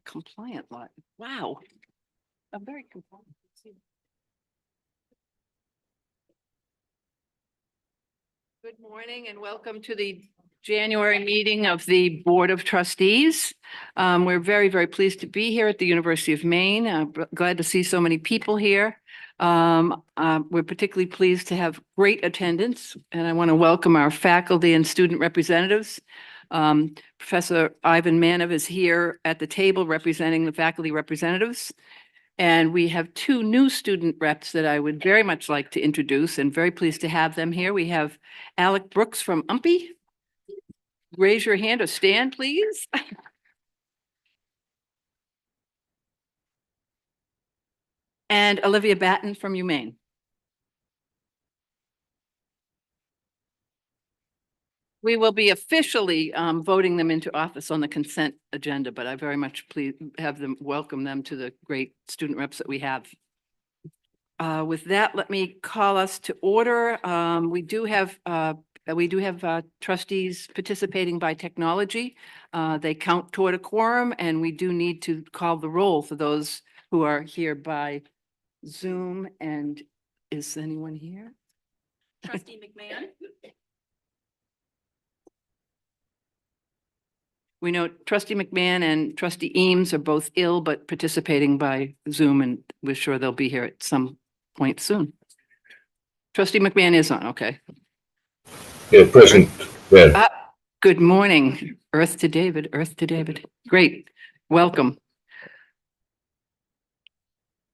compliant lot. Wow. I'm very compliant. Good morning and welcome to the January meeting of the Board of Trustees. We're very, very pleased to be here at the University of Maine. I'm glad to see so many people here. We're particularly pleased to have great attendance, and I want to welcome our faculty and student representatives. Professor Ivan Manov is here at the table representing the faculty representatives. And we have two new student reps that I would very much like to introduce and very pleased to have them here. We have Alec Brooks from UMPI. Raise your hand or stand, please. And Olivia Batten from UMaine. We will be officially voting them into office on the consent agenda, but I very much welcome them to the great student reps that we have. With that, let me call us to order. We do have trustees participating by technology. They count toward a quorum, and we do need to call the roll for those who are here by Zoom. And is anyone here? Trustee McMahon. We know Trustee McMahon and Trustee Eames are both ill, but participating by Zoom, and we're sure they'll be here at some point soon. Trustee McMahon is on, okay. Yeah, present. Yeah. Good morning. Earth to David, Earth to David. Great, welcome.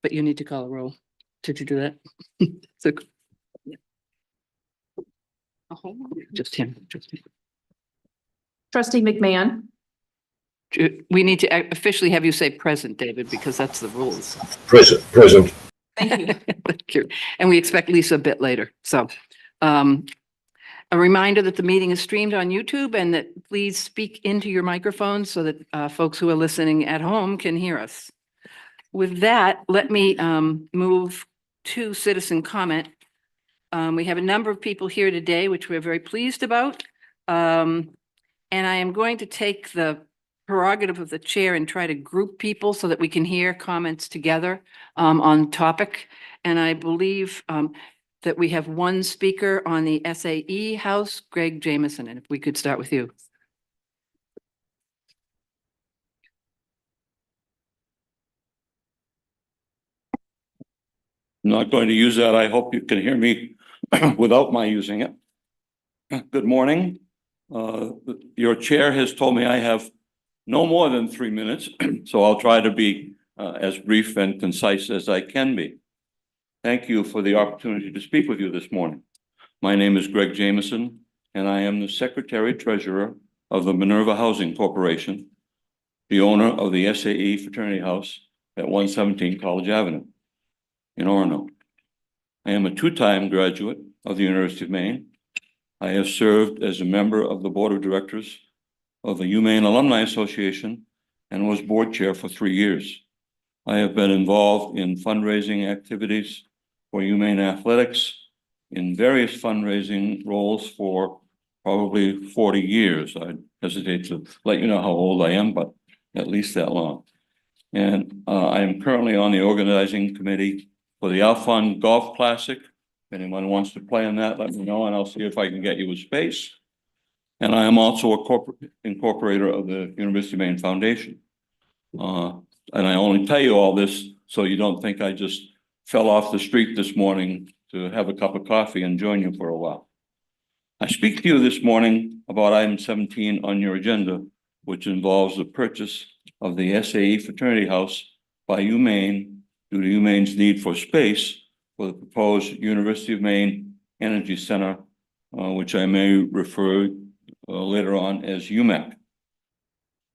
But you need to call a roll. Did you do that? So, just him. Trustee McMahon. We need to officially have you say present, David, because that's the rules. Present. Thank you. Thank you. And we expect Lisa a bit later. So a reminder that the meeting is streamed on YouTube and that please speak into your microphones so that folks who are listening at home can hear us. With that, let me move to citizen comment. We have a number of people here today, which we're very pleased about. And I am going to take the prerogative of the chair and try to group people so that we can hear comments together on topic. And I believe that we have one speaker on the SAE House, Greg Jameson, and if we could start with you. I'm not going to use that. I hope you can hear me without my using it. Good morning. Your chair has told me I have no more than 3 minutes, so I'll try to be as brief and concise as I can be. Thank you for the opportunity to speak with you this morning. My name is Greg Jameson, and I am the Secretary Treasurer of the Minerva Housing Corporation, the owner of the SAE Fraternity House at 117 College Avenue in Orono. I am a two-time graduate of the University of Maine. I have served as a member of the Board of Directors of the UMaine Alumni Association and was board chair for 3 years. I have been involved in fundraising activities for UMaine athletics in various fundraising roles for probably 40 years. I hesitate to let you know how old I am, but at least that long. And I am currently on the organizing committee for the Alfond Golf Classic. If anyone wants to play in that, let me know and I'll see if I can get you a space. And I am also a corporate incorporator of the University of Maine Foundation. And I only tell you all this so you don't think I just fell off the street this morning to have a cup of coffee and join you for a while. I speak to you this morning about item 17 on your agenda, which involves the purchase of the SAE Fraternity House by UMaine due to UMaine's need for space for the proposed University of Maine Energy Center, which I may refer later on as UMAC.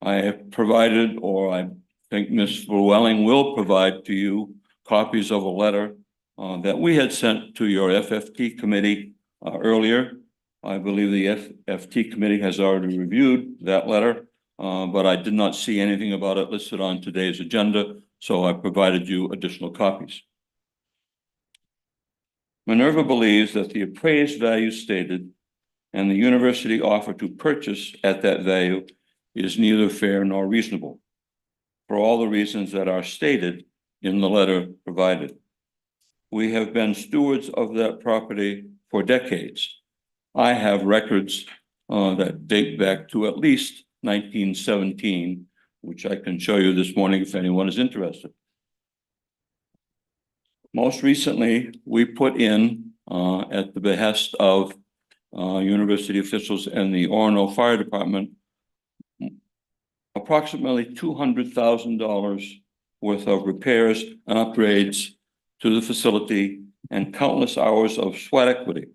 I have provided, or I think Ms. Llewellyn will provide to you copies of a letter that we had sent to your FFT committee earlier. I believe the FFT committee has already reviewed that letter, but I did not see anything about it listed on today's agenda, so I provided you additional copies. Minerva believes that the appraised value stated and the university offer to purchase at that value is neither fair nor reasonable. for all the reasons that are stated in the letter provided. We have been stewards of that property for decades. I have records that date back to at least 1917, which I can show you this morning if anyone is interested. Most recently, we put in, at the behest of university officials and the Orono Fire Department, approximately $200,000 worth of repairs and upgrades to the facility and countless hours of sweat equity,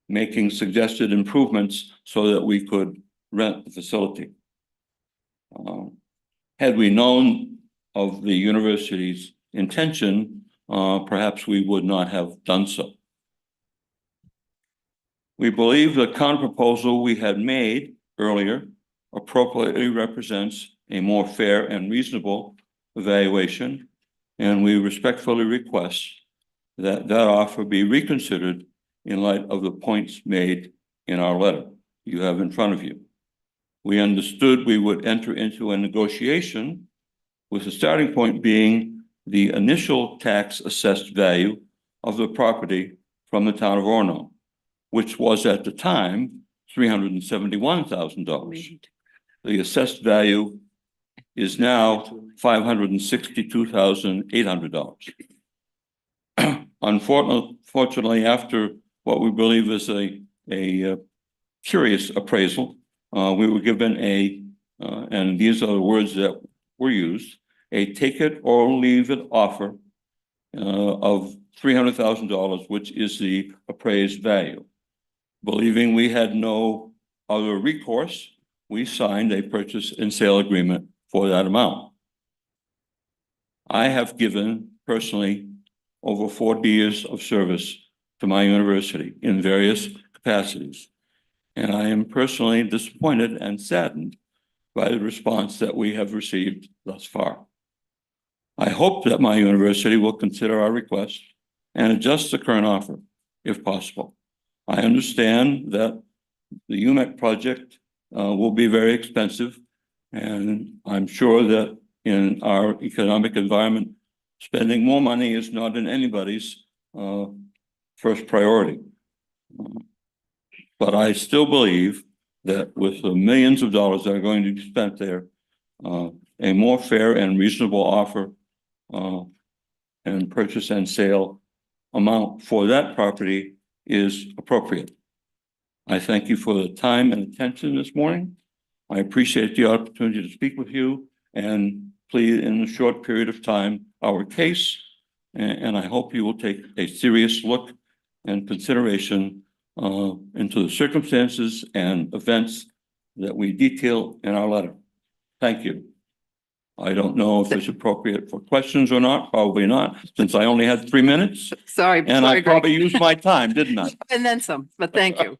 making suggested improvements so that we could rent the facility. Had we known of the university's intention, perhaps we would not have done so. We believe the counterproposal we had made earlier appropriately represents a more fair and reasonable evaluation, and we respectfully request that that offer be reconsidered in light of the points made in our letter you have in front of you. We understood we would enter into a negotiation with the starting point being the initial tax assessed value of the property from the town of Orono, which was at the time $371,000. The assessed value is now $562,800. Unfortunately, after what we believe is a curious appraisal, we were given and these are the words that were used, a take it or leave it offer of $300,000, which is the appraised value. Believing we had no other recourse, we signed a purchase and sale agreement for that amount. I have given personally over 40 years of service to my university in various capacities, and I am personally disappointed and saddened by the response that we have received thus far. I hope that my university will consider our request and adjust the current offer if possible. I understand that the UMS project will be very expensive, and I'm sure that in our economic environment, spending more money is not in anybody's first priority. But I still believe that with the millions of dollars that are going to be spent there, a more fair and reasonable offer and purchase and sale amount for that property is appropriate. I thank you for the time and attention this morning. I appreciate the opportunity to speak with you and plead in a short period of time our case. And I hope you will take a serious look and consideration into the circumstances and events that we detail in our letter. Thank you. I don't know if it's appropriate for questions or not, probably not, since I only had 3 minutes. Sorry. And I probably used my time, didn't I? And then some, but thank you.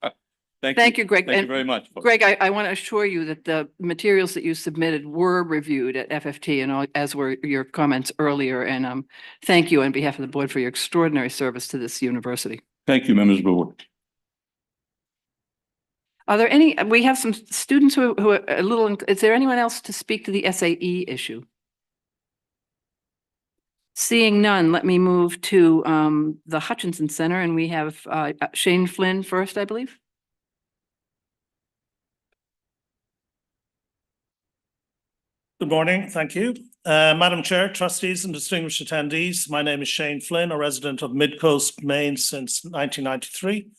Thank Thank you, Greg. Thank you And very much. folks. Greg, I want to assure you that the materials that you submitted were reviewed at FFT and as were your comments earlier. And thank you on behalf of the board for your extraordinary service to this university. Thank you, members of the board. Are there any, we have some students who are a little, is there anyone else to speak to the SAE issue? Seeing none, let me move to the Hutchinson Center, and we have Shane Flynn first, I believe. Good morning, thank you. Madam Chair, trustees and distinguished attendees, my name is Shane Flynn, a resident of Midcoast, Maine since 1993.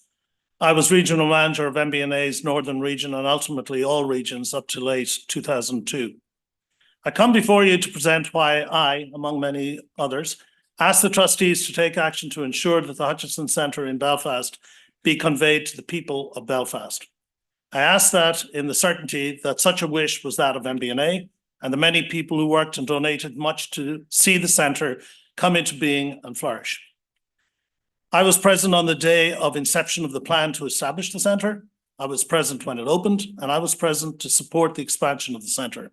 I was regional manager of MBNA's Northern Region and ultimately all regions up to late 2002. I come before you to present why I, among many others, asked the trustees to take action to ensure that the Hutchinson Centre in Belfast be conveyed to the people of Belfast. I asked that in the certainty that such a wish was that of MBNA and the many people who worked and donated much to see the centre come into being and flourish. I was present on the day of inception of the plan to establish the centre. I was present when it opened, and I was present to support the expansion of the centre.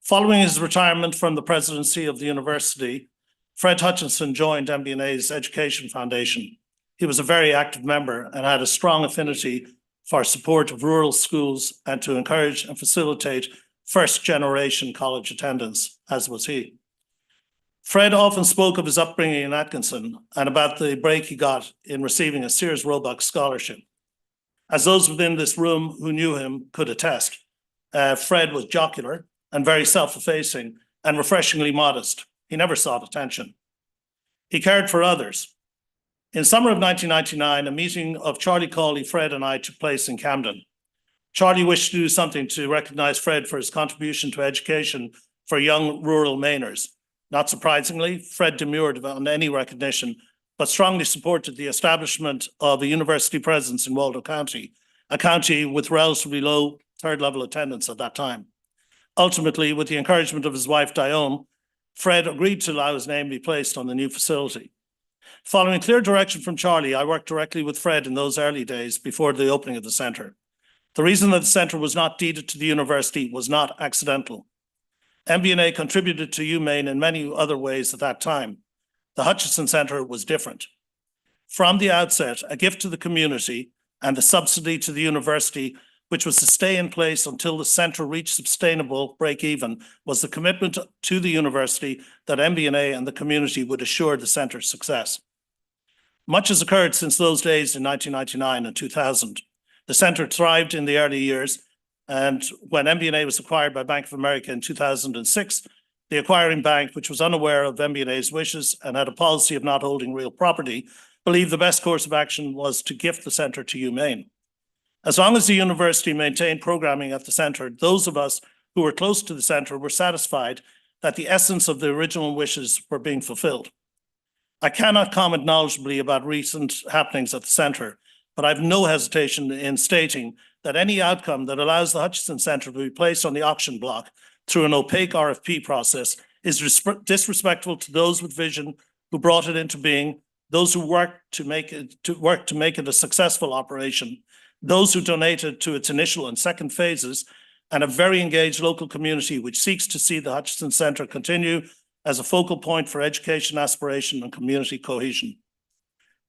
Following his retirement from the presidency of the university, Fred Hutchinson joined MBNA's Education Foundation. He was a very active member and had a strong affinity for support of rural schools and to encourage and facilitate first-generation college attendance, as was he. Fred often spoke of his upbringing in Atkinson and about the break he got in receiving a Sears Roebuck scholarship. As those within this room who knew him could attest, Fred was jocular and very self-effacing and refreshingly modest. He never sought attention. He cared for others. In summer of 1999, a meeting of Charlie Cawley, Fred, and I took place in Camden. Charlie wished to do something to recognize Fred for his contribution to education for young rural Mainers. Not surprisingly, Fred demurred on any recognition, but strongly supported the establishment of a university presence in Waldo County, a county with relatively low third-level attendance at that time. Ultimately, with the encouragement of his wife, Dione, Fred agreed to allow his name be placed on the new facility. Following clear direction from Charlie, I worked directly with Fred in those early days before the opening of the centre. The reason that the centre was not deeded to the university was not accidental. MBNA contributed to UMaine in many other ways at that time. The Hutchinson Centre was different. From the outset, a gift to the community and the subsidy to the university, which was to stay in place until the centre reached sustainable break-even, was the commitment to the university that MBNA and the community would assure the centre's success. Much has occurred since those days in 1999 and 2000. The centre thrived in the early years, and when MBNA was acquired by Bank of America in 2006, the acquiring bank, which was unaware of MBNA's wishes and had a policy of not holding real property, believed the best course of action was to gift the centre to UMaine. As long as the university maintained programming at the centre, those of us who were close to the centre were satisfied that the essence of the original wishes were being fulfilled. I cannot comment knowledgeably about recent happenings at the centre, but I have no hesitation in stating that any outcome that allows the Hutchinson Centre to be placed on the auction block through an opaque RFP process is disrespectful to those with vision who brought it into being, those who worked to make it a successful operation, those who donated to its initial and second phases, and a very engaged local community which seeks to see the Hutchinson Centre continue as a focal point for education aspiration and community cohesion.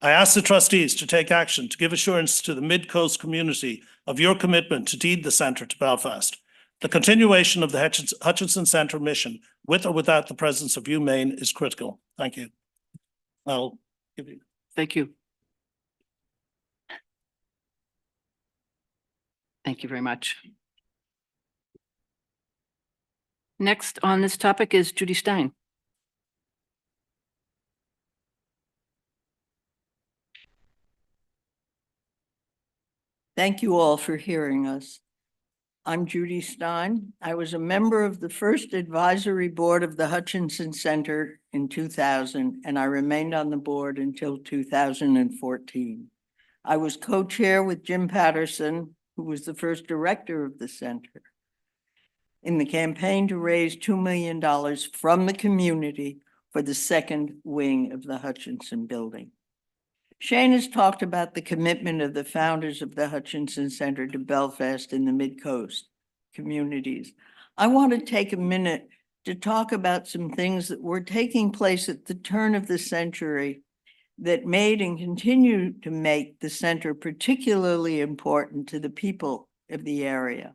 I ask the trustees to take action to give assurance to the Mid-Coast community of your commitment to deed the centre to Belfast. The continuation of the Hutchinson Centre mission, with or without the presence of UMaine, is critical. Thank you. I'll give you. Thank you. Thank you very much. Next on this topic is Judy Stein. Thank you all for hearing us. I'm Judy Stein. I was a member of the first advisory board of the Hutchinson Center in 2000, and I remained on the board until 2014. I was co-chair with Jim Patterson, who was the first director of the center, in the campaign to raise $2 million from the community for the second wing of the Hutchinson building. Shane has talked about the commitment of the founders of the Hutchinson Center to Belfast and the Mid-Coast communities. I want to take a minute to talk about some things that were taking place at the turn of the century that made and continue to make the center particularly important to the people of the area.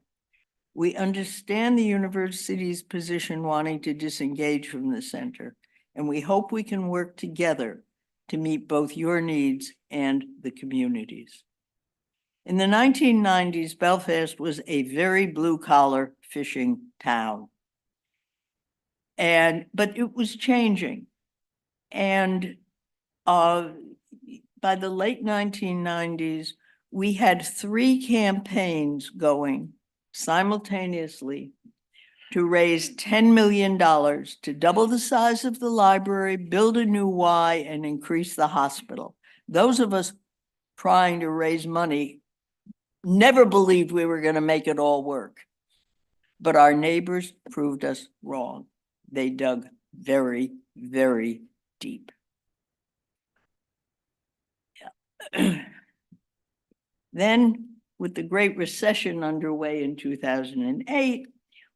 We understand the university's position wanting to disengage from the center, and we hope we can work together to meet both your needs and the communities. In the 1990s, Belfast was a very blue-collar fishing town. But it was changing. And by the late 1990s, we had 3 campaigns going simultaneously to raise $10 million to double the size of the library, build a new Y, and increase the hospital. Those of us trying to raise money never believed we were going to make it all work. But our neighbors proved us wrong. They dug very, very deep. Yeah. Then, with the Great Recession underway in 2008,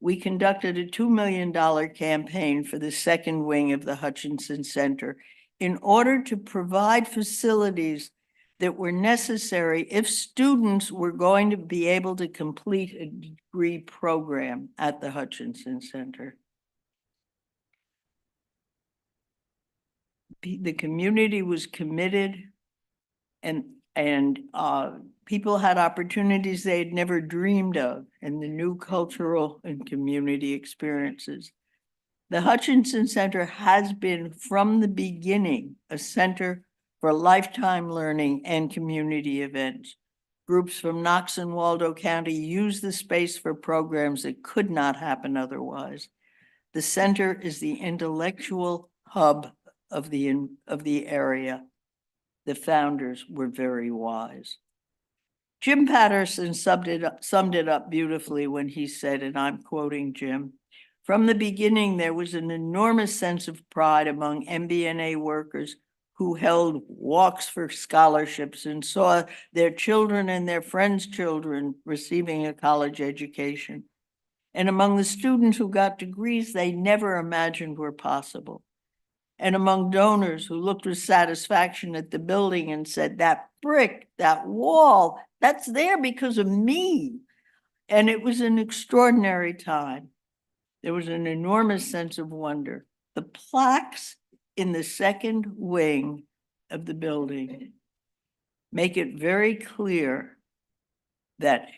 we conducted a $2 million campaign for the second wing of the Hutchinson Center in order to provide facilities that were necessary if students were going to be able to complete a degree program at the Hutchinson Center. The community was committed, and people had opportunities they had never dreamed of in the new cultural and community experiences. The Hutchinson Center has been from the beginning a center for lifetime learning and community events. Groups from Knox and Waldo County use the space for programs that could not happen otherwise. The center is the intellectual hub of the area. The founders were very wise. Jim Patterson summed it up beautifully when he said, and I'm quoting Jim, "From the beginning, there was an enormous sense of pride among MBNA workers who held walks for scholarships and saw their children and their friends' children receiving a college education. And among the students who got degrees they never imagined were possible. And among donors who looked with satisfaction at the building and said, that brick, that wall, that's there because of me." And it was an extraordinary time. There was an enormous sense of wonder. The plaques in the second wing of the building make it very clear that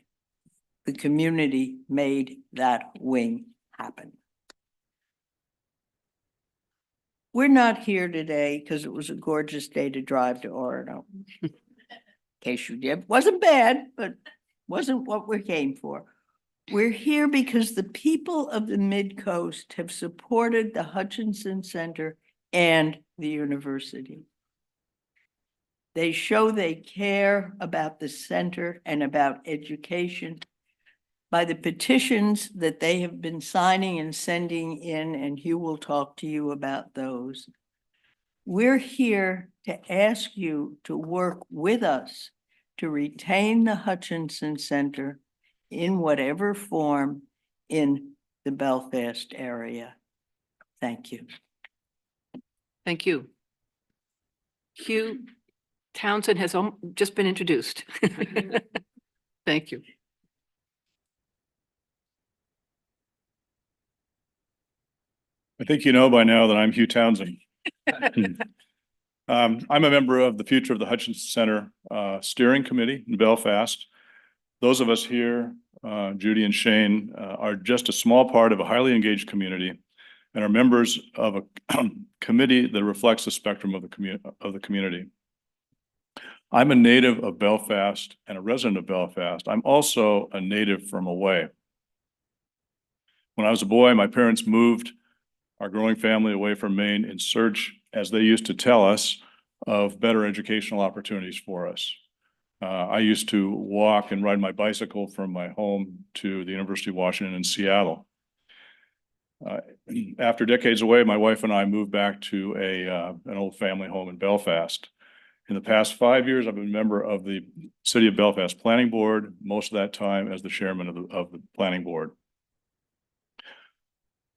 the community made that wing happen. We're not here today because it was a gorgeous day to drive to Orono. In case you did, wasn't bad, but wasn't what we came for. We're here because the people of the Mid-Coast have supported the Hutchinson Center and the university. They show they care about the center and about education by the petitions that they have been signing and sending in, and Hugh will talk to you about those. We're here to ask you to work with us to retain the Hutchinson Center in whatever form in the Belfast area. Thank you. Thank you. Hugh Townsend has just been introduced. Thank you. I think you know by now that I'm Hugh Townsend. I'm a member of the Future of the Hutchinson Center Steering Committee in Belfast. Those of us here, Judy and Shane, are just a small part of a highly engaged community and are members of a committee that reflects the spectrum of the community. I'm a native of Belfast and a resident of Belfast. I'm also a native from away. When I was a boy, my parents moved our growing family away from Maine in search, as they used to tell us, of better educational opportunities for us. I used to walk and ride my bicycle from my home to the University of Washington in Seattle. After decades away, my wife and I moved back to an old family home in Belfast. In the past 5 years, I've been a member of the City of Belfast Planning Board, most of that time as the chairman of the planning board.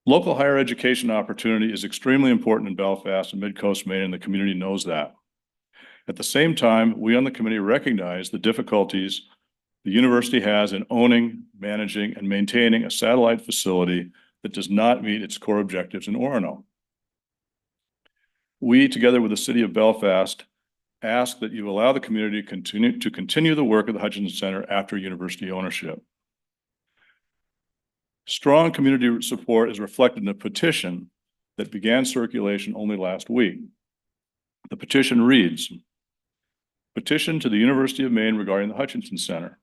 Local higher education opportunity is extremely important in Belfast and Mid-Coast Maine, and the community knows that. At the same time, we on the committee recognize the difficulties the university has in owning, managing, and maintaining a satellite facility that does not meet its core objectives in Orono. We, together with the City of Belfast, ask that you allow the community to continue the work of the Hutchinson Center after university ownership. Strong community support is reflected in a petition that began circulation only last week. The petition reads, "Petition to the University of Maine regarding the Hutchinson Center.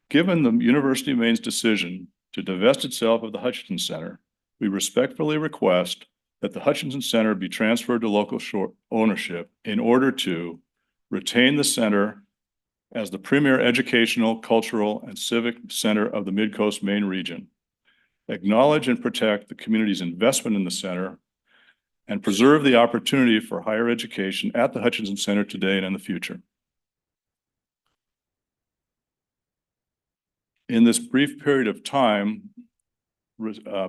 Given the University of Maine's decision to divest itself of the Hutchinson Center, we respectfully request that the Hutchinson Center be transferred to local ownership in order to retain the center as the premier educational, cultural, and civic center of the Mid-Coast Maine region, acknowledge and protect the community's investment in the center, and preserve the opportunity for higher education at the Hutchinson Center today and in the future." In this brief period of time,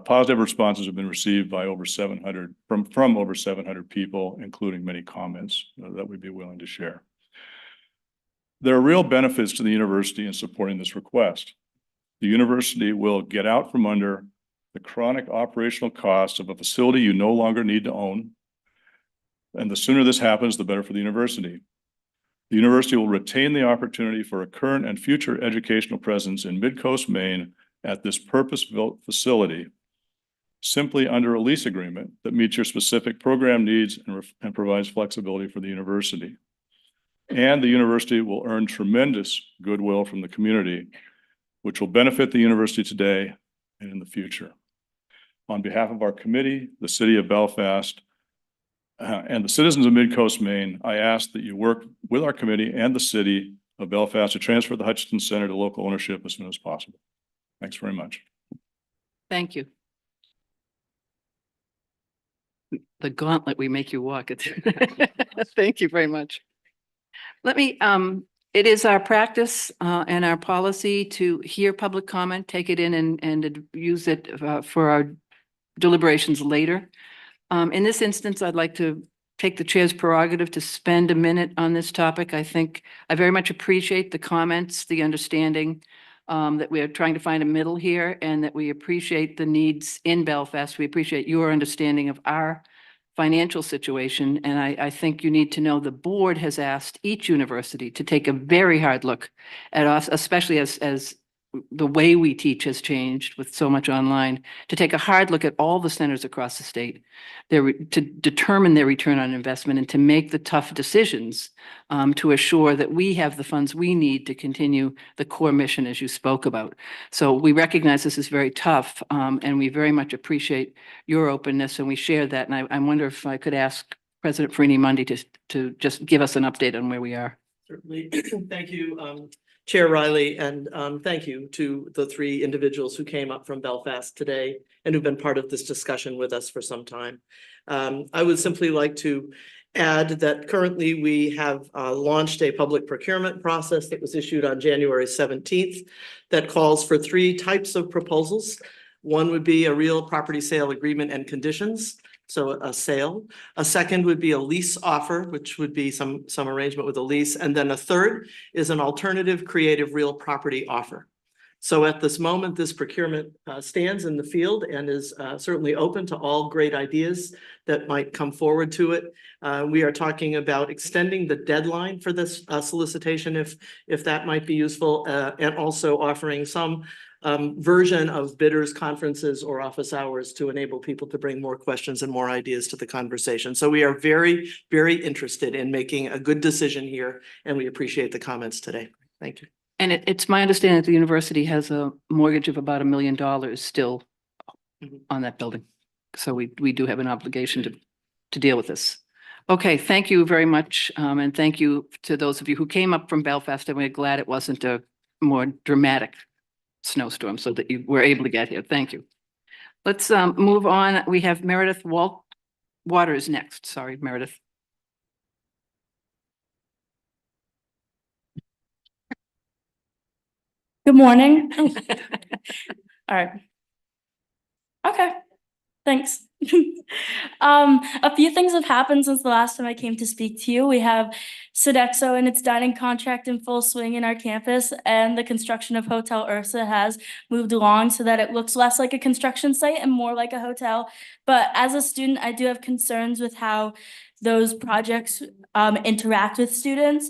positive responses have been received by over 700, from over 700 people, including many comments that we'd be willing to share. There are real benefits to the university in supporting this request. The university will get out from under the chronic operational costs of a facility you no longer need to own. And the sooner this happens, the better for the university. The university will retain the opportunity for a current and future educational presence in Midcoast, Maine at this purpose-built facility, simply under a lease agreement that meets your specific program needs and provides flexibility for the university. And the university will earn tremendous goodwill from the community, which will benefit the university today and in the future. On behalf of our committee, the city of Belfast, and the citizens of Midcoast, Maine, I ask that you work with our committee and the city of Belfast to transfer the Hutchinson Center to local ownership as soon as possible. Thanks very much. Thank you. The gauntlet we make you walk it. Thank you very much. Let me, it is our practice and our policy to hear public comment, take it in and use it for our deliberations later. In this instance, I'd like to take the chair's prerogative to spend a minute on this topic. I think I very much appreciate the comments, the understanding that we are trying to find a middle here and that we appreciate the needs in Belfast. We appreciate your understanding of our financial situation. And I think you need to know the board has asked each university to take a very hard look at us, especially as the way we teach has changed with so much online, to take a hard look at all the centers across the state, to determine their return on investment and to make the tough decisions to assure that we have the funds we need to continue the core mission as you spoke about. So we recognize this is very tough and we very much appreciate your openness and we share that. And I wonder if I could ask President Farini Mundy to just give us an update on where we are. Certainly. Thank you, Chair Riley, and thank you to the three individuals who came up from Belfast today and who've been part of this discussion with us for some time. I would simply like to add that currently we have launched a public procurement process that was issued on January 17th that calls for three types of proposals. One would be a real property sale agreement and conditions. So a sale. A second would be a lease offer, which would be some arrangement with a lease. And then a third is an alternative creative real property offer. So at this moment, this procurement stands in the field and is certainly open to all great ideas that might come forward to it. We are talking about extending the deadline for this solicitation if that might be useful, and also offering some version of bidders conferences or office hours to enable people to bring more questions and more ideas to the conversation. So we are very, very interested in making a good decision here, and we appreciate the comments today. Thank you. And it's my understanding that the university has a mortgage of about $1 million still on that building. So we do have an obligation to deal with this. Okay, thank you very much. And thank you to those of you who came up from Belfast, and we're glad it wasn't a more dramatic snowstorm so that you were able to get here. Thank you. Let's move on. We have Meredith Waters next. Sorry, Meredith. Good morning. All right. Okay, thanks. A few things have happened since the last time I came to speak to you. We have Sodexo and its dining contract in full swing in our campus, and the construction of Hotel Ursa has moved along so that it looks less like a construction site and more like a hotel. But as a student, I do have concerns with how those projects interact with students.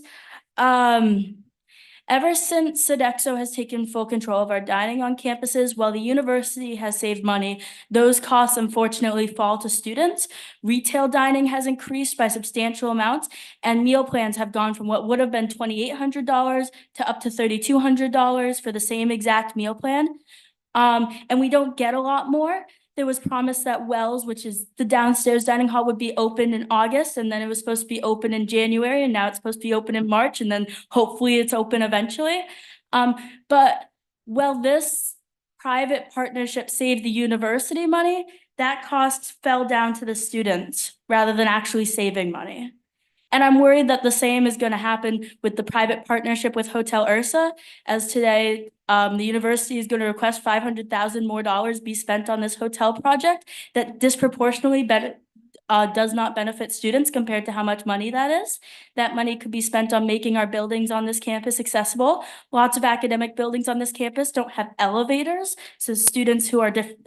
Ever since Sodexo has taken full control of our dining on campuses, while the university has saved money, those costs unfortunately fall to students. Retail dining has increased by substantial amounts, and meal plans have gone from what would have been $2,800 to up to $3,200 for the same exact meal plan. And we don't get a lot more. There was promise that Wells, which is the downstairs dining hall, would be open in August, and then it was supposed to be open in January, and now it's supposed to be open in March, and then hopefully it's open eventually. But while this private partnership saved the university money, that cost fell down to the students rather than actually saving money. And I'm worried that the same is going to happen with the private partnership with Hotel Ursa, as today the university is going to request $500,000 more be spent on this hotel project that disproportionately does not benefit students compared to how much money that is. That money could be spent on making our buildings on this campus accessible. Lots of academic buildings on this campus don't have elevators, so students who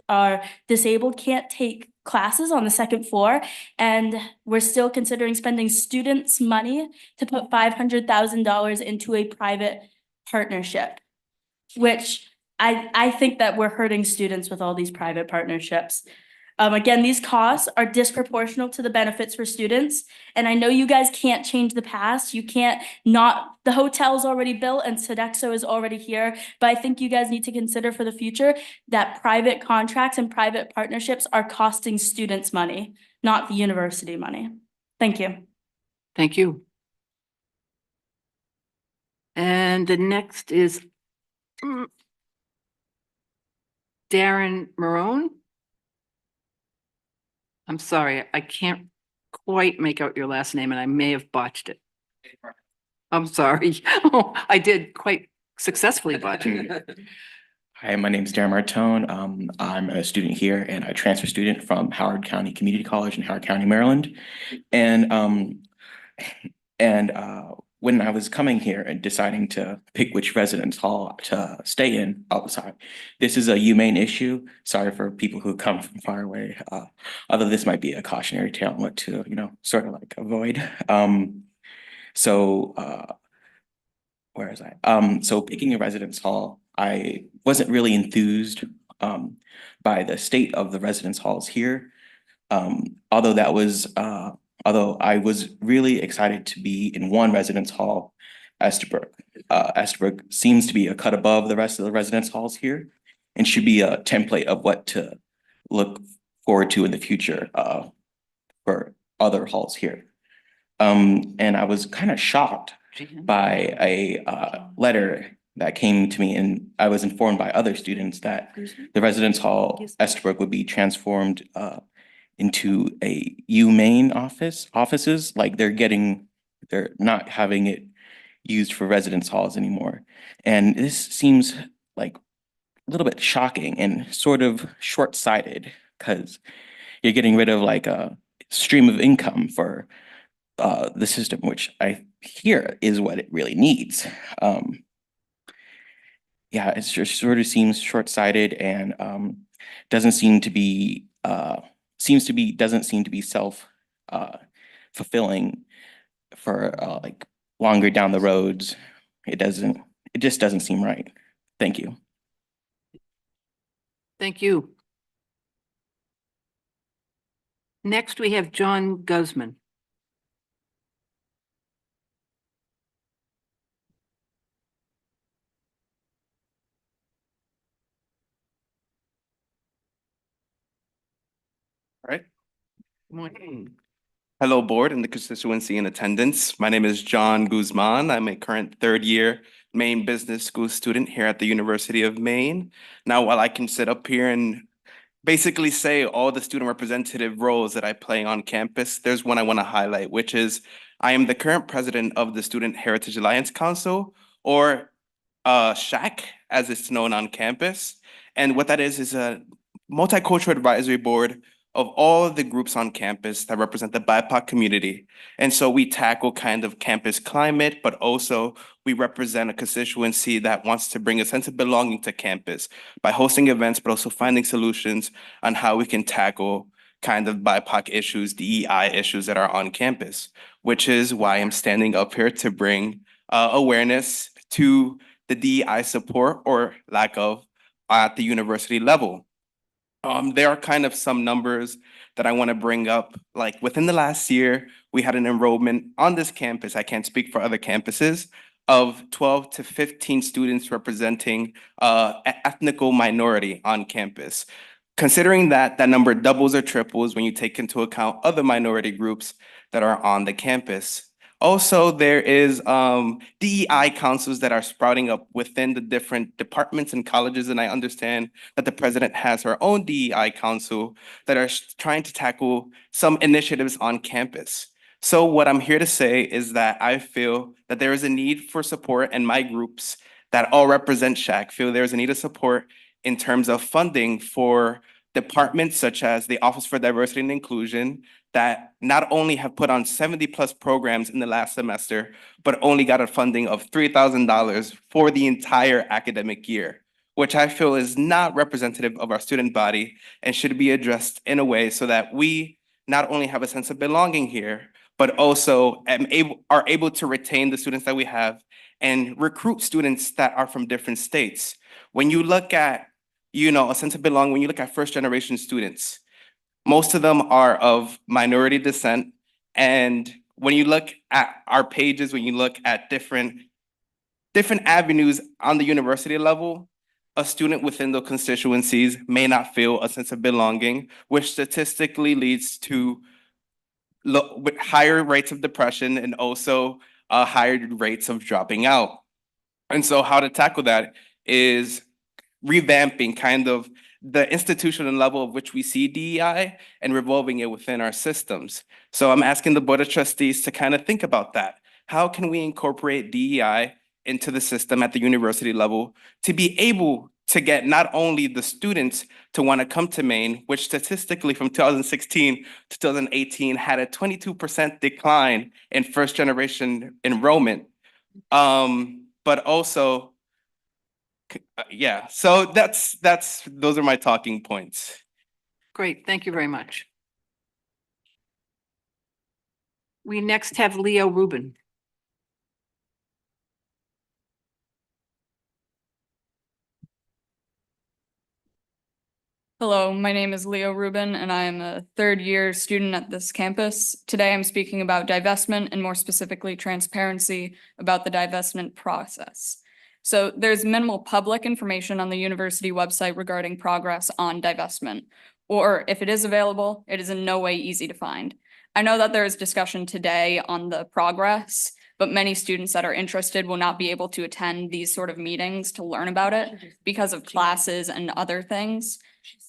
are disabled can't take classes on the second floor. And we're still considering spending students' money to put $500,000 into a private partnership, which I think that we're hurting students with all these private partnerships. Again, these costs are disproportional to the benefits for students. And I know you guys can't change the past. You can't not, the hotel's already built and Sodexo is already here. But I think you guys need to consider for the future that private contracts and private partnerships are costing students money, not the university money. Thank you. Thank you. And the next is Darren Marone. I'm sorry, I can't quite make out your last name and I may have botched it. I'm sorry. Oh, I did quite successfully botch it. Hi, my name is Darren Martone. I'm a student here and a transfer student from Howard County Community College in Howard County, Maryland. And when I was coming here and deciding to pick which residence hall to stay in, oh, sorry, this is a humane issue. Sorry for people who come from far away. Although this might be a cautionary tale on what to, sort of like avoid. Where is I? So picking a residence hall, I wasn't really enthused by the state of the residence halls here. Although I was really excited to be in one residence hall, Estabrook. Estabrook seems to be a cut above the rest of the residence halls here and should be a template of what to look forward to in the future for other halls here. And I was kind of shocked by a letter that came to me, and I was informed by other students that the residence hall Estabrook would be transformed into a UMaine offices, like they're not having it used for residence halls anymore. And this seems like a little bit shocking and sort of short-sighted because you're getting rid of like a stream of income for the system, which I hear is what it really needs. Yeah, it just sort of seems short-sighted and doesn't seem to be doesn't seem to be self fulfilling for like longer down the roads. It just doesn't seem right. Thank you. Thank you. Next, we have John Guzman. All right. Morning. Hello, board and the constituency in attendance. My name is John Guzman. I'm a current third-year Maine Business School student here at the University of Maine. Now, while I can sit up here and basically say all the student representative roles that I play on campus, there's one I want to highlight, which is I am the current president of the Student Heritage Alliance Council, or SHAC, as it's known on campus. And what that is a multicultural advisory board of all of the groups on campus that represent the BIPOC community. And so we tackle kind of campus climate, but also we represent a constituency that wants to bring a sense of belonging to campus by hosting events, but also finding solutions on how we can tackle kind of BIPOC issues, DEI issues that are on campus, which is why I'm standing up here to bring awareness to the DEI support or lack of at the university level. There are kind of some numbers that I want to bring up. Like within the last year, we had an enrollment on this campus, I can't speak for other campuses, of 12 to 15 students representing ethnical minority on campus. Considering that number doubles or triples when you take into account other minority groups that are on the campus. Also, there is DEI councils that are sprouting up within the different departments and colleges, and I understand that the president has her own DEI council that are trying to tackle some initiatives on campus. So what I'm here to say is that I feel that there is a need for support, and my groups that all represent SHAC feel there is a need of support in terms of funding for departments such as the Office for Diversity and Inclusion that not only have put on 70+ programs in the last semester, but only got a funding of $3,000 for the entire academic year, which I feel is not representative of our student body and should be addressed in a way so that we not only have a sense of belonging here, but also are able to retain the students that we have and recruit students that are from different states. When you look at, a sense of belonging, when you look at first-generation students, most of them are of minority descent. And when you look at our pages, when you look at different avenues on the university level, a student within the constituencies may not feel a sense of belonging, which statistically leads to with higher rates of depression and also higher rates of dropping out. And so how to tackle that is revamping kind of the institutional level of which we see DEI and revolving it within our systems. So I'm asking the Board of Trustees to kind of think about that. How can we incorporate DEI into the system at the university level to be able to get not only the students to want to come to Maine, which statistically from 2016 to 2018 had a 22% decline in first generation enrollment, but also yeah, so those are my talking points. Great, thank you very much. We next have Leo Rubin. Hello, my name is Leo Rubin, and I am a third-year student at this campus. Today, I'm speaking about divestment and more specifically transparency about the divestment process. So there's minimal public information on the university website regarding progress on divestment, or if it is available, it is in no way easy to find. I know that there is discussion today on the progress, but many students that are interested will not be able to attend these sort of meetings to learn about it because of classes and other things.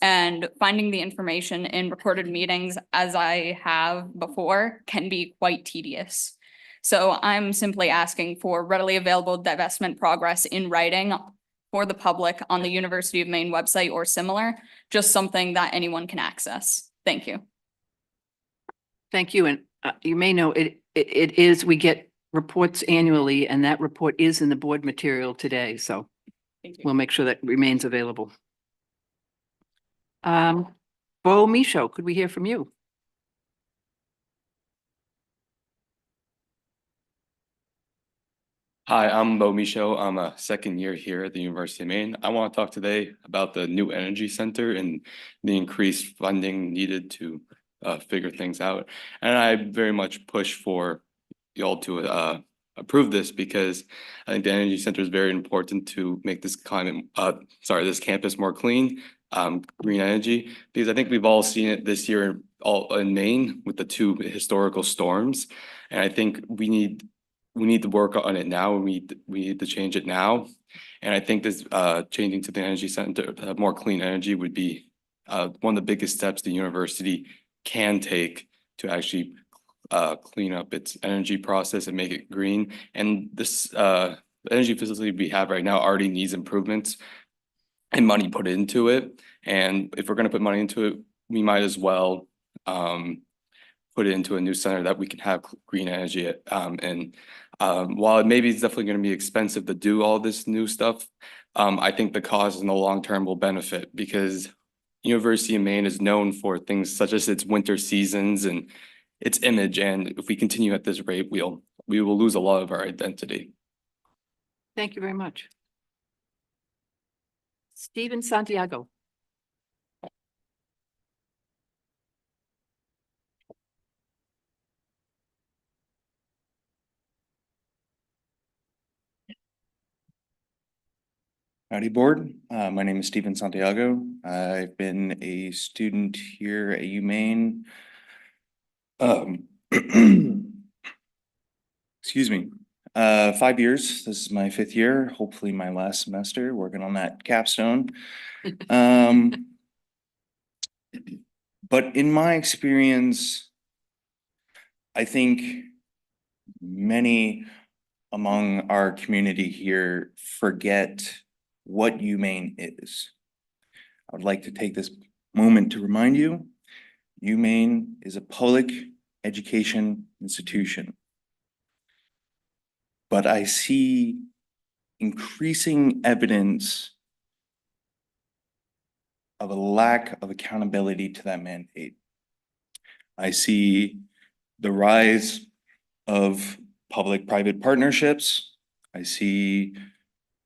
And finding the information in recorded meetings, as I have before, can be quite tedious. So I'm simply asking for readily available divestment progress in writing for the public on the University of Maine website or similar, just something that anyone can access. Thank you. Thank you. And you may know it is, we get reports annually, and that report is in the board material today. So we'll make sure that remains available. Bo Michaud, could we hear from you? Hi, I'm Bo Michaud. I'm a second year here at the University of Maine. I want to talk today about the new energy center and the increased funding needed to figure things out. And I very much push for y'all to approve this because I think the energy center is very important to make this this campus more clean, green energy, because I think we've all seen it this year all in Maine with the two historical storms. And I think we need to work on it now. We need to change it now. And I think this changing to the energy center to have more clean energy would be one of the biggest steps the university can take to actually clean up its energy process and make it green. And this energy facility we have right now already needs improvements and money put into it. And if we're going to put money into it, we might as well put it into a new center that we can have green energy at. While maybe it's definitely going to be expensive to do all this new stuff, I think the cause in the long term will benefit because University of Maine is known for things such as its winter seasons and its image. And if we continue at this rate, we will lose a lot of our identity. Thank you very much. Stephen Santiago. Howdy, board. My name is Stephen Santiago. I've been a student here at UMaine. Excuse me, 5 years. This is my 5th year, hopefully my last semester, working on that capstone. But in my experience, I think many among our community here forget what UMaine is. I would like to take this moment to remind you, UMaine is a public education institution. But I see increasing evidence of a lack of accountability to that mandate. I see the rise of public-private partnerships. I see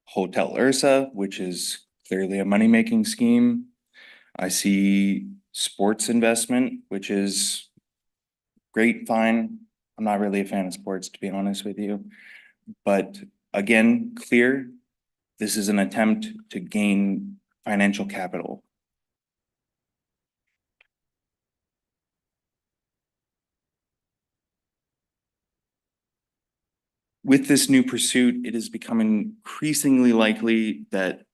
Hotel Ursa, which is clearly a money-making scheme. I see sports investment, which is great, fine. I'm not really a fan of sports, to be honest with you. But again, clear, this is an attempt to gain financial capital. With this new pursuit, it is becoming increasingly likely that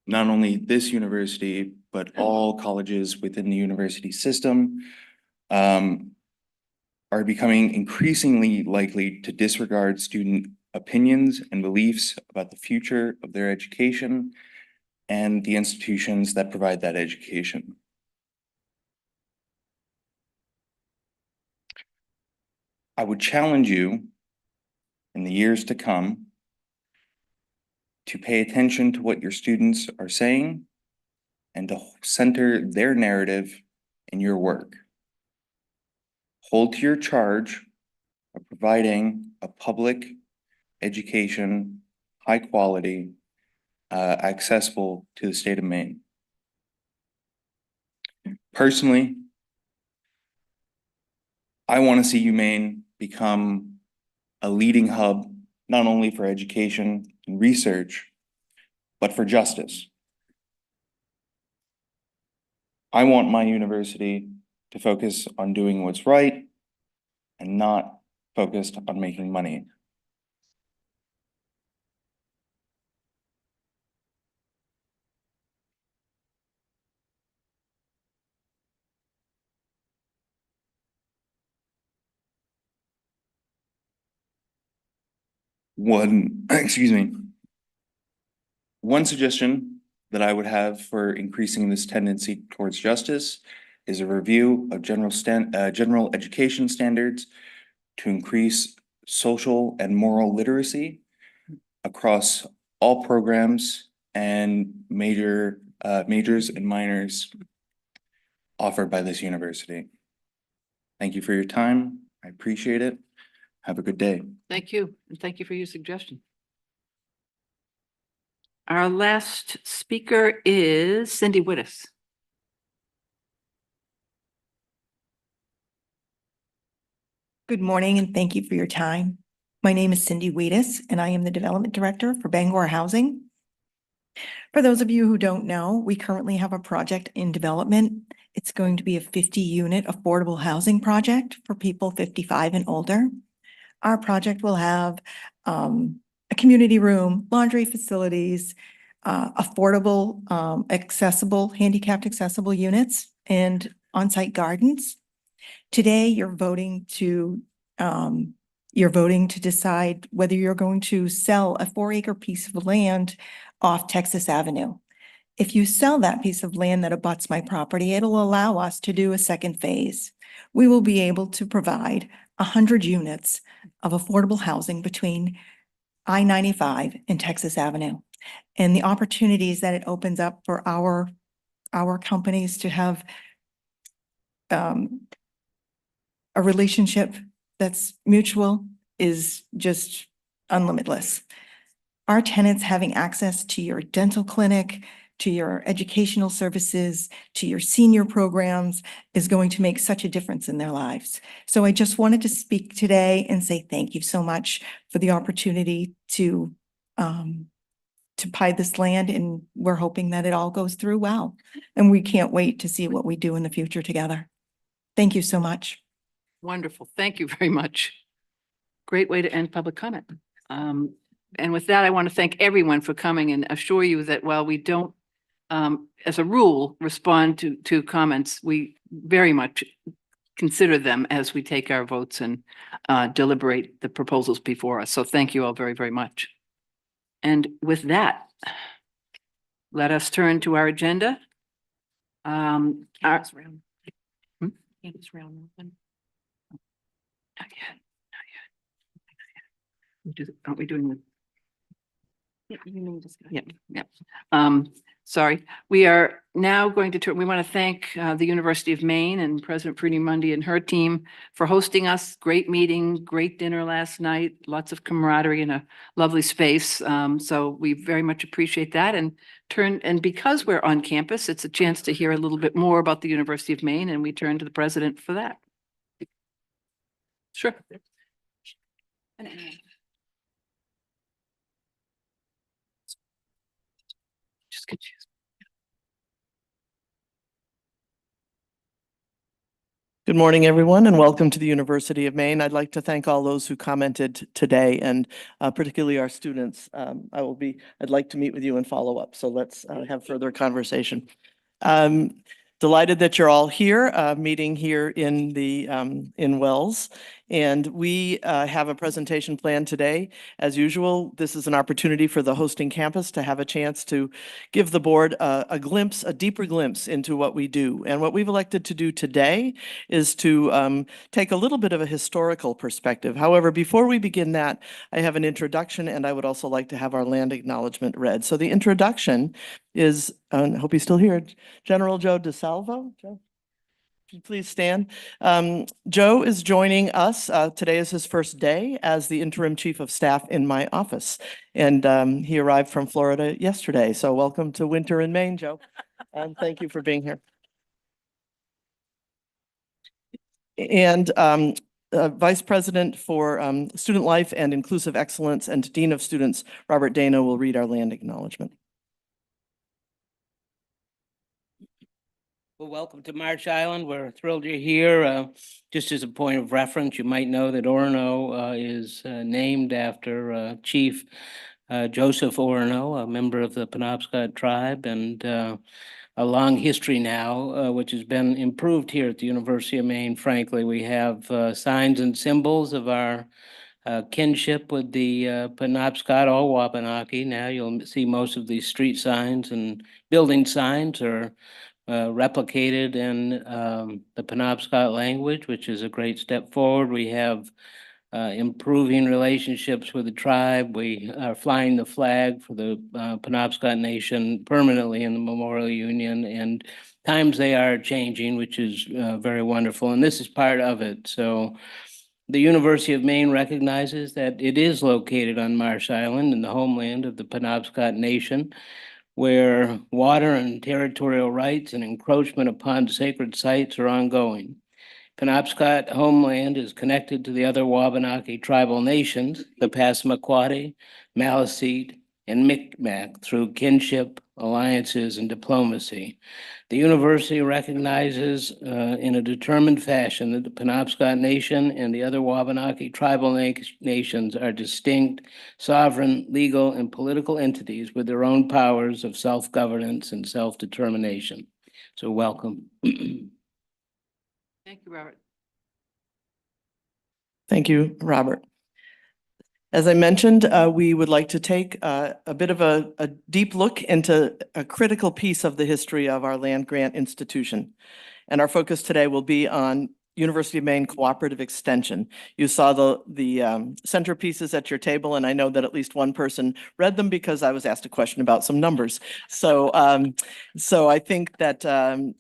not only this university, but all colleges within the university system are becoming increasingly likely to disregard student opinions and beliefs about the future of their education and the institutions that provide that education. I would challenge you in the years to come to pay attention to what your students are saying and to center their narrative in your work. Hold to your charge of providing a public education, high quality, accessible to the state of Maine. Personally, I want to see UMaine become a leading hub, not only for education and research, but for justice. I want my university to focus on doing what's right and not focused on making money. One suggestion that I would have for increasing this tendency towards justice is a review of general education standards to increase social and moral literacy across all programs and majors and minors offered by this university. Thank you for your time. I appreciate it. Have a good day. Thank you, and thank you for your suggestion. Our last speaker is Cindy Wittes. Good morning, and thank you for your time. My name is Cindy Wittes, and I am the Development Director for Bangor Housing. For those of you who don't know, we currently have a project in development. It's going to be a 50-unit affordable housing project for people 55 and older. Our project will have a community room, laundry facilities, affordable, accessible, handicapped accessible units, and on-site gardens. Today, you're voting to decide whether you're going to sell a 4-acre piece of land off Texas Avenue. If you sell that piece of land that abuts my property, it'll allow us to do a second phase. We will be able to provide 100 units of affordable housing between I-95 and Texas Avenue. And the opportunities that it opens up for our companies to have a relationship that's mutual is just unlimitless. Our tenants having access to your dental clinic, to your educational services, to your senior programs is going to make such a difference in their lives. So I just wanted to speak today and say thank you so much for the opportunity to buy this land, and we're hoping that it all goes through well. And we can't wait to see what we do in the future together. Thank you so much. Wonderful. Thank you very much. Great way to end public comment. And with that, I want to thank everyone for coming and assure you that while we don't, as a rule, respond to comments, we very much consider them as we take our votes and deliberate the proposals before us. So thank you all very, very much. And with that, let us turn to our agenda. our- round. Hmm? Campus round. Not yet, not yet. Aren't we doing the? Union discussion. Yep, yep. Sorry, we are now going to turn, we want to thank the University of Maine and President Prudy Mundy and her team for hosting us. Great meeting, great dinner last night, lots of camaraderie in a lovely space. So we very much appreciate that and because we're on campus, it's a chance to hear a little bit more about the University of Maine, and we turn to the president for that. Sure. Just confused. Good morning, everyone, and welcome to the University of Maine. I'd like to thank all those who commented today and particularly our students. I'd like to meet with you and follow up. So let's have further conversation. Delighted that you're all here, meeting here in in Wells. And we have a presentation planned today. As usual, this is an opportunity for the hosting campus to have a chance to give the board a deeper glimpse into what we do. And what we've elected to do today is to take a little bit of a historical perspective. However, before we begin that, I have an introduction, and I would also like to have our land acknowledgement read. So the introduction is, I hope he's still here, General Joe DeSalvo. Joe? Please stand. Joe is joining us. Today is his first day as the interim chief of staff in my office. And he arrived from Florida yesterday. So welcome to winter in Maine, Joe. Thank you for being here. And Vice President for Student Life and Inclusive Excellence and Dean of Students, Robert Dana, will read our land acknowledgement. Well, welcome to Marsh Island. We're thrilled you're here. Just as a point of reference, you might know that Orono is named after Chief Joseph Orono, a member of the Penobscot tribe, and a long history now, which has been improved here at the University of Maine. Frankly, we have signs and symbols of our kinship with the Penobscot or Wabanaki. Now you'll see most of these street signs and building signs are replicated in the Penobscot language, which is a great step forward. We have improving relationships with the tribe. We are flying the flag for the Penobscot Nation permanently in the Memorial Union, and times they are changing, which is very wonderful. And this is part of it. So the University of Maine recognizes that it is located on Marsh Island in the homeland of the Penobscot Nation, where water and territorial rights and encroachment upon sacred sites are ongoing. Penobscot homeland is connected to the other Wabanaki tribal nations, the Passamaquoddy, Maliseet, and Micmac through kinship, alliances, and diplomacy. The university recognizes in a determined fashion that the Penobscot Nation and the other Wabanaki tribal nations are distinct, sovereign, legal, and political entities with their own powers of self-governance and self-determination. So welcome. Thank you, Robert. Thank you, Robert. As I mentioned, we would like to take a bit of a deep look into a critical piece of the history of our land grant institution. And our focus today will be on University of Maine Cooperative Extension. You saw the centerpieces at your table, and I know that at least one person read them because I was asked a question about some numbers. So I think that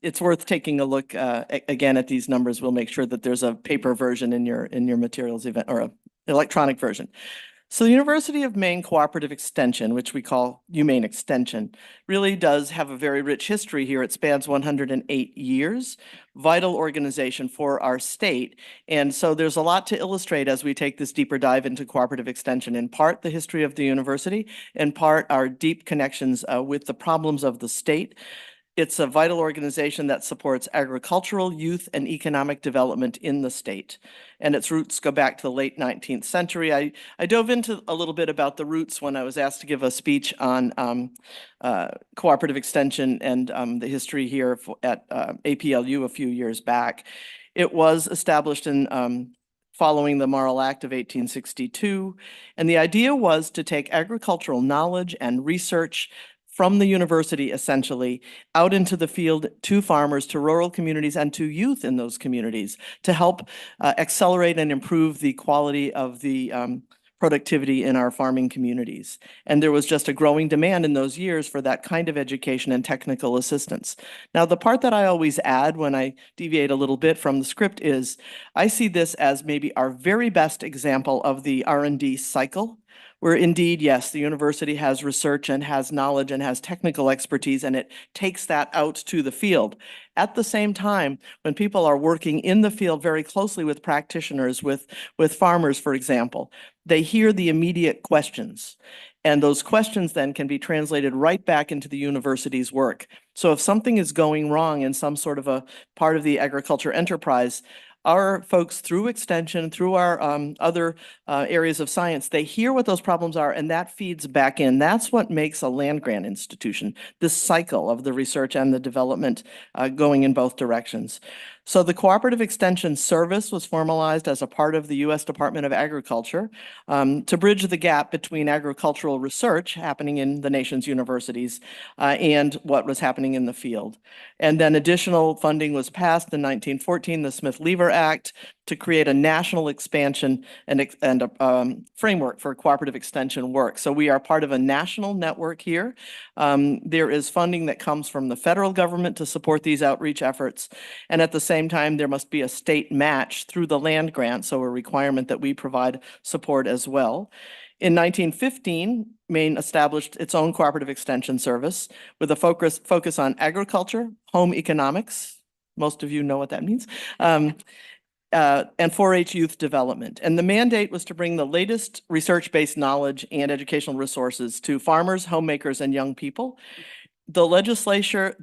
it's worth taking a look again at these numbers. We'll make sure that there's a paper version in your materials event or an electronic version. So the University of Maine Cooperative Extension, which we call UMaine Extension, really does have a very rich history here. It spans 108 years, vital organization for our state. And so there's a lot to illustrate as we take this deeper dive into cooperative extension, in part the history of the university, in part our deep connections with the problems of the state. It's a vital organization that supports agricultural, youth, and economic development in the state. And its roots go back to the late 19th century. I dove into a little bit about the roots when I was asked to give a speech on cooperative extension and the history here at APLU a few years back. It was established in following the Morrill Act of 1862. And the idea was to take agricultural knowledge and research from the university essentially out into the field to farmers, to rural communities, and to youth in those communities to help accelerate and improve the quality of the productivity in our farming communities. And there was just a growing demand in those years for that kind of education and technical assistance. Now, the part that I always add when I deviate a little bit from the script is I see this as maybe our very best example of the R&D cycle, where indeed, yes, the university has research and has knowledge and has technical expertise, and it takes that out to the field. At the same time, when people are working in the field very closely with practitioners, with farmers, for example, they hear the immediate questions. And those questions then can be translated right back into the university's work. So if something is going wrong in some sort of a part of the agriculture enterprise, our folks through extension, through our other areas of science, they hear what those problems are and that feeds back in. That's what makes a land grant institution, this cycle of the research and the development going in both directions. So the Cooperative Extension Service was formalized as a part of the U.S. Department of Agriculture to bridge the gap between agricultural research happening in the nation's universities and what was happening in the field. And then additional funding was passed in 1914, the Smith-Lever Act, to create a national expansion and a framework for cooperative extension work. So we are part of a national network here. There is funding that comes from the federal government to support these outreach efforts. And at the same time, there must be a state match through the land grant, so a requirement that we provide support as well. In 1915, Maine established its own cooperative extension service with a focus on agriculture, home economics. Most of you know what that means. And 4-H youth development. And the mandate was to bring the latest research-based knowledge and educational resources to farmers, homemakers, and young people. The legislature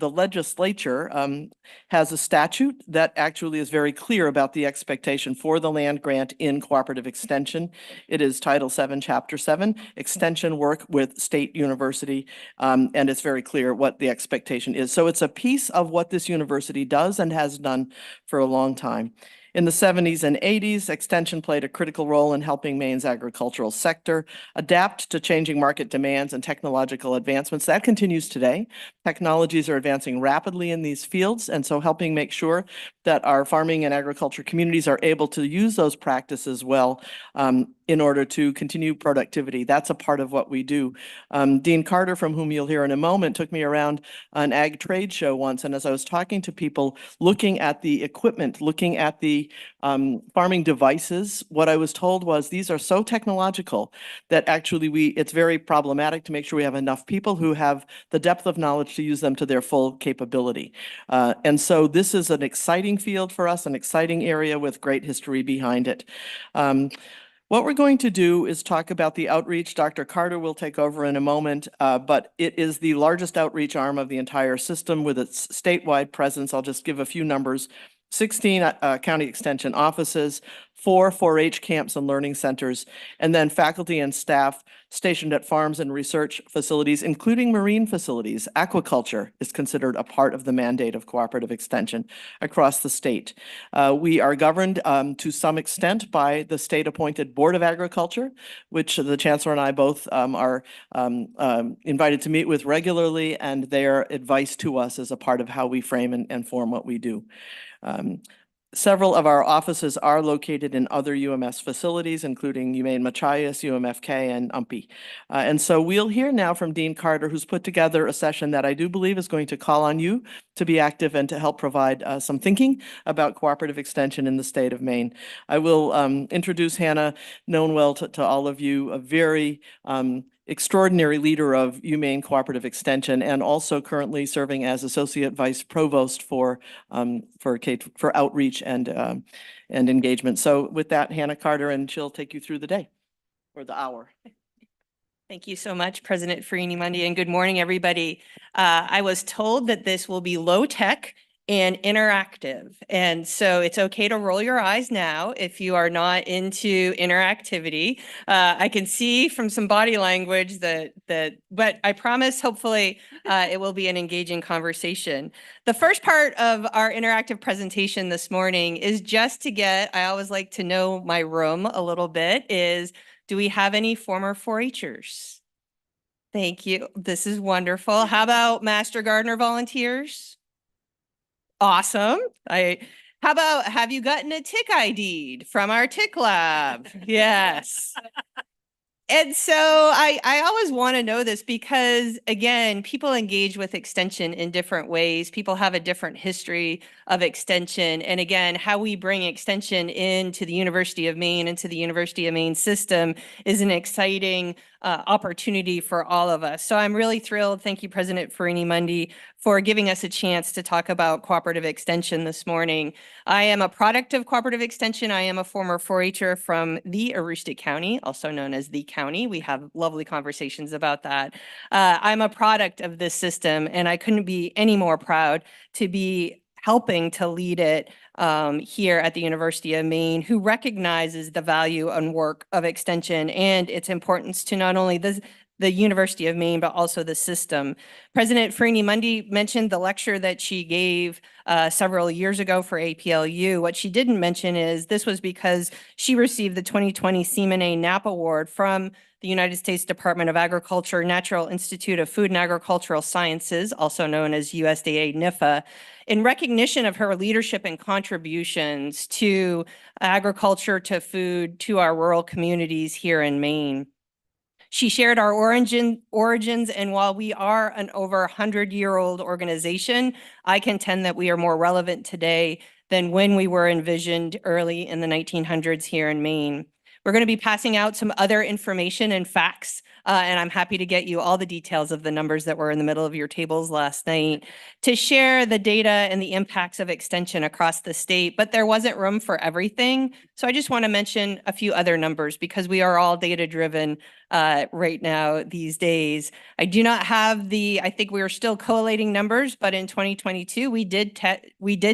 has a statute that actually is very clear about the expectation for the land grant in cooperative extension. It is Title VII, Chapter 7, extension work with state university, and it's very clear what the expectation is. So it's a piece of what this university does and has done for a long time. In the 70s and 80s, extension played a critical role in helping Maine's agricultural sector adapt to changing market demands and technological advancements. That continues today. Technologies are advancing rapidly in these fields, and so helping make sure that our farming and agriculture communities are able to use those practices well in order to continue productivity. That's a part of what we do. Dean Carter, from whom you'll hear in a moment, took me around an ag trade show once, and as I was talking to people, looking at the equipment, looking at the farming devices, what I was told was these are so technological that actually it's very problematic to make sure we have enough people who have the depth of knowledge to use them to their full capability. And so this is an exciting field for us, an exciting area with great history behind it. What we're going to do is talk about the outreach. Dr. Carter will take over in a moment, but it is the largest outreach arm of the entire system with its statewide presence. I'll just give a few numbers. 16 county extension offices, 4 4-H camps and learning centers, and then faculty and staff stationed at farms and research facilities, including marine facilities. Aquaculture is considered a part of the mandate of cooperative extension across the state. We are governed to some extent by the state-appointed Board of Agriculture, which the Chancellor and I both are invited to meet with regularly, and their advice to us is a part of how we frame and form what we do. Several of our offices are located in other UMS facilities, including UMaine Machias, UMFK, and UMPI. And so we'll hear now from Dean Carter, who's put together a session that I do believe is going to call on you to be active and to help provide some thinking about cooperative extension in the state of Maine. I will introduce Hannah, known well to all of you, a very extraordinary leader of UMaine Cooperative Extension, and also currently serving as Associate Vice Provost for outreach and engagement. So with that, Hannah Carter, and she'll take you through the day or the hour. Thank you so much, President Farini-Mundy, and good morning, everybody. I was told that this will be low tech and interactive. And so it's okay to roll your eyes now if you are not into interactivity. I can see from some body language but I promise hopefully it will be an engaging conversation. The first part of our interactive presentation this morning is just to I always like to know my room a little bit, do we have any former 4-Hers? Thank you. This is wonderful. How about Master Gardener volunteers? Awesome. How about, have you gotten a tick ID'd from our tick lab? Yes. And so I always want to know this because, again, people engage with extension in different ways. People have a different history of extension. And again, how we bring extension into the University of Maine, into the University of Maine system is an exciting opportunity for all of us. So I'm really thrilled. Thank you, President Farini-Mundy, for giving us a chance to talk about cooperative extension this morning. I am a product of cooperative extension. I am a former 4-H'er from the Aroostook County, also known as the county. We have lovely conversations about that. I'm a product of this system, and I couldn't be any more proud to be helping to lead it here at the University of Maine, who recognizes the value and work of extension and its importance to not only the University of Maine, but also the system. President Farini-Mundy mentioned the lecture that she gave several years ago for APLU. What she didn't mention is this was because she received the 2020 Seaman A. Knapp Award from the United States Department of Agriculture, Natural Institute of Food and Agricultural Sciences, also known as USDA NIFA, in recognition of her leadership and contributions to agriculture, to food, to our rural communities here in Maine. She shared our origins, and while we are an over 100-year-old organization, I contend that we are more relevant today than when we were envisioned early in the 1900s here in Maine. We're going to be passing out some other information and facts, and I'm happy to get you all the details of the numbers that were in the middle of your tables last night to share the data and the impacts of extension across the state, but there wasn't room for everything. So I just want to mention a few other numbers because we are all data-driven right now these days. I do not have I think we are still collating numbers, but in 2022, we did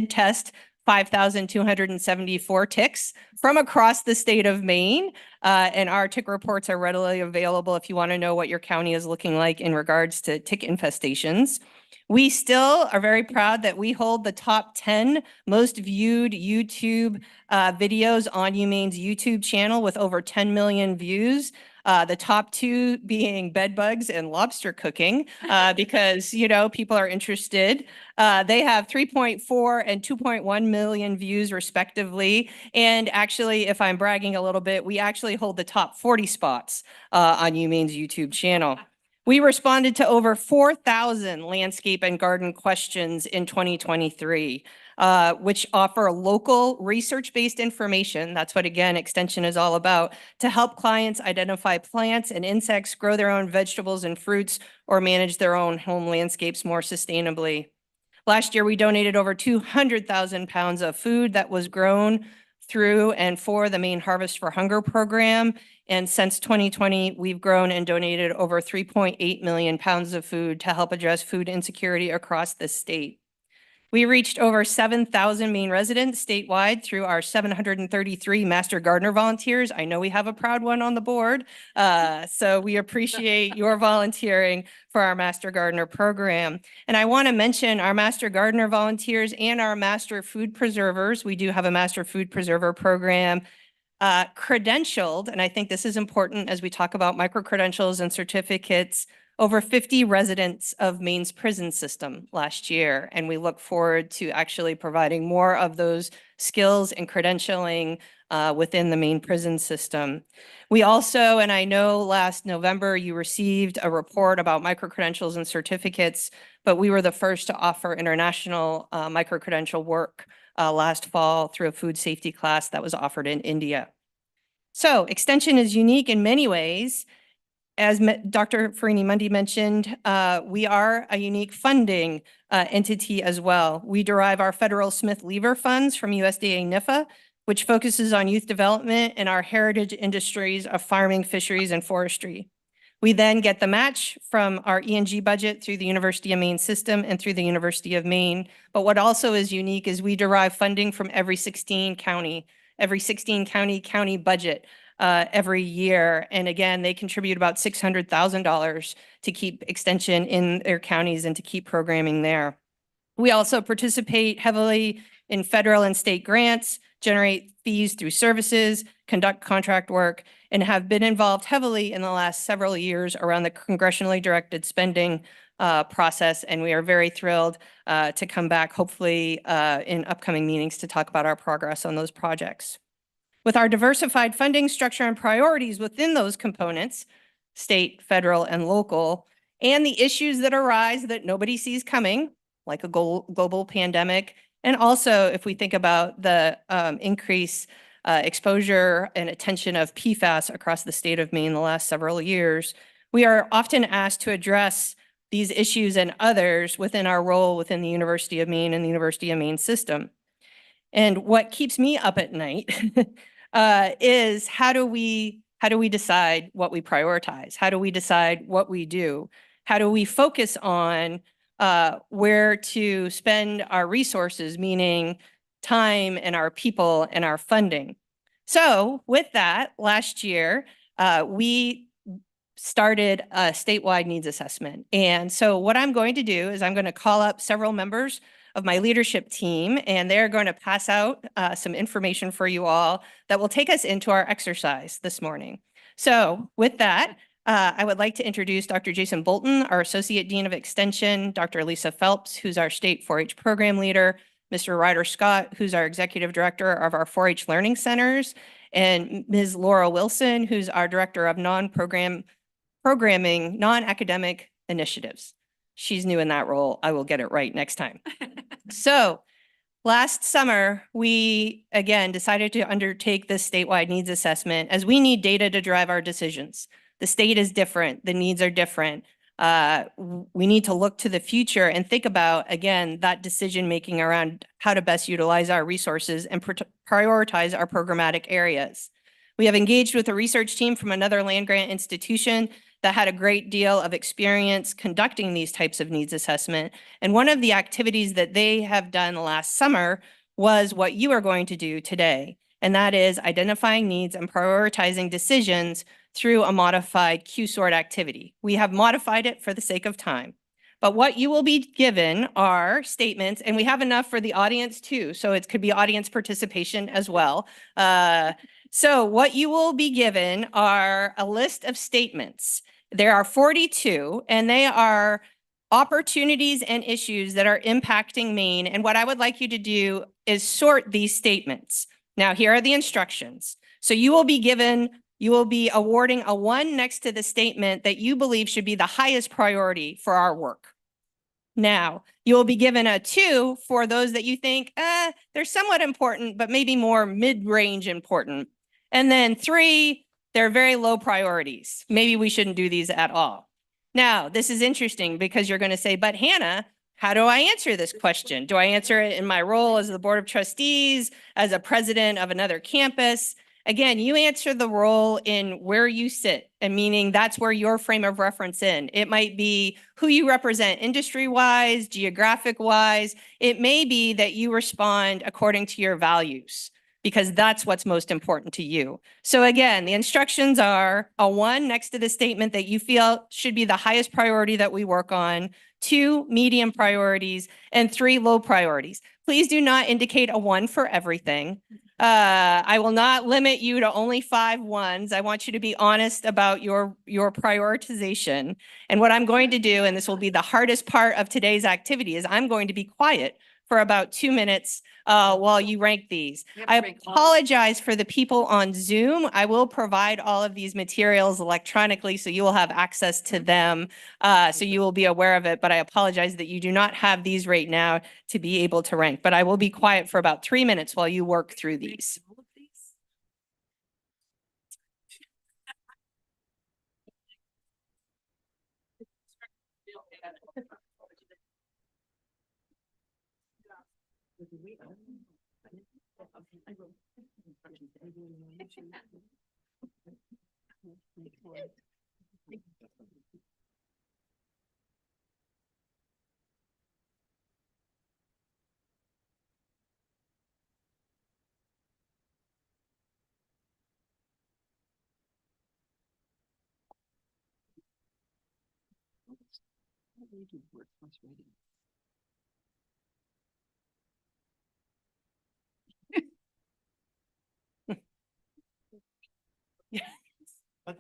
test 5,274 ticks from across the state of Maine. And our tick reports are readily available if you want to know what your county is looking like in regards to tick infestations. We still are very proud that we hold the top 10 most viewed YouTube videos on UMaine's YouTube channel with over 10 million views. The top 2 being bed bugs and lobster cooking, because, you know, people are interested. They have 3.4 and 2.1 million views respectively. And actually, if I'm bragging a little bit, we actually hold the top 40 spots on UMaine's YouTube channel. We responded to over 4,000 landscape and garden questions in 2023. Which offer local research-based information. That's what, again, extension is all about, to help clients identify plants and insects, grow their own vegetables and fruits, or manage their own home landscapes more sustainably. Last year, we donated over 200,000 pounds of food that was grown through and for the Maine Harvest for Hunger program. And since 2020, we've grown and donated over 3.8 million pounds of food to help address food insecurity across the state. We reached over 7,000 Maine residents statewide through our 733 Master Gardener volunteers. I know we have a proud one on the board, so we appreciate your volunteering for our Master Gardener program. And I want to mention our Master Gardener volunteers and our Master Food Preservers. We do have a Master Food Preserver program credentialed, and I think this is important as we talk about micro-credentials and certificates, over 50 residents of Maine's prison system last year, and we look forward to actually providing more of those skills and credentialing within the Maine prison system. We also, and I know last November you received a report about micro-credentials and certificates, but we were the first to offer international micro-credential work last fall through a food safety class that was offered in India. So extension is unique in many ways. As Dr. Farini-Mundy mentioned, we are a unique funding entity as well. We derive our federal Smith-Lever funds from USDA NIFA, which focuses on youth development in our heritage industries of farming, fisheries, and forestry. We then get the match from our E&G budget through the University of Maine system and through the University of Maine. But what also is unique is we derive funding from every 16 county budget every year. And again, they contribute about $600,000 to keep extension in their counties and to keep programming there. We also participate heavily in federal and state grants, generate fees through services, conduct contract work, and have been involved heavily in the last several years around the congressionally directed spending process. And we are very thrilled to come back, hopefully in upcoming meetings, to talk about our progress on those projects. With our diversified funding structure and priorities within those components, state, federal, and local, and the issues that arise that nobody sees coming, like a global pandemic, and also if we think about the increased exposure and attention of PFAS across the state of Maine the last several years, we are often asked to address these issues and others within our role within the University of Maine and the University of Maine system. And what keeps me up at night is how do we decide what we prioritize? How do we decide what we do? How do we focus on where to spend our resources, meaning time and our people and our funding? So with that, last year, we started a statewide needs assessment. And so what I'm going to do is I'm going to call up several members of my leadership team, and they're going to pass out some information for you all that will take us into our exercise this morning. So with that, I would like to introduce Dr. Jason Bolton, our Associate Dean of Extension, Dr. Lisa Phelps, who's our State 4-H Program Leader, Mr. Ryder Scott, who's our Executive Director of our 4-H Learning Centers, and Ms. Laura Wilson, who's our Director of Programming Non-Academic Initiatives. She's new in that role. I will get it right next time. So last summer, we again decided to undertake this statewide needs assessment as we need data to drive our decisions. The state is different. The needs are different. We need to look to the future and think about, again, that decision-making around how to best utilize our resources and prioritize our programmatic areas. We have engaged with a research team from another land-grant institution that had a great deal of experience conducting these types of needs assessment. And one of the activities that they have done last summer was what you are going to do today. And that is identifying needs and prioritizing decisions through a modified Q-sort activity. We have modified it for the sake of time. But what you will be given are statements, and we have enough for the audience too, so it could be audience participation as well. So what you will be given are a list of statements. There are 42, and they are opportunities and issues that are impacting Maine. And what I would like you to do is sort these statements. Now, here are the instructions. So you will be awarding a 1 next to the statement that you believe should be the highest priority for our work. Now, you will be given a 2 for those that you think, they're somewhat important, but maybe more mid-range important. And then 3, they're very low priorities. Maybe we shouldn't do these at all. Now, this is interesting because you're going to say, but Hannah, how do I answer this question? Do I answer it in my role as the Board of Trustees, as a president of another campus? Again, you answer the role in where you sit, and meaning that's where your frame of reference in. It might be who you represent industry-wise, geographic-wise. It may be that you respond according to your values, because that's what's most important to you. So again, the instructions are a 1 next to the statement that you feel should be the highest priority that we work on, 2 medium priorities, and 3 low priorities. Please do not indicate a 1 for everything. I will not limit you to only 5 1s. I want you to be honest about your prioritization. And what I'm going to do, and this will be the hardest part of today's activity, is I'm going to be quiet for about 2 minutes while you rank these. I apologize for the people on Zoom. I will provide all of these materials electronically, so you will have access to them, so you will be aware of it. But I apologize that you do not have these right now to be able to rank. But I will be quiet for about 3 minutes while you work through these.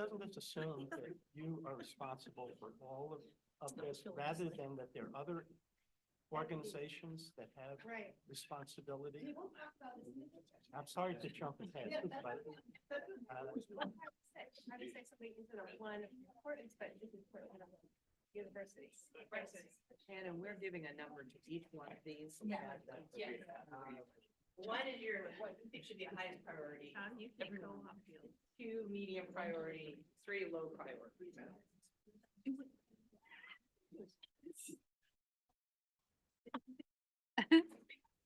doesn't this assume that you are responsible for all of this, rather than that there are other organizations that have responsibility? I'm sorry to jump ahead, but How to say something isn't of one importance, but this is for universities. And we're giving a number to each one of these. One is what you think should be a highest priority. Two medium priority, three low priority.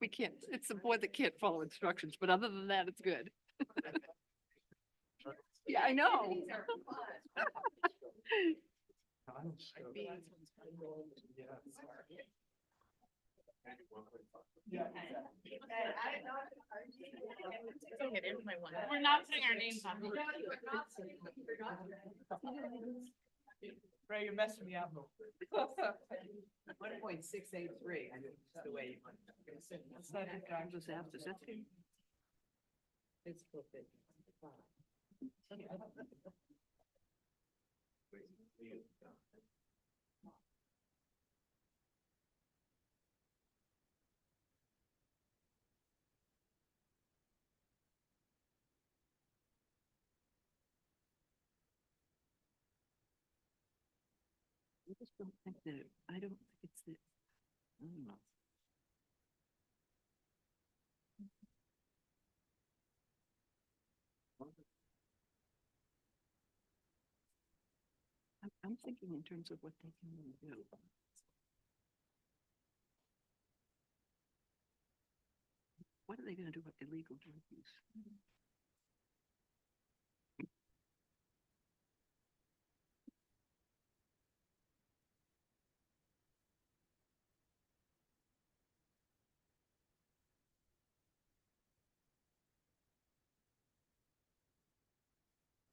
We can't, it's the board that can't follow instructions, but other than that, it's good. Yeah, I know. We're not putting our names on. Ray, you're messing me up. 1.683, I mean, that's the way you want. That's not the guy who's after, that's him. It's perfect. I just don't think that, I don't think it's the, I don't know. I'm thinking in terms of what they can really do. What are they gonna do with illegal drug use?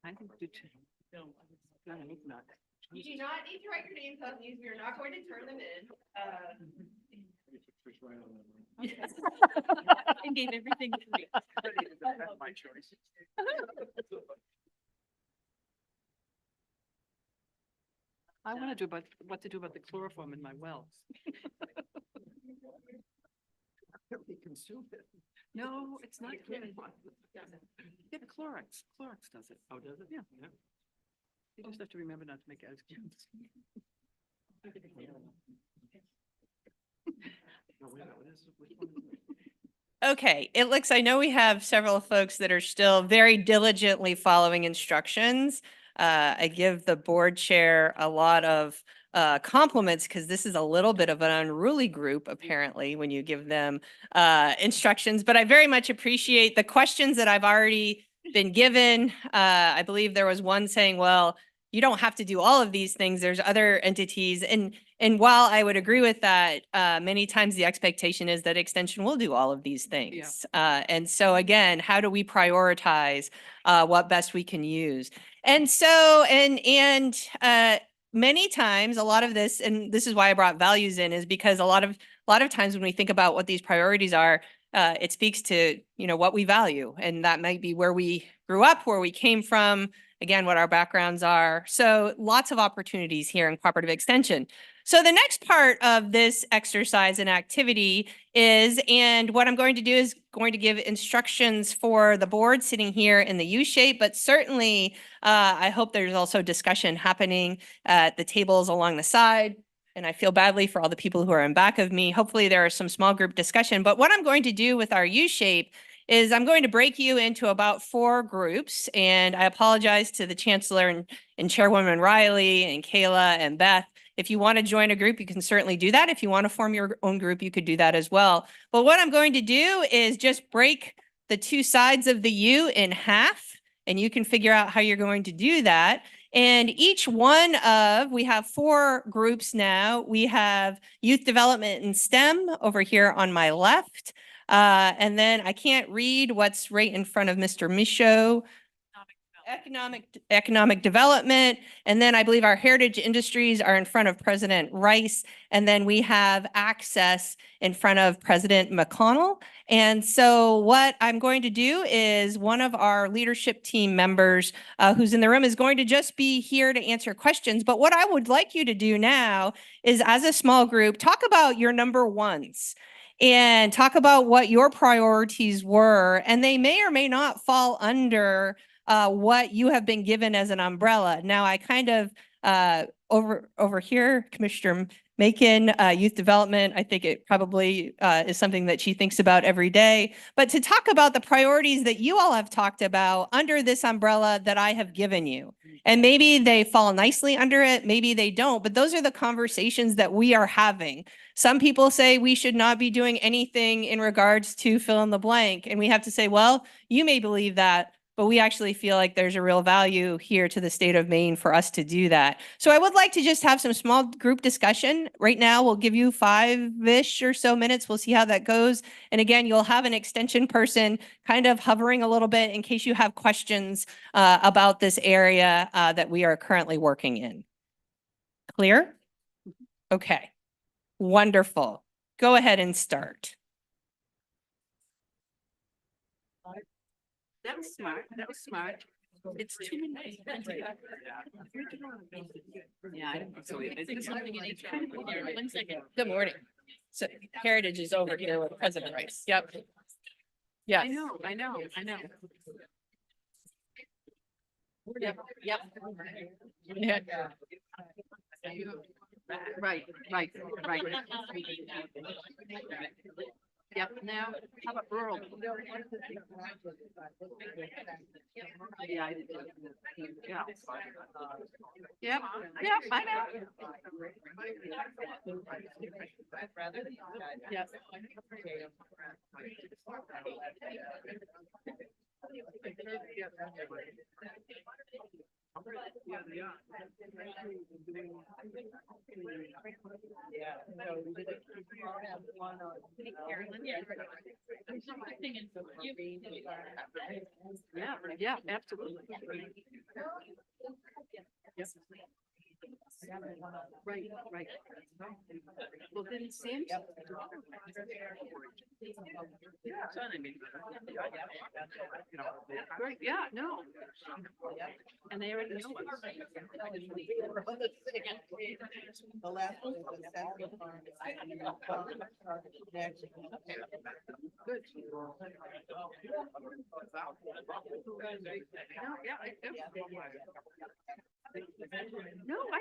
I think do too. No, I hope not. You do not need to write your names on these. We are not going to turn them in. And gave everything to me. My choice. I want to do about what to do about the chloroform in my wells. No, it's not chloroform. Yeah, Clorox. Clorox does it. Oh, does it? Yeah. You just have to remember not to make ice cubes. Okay, it looks, I know we have several folks that are still very diligently following instructions. I give the board chair a lot of compliments because this is a little bit of an unruly group, apparently, when you give them instructions. But I very much appreciate the questions that I've already been given. I believe there was one saying, well, you don't have to do all of these things. There's other entities. And while I would agree with that, many times the expectation is that Extension will do all of these things. And so again, how do we prioritize what best we can use? And so, many times, a lot of this, and this is why I brought values in, is because a lot of times when we think about what these priorities are, it speaks to, what we value. And that might be where we grew up, where we came from, again, what our backgrounds are. So lots of opportunities here in cooperative extension. So the next part of this exercise and activity is, and what I'm going to do is going to give instructions for the board sitting here in the U shape, but certainly I hope there's also discussion happening at the tables along the side. And I feel badly for all the people who are in back of me. Hopefully there is some small group discussion, but what I'm going to do with our U shape is I'm going to break you into about 4 groups. And I apologize to the Chancellor and Chairwoman Riley and Kayla and Beth. If you want to join a group, you can certainly do that. If you want to form your own group, you could do that as well. But what I'm going to do is just break the 2 sides of the U in half, and you can figure out how you're going to do that. And each one of, we have 4 groups now. We have youth development and STEM over here on my left. And then I can't read what's right in front of Mr. Michaud. economic development. And then I believe our heritage industries are in front of President Rice. And then we have access in front of President McConnell. And so what I'm going to do is one of our leadership team members who's in the room is going to just be here to answer questions. But what I would like you to do now is, as a small group, talk about your number ones and talk about what your priorities were. And they may or may not fall under what you have been given as an umbrella. Now, I kind of over here, Commissioner Macon, youth development, I think it probably is something that she thinks about every day. But to talk about the priorities that you all have talked about under this umbrella that I have given you. And maybe they fall nicely under it, maybe they don't, but those are the conversations that we are having. Some people say we should not be doing anything in regards to fill in the blank. And we have to say, well, you may believe that, but we actually feel like there's a real value here to the state of Maine for us to do that. So I would like to just have some small group discussion. Right now, we'll give you 5-ish or so minutes. We'll see how that goes. And again, you'll have an extension person kind of hovering a little bit in case you have questions about this area that we are currently working in. Clear? Okay, wonderful. Go ahead and start. That was smart. That was smart. It's 2 minutes. Yeah, I don't. So One second. Good morning. So Heritage is over here with President Rice. Yep. Yeah. I know. Yep. Yeah. Right. Yep, now, how about rural? Yeah, I did. Yeah. Yep, I know. Yep. Yeah, absolutely. Yes. Right. Well, then Sam's. Right, yeah, no. And they already know us. The last one is the Central Farm. Good. No, I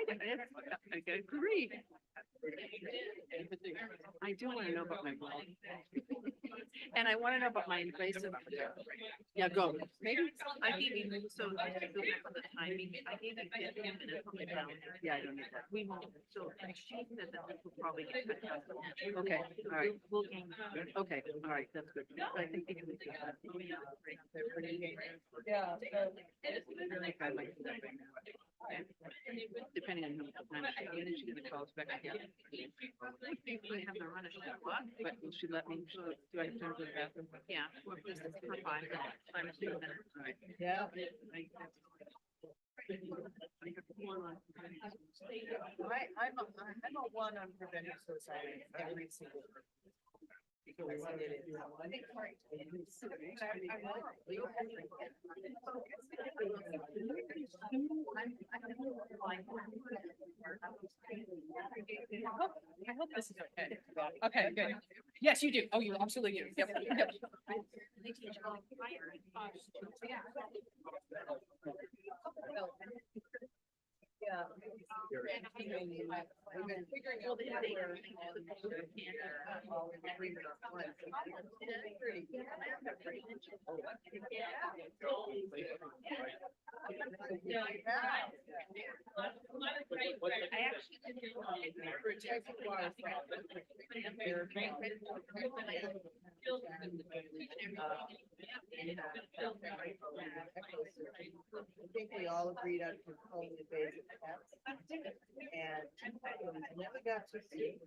agree. I do want to know about my blog. And I want to know about my invasive. Yeah, go. Maybe I gave you, so I gave you 15 minutes on the calendar. Yeah, I don't need that. We won't, so she said that this will probably get cut down. Okay, all right. Okay, all right, that's good. I think we can do that. Yeah. Depending on how much time she's gonna call us back again. I have to run a shot, but will she let me, do I have to go to the bathroom? Yeah, well, this is for 5 minutes. All right. Yeah. I'm a one on preventing suicide every single year. I hope this is okay. Okay, good. Yes, you do. Oh, you absolutely do. Yep. Yeah. I think we all agreed on controlling the basic steps. And we never got to see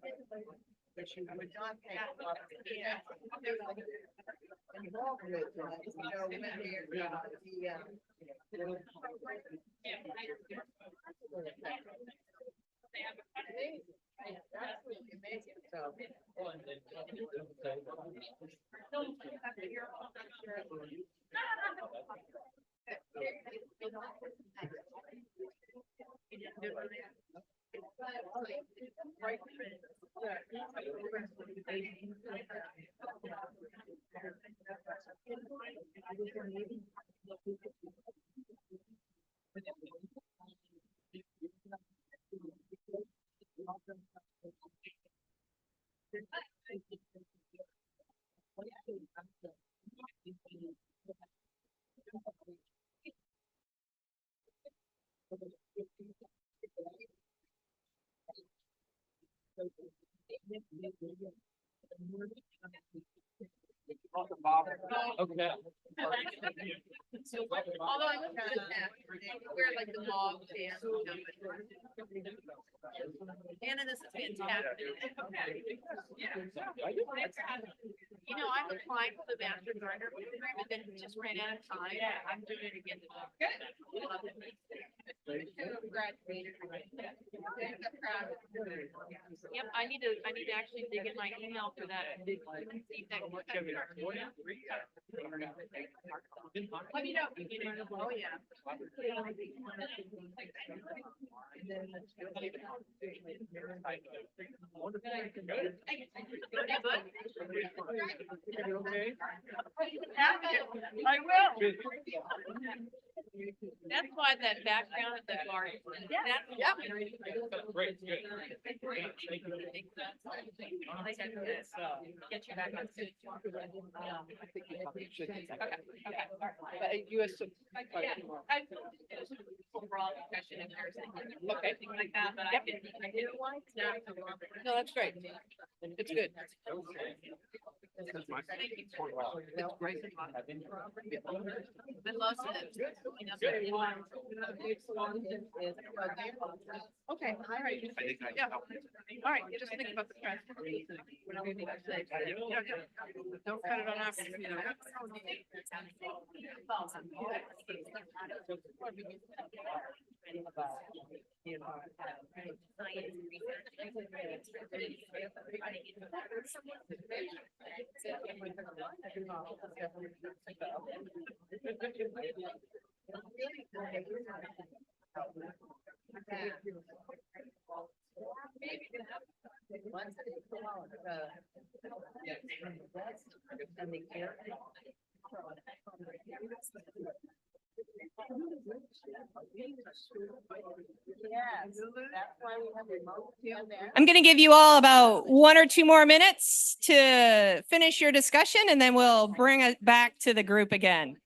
Okay. Although I look at that, we're like the mom and Anna, this is fantastic. Yeah. You know, I'm applying for the master gardener program, but then just ran out of time. Yeah, I'm doing it again. Good. Graduated. Yep, I need to actually dig in my email for that. See if that can check it out. Let me know. Oh, yeah. I will. That's why that background at the bar. Yeah. Great, good. Get you back on soon. Okay. US. Overall discussion and everything like that, but I can. No, that's great. It's good. It's great. Been lost in it. Okay, all right. Yeah. All right, you just think about the transportation. Whatever you need to say. Don't cut it on us, you know. I'm going to give you all about 1 or 2 more minutes to finish your discussion, and then we'll bring it back to the group again.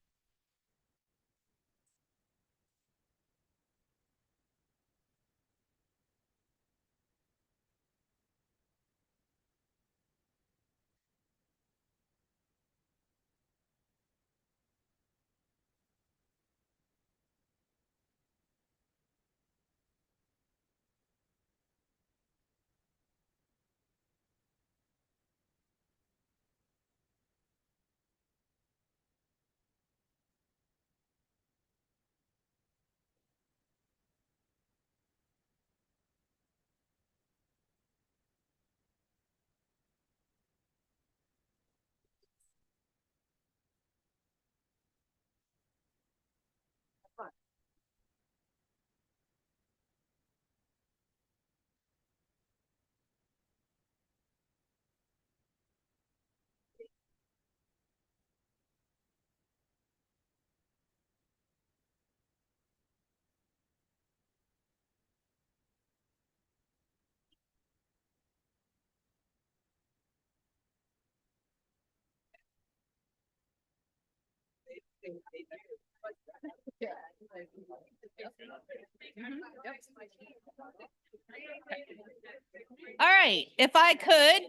All right, if I could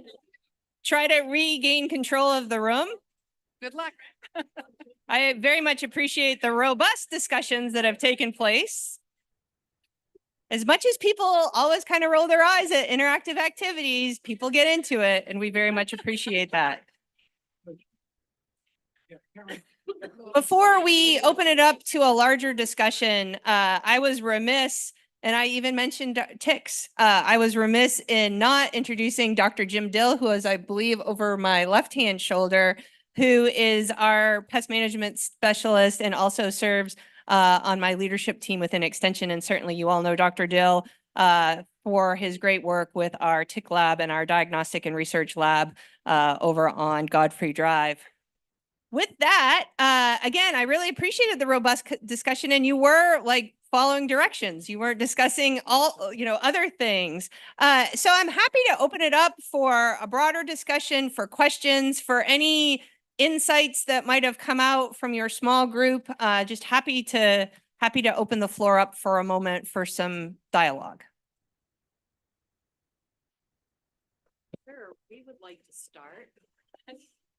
try to regain control of the room. Good luck. I very much appreciate the robust discussions that have taken place. as much as people always kind of roll their eyes at interactive activities, people get into it, and we very much appreciate that. Before we open it up to a larger discussion, I was remiss, and I even mentioned ticks. I was remiss in not introducing Dr. Jim Dill, who is, I believe, over my left-hand shoulder, who is our pest management specialist and also serves on my leadership team within Extension. And certainly you all know Dr. Dill for his great work with our tick lab and our diagnostic and research lab over on Godfrey Drive. With that, again, I really appreciated the robust discussion, and you were like following directions. You weren't discussing all, other things. So I'm happy to open it up for a broader discussion, for questions, for any insights that might have come out from your small group. Just happy to open the floor up for a moment for some dialogue. Sure, we would like to start.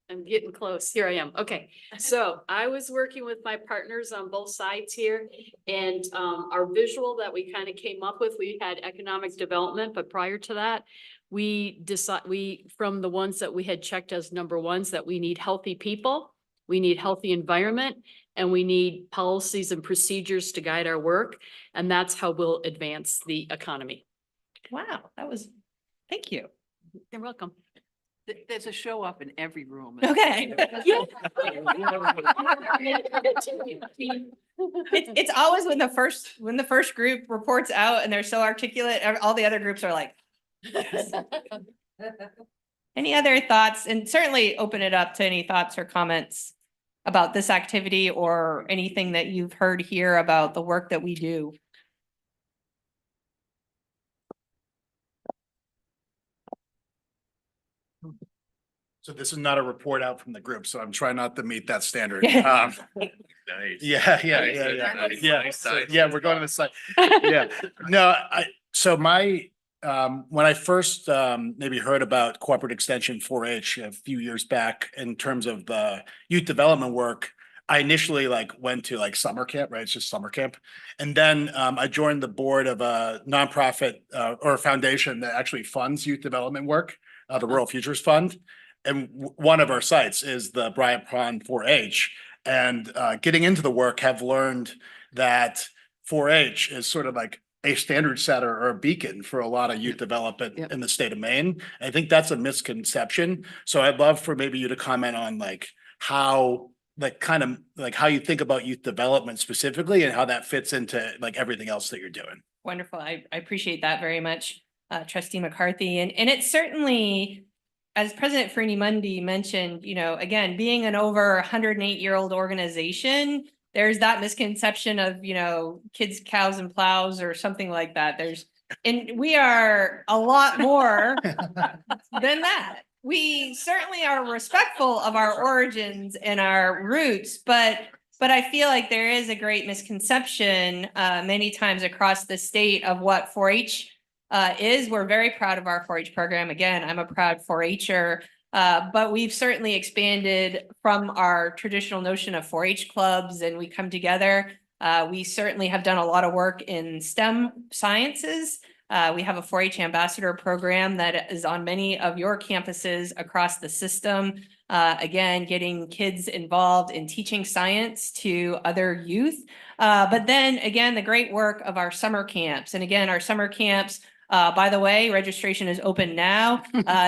I'm getting close. Here I am. Okay. So I was working with my partners on both sides here, and our visual that we kind of came up with, we had economic development, but prior to that, we from the ones that we had checked as number ones, that we need healthy people, we need healthy environment, and we need policies and procedures to guide our work. And that's how we'll advance the economy. Wow. Thank you. You're welcome. There's a show up in every room. Okay. It's always when the first group reports out and they're so articulate, all the other groups are like. Any other thoughts? And certainly open it up to any thoughts or comments about this activity or anything that you've heard here about the work that we do. So this is not a report out from the group, so I'm trying not to meet that standard. Nice. Yeah, we're going to the site. Yeah, no, when I first maybe heard about corporate extension 4-H a few years back in terms of the youth development work, I initially went to summer camp, right? It's just summer camp. And then I joined the board of a nonprofit or a foundation that actually funds youth development work, the Rural Futures Fund. And one of our sites is the Bryant Pond 4-H. And getting into the work, have learned that 4-H is sort of like a standard setter or a beacon for a lot of youth development in the state of Maine. I think that's a misconception. So I'd love for maybe you to comment on how how you think about youth development specifically and how that fits into everything else that you're doing. Wonderful. I appreciate that very much, Trustee McCarthy. And it's certainly, as President Freeney-Mundy mentioned, again, being an over 108-year-old organization, there's that misconception of, kids, cows, and plows or something like that. And we are a lot more than that. We certainly are respectful of our origins and our roots, but I feel like there is a great misconception many times across the state of what 4-H is. We're very proud of our 4-H program. Again, I'm a proud 4-H'er, but we've certainly expanded from our traditional notion of 4-H clubs, and we come together. We certainly have done a lot of work in STEM sciences. We have a 4-H ambassador program that is on many of your campuses across the system. Again, getting kids involved in teaching science to other youth. But then again, the great work of our summer camps. And again, our summer camps, by the way, registration is open now.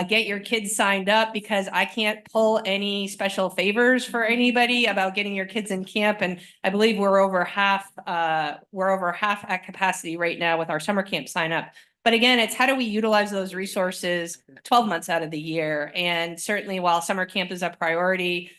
Get your kids signed up, because I can't pull any special favors for anybody about getting your kids in camp. And I believe we're over half at capacity right now with our summer camp sign up. But again, it's how do we utilize those resources 12 months out of the year? And certainly while summer camp is a priority,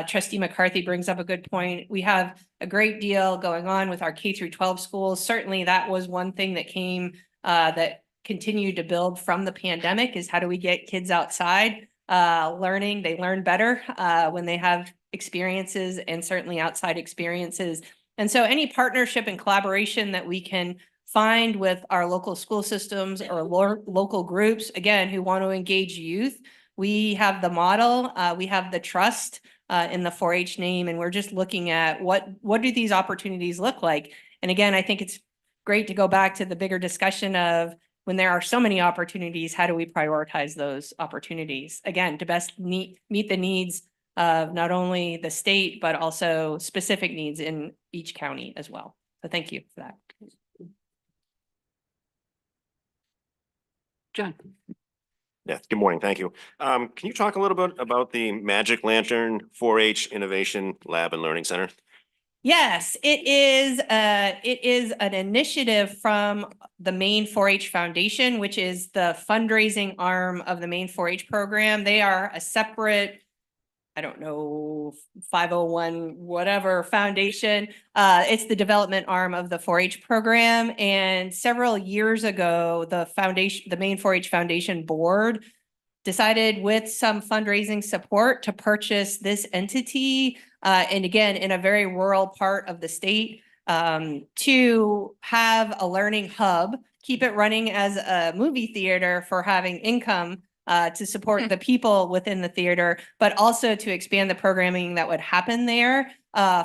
Trustee McCarthy brings up a good point. We have a great deal going on with our K-12 schools. Certainly that was one thing that came that continued to build from the pandemic, is how do we get kids outside learning? They learn better when they have experiences, and certainly outside experiences. And so any partnership and collaboration that we can find with our local school systems or local groups, again, who want to engage youth, we have the model, we have the trust in the 4-H name, and we're just looking at what do these opportunities look like. And again, I think it's great to go back to the bigger discussion of when there are so many opportunities, how do we prioritize those opportunities? Again, to best meet the needs of not only the state, but also specific needs in each county as well. So thank you for that. John. Yeah, good morning. Thank you. Can you talk a little bit about the Magic Lantern 4-H Innovation Lab and Learning Center? Yes, it is an initiative from the Maine 4-H Foundation, which is the fundraising arm of the Maine 4-H program. They are a separate, I don't know, 501 whatever foundation. It's the development arm of the 4-H program. And several years ago, the Maine 4-H Foundation board decided with some fundraising support to purchase this entity, and again, in a very rural part of the state, to have a learning hub, keep it running as a movie theater for having income to support the people within the theater, but also to expand the programming that would happen there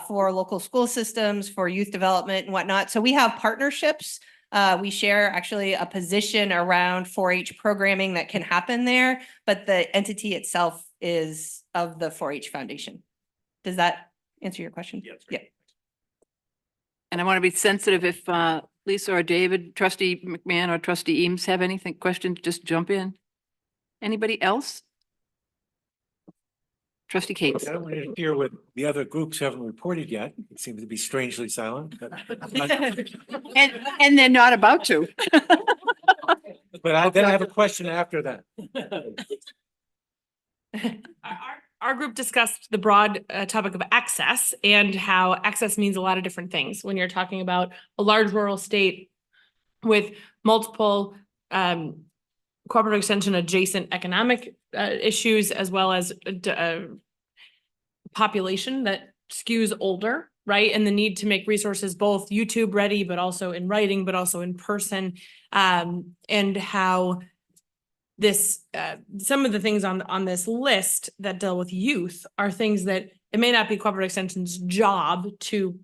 for local school systems, for youth development and whatnot. So we have partnerships. We share actually a position around 4-H programming that can happen there, but the entity itself is of the 4-H Foundation. Does that answer your question? Yes. Yeah. And I want to be sensitive if Lisa or David, Trustee McMahon or Trustee Eames have anything, questions, just jump in. Anybody else? Trustee Cates. I don't want to interfere with the other groups who haven't reported yet. It seems to be strangely silent, but and they're not about to. But then I have a question after that. Our group discussed the broad topic of access and how access means a lot of different things when you're talking about a large rural state with multiple cooperative extension adjacent economic issues, as well as population that skews older, right? And the need to make resources both YouTube ready, but also in writing, but also in person, and how this some of the things on this list that deal with youth are things that it may not be cooperative extension's job to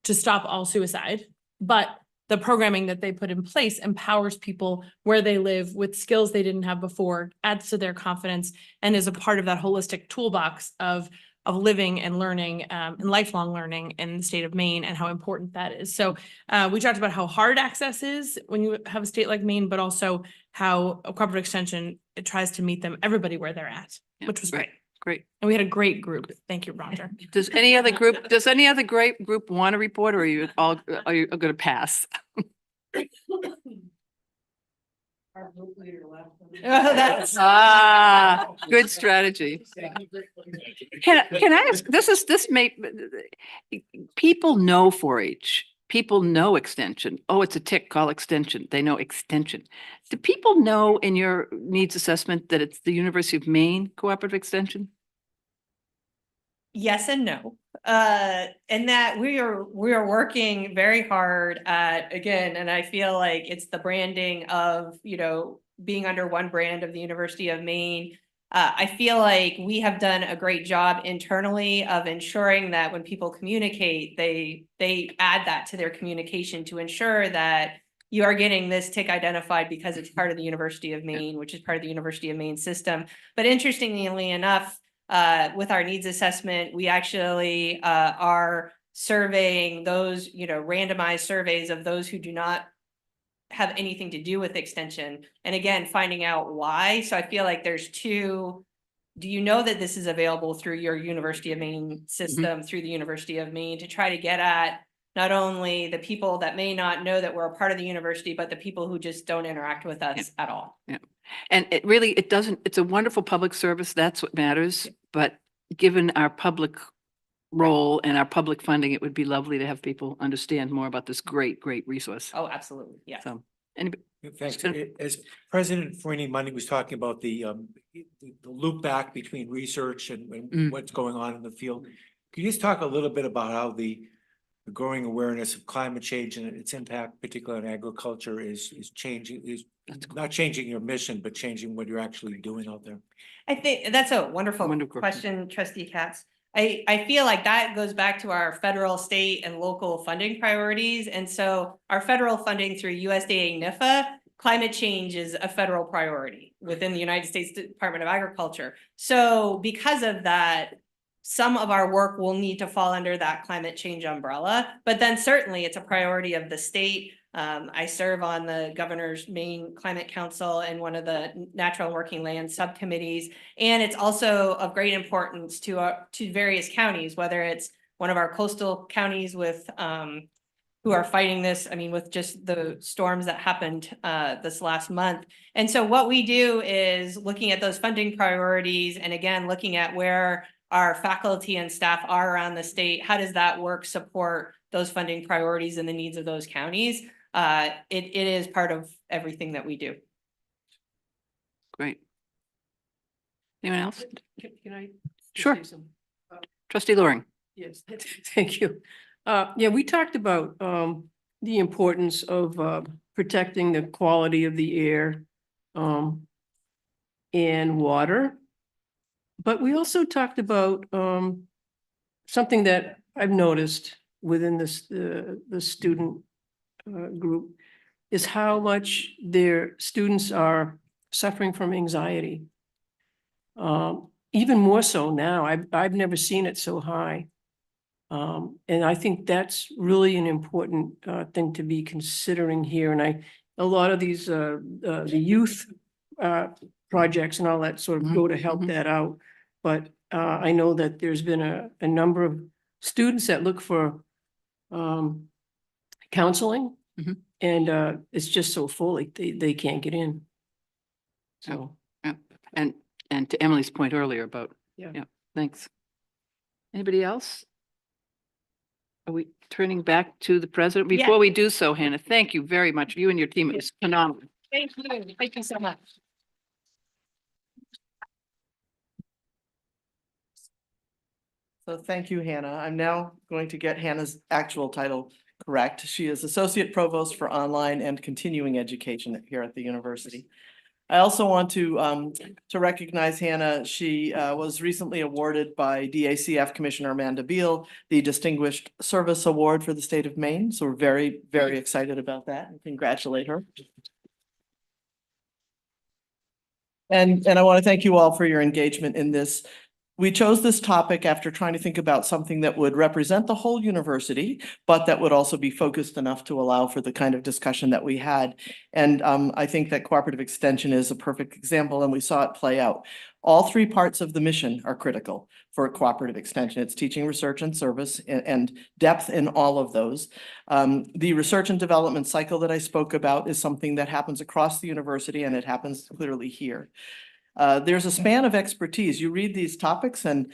stop all suicide, but the programming that they put in place empowers people where they live with skills they didn't have before, adds to their confidence, and is a part of that holistic toolbox of living and learning and lifelong learning in the state of Maine and how important that is. So we talked about how hard access is when you have a state like Maine, but also how a cooperative extension, it tries to meet them, everybody where they're at, which was great. Great. And we had a great group. Thank you, Roger. Does any other great group want to report, or are you all going to pass? Good strategy. Can I ask, this may, people know 4-H. People know extension. Oh, it's a tick, call extension. They know extension. Do people know in your needs assessment that it's the University of Maine Cooperative Extension? Yes and no. And that we are working very hard at, again, and I feel like it's the branding of, being under one brand of the University of Maine. I feel like we have done a great job internally of ensuring that when people communicate, they add that to their communication to ensure that you are getting this tick identified because it's part of the University of Maine, which is part of the University of Maine system. But interestingly enough, with our needs assessment, we actually are surveying those, randomized surveys of those who do not have anything to do with extension. And again, finding out why. So I feel like there's two. Do you know that this is available through your University of Maine system, through the University of Maine, to try to get at not only the people that may not know that we're a part of the university, but the people who just don't interact with us at all. Yeah. And it's a wonderful public service. That's what matters. But given our public role and our public funding, it would be lovely to have people understand more about this great resource. Oh, absolutely. Yeah. So anybody? Thanks. As President Farini Monday was talking about the loop back between research and what's going on in the field, could you just talk a little bit about how the growing awareness of climate change and its impact, particularly on agriculture, is not changing your mission, but changing what you're actually doing out there? I think that's a wonderful question, Trustee Katz. I feel like that goes back to our federal, state, and local funding priorities. And so our federal funding through USDA NIFA, climate change is a federal priority within the United States Department of Agriculture. So because of that, some of our work will need to fall under that climate change umbrella, but then certainly it's a priority of the state. I serve on the governor's Maine Climate Council and one of the natural and working land subcommittees. And it's also of great importance to various counties, whether it's one of our coastal counties with who are fighting this, I mean, with just the storms that happened this last month. And so what we do is looking at those funding priorities and again, looking at where our faculty and staff are around the state, how does that work support those funding priorities and the needs of those counties? It is part of everything that we do. Great. Anyone else? Can I? Sure. say something? Trustee Loring. Yes, thank you. Yeah, we talked about the importance of protecting the quality of the air and water. But we also talked about something that I've noticed within this the student group is how much their students are suffering from anxiety. Even more so now. I've never seen it so high. And I think that's really an important thing to be considering here. And a lot of these the youth projects and all that sort of go to help that out. But I know that there's been a number of students that look for counseling, and it's just so full, like they can't get in. So, and to Emily's point earlier about, yeah, thanks. Anybody else? Are we turning back to the president? Yeah. Before we do so, Hannah, thank you very much. You and your team, it was phenomenal. Thank you. Thank you so much. So thank you, Hannah. I'm now going to get Hannah's actual title correct. She is Associate Provost for Online and Continuing Education here at the university. I also want to recognize Hannah. She was recently awarded by DACF Commissioner Amanda Beal the Distinguished Service Award for the state of Maine. So we're very, very excited about that and congratulate her. And I want to thank you all for your engagement in this. We chose this topic after trying to think about something that would represent the whole university, but that would also be focused enough to allow for the kind of discussion that we had. And I think that cooperative extension is a perfect example, and we saw it play out. All three parts of the mission are critical for cooperative extension. It's teaching, research, and service, and depth in all of those. The research and development cycle that I spoke about is something that happens across the university, and it happens clearly here. There's a span of expertise. You read these topics and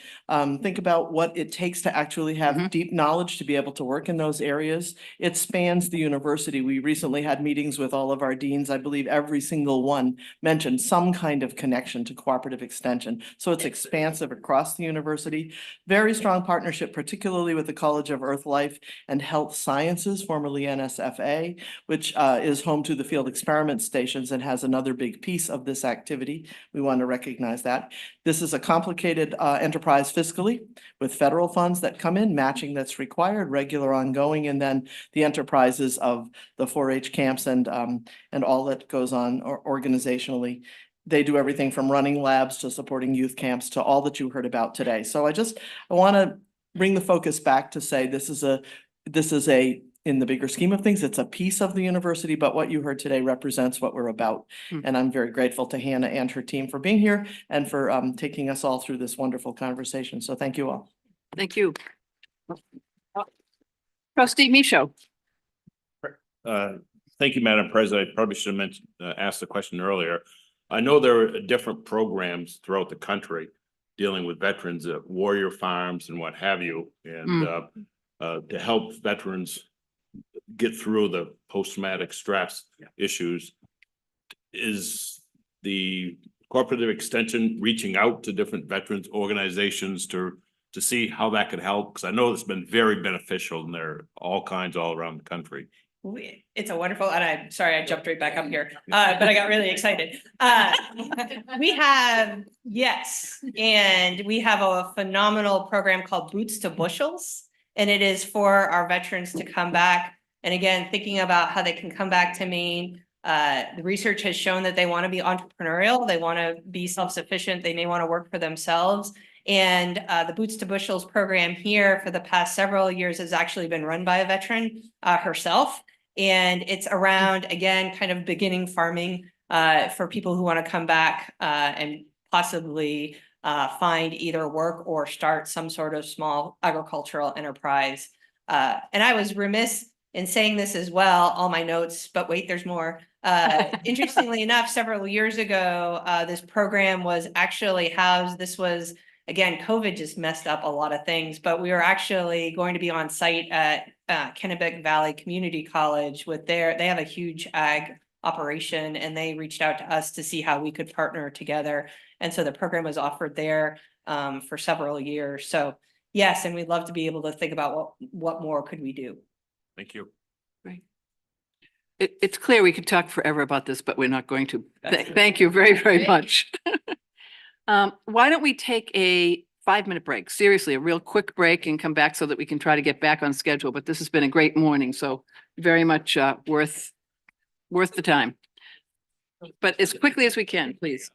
think about what it takes to actually have deep knowledge to be able to work in those areas. It spans the university. We recently had meetings with all of our deans. I believe every single one mentioned some kind of connection to cooperative extension. So it's expansive across the university. Very strong partnership, particularly with the College of Earth Life and Health Sciences, formerly NSFA, which is home to the field experiment stations and has another big piece of this activity. We want to recognize that. This is a complicated enterprise fiscally with federal funds that come in, matching that's required, regular ongoing, and then the enterprises of the 4-H camps and all that goes on organizationally. They do everything from running labs to supporting youth camps to all that you heard about today. So I want to bring the focus back to say this is a in the bigger scheme of things, it's a piece of the university, but what you heard today represents what we're about. And I'm very grateful to Hannah and her team for being here and for taking us all through this wonderful conversation. So thank you all. Thank you. Trustee Michaud. Thank you, Madam President. I probably should have mentioned, asked the question earlier. I know there are different programs throughout the country dealing with veterans at warrior farms and what have you, and to help veterans get through the post-traumatic stress issues. Is the cooperative extension reaching out to different veterans organizations to see how that could help? Because I know it's been very beneficial and there are all kinds all around the country. It's a wonderful, and I'm sorry, I jumped right back up here, but I got really excited. We have, yes, and we have a phenomenal program called Boots to Bushels. And it is for our veterans to come back. And again, thinking about how they can come back to Maine. The research has shown that they want to be entrepreneurial, they want to be self-sufficient, they may want to work for themselves. And the Boots to Bushels program here for the past several years has actually been run by a veteran herself. And it's around, again, kind of beginning farming for people who want to come back and possibly find either work or start some sort of small agricultural enterprise. And I was remiss in saying this as well, all my notes, but wait, there's more. Interestingly enough, several years ago, this program was actually housed. This was, again, COVID just messed up a lot of things, but we were actually going to be on site at Kennebec Valley Community College with they have a huge ag operation, and they reached out to us to see how we could partner together. And so the program was offered there for several years. So yes, and we'd love to be able to think about what more could we do. Thank you. Right. It's clear we could talk forever about this, but we're not going to. Thank you very, very much. Why don't we take a 5-minute break? Seriously, a real quick break and come back so that we can try to get back on schedule. But this has been a great morning, so very much worth the time. But as quickly as we can, please.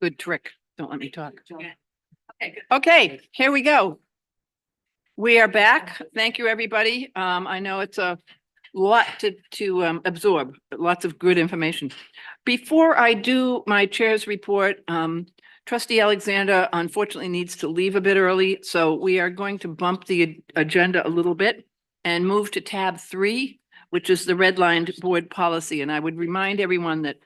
Good trick. Don't let me talk. Okay, here we go. We are back. Thank you, everybody. I know it's a lot to absorb, but lots of good information. Before I do my chair's report, Trustee Alexander unfortunately needs to leave a bit early, so we are going to bump the agenda a little bit and move to tab 3, which is the redlined board policy. And I would remind everyone that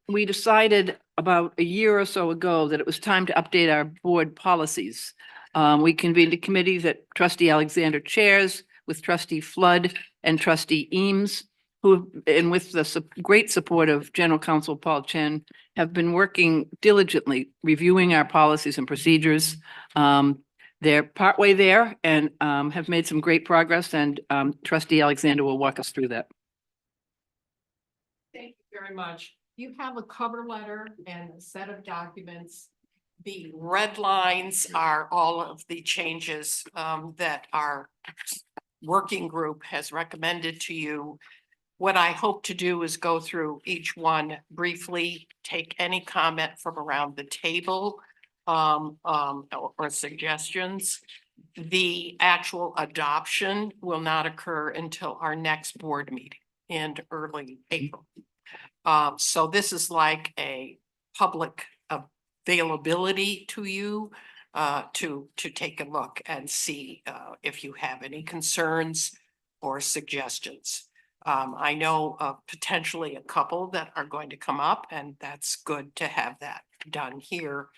we decided about a year or so ago that it was time to update our board policies. We convened a committee that Trustee Alexander chairs with Trustee Flood and Trustee Eames, who, and with the great support of General Counsel Paul Chen, have been working diligently reviewing our policies and procedures. They're partway there and have made some great progress, and Trustee Alexander will walk us through that. Thank you very much. You have a cover letter and a set of documents. The red lines are all of the changes that our working group has recommended to you. What I hope to do is go through each one briefly, take any comment from around the table or suggestions. The actual adoption will not occur until our next board meeting in early April. So this is like a public availability to you to take a look and see if you have any concerns or suggestions. I know of potentially a couple that are going to come up, and that's good to have that done here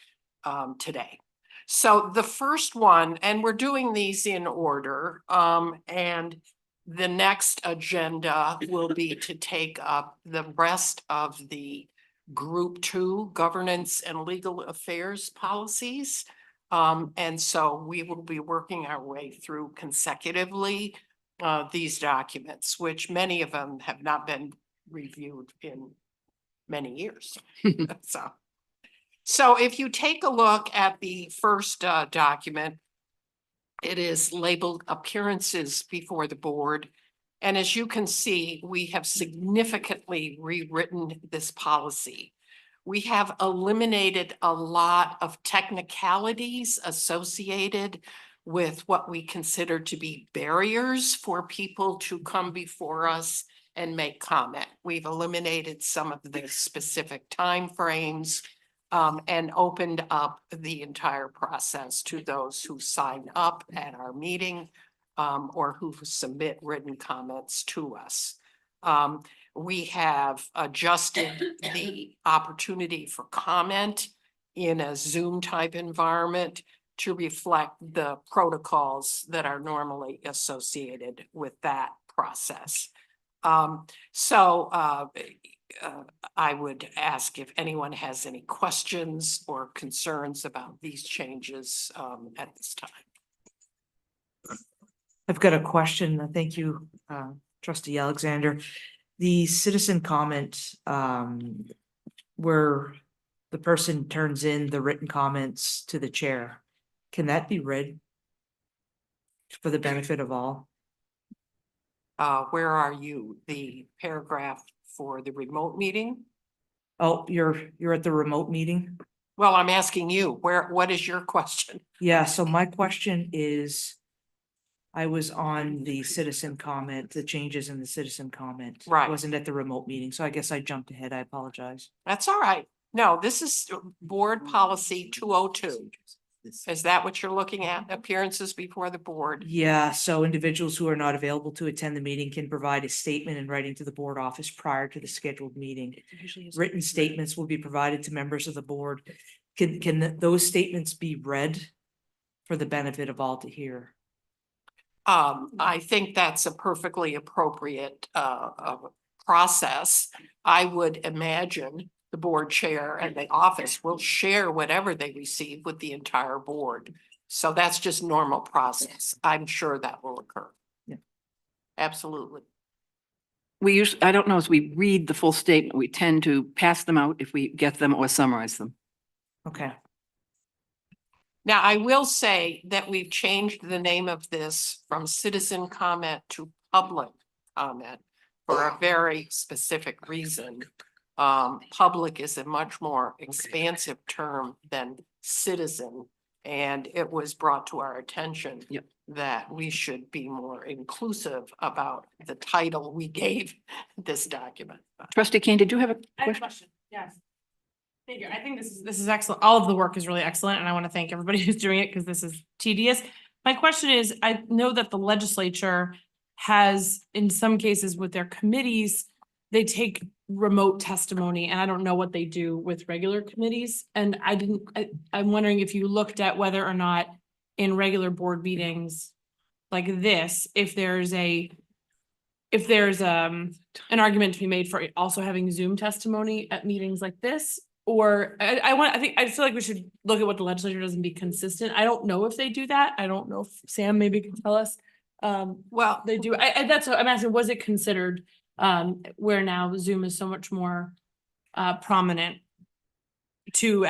today. So the first one, and we're doing these in order, and the next agenda will be to take up the rest of the Group 2 governance and legal affairs policies. And so we will be working our way through consecutively these documents, which many of them have not been reviewed in many years. So if you take a look at the first document, it is labeled Appearances Before the Board. And as you can see, we have significantly rewritten this policy. We have eliminated a lot of technicalities associated with what we consider to be barriers for people to come before us and make comment. We've eliminated some of the specific timeframes and opened up the entire process to those who sign up at our meeting or who submit written comments to us. We have adjusted the opportunity for comment in a Zoom type environment to reflect the protocols that are normally associated with that process. I would ask if anyone has any questions or concerns about these changes at this time. I've got a question. Thank you, Trustee Alexander. The citizen comment where the person turns in the written comments to the chair, can that be read for the benefit of all? Where are you? The paragraph for the remote meeting? Oh, you're at the remote meeting? Well, I'm asking you, what is your question? Yeah, so my question is, I was on the citizen comment, the changes in the citizen comment. Right. Wasn't at the remote meeting, so I guess I jumped ahead. I apologize. That's all right. No, this is board policy 202. Is that what you're looking at? Appearances before the board? Yeah, so individuals who are not available to attend the meeting can provide a statement in writing to the board office prior to the scheduled meeting. Written statements will be provided to members of the board. Can those statements be read for the benefit of all to hear? I think that's a perfectly appropriate process. I would imagine the board chair and the office will share whatever they receive with the entire board. So that's just normal process. I'm sure that will occur. Yeah. Absolutely. We usually, I don't know as we read the full statement, we tend to pass them out if we get them or summarize them. Okay. Now, I will say that we've changed the name of this from citizen comment to public comment for a very specific reason. public is a much more expansive term than citizen. And it was brought to our attention Yep. that we should be more inclusive about the title we gave this document. Trustee Kane, did you have a I have a question? question, yes. Thank you. I think this is excellent. All of the work is really excellent, and I want to thank everybody who's doing it because this is tedious. My question is, I know that the legislature has, in some cases with their committees, they take remote testimony, and I don't know what they do with regular committees. And I'm wondering if you looked at whether or not in regular board meetings like this, if there's an argument to be made for also having Zoom testimony at meetings like this. Or I feel like we should look at what the legislature does and be consistent. I don't know if they do that. I don't know if Sam maybe can tell us. Well, they do. That's what I'm asking. Was it considered, where now Zoom is so much more prominent to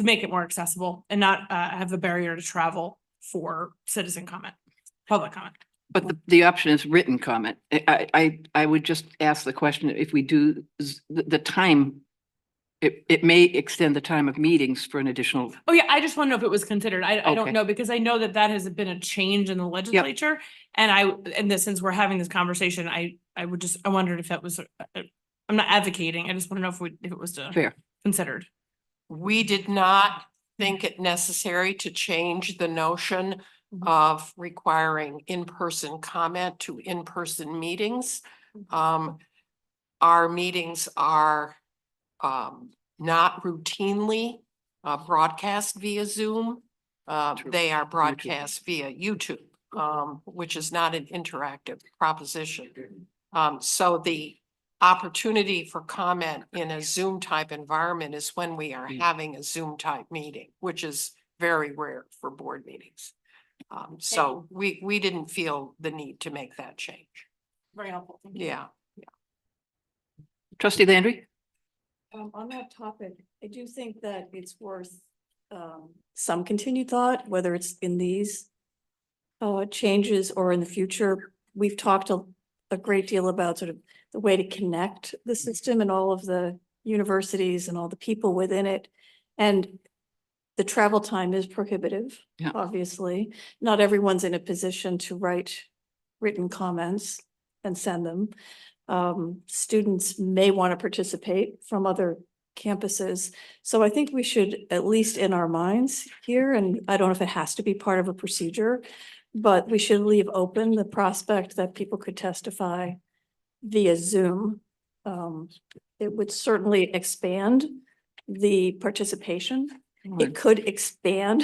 make it more accessible and not have a barrier to travel for citizen comment, public comment? But the option is written comment. I would just ask the question, if we do the time, it may extend the time of meetings for an additional. Oh, yeah, I just want to know if it was considered. I don't Okay. know, because I know that has been a change in the legislature. And since we're having this conversation, I wondered if that was, I'm not advocating. I just want to know if it was Fair. considered. We did not think it necessary to change the notion of requiring in-person comment to in-person meetings. Our meetings are not routinely broadcast via Zoom. They are broadcast via YouTube, which is not an interactive proposition. So the opportunity for comment in a Zoom type environment is when we are having a Zoom type meeting, which is very rare for board meetings. So we didn't feel the need to make that change. Very helpful. Thank you. Yeah. Trustee Landry? On that topic, I do think that it's worth some continued thought, whether it's in these changes or in the future. We've talked a great deal about sort of the way to connect the system and all of the universities and all the people within it. And the travel time is prohibitive, obviously. Not everyone's in a position to write written comments and send them. Students may want to participate from other campuses. So I think we should, at least in our minds here, and I don't know if it has to be part of a procedure, but we should leave open the prospect that people could testify via Zoom. It would certainly expand the participation. It could expand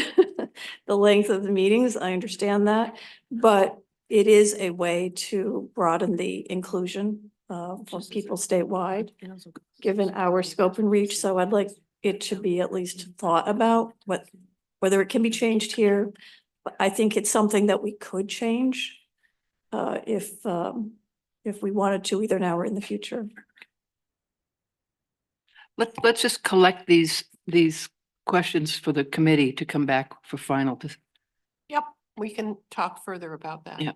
the length of the meetings. I understand that, but it is a way to broaden the inclusion for people statewide, given our scope and reach. So I'd like it to be at least thought about whether it can be changed here. But I think it's something that we could change if we wanted to, either now or in the future. Let's just collect these questions for the committee to come back for final. Yep, we can talk further about that. Yeah.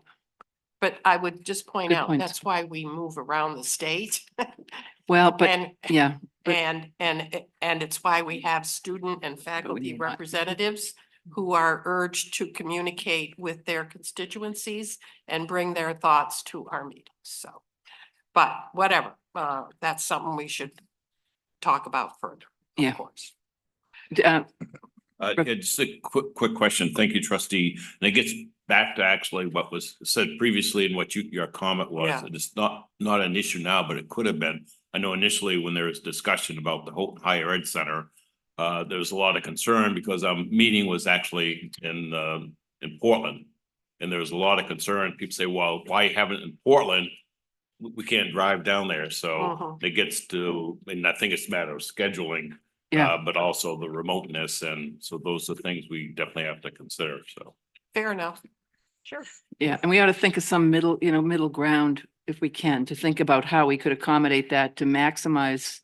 But I would just point Good out, points. that's why we move around the state. Well, but And yeah. and it's why we have student and faculty representatives who are urged to communicate with their constituencies and bring their thoughts to our meetings. So, but whatever, that's something we should talk about further, of course. Yeah, just a quick question. Thank you, trustee. And it gets back to actually what was said previously and what your comment was. Yeah. And it's not an issue now, but it could have been. I know initially when there was discussion about the whole higher ed center, there was a lot of concern because our meeting was actually in Portland. And there was a lot of concern. People say, well, why have it in Portland? We can't drive down there. So it gets to, and I think it's a matter of scheduling. But also the remoteness. And so those are things we definitely have to consider. So. Fair enough. Sure. Yeah, and we ought to think of some middle ground if we can, to think about how we could accommodate that to maximize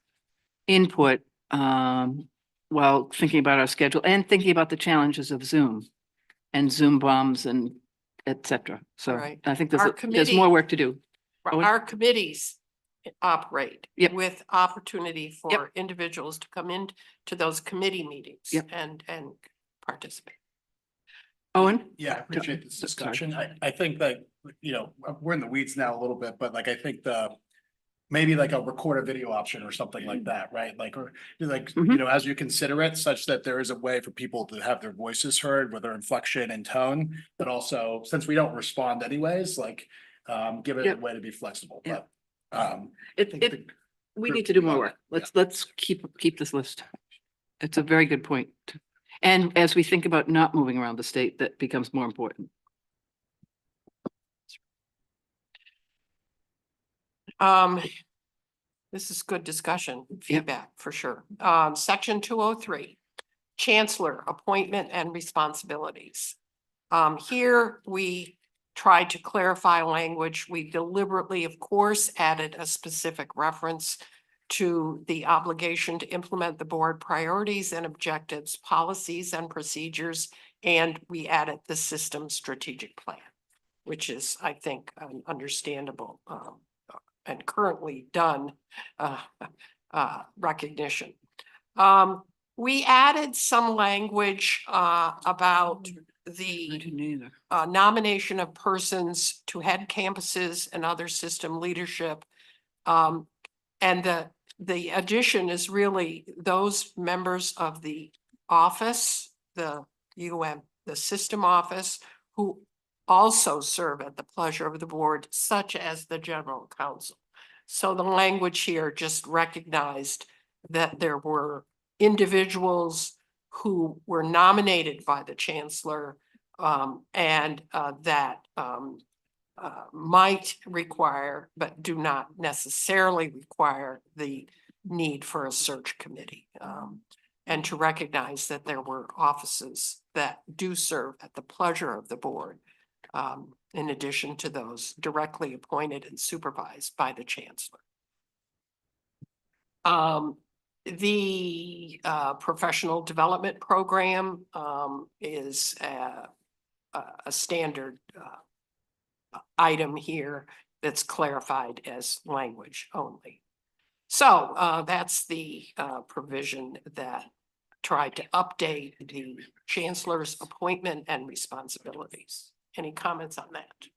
input while thinking about our schedule and thinking about the challenges of Zoom and Zoom bombs and et cetera. So Right. I think Our there's more work to do. Our committees operate. Yep. With opportunity for individuals to come in to those committee meetings. Yep. And participate. Owen? Yeah, I appreciate this Sorry. discussion. I think that, we're in the weeds now a little bit, but like, I think maybe like a record a video option or something like that, right? Like, or like, as you consider it, such that there is a way for people to have their voices heard with their inflection and tone, but also, since we don't respond anyways, like, give it a way to be flexible, but. We need to do more work. Let's keep this list. It's a very good point. And as we think about not moving around the state, that becomes more important. This is good discussion, feedback for sure. Section 203, Chancellor Appointment and Responsibilities. Here we tried to clarify language. We deliberately, of course, added a specific reference to the obligation to implement the board priorities and objectives, policies and procedures, and we added the system strategic plan, which is, I think, understandable and currently done recognition. We added some language about the nomination of persons to head campuses and other system leadership. And the addition is really those members of the office, the the system office, who also serve at the pleasure of the board, such as the general counsel. So the language here just recognized that there were individuals who were nominated by the chancellor and that might require, but do not necessarily require, the need for a search committee. And to recognize that there were offices that do serve at the pleasure of the board, in addition to those directly appointed and supervised by the chancellor. The professional development program is a standard item here that's clarified as language only. So that's the provision that tried to update the chancellor's appointment and responsibilities. Any comments on that?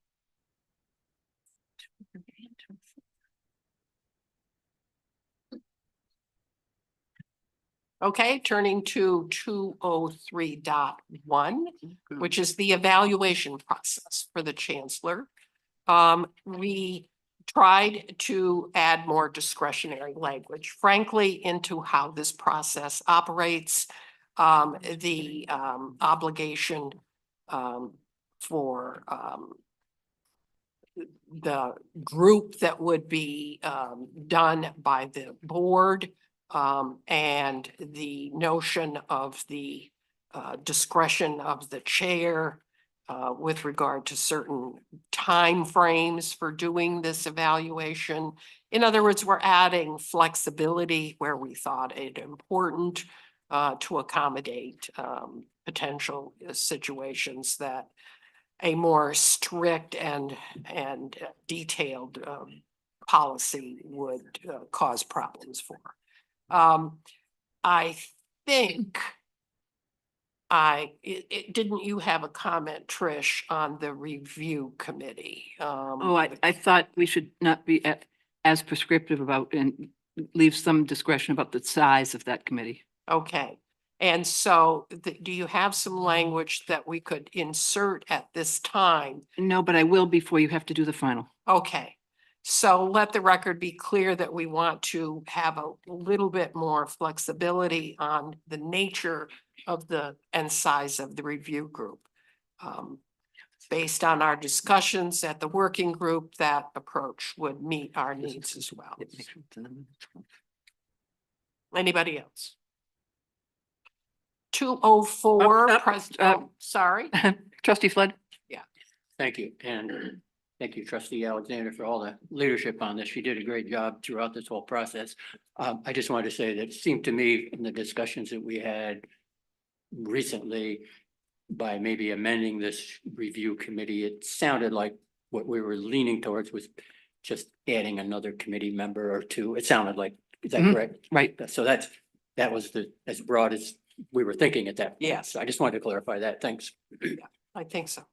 Okay, turning to 203.1, which is the evaluation process for the chancellor. We tried to add more discretionary language, frankly, into how this process operates. The obligation for the group that would be done by the board, and the notion of the discretion of the chair with regard to certain timeframes for doing this evaluation. In other words, we're adding flexibility where we thought it important to accommodate potential situations that a more strict and detailed policy would cause problems for. I think didn't you have a comment, Trish, on the review committee? I thought we should not be as prescriptive about and leave some discretion about the size of that committee. Okay. And so do you have some language that we could insert at this time? No, but I will before you have to do the final. Okay. So let the record be clear that we want to have a little bit more flexibility on the nature of and size of the review group. Based on our discussions at the working group, that approach would meet our needs as well. Anybody else? 204, sorry. Trustee Flood? Yeah, thank you. And thank you, Trustee Alexander, for all the leadership on this. You did a great job throughout this whole process. I just wanted to say that it seemed to me in the discussions that we had recently, by maybe amending this review committee, it sounded like what we were leaning towards was just adding another committee member or two. It sounded like, is that Mhm. correct? Right. So that was as broad as we were thinking at that point. Yes. So I just wanted to clarify that. Thanks. I think so.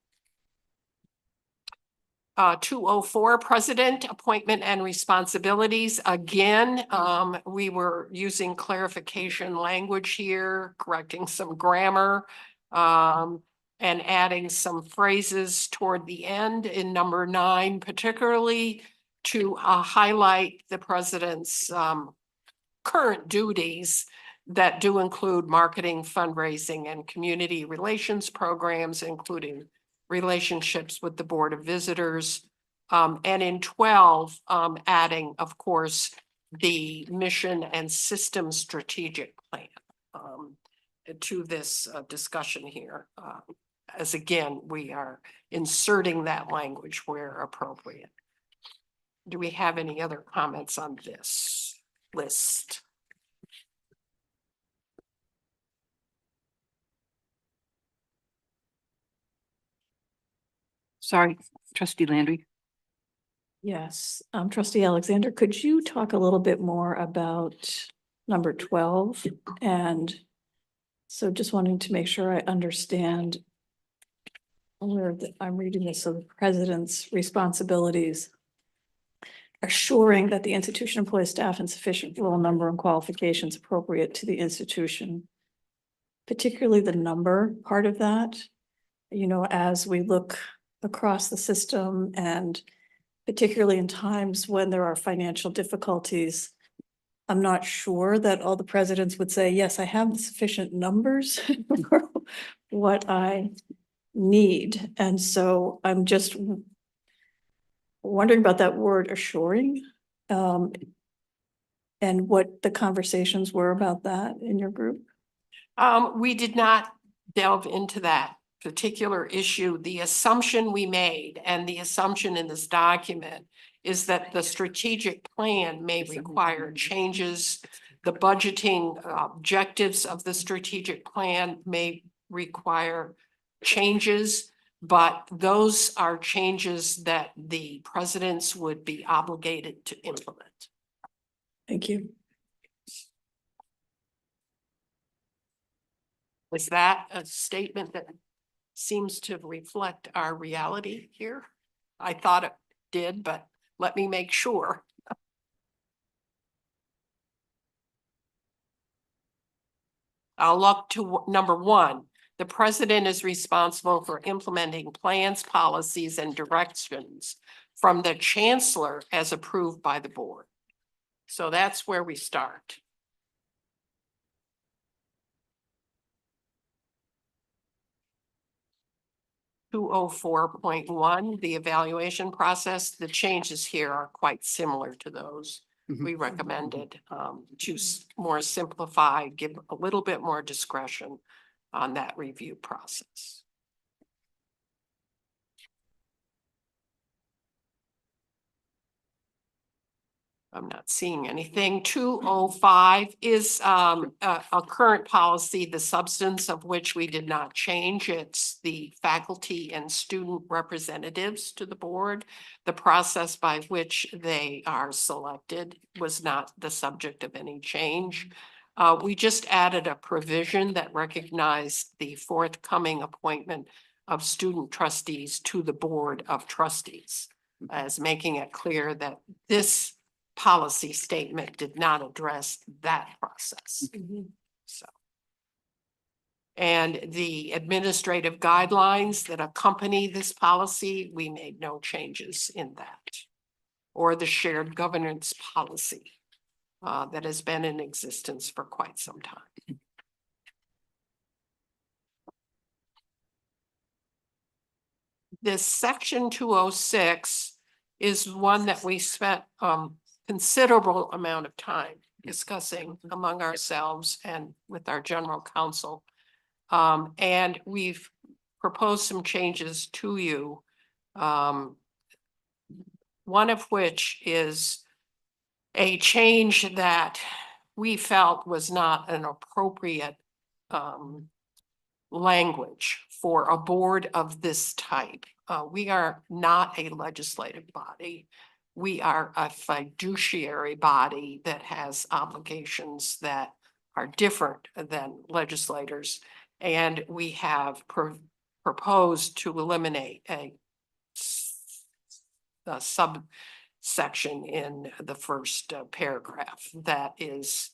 204, President, Appointment and Responsibilities. Again, we were using clarification language here, correcting some grammar, and adding some phrases toward the end in number 9, particularly to highlight the president's current duties that do include marketing, fundraising, and community relations programs, including relationships with the Board of Visitors. And in 12, adding, of course, the mission and system strategic plan to this discussion here. As again, we are inserting that language where appropriate. Do we have any other comments on this list? Sorry, trustee Landry. Yes, trustee Alexander, could you talk a little bit more about number 12? And so just wanting to make sure I understand where I'm reading this, so the president's responsibilities, assuring that the institution employs staff in sufficient roll number and qualifications appropriate to the institution, particularly the number part of that, as we look across the system and particularly in times when there are financial difficulties, I'm not sure that all the presidents would say, yes, I have the sufficient numbers for what I need. And so I'm just wondering about that word assuring, and what the conversations were about that in your group. We did not delve into that particular issue. The assumption we made and the assumption in this document is that the strategic plan may require changes. The budgeting objectives of the strategic plan may require changes, but those are changes that the presidents would be obligated to implement. Thank you. Was that a statement that seems to reflect our reality here? I thought it did, but let me make sure. I'll look to number 1. The president is responsible for implementing plans, policies, and directions from the chancellor as approved by the board. So that's where we start. .204.1, the evaluation process, the changes here are quite similar to those we recommended to more simplify, give a little bit more discretion on that review process. I'm not seeing anything. 205 is a current policy, the substance of which we did not change. It's the faculty and student representatives to the board. The process by which they are selected was not the subject of any change. We just added a provision that recognized the forthcoming appointment of student trustees to the board of trustees, as making it clear that this policy statement did not address that process. So. And the administrative guidelines that accompany this policy, we made no changes in that. Or the shared governance policy that has been in existence for quite some time. This section 206 is one that we spent considerable amount of time discussing among ourselves and with our general counsel. And we've proposed some changes to you. One of which is a change that we felt was not an appropriate language for a board of this type. We are not a legislative body. we are a fiduciary body that has obligations that are different than legislators. And we have proposed to eliminate a subsection in the first paragraph that is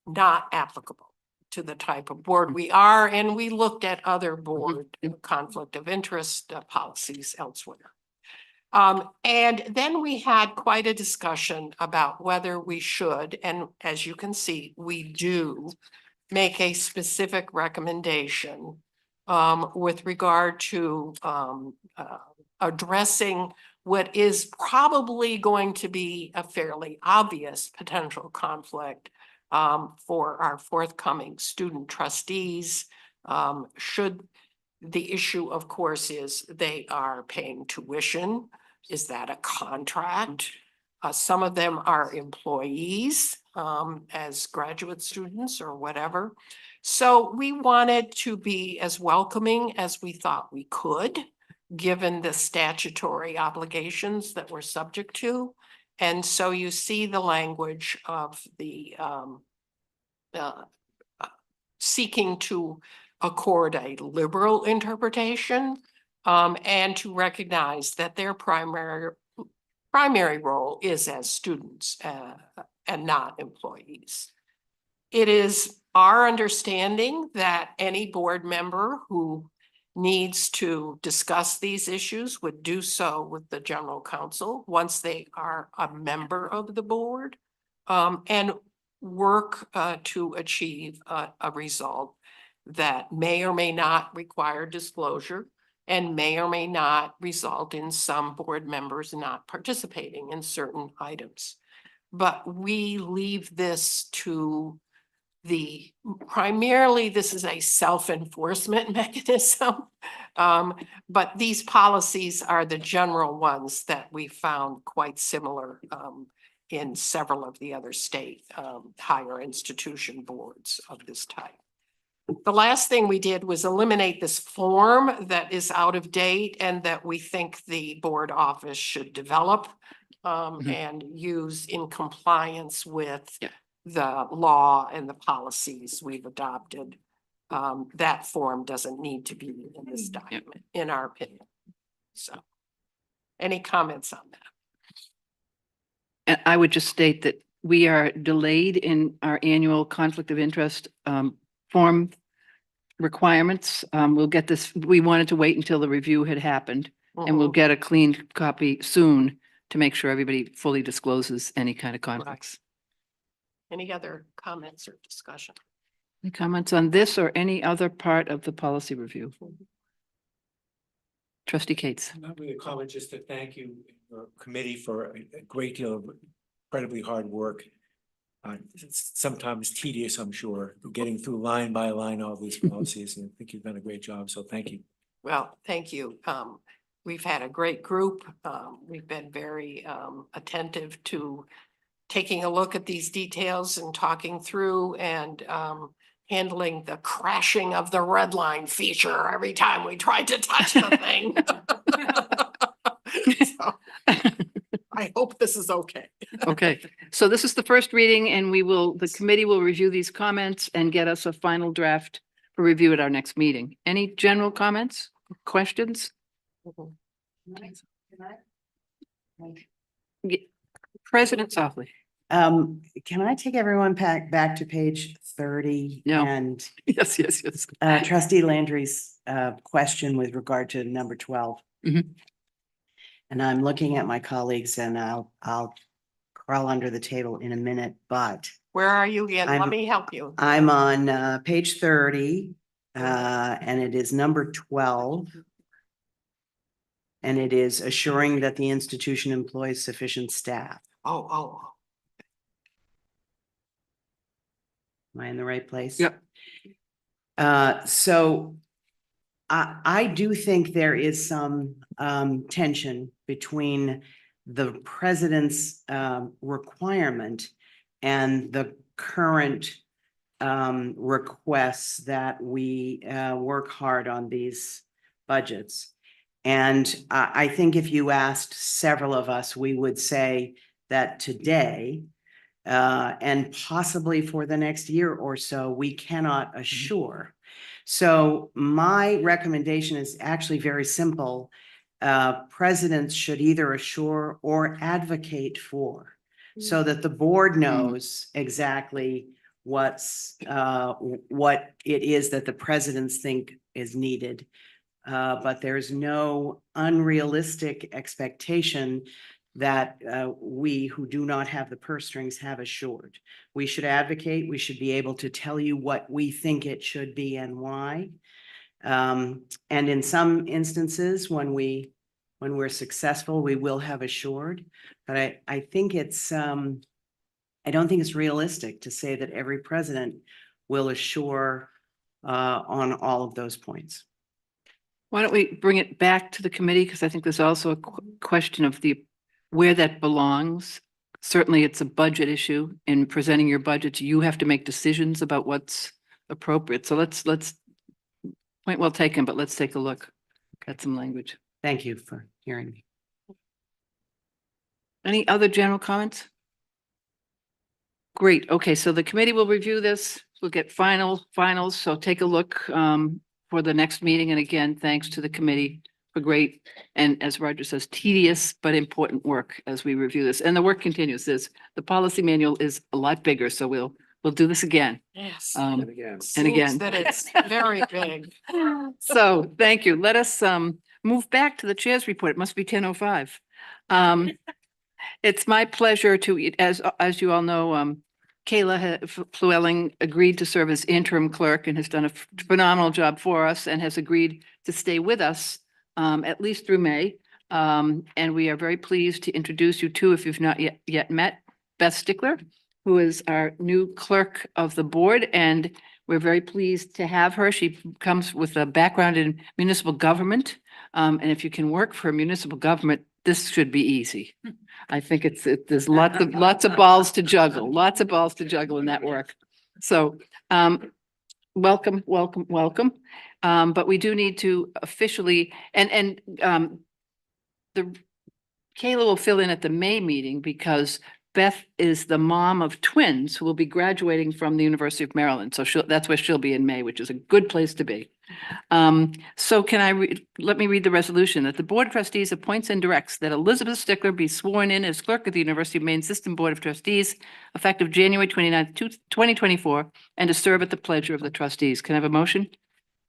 not applicable to the type of board we are, and we looked at other board conflict of interest policies elsewhere. And then we had quite a discussion about whether we should, and as you can see, we do make a specific recommendation with regard to addressing what is probably going to be a fairly obvious potential conflict for our forthcoming student trustees. Should the issue, of course, is they are paying tuition. Is that a contract? Some of them are employees as graduate students or whatever. So we wanted to be as welcoming as we thought we could, given the statutory obligations that we're subject to. And so you see the language of the seeking to accord a liberal interpretation and to recognize that their primary role is as students and not employees. It is our understanding that any board member who needs to discuss these issues would do so with the general counsel once they are a member of the board and work to achieve a result that may or may not require disclosure and may or may not result in some board members not participating in certain items. But we leave this to primarily this is a self-enforcement mechanism. But these policies are the general ones that we found quite similar in several of the other state higher institution boards of this type. The last thing we did was eliminate this form that is out of date and that we think the board office should develop and use in compliance with the law and the policies we've adopted. That form doesn't need to be in this document, in our opinion. So, any comments on that? And I would just state that we are delayed in our annual conflict of interest form requirements. We'll get this, we wanted to wait until the review had happened and we'll get a clean copy soon to make sure everybody fully discloses any kind of conflicts. Any other comments or discussion? Any comments on this or any other part of the policy review? Trustee Cates. Not really a comment, just to thank you, your committee, for a great deal of incredibly hard work. It's sometimes tedious, I'm sure, getting through line by line all these policies, and I think you've done a great job, so thank you. Well, thank you. We've had a great group. We've been very attentive to taking a look at these details and talking through and handling the crashing of the red line feature every time we tried to touch the thing. So, I hope this is okay. Okay, so this is the first reading and the committee will review these comments and get us a final draft for review at our next meeting. Any general comments, questions? President Softly. Can I take everyone back to page 30? No. And Yes. trustee Landry's question with regard to number 12. Mhm. And I'm looking at my colleagues and I'll crawl under the table in a minute, but Where are you again? Let I'm- me help you. I'm on page 30 and it is number 12. And it is assuring that the institution employs sufficient staff. Oh. Am I in the right place? Yep. So I do think there is some tension between the president's requirement and the current requests that we work hard on these budgets. And I think if you asked several of us, we would say that today, and possibly for the next year or so, we cannot assure. So my recommendation is actually very simple. Presidents should either assure or advocate for, so that the board knows exactly what it is that the presidents think is needed. But there's no unrealistic expectation that we who do not have the purse strings have assured. We should advocate. We should be able to tell you what we think it should be and why. And in some instances, when we're successful, we will have assured. But I think it's I don't think it's realistic to say that every president will assure on all of those points. Why don't we bring it back to the committee? Because I think there's also a question of where that belongs. Certainly, it's a budget issue. In presenting your budgets, you have to make decisions about what's appropriate. So let's point well taken, but let's take a look at some language. Thank you for hearing me. Any other general comments? Great. Okay, so the committee will review this. We'll get finals. So take a look for the next meeting. And again, thanks to the committee for great, and as Roger says, tedious but important work as we review this. And the work continues. The policy manual is a lot bigger, so we'll do this again. Yes. And Seems again. that it's very big. So thank you. Let us move back to the chair's report. It must be 10:05. It's my pleasure to, as you all know, Kayla Flewelling agreed to serve as interim clerk and has done a phenomenal job for us and has agreed to stay with us at least through May. And we are very pleased to introduce you to, if you've not yet met, Beth Stickler, who is our new clerk of the board. And we're very pleased to have her. She comes with a background in municipal government. And if you can work for a municipal government, this should be easy. I think there's lots of balls to juggle, in that work. So welcome. But we do need to officially, Kayla will fill in at the May meeting because Beth is the mom of twins who will be graduating from the University of Maryland. So that's where she'll be in May, which is a good place to be. So let me read the resolution that the Board of Trustees appoints and directs that Elizabeth Stickler be sworn in as clerk of the University of Maine System Board of Trustees effective January 29th, 2024, and to serve at the pleasure of the trustees. Can I have a motion?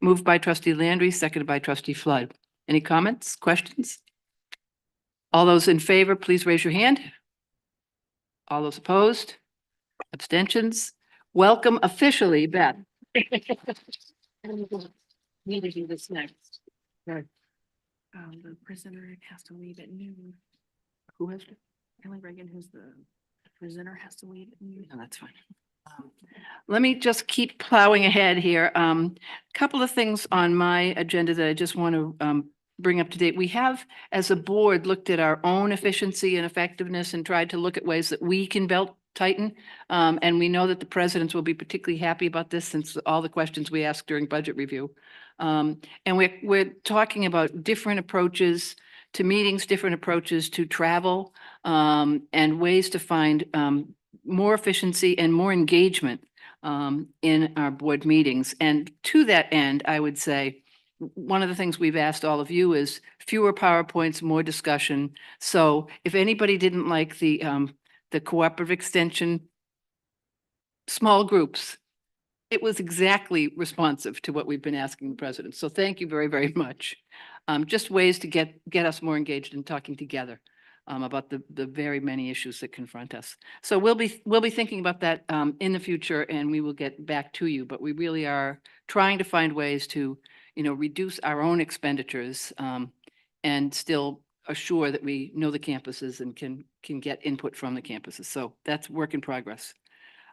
Moved by trustee Landry, seconded by trustee Flood. Any comments, questions? All those in favor, please raise your hand. All those opposed? Abstentions? Welcome officially, Beth. Need to do this next. The prisoner has to leave at noon. Who has to? Kelly Reagan, who's the prisoner, has to leave at noon. No, that's fine. Let me just keep plowing ahead here. Couple of things on my agenda that I just want to bring up to date. We have, as a board, looked at our own efficiency and effectiveness and tried to look at ways that we can belt tighten. And we know that the presidents will be particularly happy about this since all the questions we asked during budget review. And we're talking about different approaches to meetings, different approaches to travel, and ways to find more efficiency and more engagement in our board meetings. And to that end, I would say, one of the things we've asked all of you is fewer PowerPoints, more discussion. So if anybody didn't like the cooperative extension, small groups, it was exactly responsive to what we've been asking the president. So thank you very, very much. Just ways to get us more engaged in talking together about the very many issues that confront us. So we'll be thinking about that in the future, and we will get back to you. But we really are trying to find ways to, reduce our own expenditures and still assure that we know the campuses and can get input from the campuses. So that's work in progress.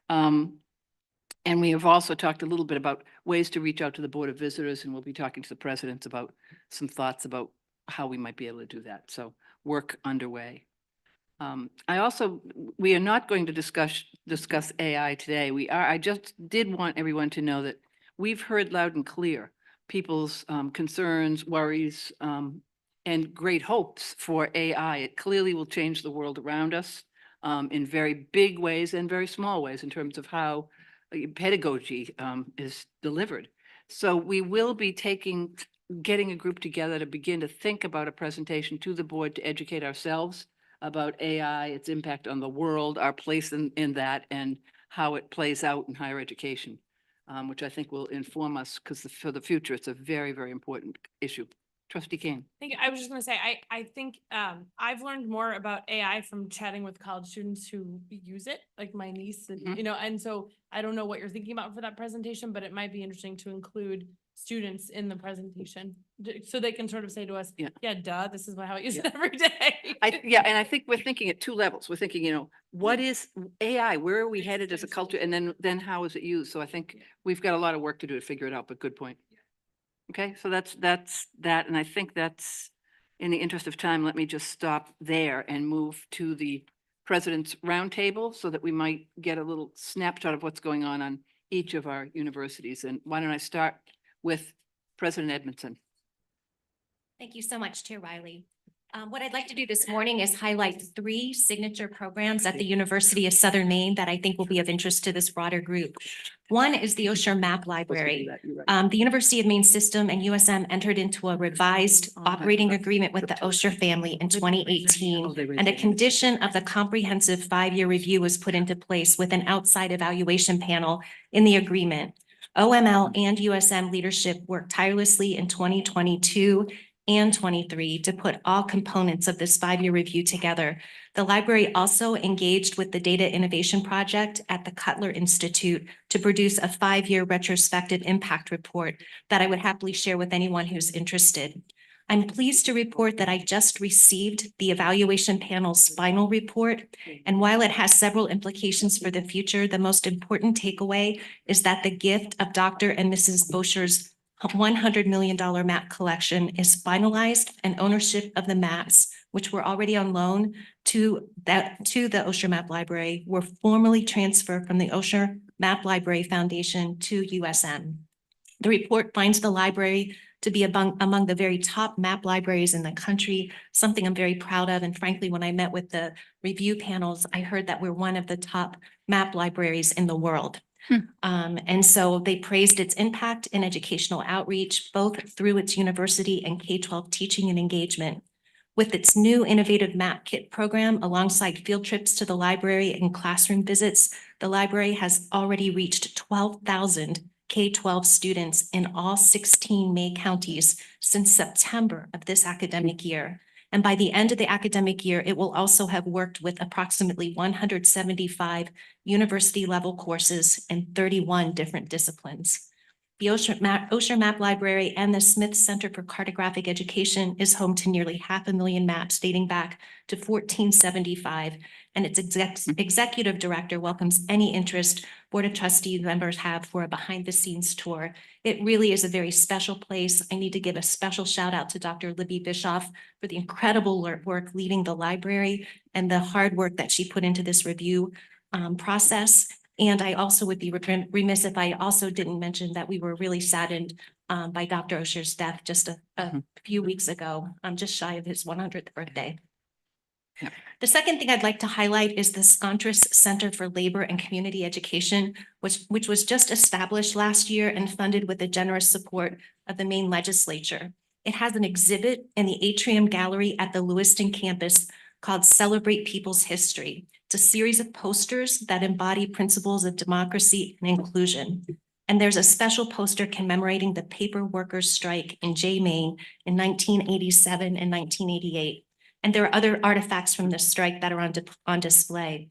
And we have also talked a little bit about ways to reach out to the Board of Visitors, and we'll be talking to the presidents about some thoughts about how we might be able to do that. So work underway. We are not going to discuss AI today. I just did want everyone to know that we've heard loud and clear people's concerns, worries, and great hopes for AI. It clearly will change the world around us in very big ways and very small ways in terms of how pedagogy is delivered. So we will be getting a group together to begin to think about a presentation to the board to educate ourselves about AI, its impact on the world, our place in that, and how it plays out in higher education, which I think will inform us, because for the future, it's a very, very important issue. Trustee Kane. Thank you. I was just gonna say, I think I've learned more about AI from chatting with college students who use it, like my niece, and you know, and so I don't know what you're thinking about for that presentation, but it might be interesting to include students in the presentation so they can sort of say to us, yeah, duh, this is how I use it every day. And I think we're thinking at two levels. We're thinking, you know, what is AI? Where are we headed as a culture? And then how is it used? So I think we've got a lot of work to do to figure it out, but good point. Okay, so that's that. And I think that's, in the interest of time, let me just stop there and move to the President's Roundtable so that we might get a little snapshot of what's going on each of our universities. And why don't I start with President Edmondson? Thank you so much, Chair Riley. What I'd like to do this morning is highlight 3 signature programs at the University of Southern Maine that I think will be of interest to this broader group. One is the Osher Map Library. The University of Maine System and USM entered into a revised operating agreement with the Osher family in 2018, and a condition of the comprehensive 5-year review was put into place with an outside evaluation panel in the agreement. OML and USM leadership worked tirelessly in 2022 and 23 to put all components of this 5-year review together. The library also engaged with the Data Innovation Project at the Cutler Institute to produce a 5-year retrospective impact report that I would happily share with anyone who's interested. I'm pleased to report that I just received the evaluation panel's final report, and while it has several implications for the future, the most important takeaway is that the gift of Dr. and Mrs. Osher's $100 million map collection is finalized, and ownership of the maps, which were already on loan to the Osher Map Library, were formally transferred from the Osher Map Library Foundation to USM. The report finds the library to be among the very top map libraries in the country, something I'm very proud of. And frankly, when I met with the review panels, I heard that we're one of the top map libraries in the world. And so they praised its impact in educational outreach, both through its university and K-12 teaching and engagement. With its new innovative map kit program, alongside field trips to the library and classroom visits, the library has already reached 12,000 K-12 students in all 16 May counties since September of this academic year. And by the end of the academic year, it will also have worked with approximately 175 university-level courses in 31 different disciplines. The Osher Map Library and the Smith Center for Cartographic Education is home to nearly 500,000 maps dating back to 1475, and its executive director welcomes any interest Board of Trustees members have for a behind-the-scenes tour. It really is a very special place. I need to give a special shout out to Dr. Libby Bischoff for the incredible work leading the library and the hard work that she put into this review process. And I also would be remiss if I also didn't mention that we were really saddened by Dr. Osher's death just a few weeks ago, just shy of his 100th birthday. The second thing I'd like to highlight is the Scontris Center for Labor and Community Education, which was just established last year and funded with the generous support of the Maine legislature. It has an exhibit in the Atrium Gallery at the Lewiston campus called Celebrate People's History. It's a series of posters that embody principles of democracy and inclusion. And there's a special poster commemorating the paper workers' strike in Jay, Maine in 1987 and 1988. And there are other artifacts from the strike that are on display.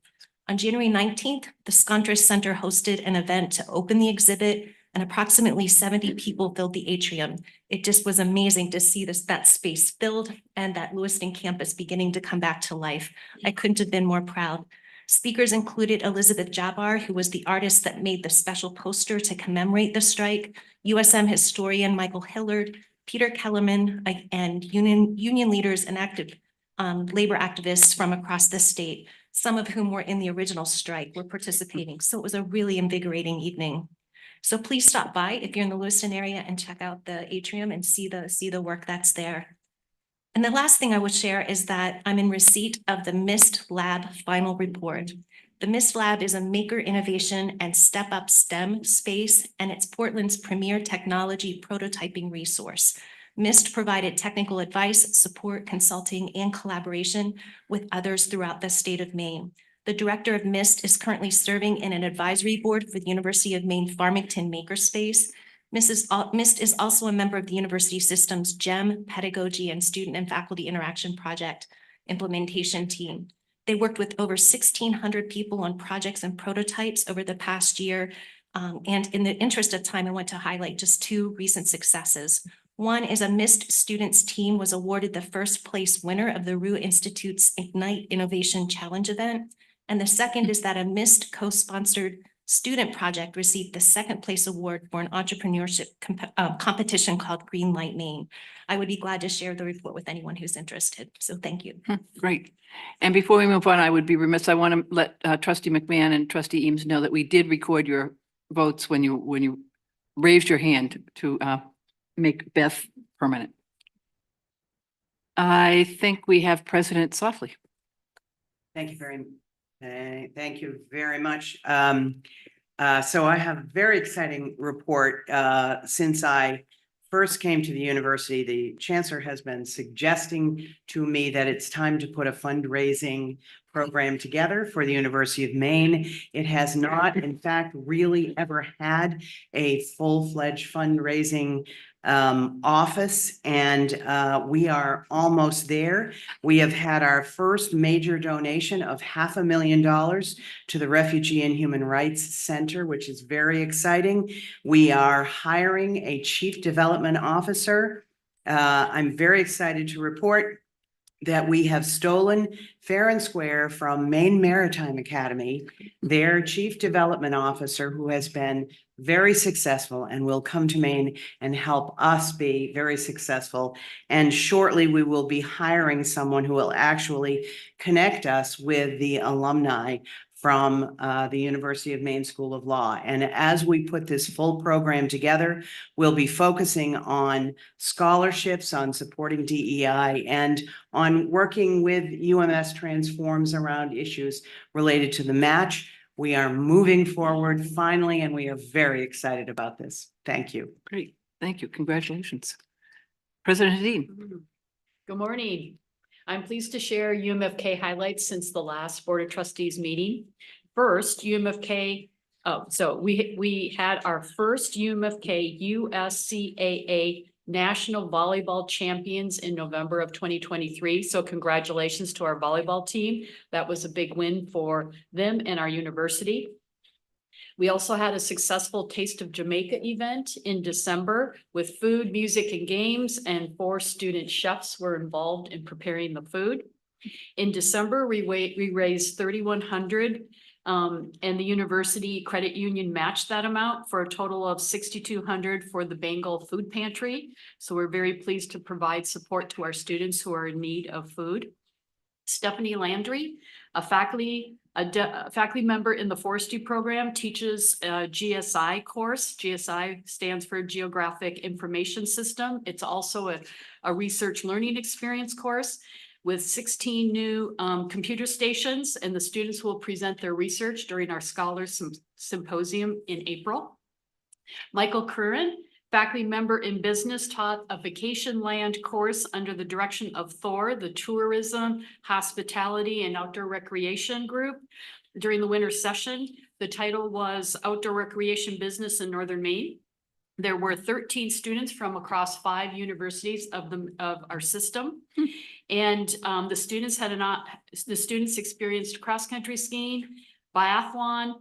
On January 19th, the Scontris Center hosted an event to open the exhibit, and approximately 70 people filled the atrium. It just was amazing to see that space filled and that Lewiston campus beginning to come back to life. I couldn't have been more proud. Speakers included Elizabeth Jabbar, who was the artist that made the special poster to commemorate the strike, USM historian Michael Hillard, Peter Kellerman, and union leaders and labor activists from across the state, some of whom were in the original strike, were participating. So it was a really invigorating evening. So please stop by if you're in the Lewiston area and check out the atrium and see the work that's there. And the last thing I will share is that I'm in receipt of the MIST Lab final report. The MIST Lab is a maker innovation and step up STEM space, and it's Portland's premier technology prototyping resource. MIST provided technical advice, support, consulting, and collaboration with others throughout the state of Maine. The director of MIST is currently serving in an advisory board for the University of Maine Farmington Makerspace. MIST is also a member of the university system's GEM Pedagogy and Student and Faculty Interaction Project implementation team. They worked with over 1,600 people on projects and prototypes over the past year. And in the interest of time, I want to highlight just two recent successes. One is a MIST students team was awarded the first place winner of the Rue Institute's Ignite Innovation Challenge event. And the second is that a MIST co-sponsored student project received the second place award for an entrepreneurship competition called Green Light Maine. I would be glad to share the report with anyone who's interested. So thank you. Great. And before we move on, I would be remiss, I want to let trustee McMahon and trustee Eames know that we did record your votes when you raised your hand to make Beth permanent. I think we have President Softly. Thank you very much. So I have a very exciting report. Since I first came to the university, the chancellor has been suggesting to me that it's time to put a fundraising program together for the University of Maine. It has not, in fact, really ever had a full-fledged fundraising office, and we are almost there. We have had our first major donation of $500,000 to the Refugee and Human Rights Center, which is very exciting. We are hiring a chief development officer. I'm very excited to report that we have stolen fair and square from Maine Maritime Academy, their chief development officer, who has been very successful and will come to Maine and help us be very successful. And shortly we will be hiring someone who will actually connect us with the alumni from the University of Maine School of Law. And as we put this full program together, we'll be focusing on scholarships, on supporting DEI, and on working with UMS Transforms around issues related to the match. We are moving forward finally, and we are very excited about this. Thank you. Great. Thank you. Congratulations. President Hadid. Good morning. I'm pleased to share UMFK highlights since the last Board of Trustees meeting. First, UMFK, so we had our first UMFK USCAA National Volleyball Champions in November of 2023. So congratulations to our volleyball team. That was a big win for them and our university. We also had a successful Taste of Jamaica event in December with food, music, and games, and 4 student chefs were involved in preparing the food. In December, we raised $3,100, and the university credit union matched that amount for a total of $6,200 for the Bengal Food Pantry. So we're very pleased to provide support to our students who are in need of food. Stephanie Landry, a faculty member in the forestry program, teaches a GSI course. GSI stands for Geographic Information System. It's also a research learning experience course with 16 new computer stations, and the students will present their research during our Scholars Symposium in April. Michael Curran, faculty member in business, taught a vacation land course under the direction of Thor, the Tourism, Hospitality, and Outdoor Recreation Group during the winter session. The title was Outdoor Recreation Business in Northern Maine. There were 13 students from across 5 universities of our system. And the students experienced cross-country skiing, biathlon,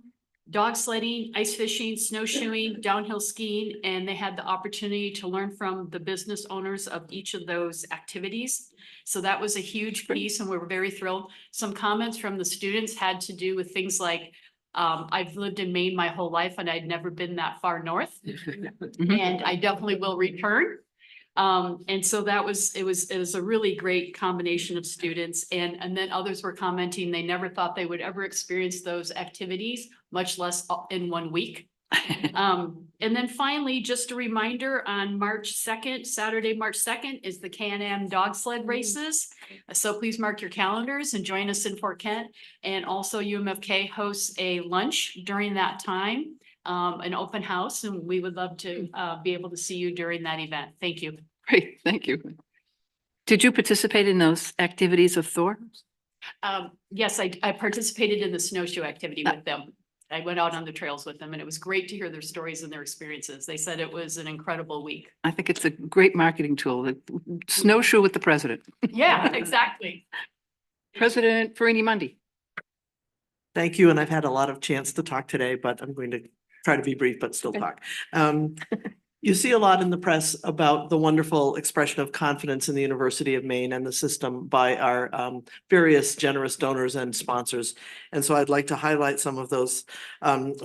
dog sledding, ice fishing, snowshoeing, downhill skiing, and they had the opportunity to learn from the business owners of each of those activities. So that was a huge piece, and we were very thrilled. Some comments from the students had to do with things like, I've lived in Maine my whole life and I'd never been that far north, and I definitely will return. And so it was a really great combination of students, and then others were commenting they never thought they would ever experience those activities, much less in 1 week. And then finally, just a reminder on March 2nd, Saturday, March 2nd is the Can-Am dog sled races. So please mark your calendars and join us in Fort Kent. And also UMFK hosts a lunch during that time, an open house, and we would love to be able to see you during that event. Thank you. Great, thank you. Did you participate in those activities of Thor? Yes, I participated in the snowshoe activity with them. I went out on the trails with them and it was great to hear their stories and their experiences. They said it was an incredible week. I think it's a great marketing tool, the snowshoe with the president. Yeah, exactly. President Farini Mundy. Thank you, and I've had a lot of chance to talk today, but I'm going to try to be brief, but still talk. You see a lot in the press about the wonderful expression of confidence in the University of Maine and the system by our various generous donors and sponsors. And so I'd like to highlight some of those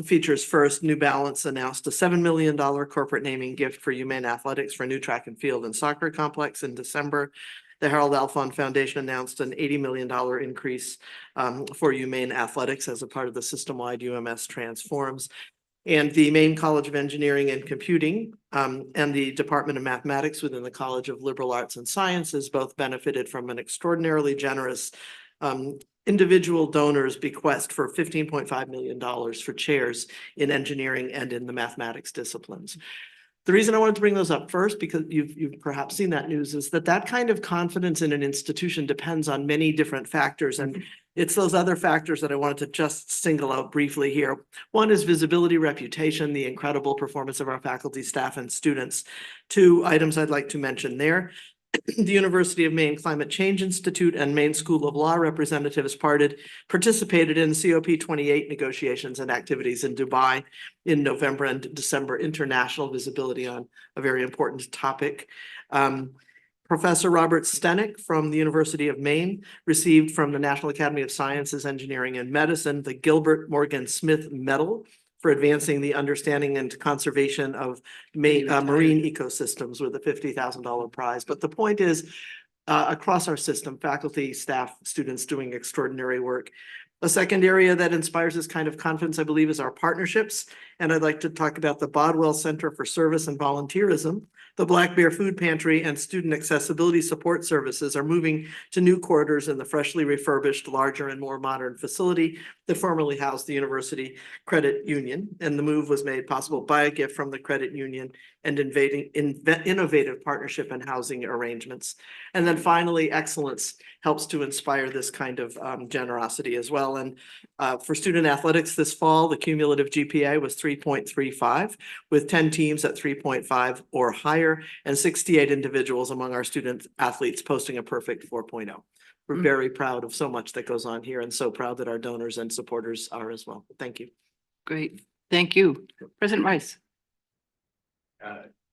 features. First, New Balance announced a $7 million corporate naming gift for UMaine Athletics for a new track and field and soccer complex in December. The Harold Alfond Foundation announced an $80 million increase for UMaine Athletics as a part of the system-wide UMS Transforms. And the Maine College of Engineering and Computing and the Department of Mathematics within the College of Liberal Arts and Sciences both benefited from an extraordinarily generous individual donors bequest for $15.5 million for chairs in engineering and in the mathematics disciplines. The reason I wanted to bring those up first, because you've perhaps seen that news, is that kind of confidence in an institution depends on many different factors. And it's those other factors that I wanted to just single out briefly here. One is visibility, reputation, the incredible performance of our faculty, staff, and students. Two items I'd like to mention there. The University of Maine Climate Change Institute and Maine School of Law representatives participated in COP28 negotiations and activities in Dubai in November and December, international visibility on a very important topic. Professor Robert Stenick from the University of Maine received from the National Academy of Sciences, Engineering, and Medicine the Gilbert Morgan Smith Medal for advancing the understanding and conservation of marine ecosystems with a $50,000 prize. But the point is, across our system, faculty, staff, students doing extraordinary work. A second area that inspires this kind of confidence, I believe, is our partnerships. And I'd like to talk about the Bodwell Center for Service and Volunteerism. The Black Bear Food Pantry and Student Accessibility Support Services are moving to new quarters in the freshly refurbished, larger and more modern facility that formerly housed the University Credit Union. And the move was made possible by a gift from the credit union and innovative partnership and housing arrangements. And then finally, excellence helps to inspire this kind of generosity as well. And for student athletics this fall, the cumulative GPA was 3.35, with 10 teams at 3.5 or higher, and 68 individuals among our student athletes posting a perfect 4.0. We're very proud of so much that goes on here, and so proud that our donors and supporters are as well. Thank you. Great, thank you. President Rice.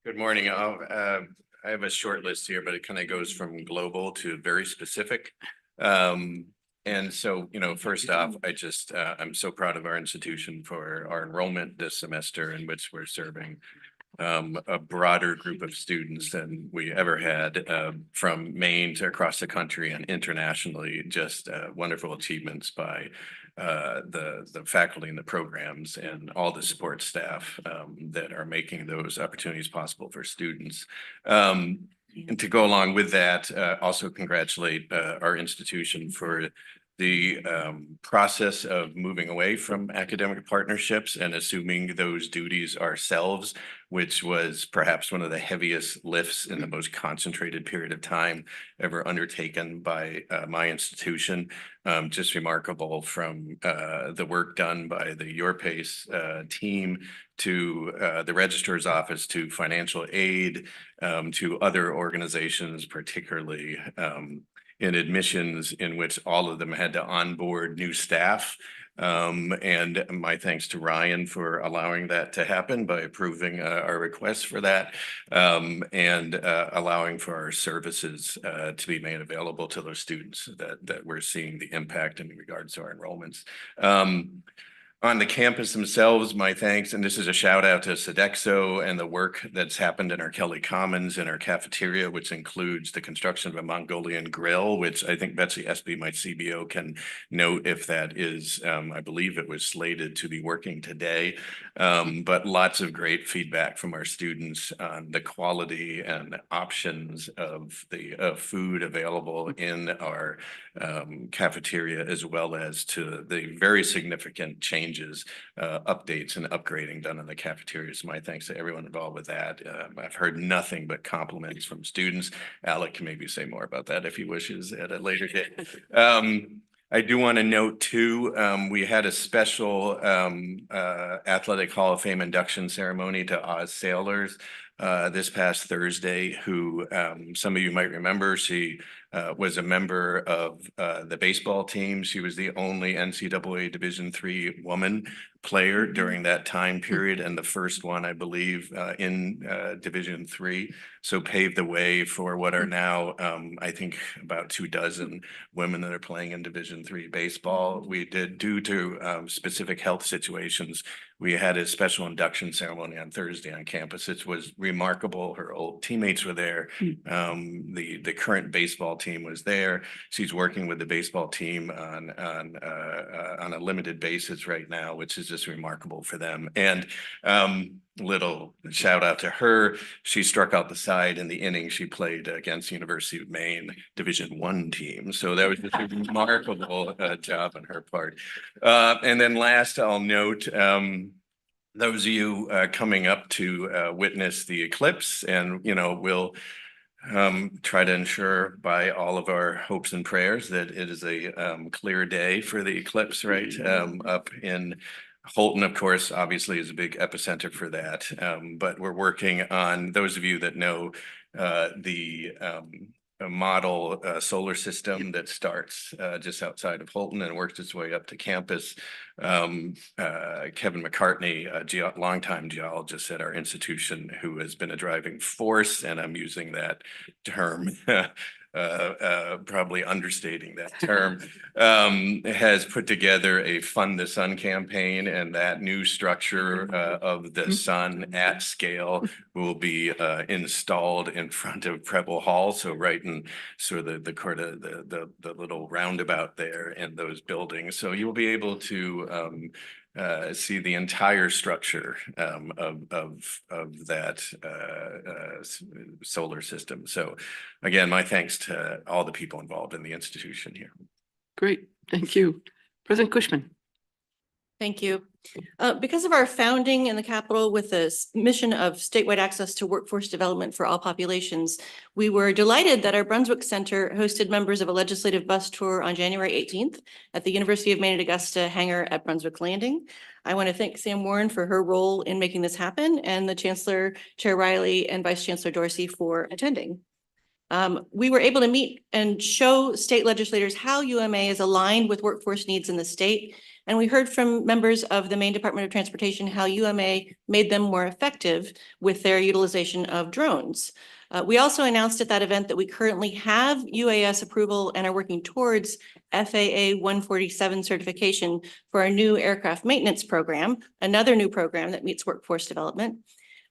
Good morning. I have a short list here, but it kind of goes from global to very specific. And so, first off, I'm so proud of our institution for our enrollment this semester, in which we're serving a broader group of students than we ever had, from Maine to across the country and internationally. Just wonderful achievements by the faculty and the programs and all the support staff that are making those opportunities possible for students. And to go along with that, also congratulate our institution for the process of moving away from academic partnerships and assuming those duties ourselves, which was perhaps one of the heaviest lifts in the most concentrated period of time ever undertaken by my institution. Just remarkable, from the work done by the Your Pace team to the registrar's office to financial aid to other organizations, particularly in admissions, in which all of them had to onboard new staff. And my thanks to Ryan for allowing that to happen by approving our request for that, and allowing for our services to be made available to those students that we're seeing the impact in regards to our enrollments. On the campus themselves, my thanks, and this is a shout out to Sodexo and the work that's happened in our Kelly Commons and our cafeteria, which includes the construction of a Mongolian grill, which I think Betsy Espy, my CBO, can note if that is, I believe it was slated to be working today. But lots of great feedback from our students on the quality and options of the food available in our cafeteria, as well as to the very significant changes, updates and upgrading done in the cafeteria. So my thanks to everyone involved with that. I've heard nothing but compliments from students. Alec can maybe say more about that if he wishes at a later date. I do want to note too, we had a special Athletic Hall of Fame induction ceremony to Oz Sailors this past Thursday, who some of you might remember. She was a member of the baseball team. She was the only NCAA Division III woman player during that time period, and the first one, I believe, in Division III. So paved the way for what are now, I think, about 24 women that are playing in Division III baseball. We did, due to specific health situations, we had a special induction ceremony on Thursday on campus. It was remarkable. Her old teammates were there. The current baseball team was there. She's working with the baseball team on a limited basis right now, which is just remarkable for them. And little shout out to her. She struck out the side in the inning she played against the University of Maine Division I team. So that was just a remarkable job on her part. And then last, I'll note, those of you coming up to witness the eclipse, and we'll try to ensure by all of our hopes and prayers that it is a clear day for the eclipse, right? Up in Holton, of course, obviously is a big epicenter for that. But we're working on, those of you that know the model solar system that starts just outside of Holton and works its way up to campus. Kevin McCartney, a longtime geologist at our institution, who has been a driving force, and I'm using that term probably understating that term, has put together a Fund the Sun campaign, and that new structure of the sun at scale will be installed in front of Preble Hall. So right in sort of the little roundabout there in those buildings. So you'll be able to see the entire structure of that solar system. So again, my thanks to all the people involved in the institution here. Great, thank you. President Cushman. Thank you. Because of our founding in the Capitol with this mission of statewide access to workforce development for all populations, we were delighted that our Brunswick Center hosted members of a legislative bus tour on January 18th at the University of Maine at Augusta hangar at Brunswick Landing. I want to thank Sam Warren for her role in making this happen, and the Chancellor, Chair Riley, and Vice Chancellor Dorsey for attending. We were able to meet and show state legislators how UMA is aligned with workforce needs in the state. And we heard from members of the Maine Department of Transportation how UMA made them more effective with their utilization of drones. We also announced at that event that we currently have UAS approval and are working towards FAA 147 certification for our new aircraft maintenance program, another new program that meets workforce development.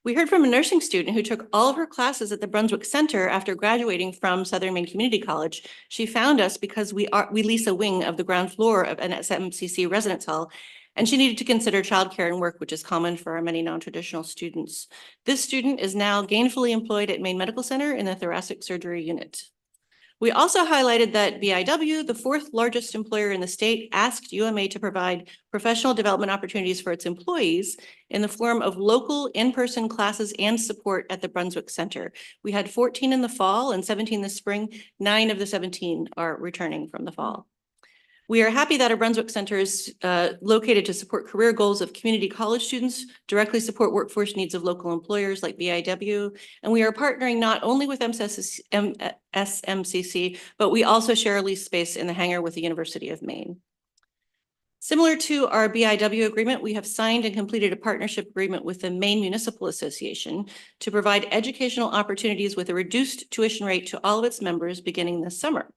We heard from a nursing student who took all of her classes at the Brunswick Center after graduating from Southern Maine Community College. She found us because we lease a wing of the ground floor of an SMCC residence hall, and she needed to consider childcare and work, which is common for our many non-traditional students. This student is now gainfully employed at Maine Medical Center in the thoracic surgery unit. We also highlighted that BIW, the fourth largest employer in the state, asked UMA to provide professional development opportunities for its employees in the form of local in-person classes and support at the Brunswick Center. We had 14 in the fall and 17 this spring. 9 of the 17 are returning from the fall. We are happy that our Brunswick Center is located to support career goals of community college students, directly support workforce needs of local employers like BIW, and we are partnering not only with SMCC, but we also share a lease space in the hangar with the University of Maine. Similar to our BIW agreement, we have signed and completed a partnership agreement with the Maine Municipal Association to provide educational opportunities with a reduced tuition rate to all of its members beginning this summer.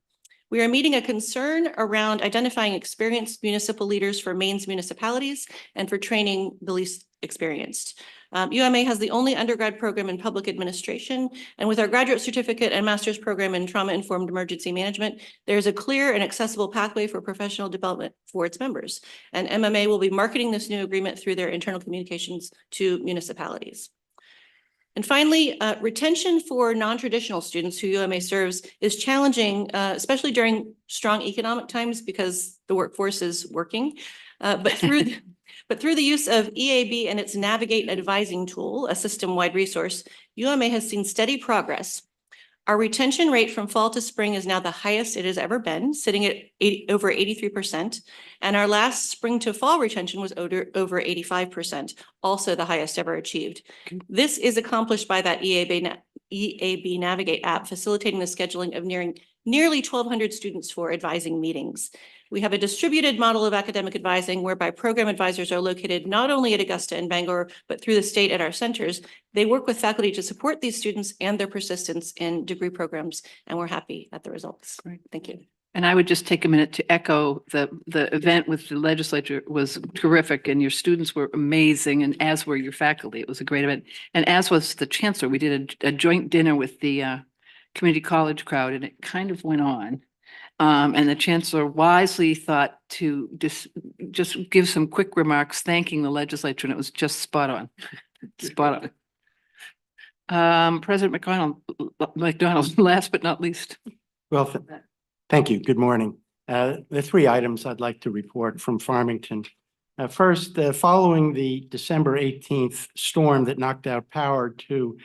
We are meeting a concern around identifying experienced municipal leaders for Maine's municipalities and for training the least experienced. UMA has the only undergrad program in public administration, and with our graduate certificate and master's program in trauma-informed emergency management, there's a clear and accessible pathway for professional development for its members. And MMA will be marketing this new agreement through their internal communications to municipalities. And finally, retention for non-traditional students who UMA serves is challenging, especially during strong economic times because the workforce is working. But through the use of EAB and its Navigate Advising tool, a system-wide resource, UMA has seen steady progress. Our retention rate from fall to spring is now the highest it has ever been, sitting at over 83%. And our last spring to fall retention was over 85%, also the highest ever achieved. This is accomplished by that EAB Navigate app, facilitating the scheduling of nearly 1,200 students for advising meetings. We have a distributed model of academic advising whereby program advisors are located not only at Augusta and Bangor, but through the state at our centers. They work with faculty to support these students and their persistence in degree programs, and we're happy at the results. Great. Thank you. And I would just take a minute to echo the event with the legislature was terrific and your students were amazing, and as were your faculty. It was a great event. And as was the chancellor, we did a joint dinner with the community college crowd, and it kind of went on. And the chancellor wisely thought to just give some quick remarks, thanking the legislature, and it was just spot on. Spot on. President McDonald, last but not least. Well, thank you. Good morning. The three items I'd like to report from Farmington. First, following the December 18th storm that knocked out power to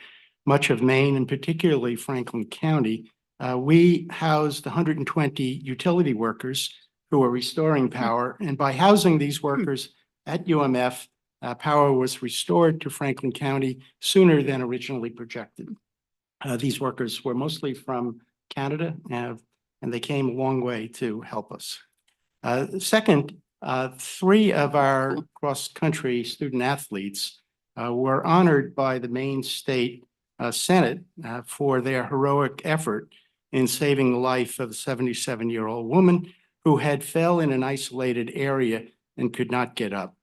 much of Maine and particularly Franklin County, we housed 120 utility workers who were restoring power. And by housing these workers at UMF, power was restored to Franklin County sooner than originally projected. These workers were mostly from Canada, and they came a long way to help us. Second, three of our cross-country student athletes were honored by the Maine State Senate for their heroic effort in saving the life of a 77-year-old woman who had fell in an isolated area and could not get up.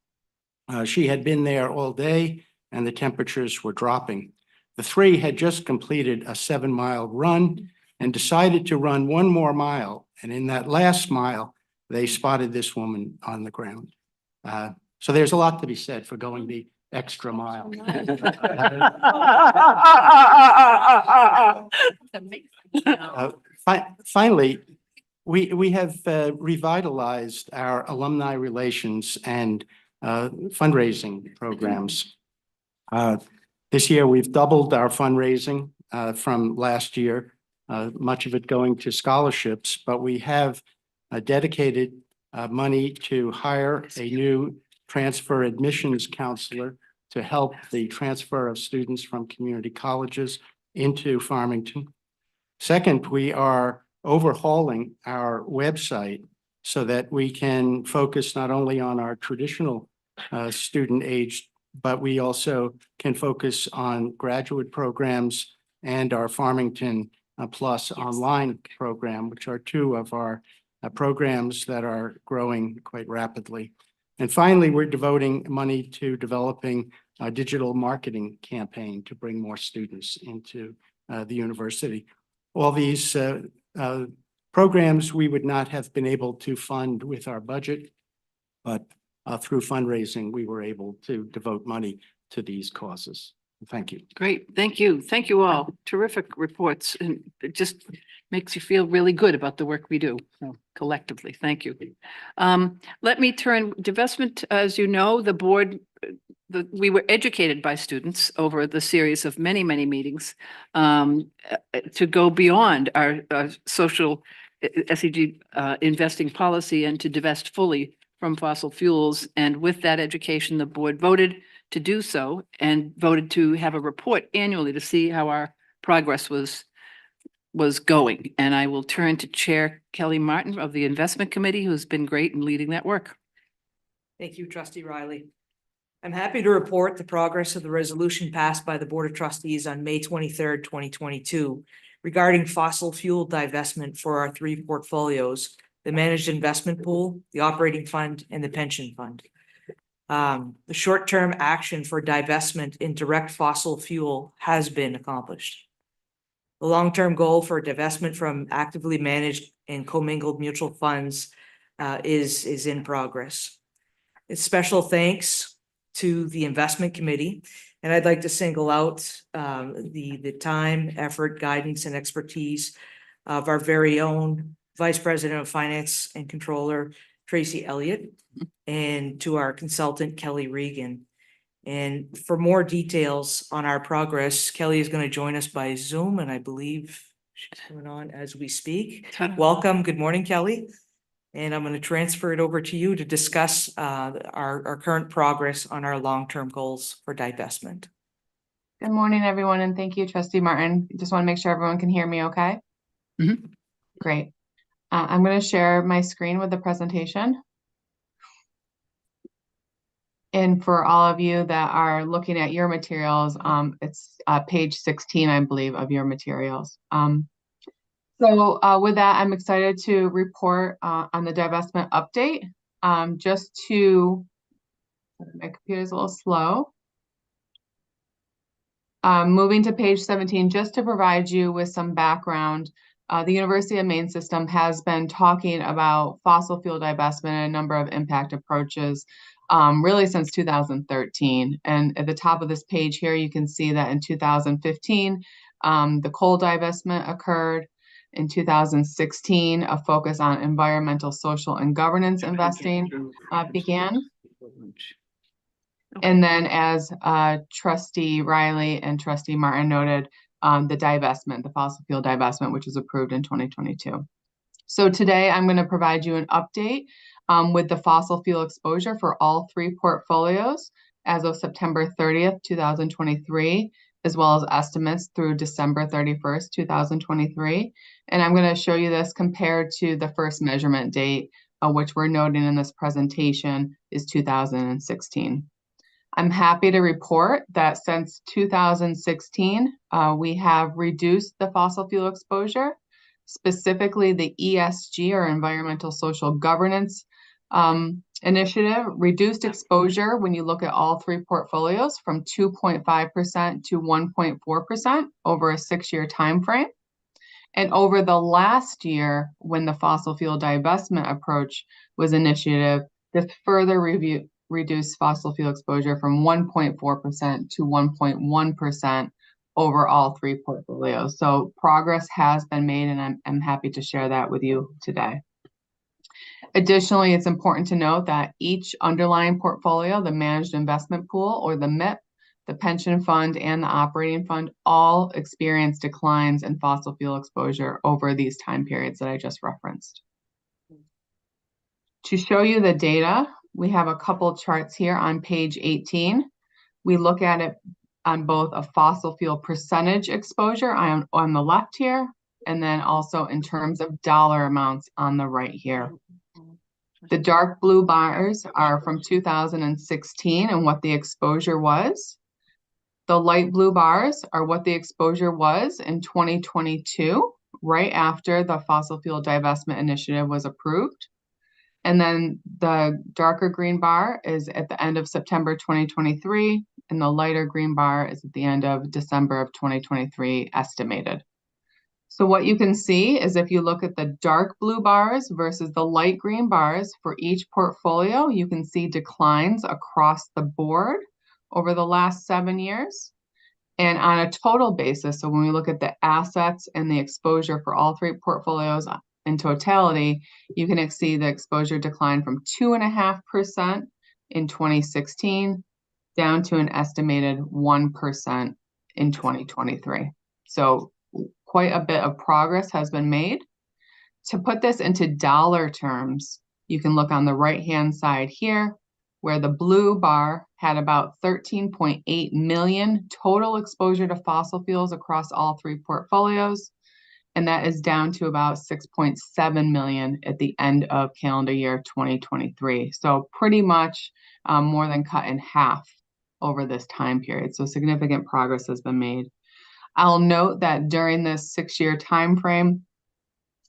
She had been there all day and the temperatures were dropping. The three had just completed a 7-mile run and decided to run one more mile. And in that last mile, they spotted this woman on the ground. So there's a lot to be said for going the extra mile. Finally, we have revitalized our alumni relations and fundraising programs. This year, we've doubled our fundraising from last year, much of it going to scholarships, but we have dedicated money to hire a new transfer admissions counselor to help the transfer of students from community colleges into Farmington. Second, we are overhauling our website so that we can focus not only on our traditional student age, but we also can focus on graduate programs and our Farmington Plus online program, which are two of our programs that are growing quite rapidly. And finally, we're devoting money to developing a digital marketing campaign to bring more students into the university. All these programs we would not have been able to fund with our budget, but through fundraising, we were able to devote money to these causes. Thank you. Great. Thank you. Thank you all. Terrific reports. And it just makes you feel really good about the work we do. So collectively, thank you. Let me turn divestment. As you know, the board, we were educated by students over the series of many, many meetings to go beyond our social SEG investing policy and to divest fully from fossil fuels. And with that education, the board voted to do so and voted to have a report annually to see how our progress was going. And I will turn to Chair Kelly Martin of the Investment Committee, who's been great in leading that work. Thank you, Trustee Riley. I'm happy to report the progress of the resolution passed by the Board of Trustees on May 23rd, 2022, regarding fossil fuel divestment for our three portfolios, the managed investment pool, the operating fund, and the pension fund. The short-term action for divestment in direct fossil fuel has been accomplished. The long-term goal for divestment from actively managed and commingled mutual funds is in progress. It's special thanks to the investment committee, and I'd like to single out the time, effort, guidance, and expertise of our very own Vice President of Finance and Controller, Tracy Elliott, and to our consultant, Kelly Regan. And for more details on our progress, Kelly is going to join us by Zoom, and I believe she's coming on as we speak. Welcome. Good morning, Kelly. And I'm going to transfer it over to you to discuss our current progress on our long-term goals for divestment. Good morning, everyone, and thank you, Trustee Martin. Just want to make sure everyone can hear me okay? Mhm. Great. I'm going to share my screen with the presentation. And for all of you that are looking at your materials, it's page 16, I believe, of your materials. So with that, I'm excited to report on the divestment update. Just to, my computer's a little slow. Moving to page 17, just to provide you with some background, the University of Maine system has been talking about fossil fuel divestment and a number of impact approaches really since 2013. And at the top of this page here, you can see that in 2015, the coal divestment occurred. In 2016, a focus on environmental, social, and governance investing began. And then as Trustee Riley and Trustee Martin noted, the divestment, the fossil fuel divestment, which was approved in 2022. So today I'm going to provide you an update with the fossil fuel exposure for all three portfolios as of September 30th, 2023, as well as estimates through December 31st, 2023. And I'm going to show you this compared to the first measurement date, which we're noting in this presentation is 2016. I'm happy to report that since 2016, we have reduced the fossil fuel exposure, specifically the ESG or Environmental Social Governance initiative, reduced exposure when you look at all three portfolios from 2.5% to 1.4% over a 6-year time frame. And over the last year, when the fossil fuel divestment approach was initiated, this further reduced fossil fuel exposure from 1.4% to 1.1% over all three portfolios. So progress has been made, and I'm happy to share that with you today. Additionally, it's important to note that each underlying portfolio, the managed investment pool or the MIP, the pension fund, and the operating fund all experienced declines in fossil fuel exposure over these time periods that I just referenced. To show you the data, we have a couple charts here on page 18. We look at it on both a fossil fuel percentage exposure on the left here, and then also in terms of dollar amounts on the right here. The dark blue bars are from 2016 and what the exposure was. The light blue bars are what the exposure was in 2022, right after the fossil fuel divestment initiative was approved. And then the darker green bar is at the end of September 2023, and the lighter green bar is at the end of December of 2023 estimated. So what you can see is if you look at the dark blue bars versus the light green bars for each portfolio, you can see declines across the board over the last 7 years. And on a total basis, so when we look at the assets and the exposure for all three portfolios in totality, you can see the exposure decline from 2.5% in 2016 down to an estimated 1% in 2023. So quite a bit of progress has been made. To put this into dollar terms, you can look on the right-hand side here, where the blue bar had about 13.8 million total exposure to fossil fuels across all three portfolios. And that is down to about 6.7 million at the end of calendar year 2023. So pretty much more than cut in half over this time period. So significant progress has been made. I'll note that during this 6-year time frame,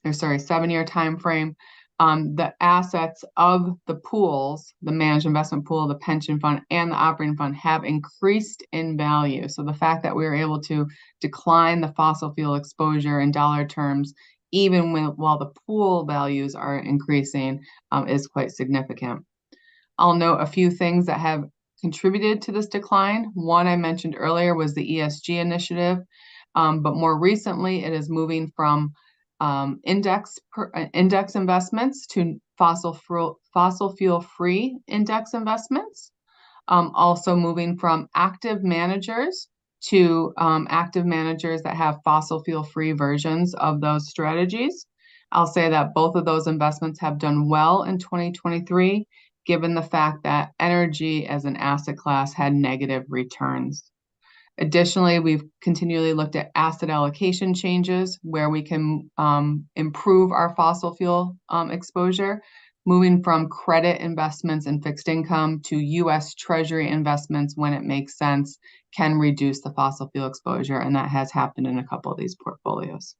or sorry, 7-year time frame, the assets of the pools, the managed investment pool, the pension fund, and the operating fund have increased in value. So the fact that we were able to decline the fossil fuel exposure in dollar terms, even while the pool values are increasing, is quite significant. I'll note a few things that have contributed to this decline. One I mentioned earlier was the ESG initiative, but more recently it is moving from index investments to fossil fuel free index investments. Also moving from active managers to active managers that have fossil fuel free versions of those strategies. I'll say that both of those investments have done well in 2023, given the fact that energy as an asset class had negative returns. Additionally, we've continually looked at asset allocation changes where we can improve our fossil fuel exposure, moving from credit investments and fixed income to U.S. Treasury investments when it makes sense, can reduce the fossil fuel exposure, and that has happened in a couple of these portfolios.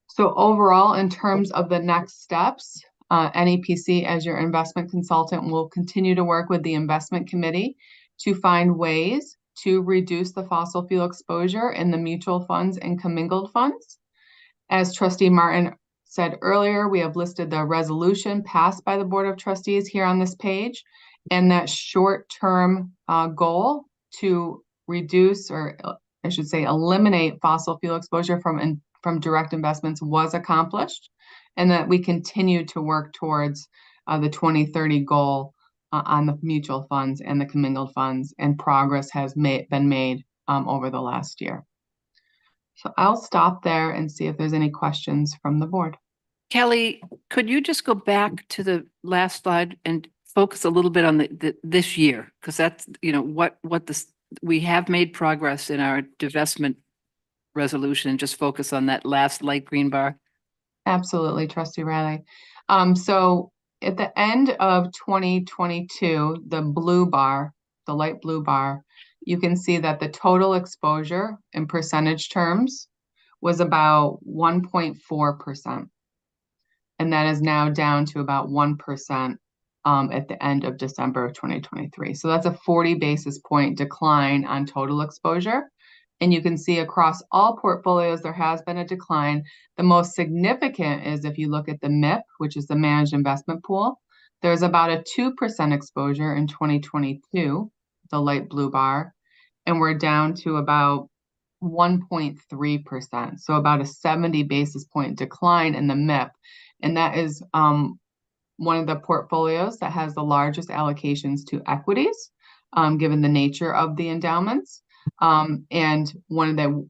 So overall, in terms of the next steps, NEPC, as your investment consultant, will continue to work with the investment committee to find ways to reduce the fossil fuel exposure in the mutual funds and commingled funds. As Trustee Martin said earlier, we have listed the resolution passed by the Board of Trustees here on this page, and that short-term goal to reduce, or I should say eliminate, fossil fuel exposure from direct investments was accomplished, and that we continue to work towards the 2030 goal on the mutual funds and the commingled funds, and progress has been made over the last year. So I'll stop there and see if there's any questions from the board. Kelly, could you just go back to the last slide and focus a little bit on this year? Because that's, you know, what we have made progress in our divestment resolution, and just focus on that last light green bar. Absolutely, Trustee Riley. So at the end of 2022, the blue bar, the light blue bar, you can see that the total exposure in percentage terms was about 1.4%. And that is now down to about 1% at the end of December of 2023. So that's a 40 basis point decline on total exposure. And you can see across all portfolios, there has been a decline. The most significant is if you look at the MIP, which is the managed investment pool, there's about a 2% exposure in 2022, the light blue bar, and we're down to about 1.3%. So about a 70 basis point decline in the MIP. And that is one of the portfolios that has the largest allocations to equities, given the nature of the endowments. And one of the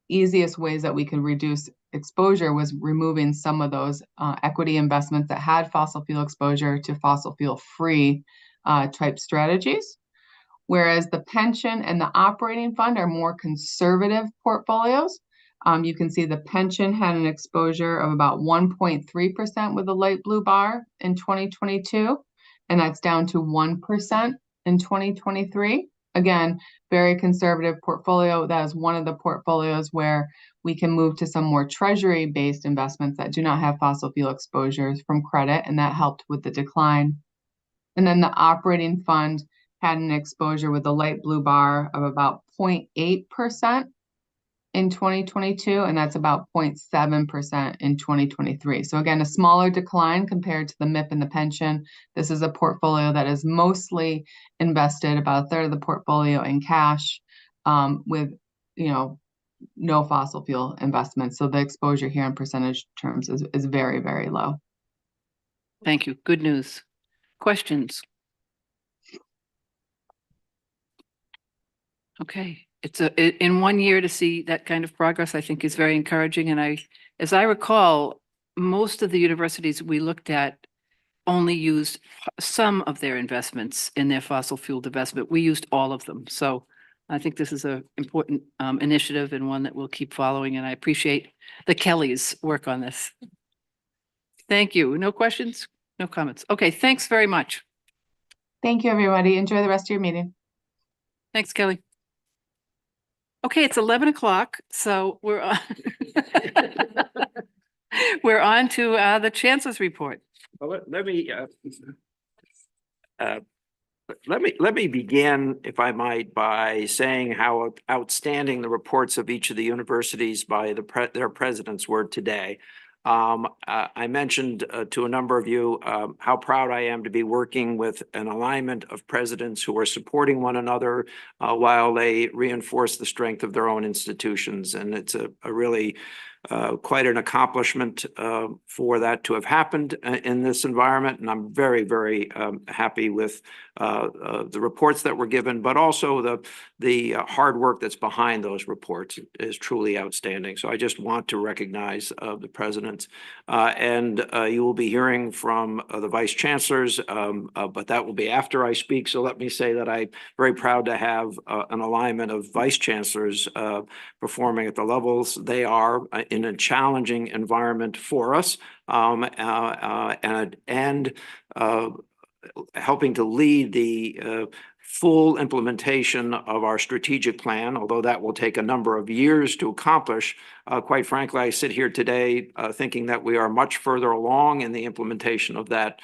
easiest ways that we could reduce exposure was removing some of those equity investments that had fossil fuel exposure to fossil fuel free type strategies. Whereas the pension and the operating fund are more conservative portfolios. You can see the pension had an exposure of about 1.3% with the light blue bar in 2022, and that's down to 1% in 2023. Again, very conservative portfolio. That is one of the portfolios where we can move to some more treasury-based investments that do not have fossil fuel exposures from credit, and that helped with the decline. And then the operating fund had an exposure with the light blue bar of about 0.8% in 2022, and that's about 0.7% in 2023. So again, a smaller decline compared to the MIP and the pension. This is a portfolio that is mostly invested, about a third of the portfolio in cash, with, you know, no fossil fuel investments. So the exposure here in percentage terms is very, very low. Thank you. Good news. Questions? Okay. It's in 1 year to see that kind of progress, I think, is very encouraging. And as I recall, most of the universities we looked at only used some of their investments in their fossil fuel divestment. We used all of them. So I think this is an important initiative, and one that we'll keep following. And I appreciate the Kellys' work on this. Thank you. No questions? No comments? Okay. Thanks very much. Thank you, everybody. Enjoy the rest of your meeting. Thanks, Kelly. Okay, it's 11 o'clock, so we're on. We're on to the chancellor's report. Well, let me begin, if I might, by saying how outstanding the reports of each of the universities by their presidents were today. I mentioned to a number of you how proud I am to be working with an alignment of presidents who are supporting one another while they reinforce the strength of their own institutions. And it's a really quite an accomplishment for that to have happened in this environment. And I'm very, very happy with the reports that were given, but also the hard work that's behind those reports is truly outstanding. So I just want to recognize the presidents. And you will be hearing from the vice chancellors, but that will be after I speak. So let me say that I'm very proud to have an alignment of vice chancellors performing at the levels they are in a challenging environment for us, and helping to lead the full implementation of our strategic plan, although that will take a number of years to accomplish. Quite frankly, I sit here today thinking that we are much further along in the implementation of that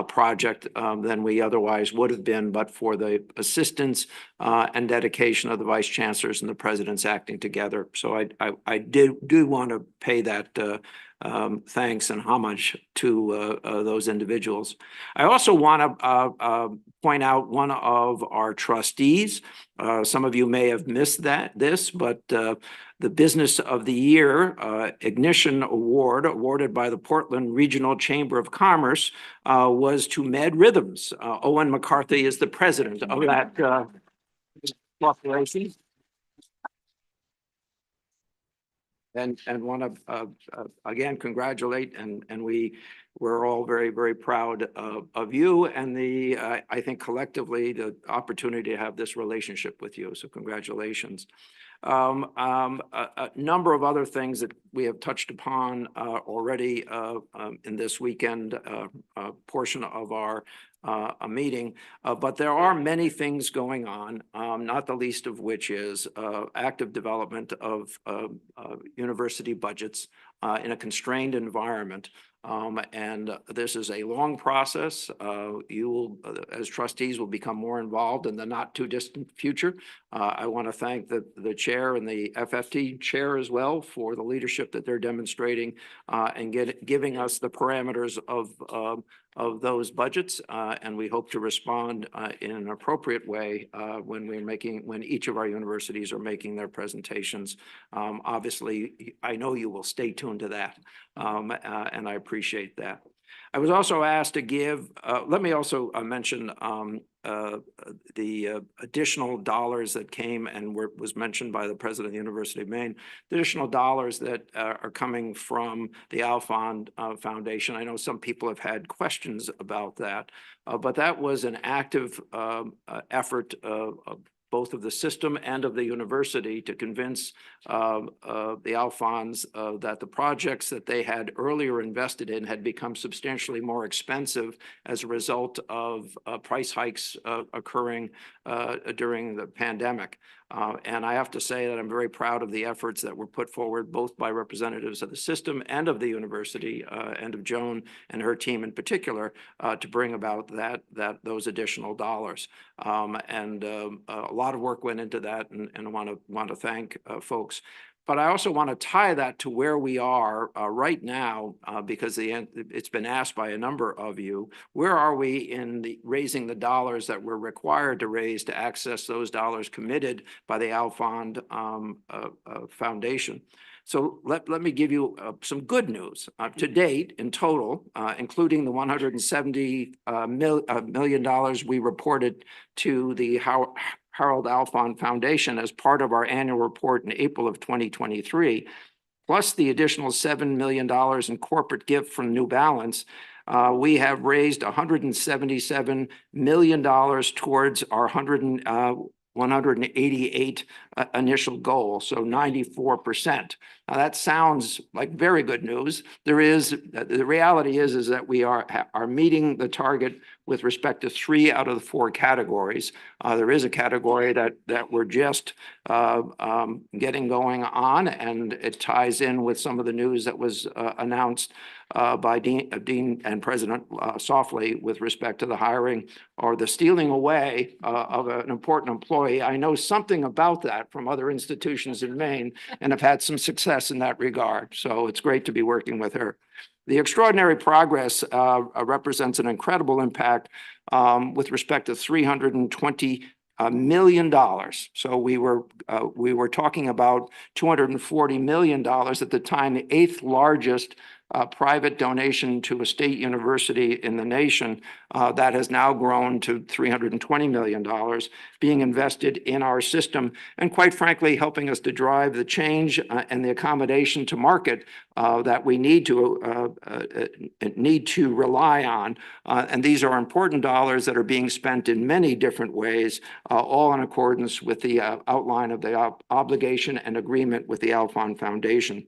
project than we otherwise would have been, but for the assistance and dedication of the vice chancellors and the presidents acting together. So I do want to pay that thanks and homage to those individuals. I also want to point out one of our trustees. Some of you may have missed this, but the Business of the Year Ignition Award, awarded by the Portland Regional Chamber of Commerce, was to Med Rhythms. Owen McCarthy is the president of that corporation. And want to again congratulate, and we're all very, very proud of you and I think collectively the opportunity to have this relationship with you. So congratulations. A number of other things that we have touched upon already in this weekend portion of our meeting, but there are many things going on, not the least of which is active development of university budgets in a constrained environment. And this is a long process. You will, as trustees, will become more involved in the not too distant future. I want to thank the chair and the FFT chair as well for the leadership that they're demonstrating and giving us the parameters of those budgets. And we hope to respond in an appropriate way when each of our universities are making their presentations. Obviously, I know you will stay tuned to that, and I appreciate that. I was also asked to give, let me also mention the additional dollars that came and was mentioned by the president of the University of Maine, the additional dollars that are coming from the Alfond Foundation. I know some people have had questions about that, but that was an active effort both of the system and of the university to convince the Alfonds that the projects that they had earlier invested in had become substantially more expensive as a result of price hikes occurring during the pandemic. And I have to say that I'm very proud of the efforts that were put forward both by representatives of the system and of the university and of Joan and her team in particular to bring about those additional dollars. And a lot of work went into that, and I want to thank folks. But I also want to tie that to where we are right now, because it's been asked by a number of you, where are we in raising the dollars that we're required to raise to access those dollars committed by the Alfond Foundation? So let me give you some good news. To date, in total, including the $170 million we reported to the Harold Alfond Foundation as part of our annual report in April of 2023, plus the additional $7 million in corporate gift from New Balance, we have raised $177 million towards our 188 initial goal, so 94%. Now that sounds like very good news. The reality is that we are meeting the target with respect to 3 out of the 4 categories. There is a category that we're just getting going on, and it ties in with some of the news that was announced by Dean and President Softly with respect to the hiring or the stealing away of an important employee. I know something about that from other institutions in Maine and have had some success in that regard. So it's great to be working with her. The extraordinary progress represents an incredible impact with respect to $320 million. So we were talking about $240 million at the time, the 8th largest private donation to a state university in the nation. That has now grown to $320 million being invested in our system, and quite frankly, helping us to drive the change and the accommodation to market that we need to rely on. And these are important dollars that are being spent in many different ways, all in accordance with the outline of the obligation and agreement with the Alfond Foundation.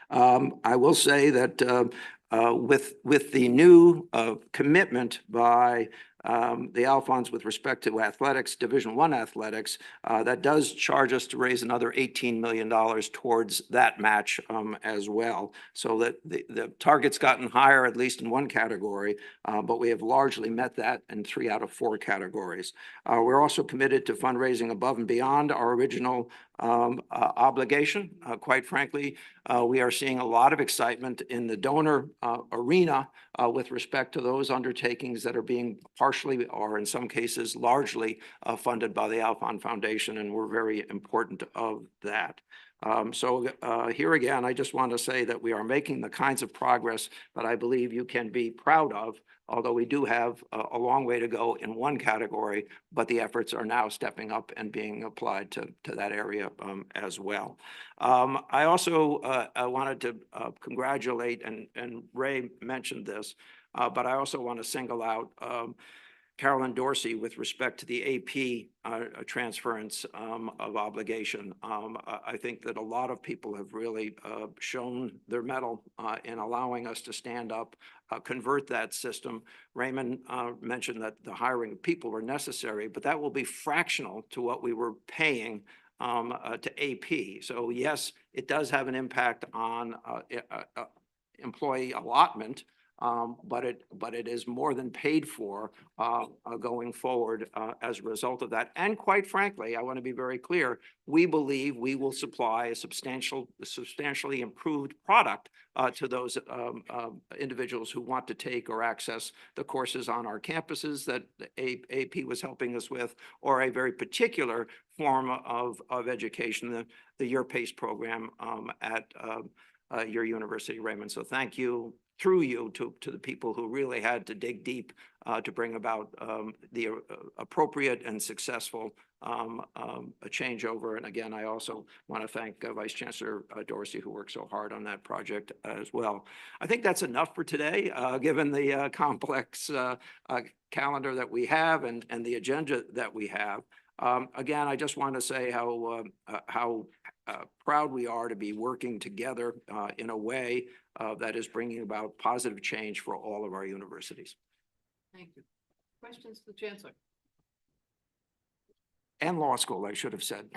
I will say that with the new commitment by the Alfonds with respect to athletics, Division I athletics, that does charge us to raise another $18 million towards that match as well. So that the target's gotten higher, at least in one category, but we have largely met that in 3 out of 4 categories. We're also committed to fundraising above and beyond our original obligation. Quite frankly, we are seeing a lot of excitement in the donor arena with respect to those undertakings that are being partially or in some cases largely funded by the Alfond Foundation, and we're very important of that. So here again, I just want to say that we are making the kinds of progress that I believe you can be proud of, although we do have a long way to go in one category, but the efforts are now stepping up and being applied to that area as well. I also wanted to congratulate, and Ray mentioned this, but I also want to single out Carolyn Dorsey with respect to the AP transference of obligation. I think that a lot of people have really shown their mettle in allowing us to stand up, convert that system. Raymond mentioned that the hiring of people were necessary, but that will be fractional to what we were paying to AP. So yes, it does have an impact on employee allotment, but it is more than paid for going forward as a result of that. And quite frankly, I want to be very clear, we believe we will supply a substantially improved product to those individuals who want to take or access the courses on our campuses that AP was helping us with, or a very particular form of education, the Your Pace program at your university, Raymond. So thank you, through you, to the people who really had to dig deep to bring about the appropriate and successful changeover. And again, I also want to thank Vice Chancellor Dorsey, who worked so hard on that project as well. I think that's enough for today, given the complex calendar that we have and the agenda that we have. Again, I just want to say how proud we are to be working together in a way that is bringing about positive change for all of our universities. Thank you. Questions to the Chancellor? And law school, I should have said.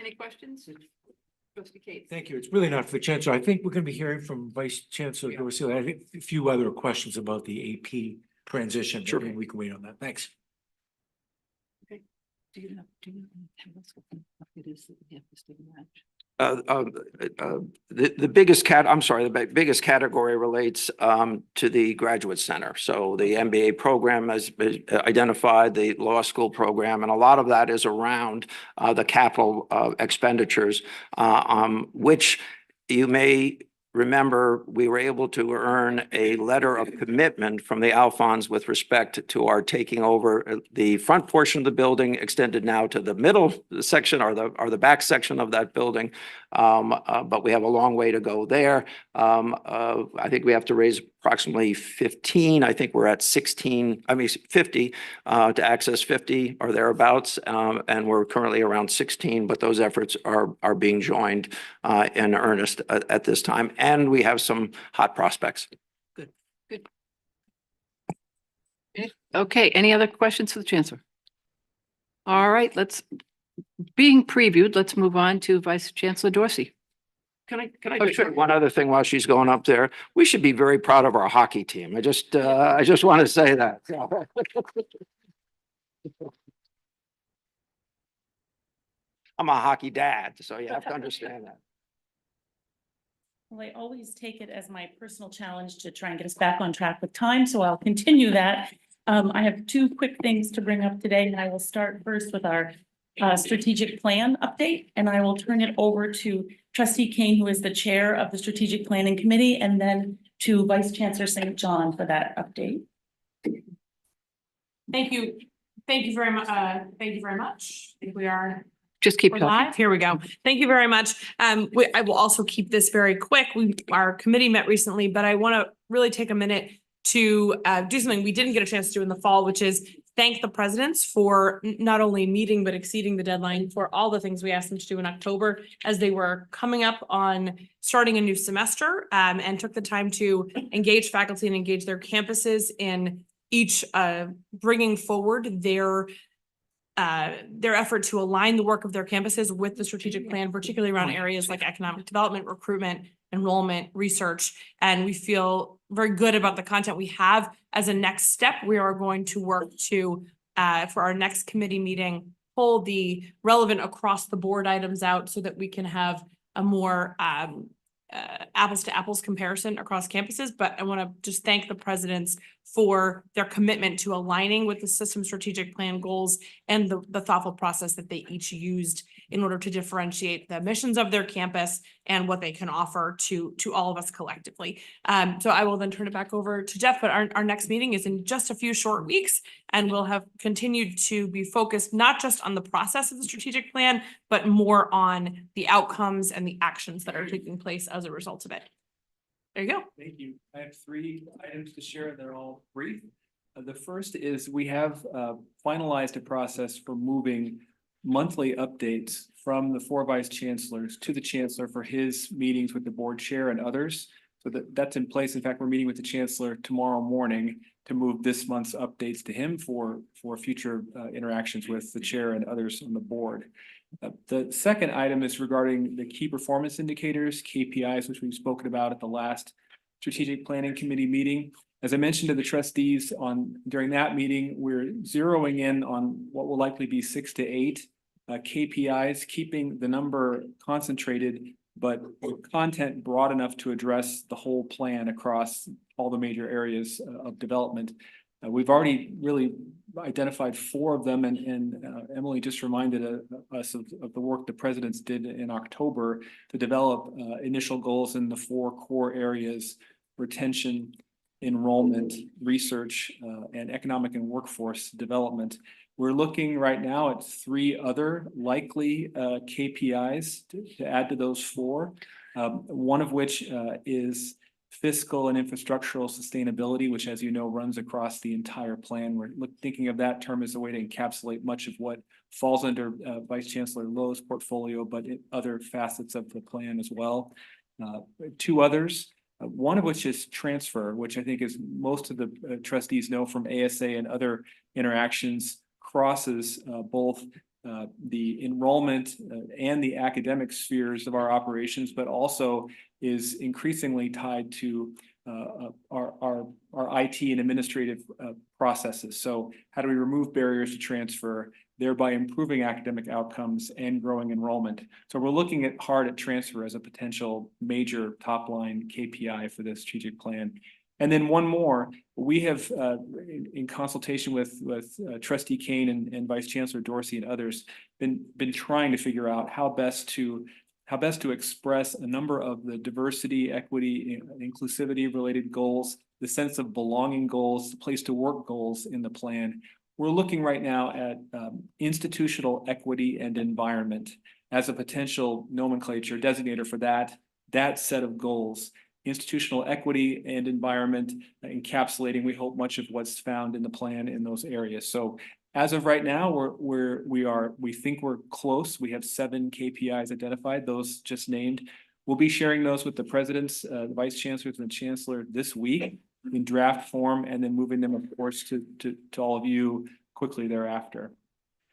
Any questions? Trustee Cates. Thank you. It's really not for the Chancellor. I think we're going to be hearing from Vice Chancellor Dorsey. I think a few other questions about the AP transition. Sure. Maybe we can wait on that. Thanks. Do you know tell us what it is that we have to stay match? The biggest category relates to the graduate center. So the MBA program has been identified, the law school program, and a lot of that is around the capital expenditures, which you may remember we were able to earn a letter of commitment from the Alfonds with respect to our taking over the front portion of the building, extended now to the middle section or the back section of that building. But we have a long way to go there. I think we have to raise approximately 15. I think we're at 50 to access 50 or thereabouts. And we're currently around 16, but those efforts are being joined in earnest at this time. And we have some hot prospects. Good, good. Okay, any other questions for the Chancellor? All right, being previewed, let's move on to Vice Chancellor Dorsey. Can I Oh, just sure. say one other thing while she's going up there? We should be very proud of our hockey team. I just want to say that. I'm a hockey dad, so you have to understand that. Well, I always take it as my personal challenge to try and get us back on track with time, so I'll continue that. I have two quick things to bring up today, and I will start first with our strategic plan update, and I will turn it over to Trustee Kane, who is the chair of the Strategic Planning Committee, and then to Vice Chancellor St. John for that update. Thank you. Thank you very much. Thank you very much. I think we are. Just keep We're talking. live. Here we go. Thank you very much. I will also keep this very quick. Our committee met recently, but I want to really take a minute to do something we didn't get a chance to do in the fall, which is thank the presidents for not only meeting, but exceeding the deadline for all the things we asked them to do in October as they were coming up on starting a new semester, and took the time to engage faculty and engage their campuses in each bringing forward their effort to align the work of their campuses with the strategic plan, particularly around areas like economic development, recruitment, enrollment, research. And we feel very good about the content we have. As a next step, we are going to work to, for our next committee meeting, pull the relevant across the board items out so that we can have a more apples to apples comparison across campuses. But I want to just thank the presidents for their commitment to aligning with the system strategic plan goals and the thoughtful process that they each used in order to differentiate the missions of their campus and what they can offer to all of us collectively. So I will then turn it back over to Jeff, but our next meeting is in just a few short weeks, and we'll have continued to be focused not just on the process of the strategic plan, but more on the outcomes and the actions that are taking place as a result of it. There you go. Thank you. I have 3 items to share. They're all brief. The first is we have finalized a process for moving monthly updates from the 4 vice chancellors to the chancellor for his meetings with the board chair and others. So that's in place. In fact, we're meeting with the chancellor tomorrow morning to move this month's updates to him for future interactions with the chair and others on the board. The second item is regarding the key performance indicators, KPIs, which we've spoken about at the last strategic planning committee meeting. As I mentioned to the trustees during that meeting, we're zeroing in on what will likely be 6 to 8 KPIs, keeping the number concentrated, but content broad enough to address the whole plan across all the major areas of development. We've already really identified 4 of them, and Emily just reminded us of the work the presidents did in October to develop initial goals in the 4 core areas: retention, enrollment, research, and economic and workforce development. We're looking right now at 3 other likely KPIs to add to those 4, one of which is fiscal and infrastructural sustainability, which, as you know, runs across the entire plan. We're thinking of that term as a way to encapsulate much of what falls under Vice Chancellor Lowe's portfolio, but other facets of the plan as well. 2 others, one of which is transfer, which I think is most of the trustees know from ASA and other interactions, crosses both the enrollment and the academic spheres of our operations, but also is increasingly tied to our IT and administrative processes. So how do we remove barriers to transfer, thereby improving academic outcomes and growing enrollment? So we're looking hard at transfer as a potential major top line KPI for the strategic plan. And then one more, we have, in consultation with Trustee Kane and Vice Chancellor Dorsey and others, been trying to figure out how best to express a number of the diversity, equity, and inclusivity related goals, the sense of belonging goals, the place to work goals in the plan. We're looking right now at institutional equity and environment as a potential nomenclature designator for that set of goals. Institutional equity and environment encapsulating, we hope, much of what's found in the plan in those areas. So as of right now, we think we're close. We have 7 KPIs identified, those just named. We'll be sharing those with the presidents, the vice chancellors, and the chancellor this week. in draft form and then moving them, of course, to all of you quickly thereafter.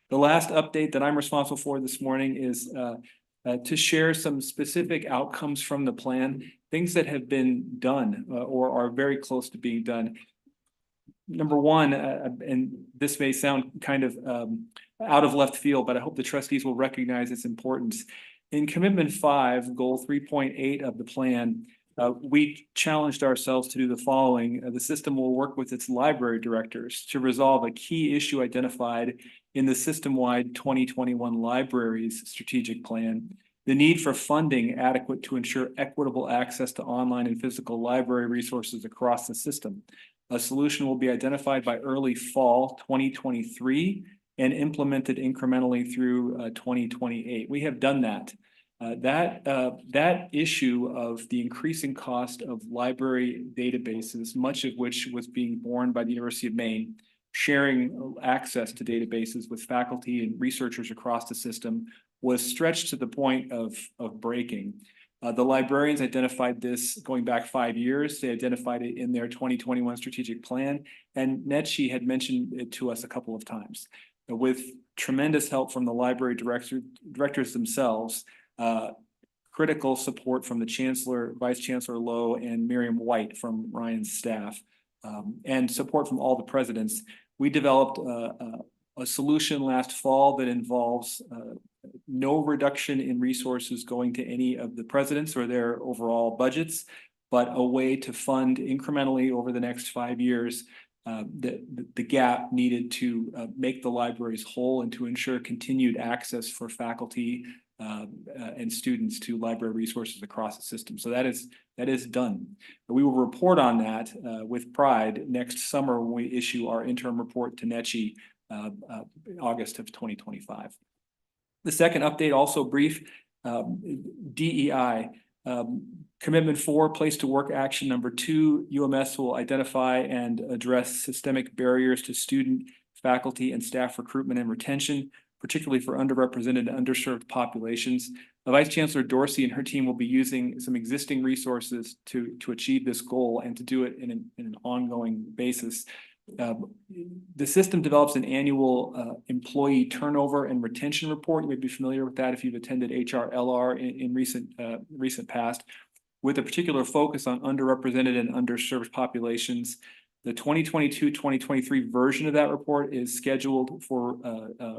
The last update that I'm responsible for this morning is to share some specific outcomes from the plan, things that have been done or are very close to being done. Number one, and this may sound kind of out of left field, but I hope the trustees will recognize its importance. In Commitment 5, Goal 3.8 of the plan, we challenged ourselves to do the following. The system will work with its library directors to resolve a key issue identified in the system-wide 2021 libraries strategic plan, the need for funding adequate to ensure equitable access to online and physical library resources across the system. A solution will be identified by early fall 2023 and implemented incrementally through 2028. We have done that. That issue of the increasing cost of library databases, much of which was being borne by the University of Maine, sharing access to databases with faculty and researchers across the system, was stretched to the point of breaking. The librarians identified this going back 5 years. They identified it in their 2021 strategic plan, and NETSHE had mentioned it to us a couple of times. With tremendous help from the library directors themselves, critical support from the Chancellor, Vice Chancellor Lowe, and Miriam White from Ryan's staff, and support from all the presidents, we developed a solution last fall that involves no reduction in resources going to any of the presidents or their overall budgets, but a way to fund incrementally over the next 5 years the gap needed to make the libraries whole and to ensure continued access for faculty and students to library resources across the system. So that is done. We will report on that with pride next summer when we issue our interim report to NETSHE August of 2025. The second update, also brief, DEI. Commitment 4, place to work action number 2, UMS will identify and address systemic barriers to student, faculty, and staff recruitment and retention, particularly for underrepresented and underserved populations. Vice Chancellor Dorsey and her team will be using some existing resources to achieve this goal and to do it in an ongoing basis. The system develops an annual employee turnover and retention report. You may be familiar with that if you've attended HRLR in recent past, with a particular focus on underrepresented and underserved populations. The 2022-2023 version of that report is scheduled for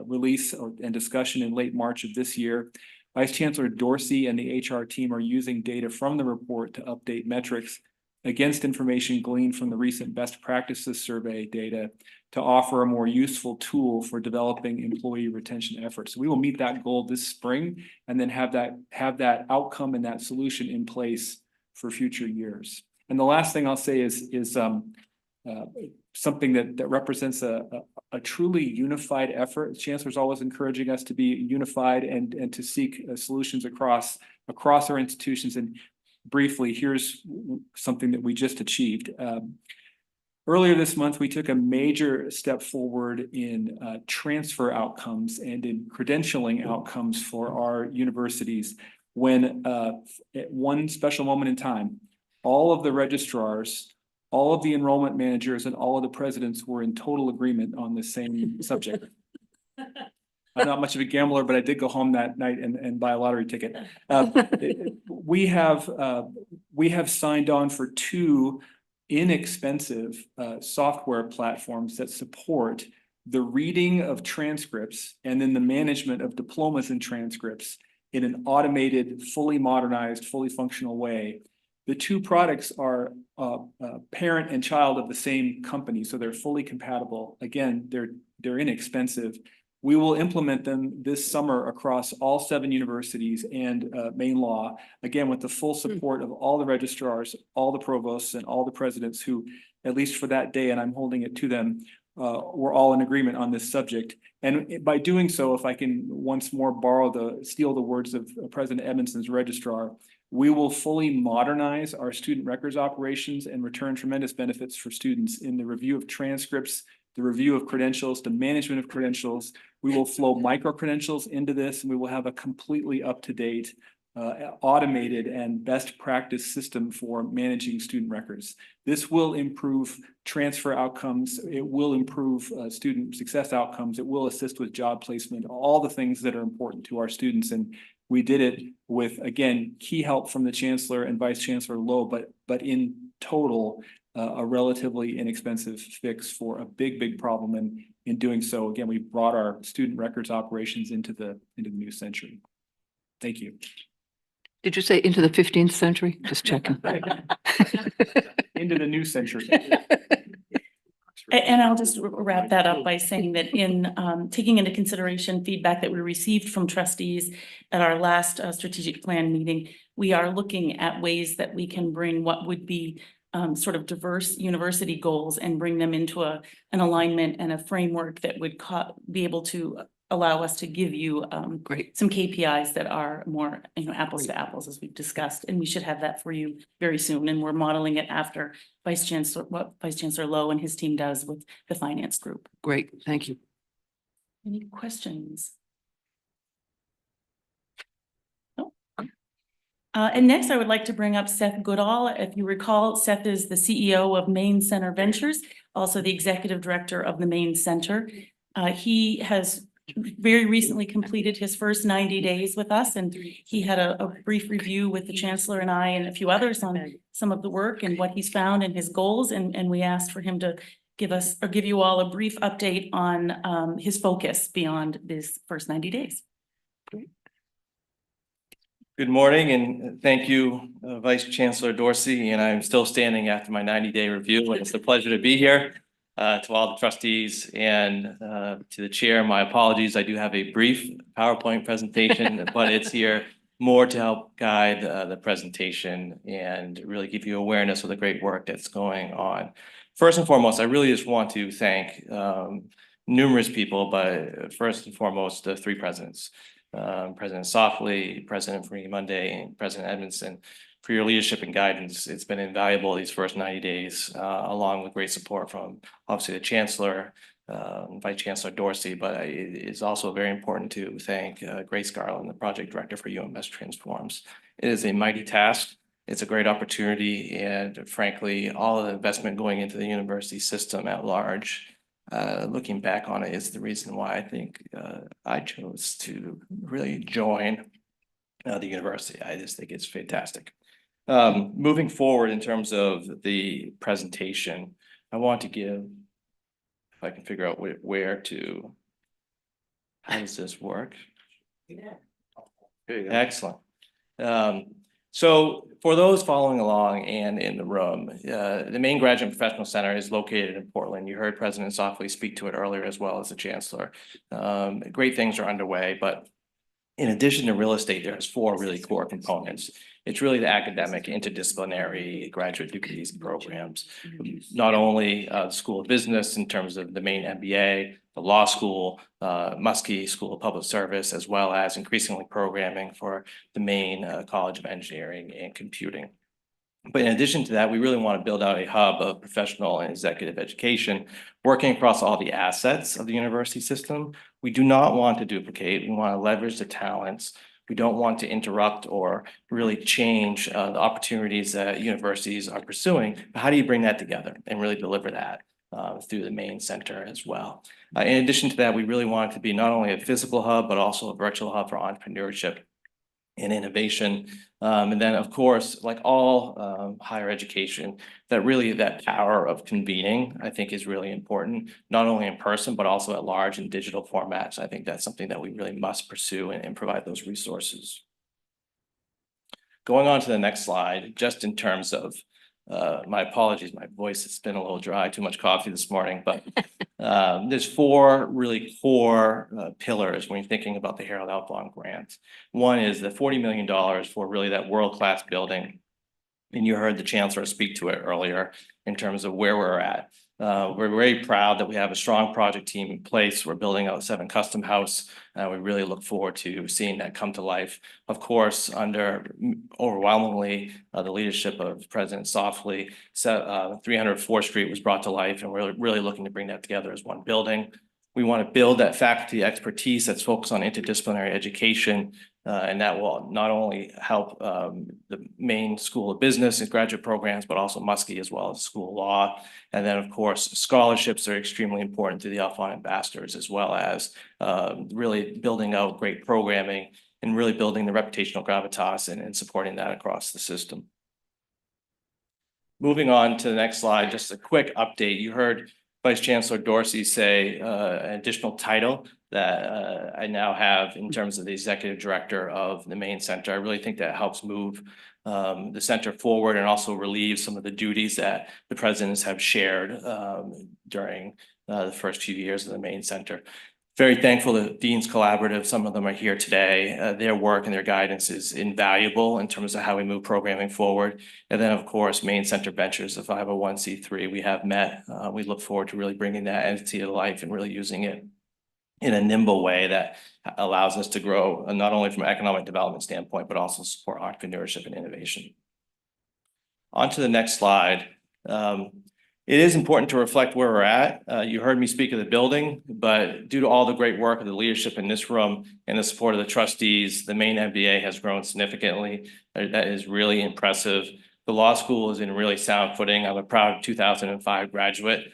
release and discussion in late March of this year. Vice Chancellor Dorsey and the HR team are using data from the report to update metrics against information gleaned from the recent best practices survey data to offer a more useful tool for developing employee retention efforts. So we will meet that goal this spring and then have that outcome and that solution in place for future years. And the last thing I'll say is something that represents a truly unified effort. The Chancellor's always encouraging us to be unified and to seek solutions across our institutions. And briefly, here's something that we just achieved. Earlier this month, we took a major step forward in transfer outcomes and in credentialing outcomes for our universities when at one special moment in time, all of the registrars, all of the enrollment managers, and all of the presidents were in total agreement on the same subject. I'm not much of a gambler, but I did go home that night and buy a lottery ticket. We have signed on for 2 inexpensive software platforms that support the reading of transcripts and then the management of diplomas and transcripts in an automated, fully modernized, fully functional way. The 2 products are parent and child of the same company, so they're fully compatible. Again, they're inexpensive. We will implement them this summer across all 7 universities and Maine Law, again, with the full support of all the registrars, all the provosts, and all the presidents who, at least for that day, and I'm holding it to them, were all in agreement on this subject. And by doing so, if I can once more steal the words of President Edmondson's registrar, we will fully modernize our student records operations and return tremendous benefits for students in the review of transcripts, the review of credentials, the management of credentials. We will flow micro-credentials into this, and we will have a completely up-to-date automated and best practice system for managing student records. This will improve transfer outcomes. It will improve student success outcomes. It will assist with job placement, all the things that are important to our students. And we did it with, again, key help from the Chancellor and Vice Chancellor Lowe, but in total, a relatively inexpensive fix for a big problem. And in doing so, again, we brought our student records operations into the new century. Thank you. Did you say into the 15th century? Just checking. Into the new century. And I'll just wrap that up by saying that in taking into consideration feedback that we received from trustees at our last strategic plan meeting, we are looking at ways that we can bring what would be sort of diverse university goals and bring them into an alignment and a framework that would be able to allow us to give you some KPIs that are more, apples to apples, as we've discussed. And we should have that for you very soon. And we're modeling it after what Vice Chancellor Lowe and his team does with the finance group. Great, thank you. Any questions? No. And next, I would like to bring up Seth Goodall. If you recall, Seth is the CEO of Maine Center Ventures, also the executive director of the Maine Center. He has very recently completed his first 90 days with us, and he had a brief review with the Chancellor and I and a few others on some of the work and what he's found and his goals. And we asked for him to give you all a brief update on his focus beyond this first 90 days. Good morning, and thank you, Vice Chancellor Dorsey, and I'm still standing after my 90-day review, and it's a pleasure to be here. To all the trustees and to the chair, my apologies. I do have a brief PowerPoint presentation, but it's here more to help guide the presentation and really give you awareness of the great work that's going on. First and foremost, I really just want to thank numerous people, but first and foremost, the three presidents, President Softly, President Farini Monday, and President Edmondson, for your leadership and guidance. It's been invaluable these first 90 days, along with great support from obviously the Chancellor, Vice Chancellor Dorsey, but it is also very important to thank Grace Garland, the Project Director for UMS Transforms. It is a mighty task. It's a great opportunity, and frankly, all of the investment going into the university system at large, looking back on it, is the reason why I think I chose to really join the university. I just think it's fantastic. Moving forward in terms of the presentation, I want to give, if I can figure out how does this work? Excellent. So for those following along and in the room, the Maine Graduate Professional Center is located in Portland. You heard President Softly speak to it earlier, as well as the Chancellor. Great things are underway, but in addition to real estate, there's four really core components. It's really the academic, interdisciplinary graduate degrees and programs. Not only the School of Business in terms of the Maine MBA, the law school, Muskie School of Public Service, as well as increasingly programming for the Maine College of Engineering and Computing. But in addition to that, we really want to build out a hub of professional and executive education, working across all the assets of the university system. We do not want to duplicate. We want to leverage the talents. We don't want to interrupt or really change the opportunities that universities are pursuing. But how do you bring that together and really deliver that through the Maine Center as well? In addition to that, we really want it to be not only a physical hub, but also a virtual hub for entrepreneurship and innovation. And then, of course, like all higher education, that power of convening, I think, is really important, not only in person, but also at large in digital formats. I think that's something that we really must pursue and provide those resources. Going on to the next slide, just in terms of, my apologies, my voice has been a little dry, too much coffee this morning, but there's four really core pillars when you're thinking about the Harold Alfond grant. One is the $40 million for really that world-class building. And you heard the Chancellor speak to it earlier in terms of where we're at. We're very proud that we have a strong project team in place. We're building out 7 Custom House. We really look forward to seeing that come to life. Of course, under overwhelmingly the leadership of President Softly, 304th Street was brought to life, and we're really looking to bring that together as one building. We want to build that faculty expertise that's focused on interdisciplinary education And that will not only help the Maine School of Business and graduate programs, but also Muskie as well as School of Law. And then, of course, scholarships are extremely important to the Alphon ambassadors, as well as really building out great programming and really building the reputational gravitas and supporting that across the system. Moving on to the next slide, just a quick update. You heard Vice Chancellor Dorsey say an additional title that I now have in terms of the executive director of the Maine Center. I really think that helps move the center forward and also relieve some of the duties that the presidents have shared during the first few years of the Maine Center. Very thankful that Dean's Collaborative, some of them are here today. Their work and their guidance is invaluable in terms of how we move programming forward. And then, of course, Maine Center Ventures, the 501c3, we have met. We look forward to really bringing that entity to life and really using it in a nimble way that allows us to grow, not only from an economic development standpoint, but also support entrepreneurship and innovation. On to the next slide. It is important to reflect where we're at. You heard me speak of the building, but due to all the great work of the leadership in this room and the support of the trustees, the Maine MBA has grown significantly. That is really impressive. The law school is in really sound footing. I'm a proud 2005 graduate.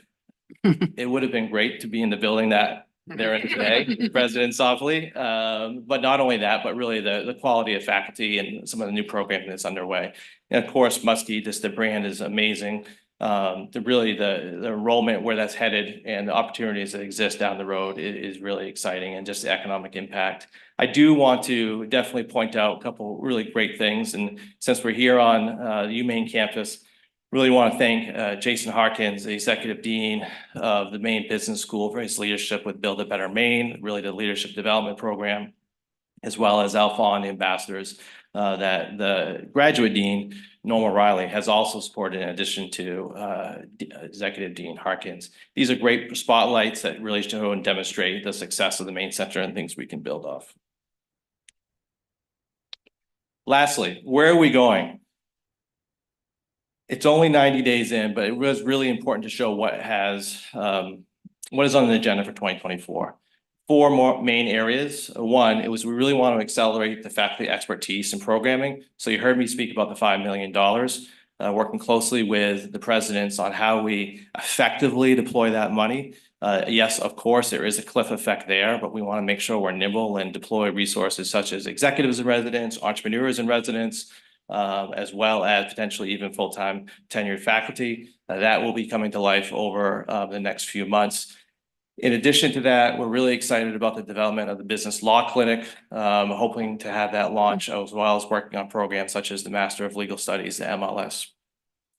It would have been great to be in the building that they're in today, President softly. But not only that, but really the quality of faculty and some of the new programming that's underway. And of course, Muskie, just the brand is amazing. The enrollment, where that's headed and the opportunities that exist down the road is really exciting, and just the economic impact. I do want to definitely point out a couple really great things. And since we're here on the UMaine campus, really want to thank Jason Harkins, the Executive Dean of the Maine Business School, for his leadership with Build a Better Maine, really the leadership development program, as well as Alphon ambassadors that the graduate dean, Norma Riley, has also supported in addition to Executive Dean Harkins. These are great spotlights that really show and demonstrate the success of the Maine Center and things we can build off. Lastly, where are we going? It's only 90 days in, but it was really important to show what is on the agenda for 2024. 4 more main areas. One, we really want to accelerate the faculty expertise and programming. So you heard me speak about the $5 million, working closely with the presidents on how we effectively deploy that money. Yes, of course, there is a cliff effect there, but we want to make sure we're nimble and deploy resources such as executives in residence, entrepreneurs in residence, as well as potentially even full-time tenured faculty. That will be coming to life over the next few months. In addition to that, we're really excited about the development of the Business Law Clinic, hoping to have that launch, as well as working on programs such as the Master of Legal Studies, the MLS,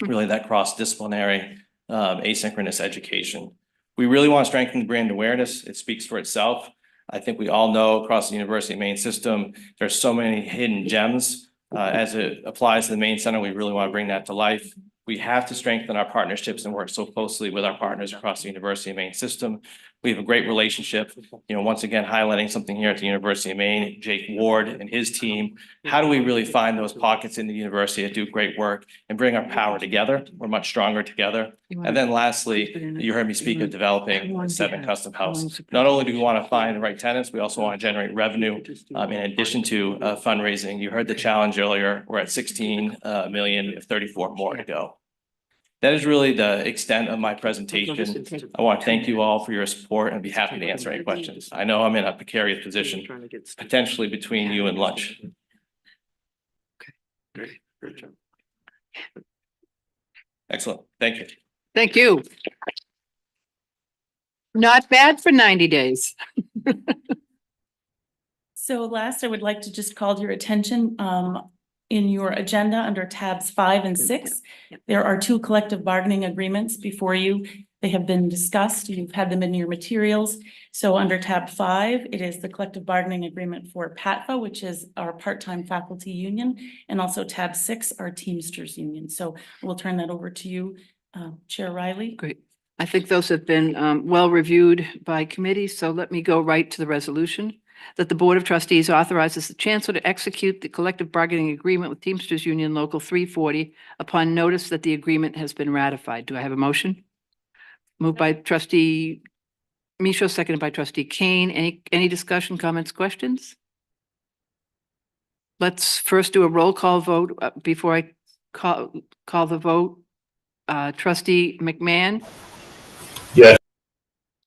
really that cross-disciplinary asynchronous education. We really want to strengthen the brand awareness. It speaks for itself. I think we all know across the University of Maine system, there's so many hidden gems. As it applies to the Maine Center, we really want to bring that to life. We have to strengthen our partnerships and work so closely with our partners across the University of Maine system. We have a great relationship, once again, highlighting something here at the University of Maine, Jake Ward and his team. How do we really find those pockets in the university that do great work and bring our power together? We're much stronger together. And then lastly, you heard me speak of developing a 7 custom house. Not only do we want to find the right tenants, we also want to generate revenue in addition to fundraising. You heard the challenge earlier. We're at 16 million, we have 34 more to go. That is really the extent of my presentation. I want to thank you all for your support and be happy to answer any questions. I know I'm in a precarious position, potentially between you and lunch. Great job. Excellent. Thank you. Thank you. Not bad for 90 days. So last, I would like to just call to your attention, in your agenda under tabs 5 and 6, there are 2 collective bargaining agreements before you. They have been discussed. You've had them in your materials. So under tab 5, it is the collective bargaining agreement for PATFA, which is our part-time faculty union, and also tab 6, our Teamsters union. So we'll turn that over to you, Chair Riley. Great. I think those have been well reviewed by committee. So let me go right to the resolution. That the Board of Trustees authorizes the Chancellor to execute the collective bargaining agreement with Teamsters Union Local 340 upon notice that the agreement has been ratified. Do I have a motion? Moved by Trustee Michaud, seconded by Trustee Kane. Any discussion, comments, questions? let's first do a roll call vote before I call the vote. Trustee McMahon? Yes.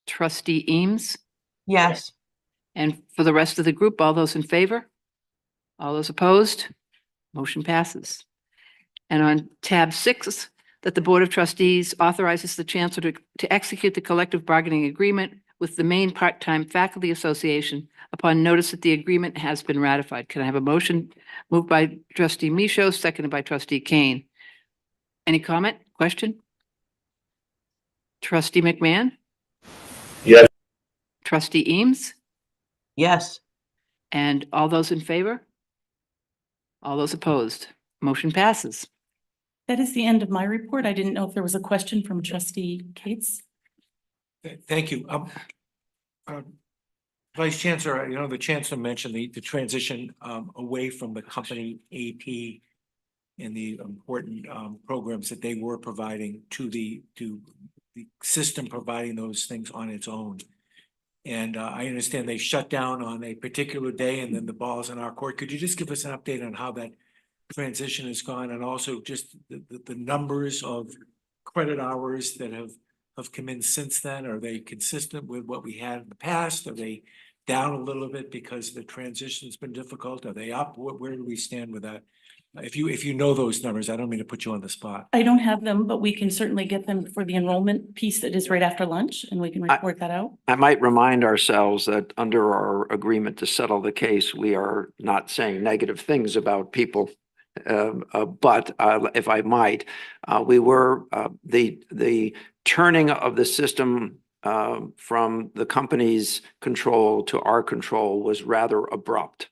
Trustee Eames? Yes. And for the rest of the group, all those in favor? All those opposed? Motion passes. And on tab 6, that the Board of Trustees authorizes the Chancellor to execute the collective bargaining agreement with the Maine Part-Time Faculty Association upon notice that the agreement has been ratified. Can I have a motion moved by Trustee Michaud, seconded by Trustee Kane? Any comment, question? Trustee McMahon? Yes. Trustee Eames? Yes. And all those in favor? All those opposed? Motion passes. That is the end of my report. I didn't know if there was a question from trustee Cates. Thank you. Vice Chancellor, the Chancellor mentioned the transition away from the company AP and the important programs that they were providing to the system providing those things on its own. And I understand they shut down on a particular day and then the ball's in our court. Could you just give us an update on how that transition has gone, and also just the numbers of credit hours that have come in since then? Are they consistent with what we had in the past? Are they down a little bit because the transition's been difficult? Are they up? Where do we stand with that? If you know those numbers, I don't mean to put you on the spot. I don't have them, but we can certainly get them for the enrollment piece that is right after lunch, and we can report that out. I might remind ourselves that under our agreement to settle the case, we are not saying negative things about people. But if I might, we were the turning of the system from the company's control to our control was rather abrupt,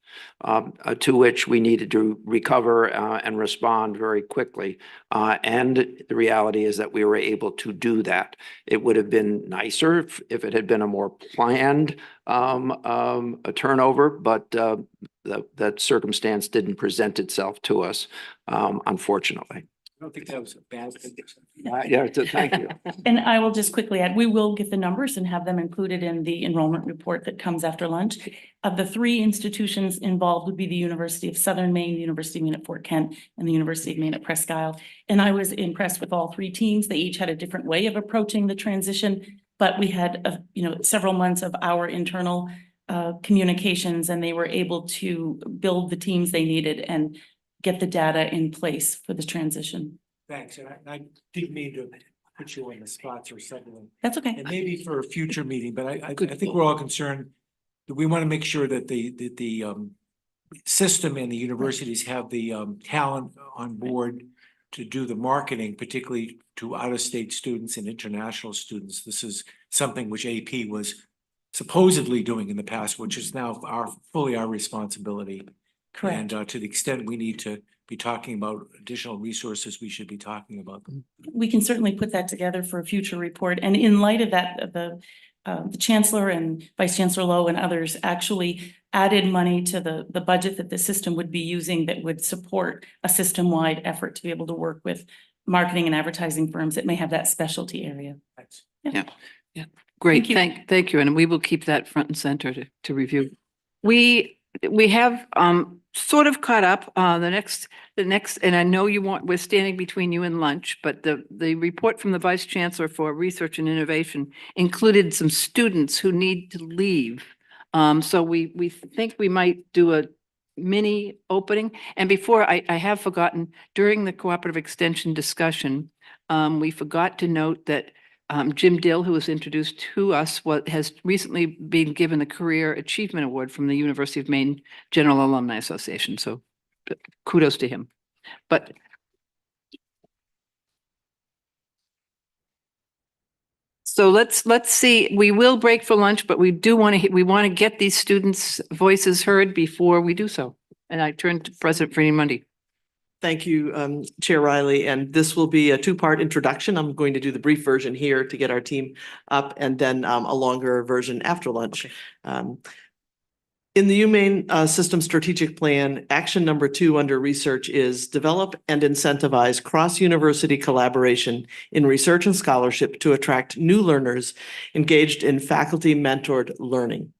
to which we needed to recover and respond very quickly. And the reality is that we were able to do that. It would have been nicer if it had been a more planned a turnover, but that circumstance didn't present itself to us, unfortunately. I don't think that was a bad thing. Yeah, thank you. And I will just quickly add, we will get the numbers and have them included in the enrollment report that comes after lunch. Of the 3 institutions involved would be the University of Southern Maine, the University of Maine at Fort Kent, and the University of Maine at Presque Isle. And I was impressed with all 3 teams. They each had a different way of approaching the transition, but we had, several months of our internal communications, and they were able to build the teams they needed and get the data in place for the transition. Thanks, and I didn't mean to put you on the spot for a second. That's okay. And maybe for a future meeting, but I think we're all concerned that we want to make sure that the system and the universities have the talent on board to do the marketing, particularly to out-of-state students and international students. This is something which AP was supposedly doing in the past, which is now fully our responsibility. Correct. And to the extent we need to be talking about additional resources, we should be talking about them. We can certainly put that together for a future report. And in light of that, the Chancellor and Vice Chancellor Lowe and others actually added money to the budget that the system would be using that would support a system-wide effort to be able to work with marketing and advertising firms that may have that specialty area. Thanks. Yeah. Great. Thank you. And we will keep that front and center to review. We have sort of caught up. The next, and I know we're standing between you and lunch, but the report from the Vice Chancellor for Research and Innovation included some students who need to leave. So we think we might do a mini opening. And before I have forgotten, during the cooperative extension discussion, we forgot to note that Jim Dill, who was introduced to us, has recently been given the Career Achievement Award from the University of Maine General Alumni Association. So kudos to him. But so let's see. We will break for lunch, but we want to get these students' voices heard before we do so. And I turn to President Freeney Mundy. Thank you, Chair Riley, and this will be a 2-part introduction. I'm going to do the brief version here to get our team up, and then a longer version after lunch. In the UMaine System Strategic Plan, action number 2 under research is develop and incentivize cross-university collaboration in research and scholarship to attract new learners engaged in faculty-mentored learning.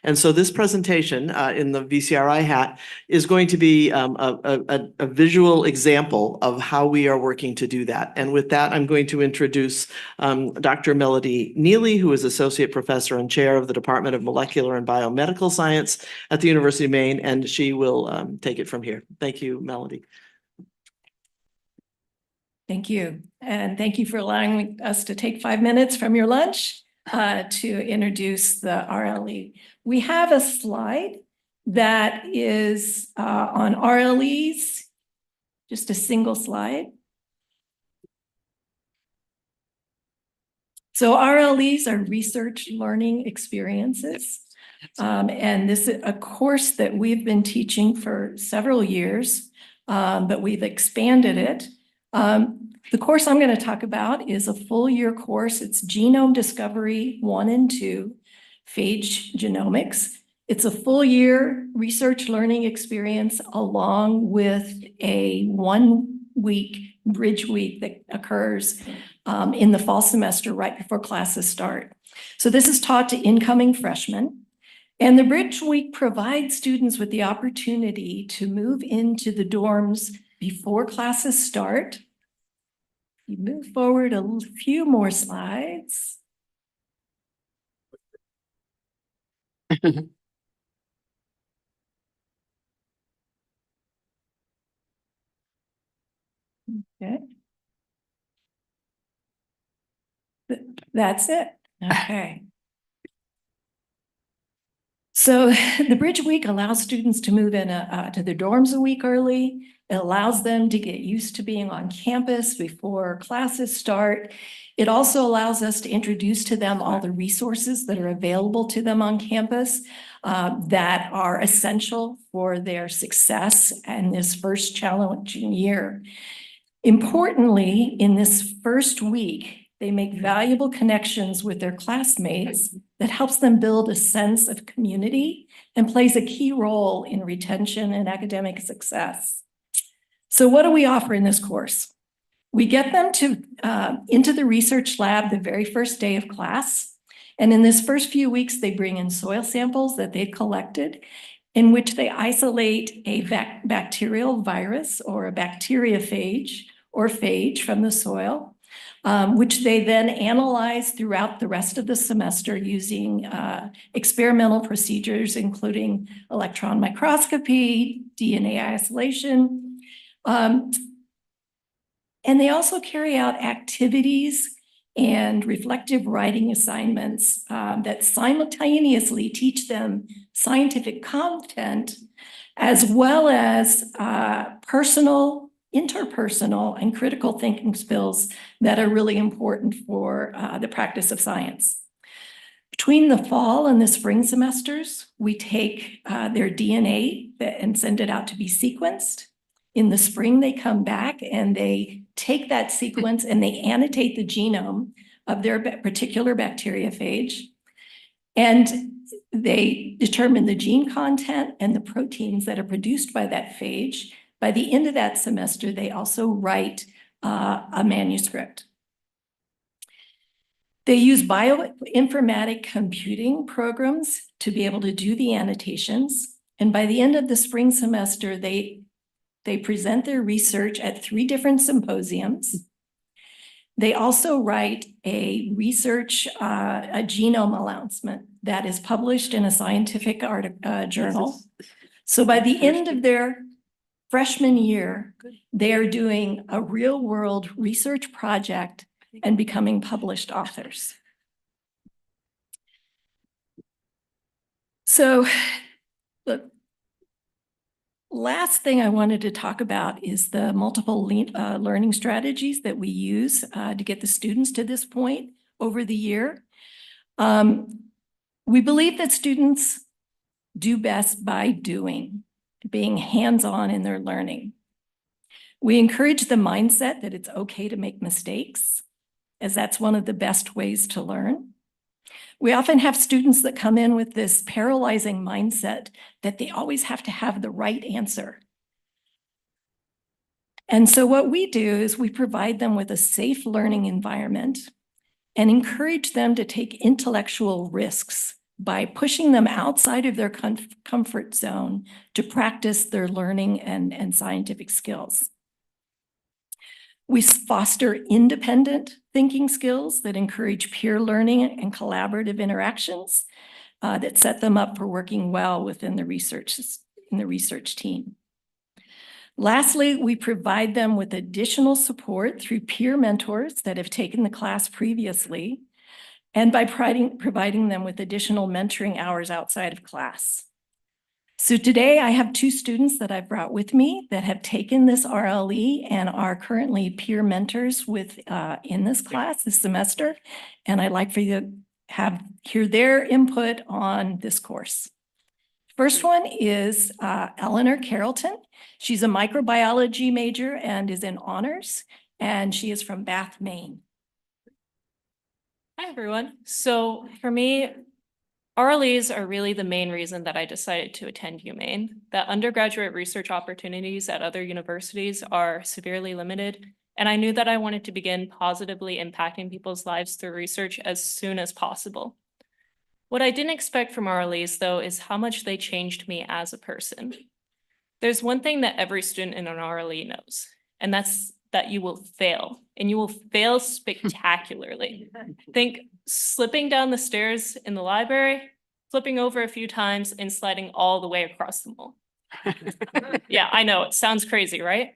And so this presentation in the VCRI hat is going to be a visual example of how we are working to do that. And with that, I'm going to introduce Dr. Melody Neely, who is Associate Professor and Chair of the Department of Molecular and Biomedical Science at the University of Maine, and she will take it from here. Thank you, Melody. Thank you. And thank you for allowing us to take 5 minutes from your lunch to introduce the RLE. We have a slide that is on RLEs, just a single slide. So RLEs are research learning experiences. And this is a course that we've been teaching for several years, but we've expanded it. The course I'm going to talk about is a full year course. It's Genome Discovery 1 and 2, Phage Genomics. It's a full year research learning experience along with a 1-week bridge week that occurs in the fall semester right before classes start. So this is taught to incoming freshmen. And the Bridge Week provides students with the opportunity to move into the dorms before classes start. You move forward a few more slides. Okay. That's it. Okay. So the Bridge Week allows students to move in to their dorms a week early. It allows them to get used to being on campus before classes start. It also allows us to introduce to them all the resources that are available to them on campus that are essential for their success in this first challenging year. Importantly, in this first week, they make valuable connections with their classmates that helps them build a sense of community and plays a key role in retention and academic success. So what do we offer in this course? We get them to into the research lab the very first day of class. And in this first few weeks, they bring in soil samples that they've collected in which they isolate a bacterial virus or a bacteriophage or phage from the soil, which they then analyze throughout the rest of the semester using experimental procedures, including electron microscopy, DNA isolation. And they also carry out activities and reflective writing assignments that simultaneously teach them scientific content, as well as personal, interpersonal, and critical thinking skills that are really important for the practice of science. Between the fall and the spring semesters, we take their DNA and send it out to be sequenced. In the spring, they come back and they take that sequence and they annotate the genome of their particular bacteriophage. And they determine the gene content and the proteins that are produced by that phage. By the end of that semester, they also write a manuscript. They use bioinformatic computing programs to be able to do the annotations. And by the end of the spring semester, they present their research at 3 different symposiums. They also write a research, a genome announcement that is published in a scientific journal. So by the end of their freshman year, they are doing a real world research project and becoming published authors. So the last thing I wanted to talk about is the multiple learning strategies that we use to get the students to this point over the year. We believe that students do best by doing, being hands-on in their learning. We encourage the mindset that it's okay to make mistakes, as that's one of the best ways to learn. We often have students that come in with this paralyzing mindset that they always have to have the right answer. And so what we do is we provide them with a safe learning environment and encourage them to take intellectual risks by pushing them outside of their comfort zone to practice their learning and scientific skills. We foster independent thinking skills that encourage peer learning and collaborative interactions that set them up for working well within the research team. Lastly, we provide them with additional support through peer mentors that have taken the class previously, and by providing them with additional mentoring hours outside of class. So today I have 2 students that I've brought with me that have taken this RLE and are currently peer mentors with in this class this semester. And I'd like for you to hear their input on this course. First one is Eleanor Carrollton. She's a microbiology major and is in honors, and she is from Bath, Maine. Hi, everyone. So for me, RLEs are really the main reason that I decided to attend UMaine. That undergraduate research opportunities at other universities are severely limited, and I knew that I wanted to begin positively impacting people's lives through research as soon as possible. What I didn't expect from RLEs, though, is how much they changed me as a person. There's one thing that every student in an RLE knows, and that's that you will fail, and you will fail spectacularly. Think slipping down the stairs in the library, flipping over a few times, and sliding all the way across the mall. Yeah, I know, it sounds crazy, right?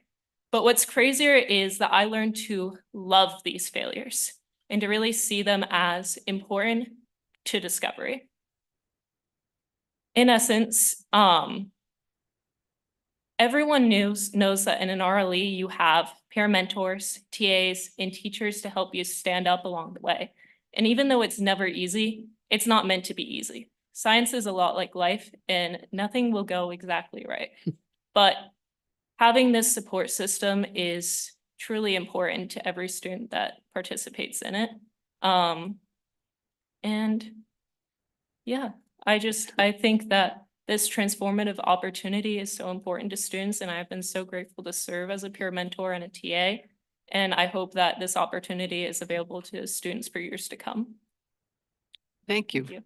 But what's crazier is that I learned to love these failures and to really see them as important to discovery. In essence, everyone knows that in an RLE, you have peer mentors, TAs, and teachers to help you stand up along the way. And even though it's never easy, it's not meant to be easy. Science is a lot like life, and nothing will go exactly right. But having this support system is truly important to every student that participates in it. And yeah, I think that this transformative opportunity is so important to students, and I've been so grateful to serve as a peer mentor and a TA. And I hope that this opportunity is available to students for years to come. Thank you. Thank you.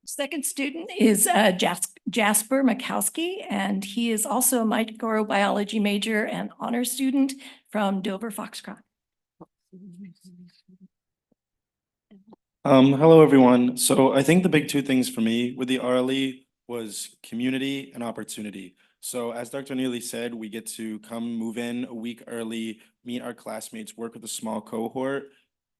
Second student is Jasper Makowski, and he is also a microbiology major and honor student from Dover Foxcroft. Hello, everyone. So I think the big 2 things for me with the RLE was community and opportunity. So as Dr. Neely said, we get to come move in a week early, meet our classmates, work with a small cohort,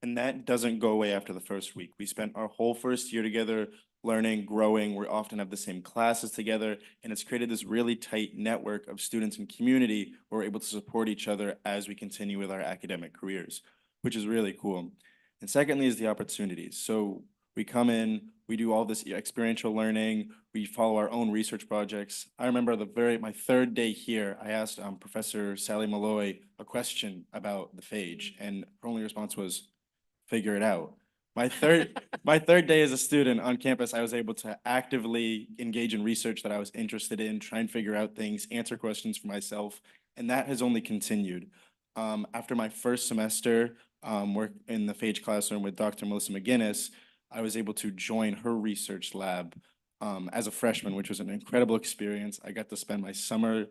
and that doesn't go away after the first week. We spent our whole first year together learning, growing. We often have the same classes together, and it's created this really tight network of students and community where we're able to support each other as we continue with our academic careers, which is really cool. And secondly is the opportunities. So we come in, we do all this experiential learning, we follow our own research projects. I remember my 3rd day here, I asked Professor Sally Malloy a question about the phage, and her only response was, figure it out. My third day as a student on campus, I was able to actively engage in research that I was interested in, try and figure out things, answer questions for myself, and that has only continued. After my first semester, work in the phage classroom with Dr. Melissa McGinnis, I was able to join her research lab as a freshman, which was an incredible experience. I got to spend my summer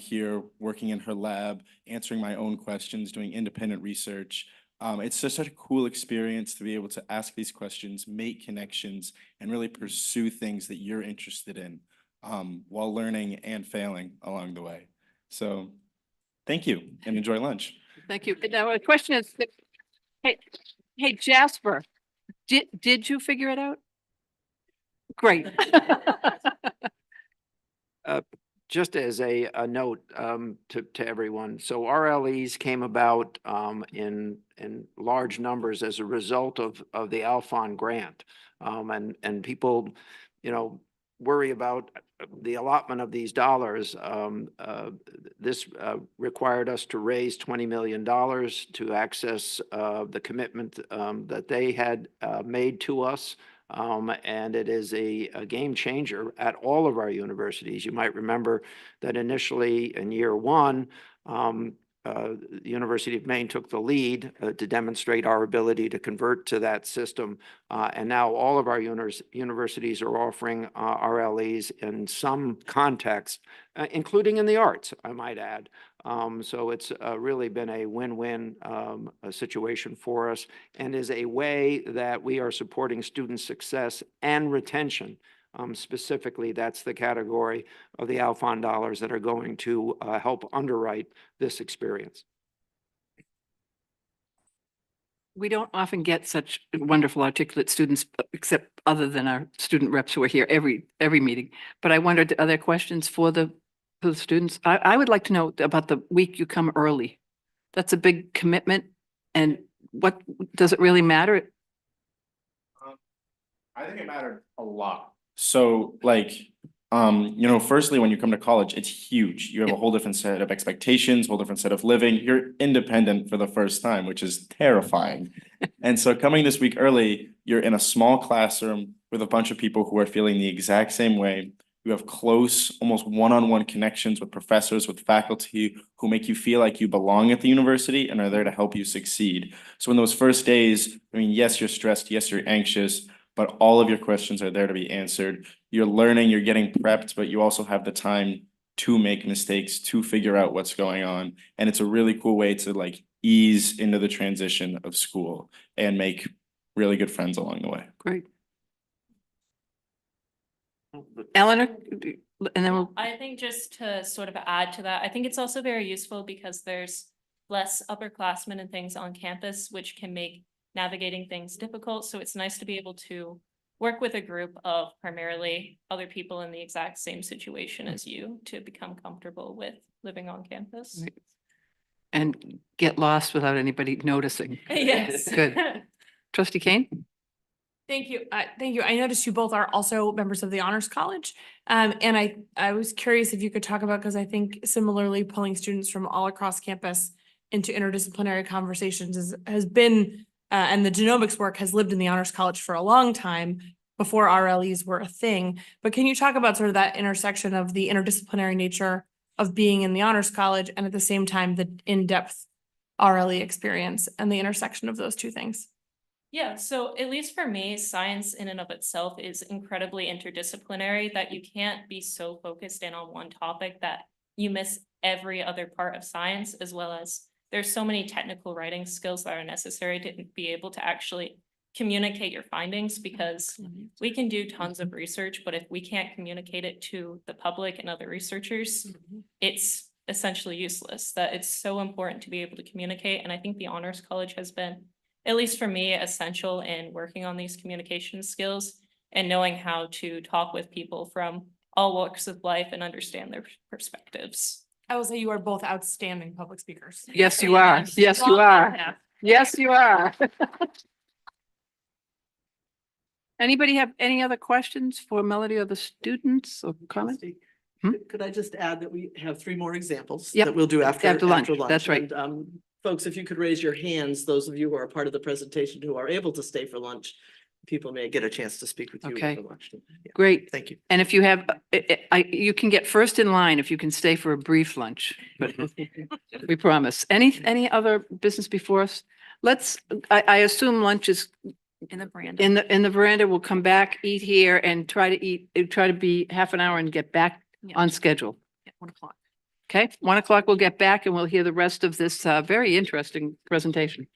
here working in her lab, answering my own questions, doing independent research. It's just such a cool experience to be able to ask these questions, make connections, and really pursue things that you're interested in while learning and failing along the way. So thank you and enjoy lunch. Thank you. Now, the question is, hey, Jasper, did you figure it out? Great. Just as a note to everyone, so RLEs came about in large numbers as a result of the Alphon grant, and people, worry about the allotment of these dollars. This required us to raise $20 million to access the commitment that they had made to us. And it is a game changer at all of our universities. You might remember that initially in year 1, the University of Maine took the lead to demonstrate our ability to convert to that system. And now all of our universities are offering RLEs in some context, including in the arts, I might add. So it's really been a win-win situation for us, and is a way that we are supporting student success and retention. Specifically, that's the category of the Alphon dollars that are going to help underwrite this experience. We don't often get such wonderful articulate students, except other than our student reps who are here every meeting. But I wondered, are there questions for the students? I would like to know about the week you come early. That's a big commitment. And what, does it really matter? I think it mattered a lot. So like, firstly, when you come to college, it's huge. You have a whole different set of expectations, whole different set of living. You're independent for the first time, which is terrifying. And so coming this week early, you're in a small classroom with a bunch of people who are feeling the exact same way. You have close, almost one-on-one connections with professors, with faculty who make you feel like you belong at the university and are there to help you succeed. So in those first days, I mean, yes, you're stressed, yes, you're anxious, but all of your questions are there to be answered. You're learning, you're getting prepped, but you also have the time to make mistakes, to figure out what's going on. And it's a really cool way to like ease into the transition of school and make really good friends along the way. Great. Eleanor, and then we'll. I think just to sort of add to that, I think it's also very useful because there's less upperclassmen and things on campus, which can make navigating things difficult. So it's nice to be able to work with a group of primarily other people in the exact same situation as you to become comfortable with living on campus. Right. And get lost without anybody noticing. Yes. Good. Trustee Kane? Thank you. Thank you. I noticed you both are also members of the Honors College. And I was curious if you could talk about, because I think similarly pulling students from all across campus into interdisciplinary conversations has been, and the genomics work has lived in the Honors College for a long time before RLEs were a thing. But can you talk about sort of that intersection of the interdisciplinary nature of being in the Honors College and at the same time the in-depth RLE experience and the intersection of those two things? Yeah, so at least for me, science in and of itself is incredibly interdisciplinary that you can't be so focused in on one topic that you miss every other part of science, as well as there's so many technical writing skills that are necessary to be able to actually communicate your findings, because we can do tons of research, but if we can't communicate it to the public and other researchers, it's essentially useless. That it's so important to be able to communicate. And I think the Honors College has been, at least for me, essential in working on these communication skills and knowing how to talk with people from all walks of life and understand their perspectives. I will say you are both outstanding public speakers. Yes, you are. Yes, you are. Yes, you are. Anybody have any other questions for Melody or the students or comments? Could I just add that we have 3 more examples Yep. that we'll do after lunch. That's right. And, folks, if you could raise your hands, those of you who are part of the presentation who are able to stay for lunch, people may get a chance to speak with you Okay. after lunch. Yeah. Great. Thank you. And if you have, you can get first in line if you can stay for a brief lunch, but we promise. Any other business before us? I assume lunch is In the brand. in the veranda. We'll come back, eat here and try to be half an hour and get back on schedule. 1 o'clock. Okay, 1 o'clock, we'll get back and we'll hear the rest of this very interesting presentation.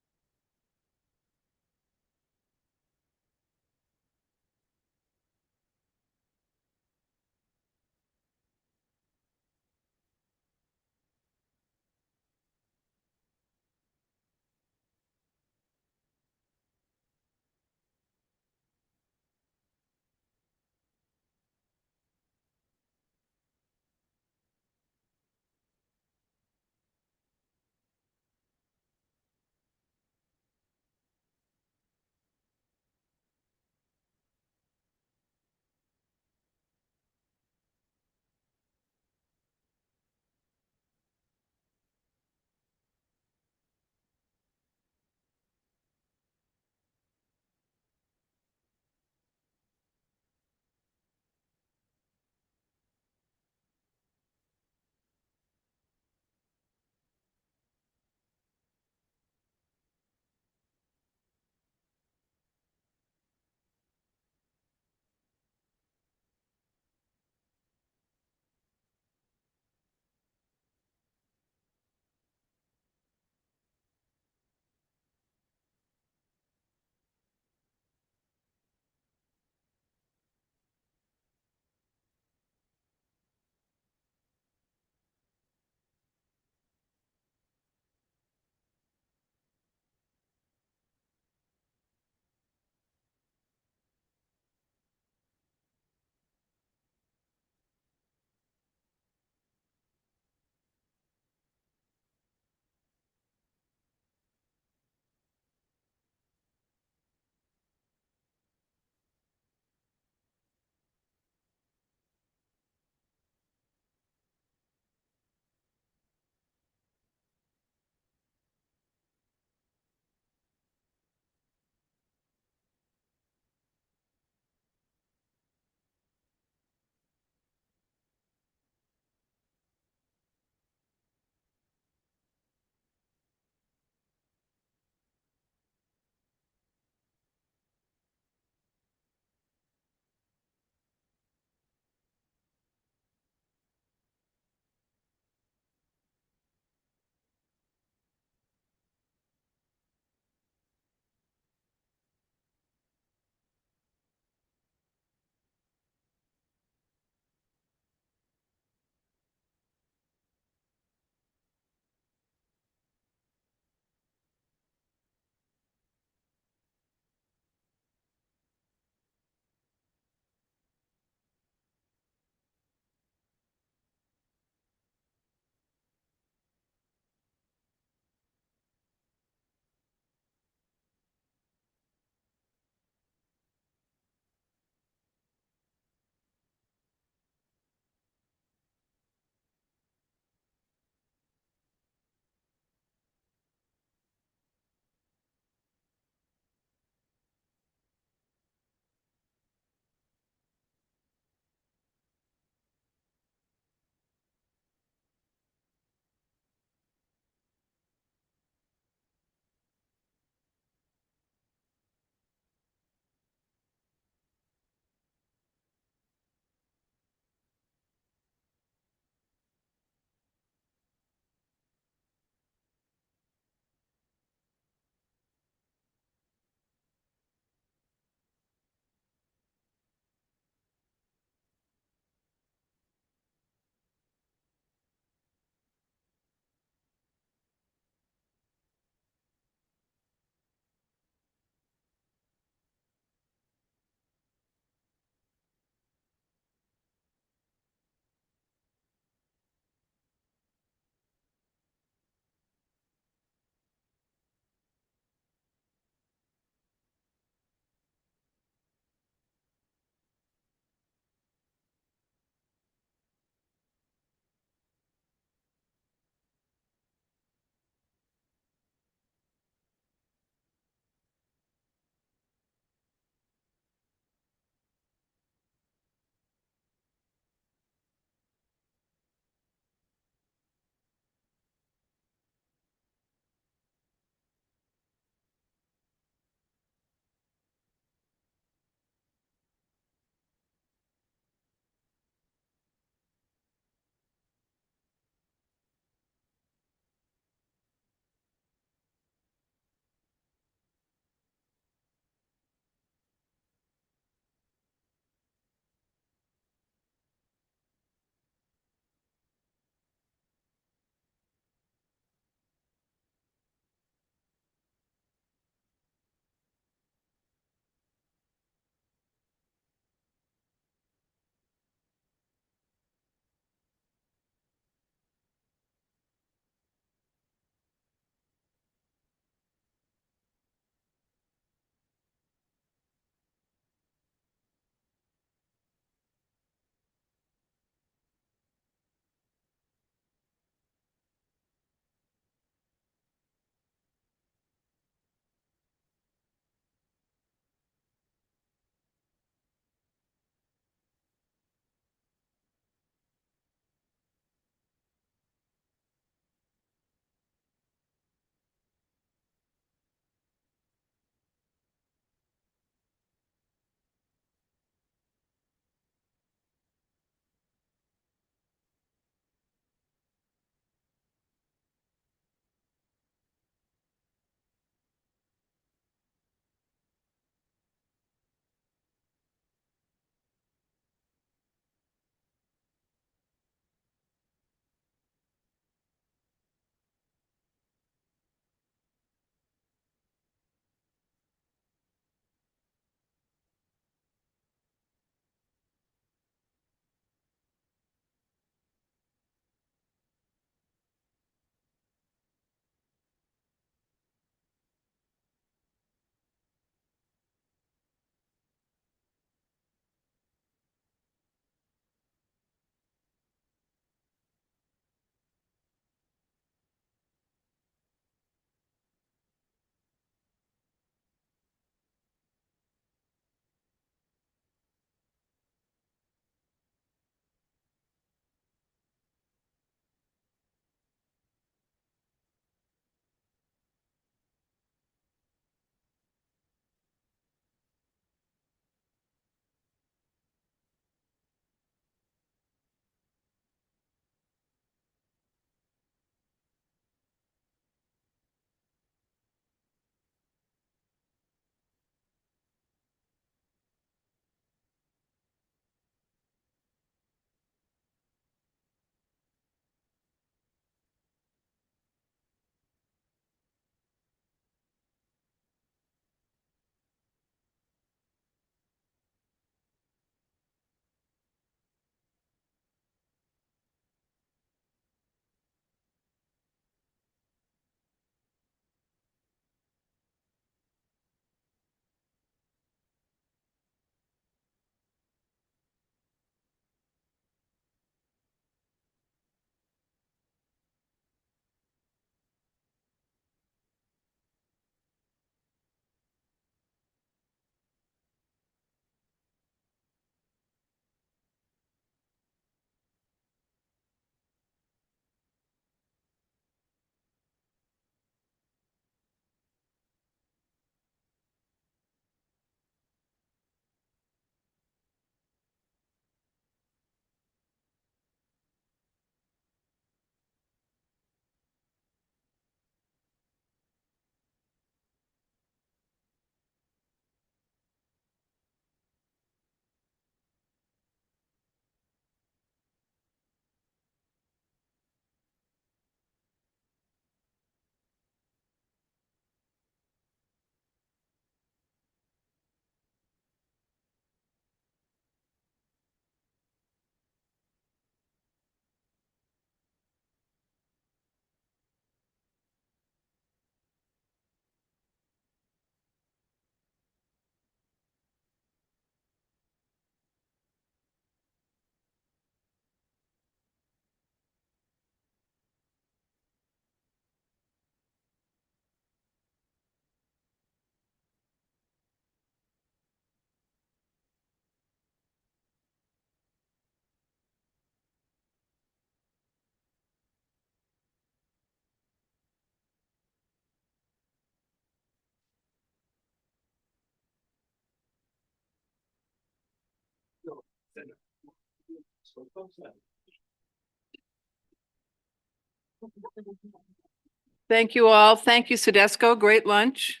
Thank you all. Thank you, Sedesco. Great lunch.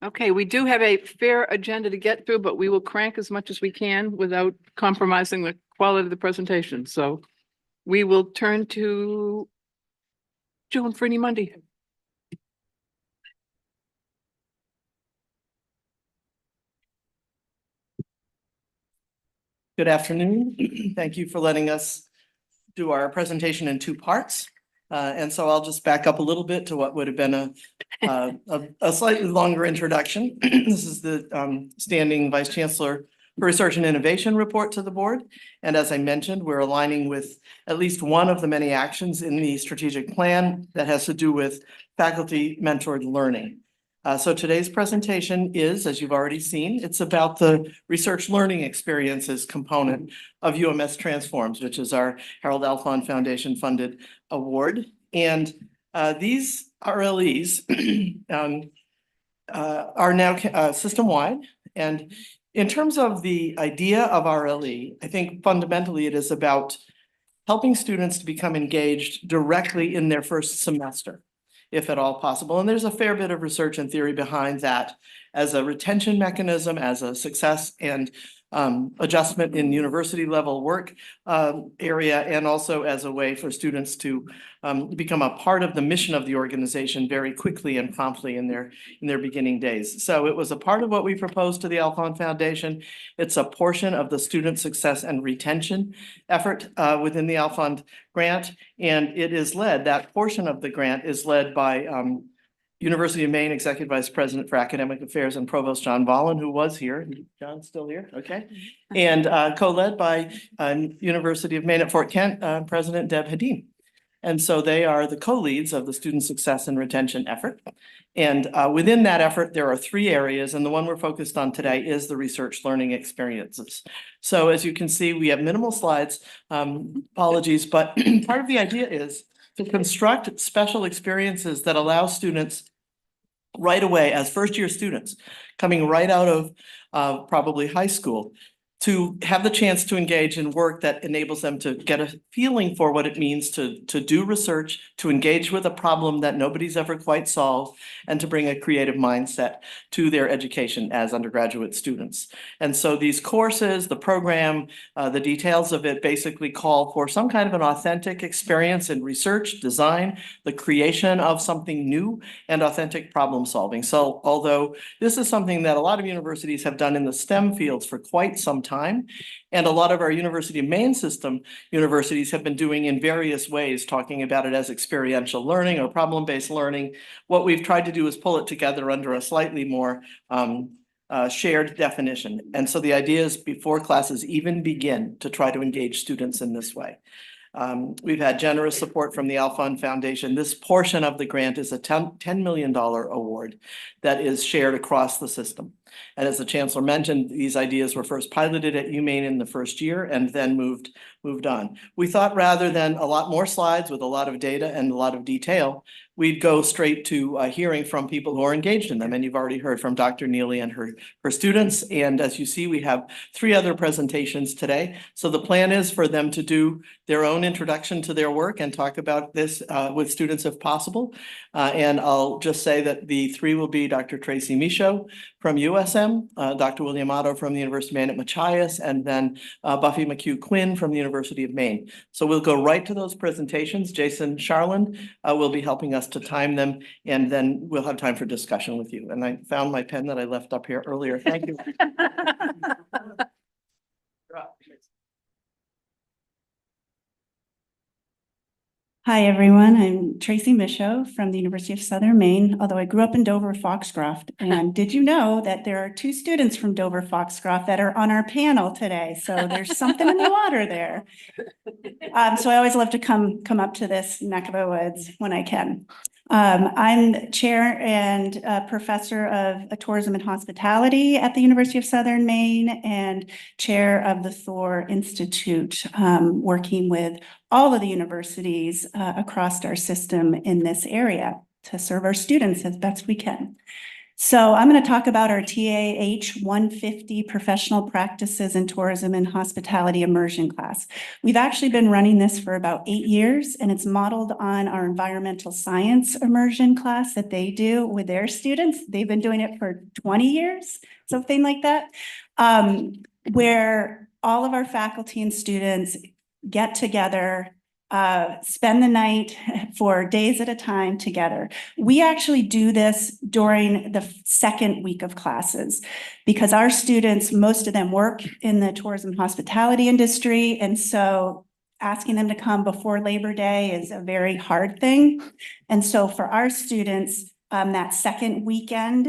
Okay, we do have a fair agenda to get through, but we will crank as much as we can without compromising the quality of the presentation. So we will turn to Joan Freeney Mundy. Good afternoon. Thank you for letting us do our presentation in two parts. And so I'll just back up a little bit to what would have been a slightly longer introduction. This is the Standing Vice Chancellor for Research and Innovation report to the board. And as I mentioned, we're aligning with at least one of the many actions in the strategic plan that has to do with faculty mentored learning. So today's presentation is, as you've already seen, it's about the research learning experiences component of UMS Transforms, which is our Harold Alfond Foundation funded award. And these RLEs are now system-wide. And in terms of the idea of RLE, I think fundamentally it is about helping students to become engaged directly in their first semester, if at all possible. And there's a fair bit of research and theory behind that as a retention mechanism, as a success and adjustment in university level work area, and also as a way for students to become a part of the mission of the organization very quickly and promptly in their beginning days. So it was a part of what we proposed to the Alfond Foundation. It's a portion of the student success and retention effort within the Alfond grant, and it is led, that portion of the grant is led by University of Maine Executive Vice President for Academic Affairs and Provost John Volin, who was here. John's still here, okay. And co-led by University of Maine at Fort Kent, President Deb Hadeen. And so they are the co-leads of the student success and retention effort. And within that effort, there are three areas, and the one we're focused on today is the research learning experiences. So as you can see, we have minimal slides, apologies, but part of the idea is to construct special experiences that allow students right away as first-year students coming right out of probably high school to have the chance to engage in work that enables them to get a feeling for what it means to do research, to engage with a problem that nobody's ever quite solved, and to bring a creative mindset to their education as undergraduate students. And so these courses, the program, the details of it basically call for some kind of an authentic experience in research, design, the creation of something new, and authentic problem solving. So although this is something that a lot of universities have done in the STEM fields for quite some time, and a lot of our University of Maine system universities have been doing in various ways, talking about it as experiential learning or problem-based learning. What we've tried to do is pull it together under a slightly more shared definition. And so the idea is before classes even begin to try to engage students in this way. We've had generous support from the Alfond Foundation. This portion of the grant is a $10 million award that is shared across the system. And as the Chancellor mentioned, these ideas were first piloted at UMaine in the first year and then moved on. We thought rather than a lot more slides with a lot of data and a lot of detail, we'd go straight to hearing from people who are engaged in them. And you've already heard from Dr. Neely and her students. And as you see, we have 3 other presentations today. So the plan is for them to do their own introduction to their work and talk about this with students if possible. And I'll just say that the 3 will be Dr. Tracy Michaud from USM, Dr. William Otto from the University of Maine at Machias, and then Buffy McHugh-Quinn from the University of Maine. So we'll go right to those presentations. Jason Charland will be helping us to time them, and then we'll have time for discussion with you. And I found my pen that I left up here earlier. Thank you. Hi, everyone. I'm Tracy Michaud from the University of Southern Maine, although I grew up in Dover Foxcroft. And did you know that there are 2 students from Dover Foxcroft that are on our panel today? So there's something in the water there. So I always love to come up to this neck of the woods when I can. I'm chair and professor of tourism and hospitality at the University of Southern Maine and chair of the Thor Institute, working with all of the universities across our system in this area to serve our students as best we can. So I'm going to talk about our TAH 150 Professional Practices in Tourism and Hospitality Immersion class. We've actually been running this for about 8 years, and it's modeled on our environmental science immersion class that they do with their students. They've been doing it for 20 years, something like that, where all of our faculty and students get together, spend the night for days at a time together. We actually do this during the second week of classes because our students, most of them work in the tourism hospitality industry. And so asking them to come before Labor Day is a very hard thing. And so for our students, that second weekend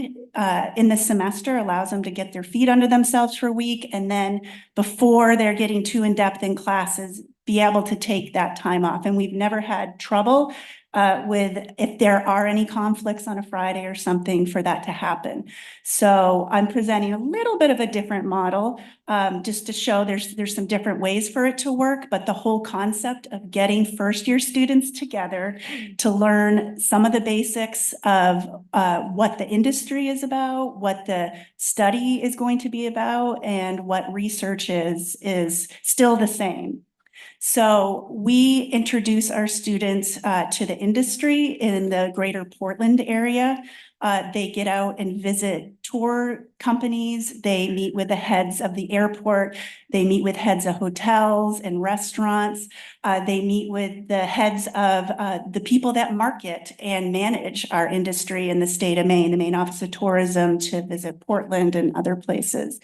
in the semester allows them to get their feet under themselves for a week. And then before they're getting too in-depth in classes, be able to take that time off. And we've never had trouble with if there are any conflicts on a Friday or something for that to happen. So I'm presenting a little bit of a different model just to show there's some different ways for it to work, but the whole concept of getting first year students together to learn some of the basics of what the industry is about, what the study is going to be about, and what research is still the same. So we introduce our students to the industry in the greater Portland area. They get out and visit tour companies. They meet with the heads of the airport. They meet with heads of hotels and restaurants. They meet with the heads of the people that market and manage our industry in the state of Maine, the Maine Office of Tourism, to visit Portland and other places.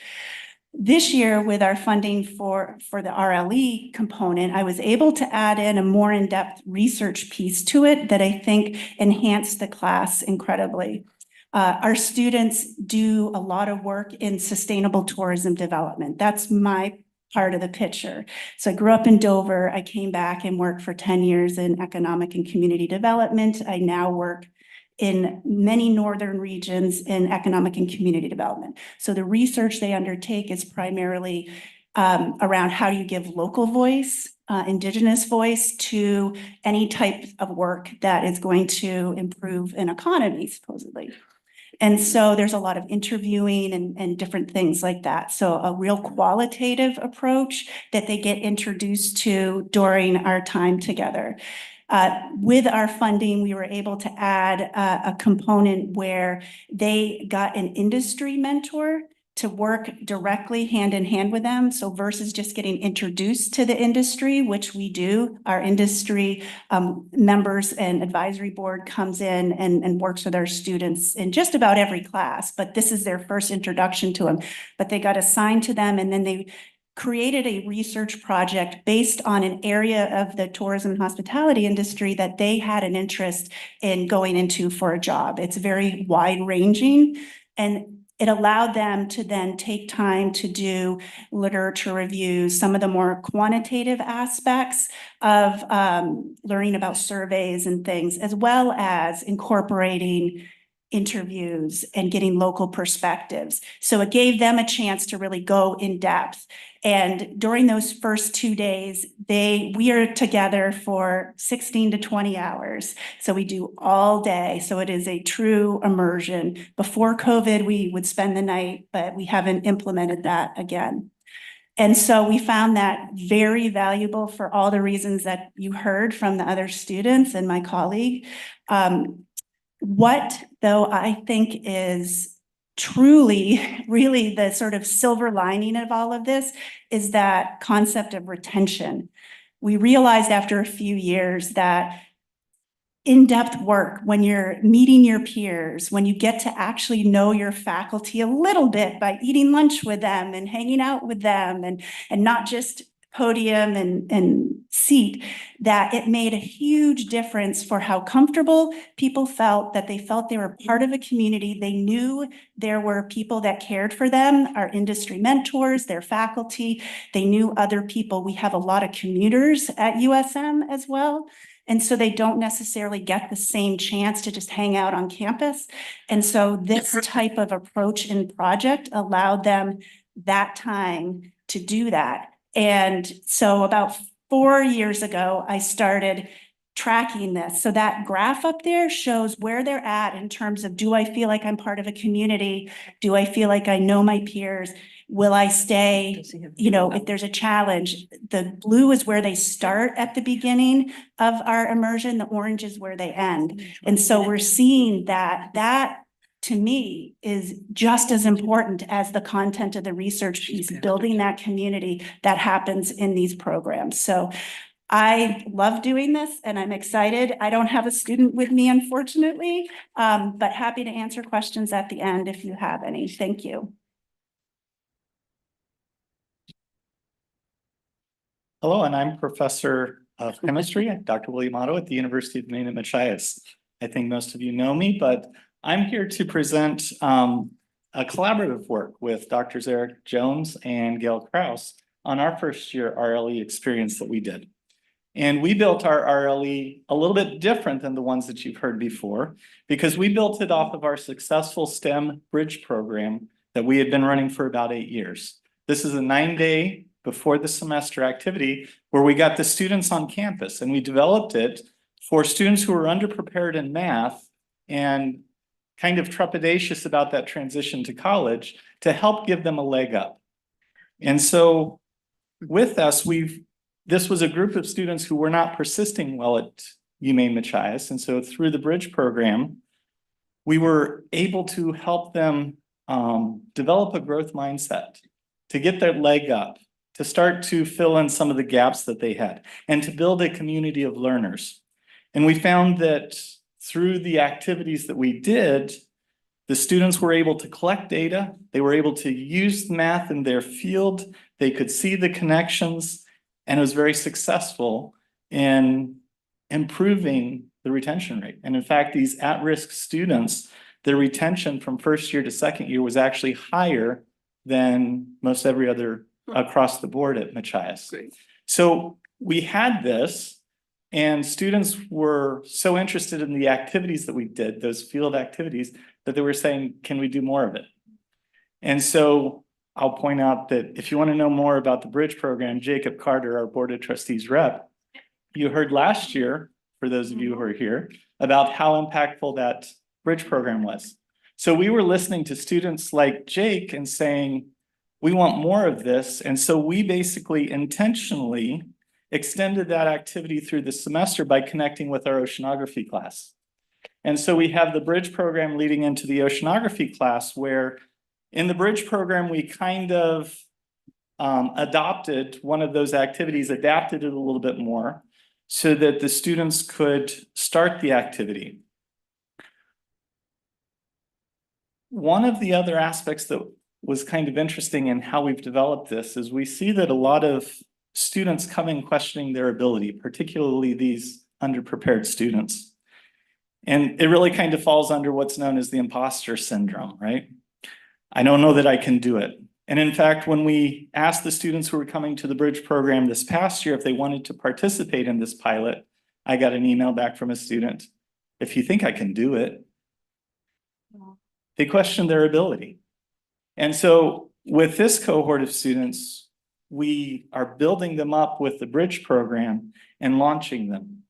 This year, with our funding for the RLE component, I was able to add in a more in-depth research piece to it that I think enhanced the class incredibly. Our students do a lot of work in sustainable tourism development. That's my part of the picture. So I grew up in Dover. I came back and worked for 10 years in economic and community development. I now work in many northern regions in economic and community development. So the research they undertake is primarily around how do you give local voice, indigenous voice to any type of work that is going to improve an economy, supposedly. And so there's a lot of interviewing and different things like that. So a real qualitative approach that they get introduced to during our time together. With our funding, we were able to add a component where they got an industry mentor to work directly hand in hand with them. So versus just getting introduced to the industry, which we do, our industry members and advisory board comes in and works with our students in just about every class, but this is their first introduction to them. But they got assigned to them, and then they created a research project based on an area of the tourism and hospitality industry that they had an interest in going into for a job. It's very wide ranging, and it allowed them to then take time to do literature reviews, some of the more quantitative aspects of learning about surveys and things, as well as incorporating interviews and getting local perspectives. So it gave them a chance to really go in depth. And during those first 2 days, we are together for 16 to 20 hours. So we do all day. So it is a true immersion. Before COVID, we would spend the night, but we haven't implemented that again. And so we found that very valuable for all the reasons that you heard from the other students and my colleague. What, though, I think is truly, really the sort of silver lining of all of this is that concept of retention. We realized after a few years that in-depth work, when you're meeting your peers, when you get to actually know your faculty a little bit by eating lunch with them and hanging out with them and not just podium and seat, that it made a huge difference for how comfortable people felt, that they felt they were part of a community. They knew there were people that cared for them, our industry mentors, their faculty. They knew other people. We have a lot of commuters at USM as well. And so they don't necessarily get the same chance to just hang out on campus. And so this type of approach and project allowed them that time to do that. And so about 4 years ago, I started tracking this. So that graph up there shows where they're at in terms of, do I feel like I'm part of a community? Do I feel like I know my peers? Will I stay? You know, if there's a challenge, the blue is where they start at the beginning of our immersion, the orange is where they end. And so we're seeing that to me is just as important as the content of the research piece, building that community that happens in these programs. So I love doing this and I'm excited. I don't have a student with me, unfortunately, but happy to answer questions at the end if you have any. Thank you. Hello, and I'm Professor of Chemistry, Dr. William Otto at the University of Maine at Machias. I think most of you know me, but I'm here to present a collaborative work with Drs. Eric Jones and Gail Kraus on our first year RLE experience that we did. And we built our RLE a little bit different than the ones that you've heard before, because we built it off of our successful STEM bridge program that we had been running for about 8 years. This is a 9-day before the semester activity where we got the students on campus, and we developed it for students who were underprepared in math and kind of trepidatious about that transition to college to help give them a leg up. And so with us, this was a group of students who were not persisting well at UMaine Machias. And so through the bridge program, we were able to help them develop a growth mindset, to get their leg up, to start to fill in some of the gaps that they had, and to build a community of learners. And we found that through the activities that we did, the students were able to collect data, they were able to use math in their field, they could see the connections, and it was very successful in improving the retention rate. And in fact, these at-risk students, their retention from first year to second year was actually higher than most every other across the board at Machias. Great. So we had this, and students were so interested in the activities that we did, those field activities, that they were saying, can we do more of it? And so I'll point out that if you want to know more about the bridge program, Jacob Carter, our Board of Trustees rep, you heard last year, for those of you who are here, about how impactful that bridge program was. So we were listening to students like Jake and saying, we want more of this. And so we basically intentionally extended that activity through the semester by connecting with our oceanography class. And so we have the bridge program leading into the oceanography class, where in the bridge program, we kind of adopted one of those activities, adapted it a little bit more so that the students could start the activity. One of the other aspects that was kind of interesting in how we've developed this is we see that a lot of students come in questioning their ability, particularly these underprepared students. And it really kind of falls under what's known as the imposter syndrome, right? I don't know that I can do it. And in fact, when we asked the students who were coming to the bridge program this past year if they wanted to participate in this pilot, I got an email back from a student. If you think I can do it, they questioned their ability. And so with this cohort of students, we are building them up with the bridge program and launching them.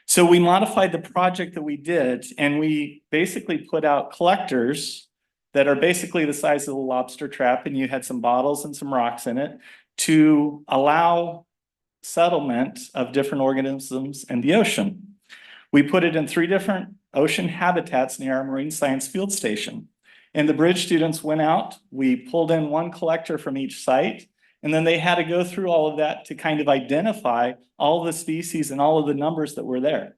So we modified the project that we did, and we basically put out collectors that are basically the size of a lobster trap, and you had some bottles and some rocks in it to allow settlement of different organisms in the ocean. We put it in 3 different ocean habitats near our marine science field station. And the bridge students went out, we pulled in 1 collector from each site, and then they had to go through all of that to kind of identify all the species and all of the numbers that were there.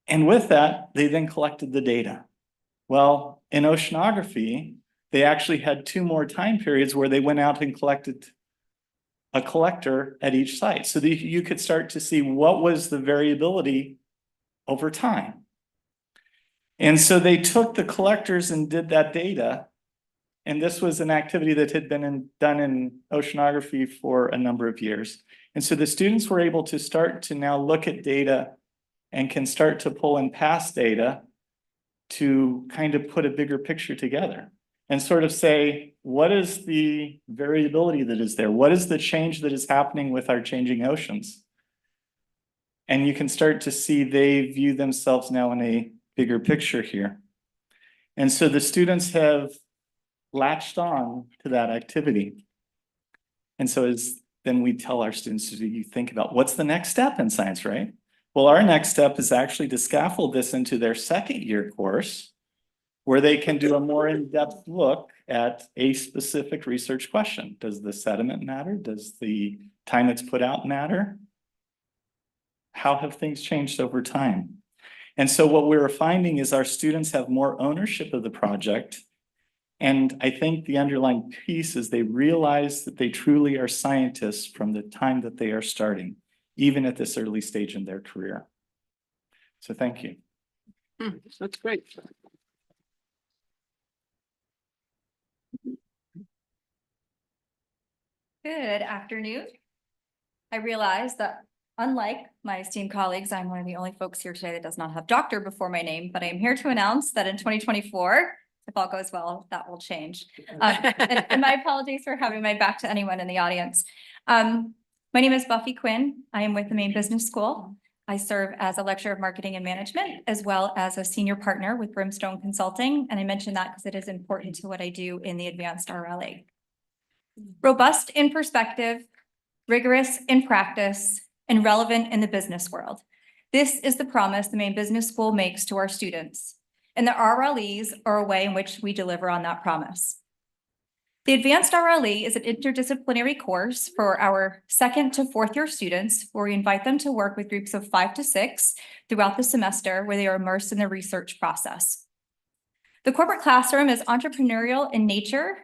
And with that, they then collected the data. Well, in oceanography, they actually had 2 more time periods where they went out and collected a collector at each site. So that you could start to see what was the variability over time. And so they took the collectors and did that data. And this was an activity that had been done in oceanography for a number of years. And so the students were able to start to now look at data and can start to pull in past data to kind of put a bigger picture together. and sort of say, what is the variability that is there? What is the change that is happening with our changing oceans? And you can start to see they view themselves now in a bigger picture here. And so the students have latched on to that activity. And so then we tell our students to think about what's the next step in science, right? Well, our next step is actually to scaffold this into their second year course, where they can do a more in-depth look at a specific research question. Does the sediment matter? Does the time it's put out matter? How have things changed over time? And so what we're finding is our students have more ownership of the project. And I think the underlying piece is they realize that they truly are scientists from the time that they are starting, even at this early stage in their career. So thank you. That's great. Good afternoon. I realize that unlike my esteemed colleagues, I'm one of the only folks here today that does not have doctor before my name, but I am here to announce that in 2024, if all goes well, that will change. And my apologies for having my back to anyone in the audience. My name is Buffy Quinn. I am with the Maine Business School. I serve as a lecturer of marketing and management, as well as a senior partner with Brimstone Consulting. And I mention that because it is important to what I do in the advanced RLA. Robust in perspective, rigorous in practice, and relevant in the business world. This is the promise the Maine Business School makes to our students. And the RLEs are a way in which we deliver on that promise. The Advanced RLE is an interdisciplinary course for our 2nd to 4th year students, where we invite them to work with groups of 5 to 6 throughout the semester, where they are immersed in the research process. The corporate classroom is entrepreneurial in nature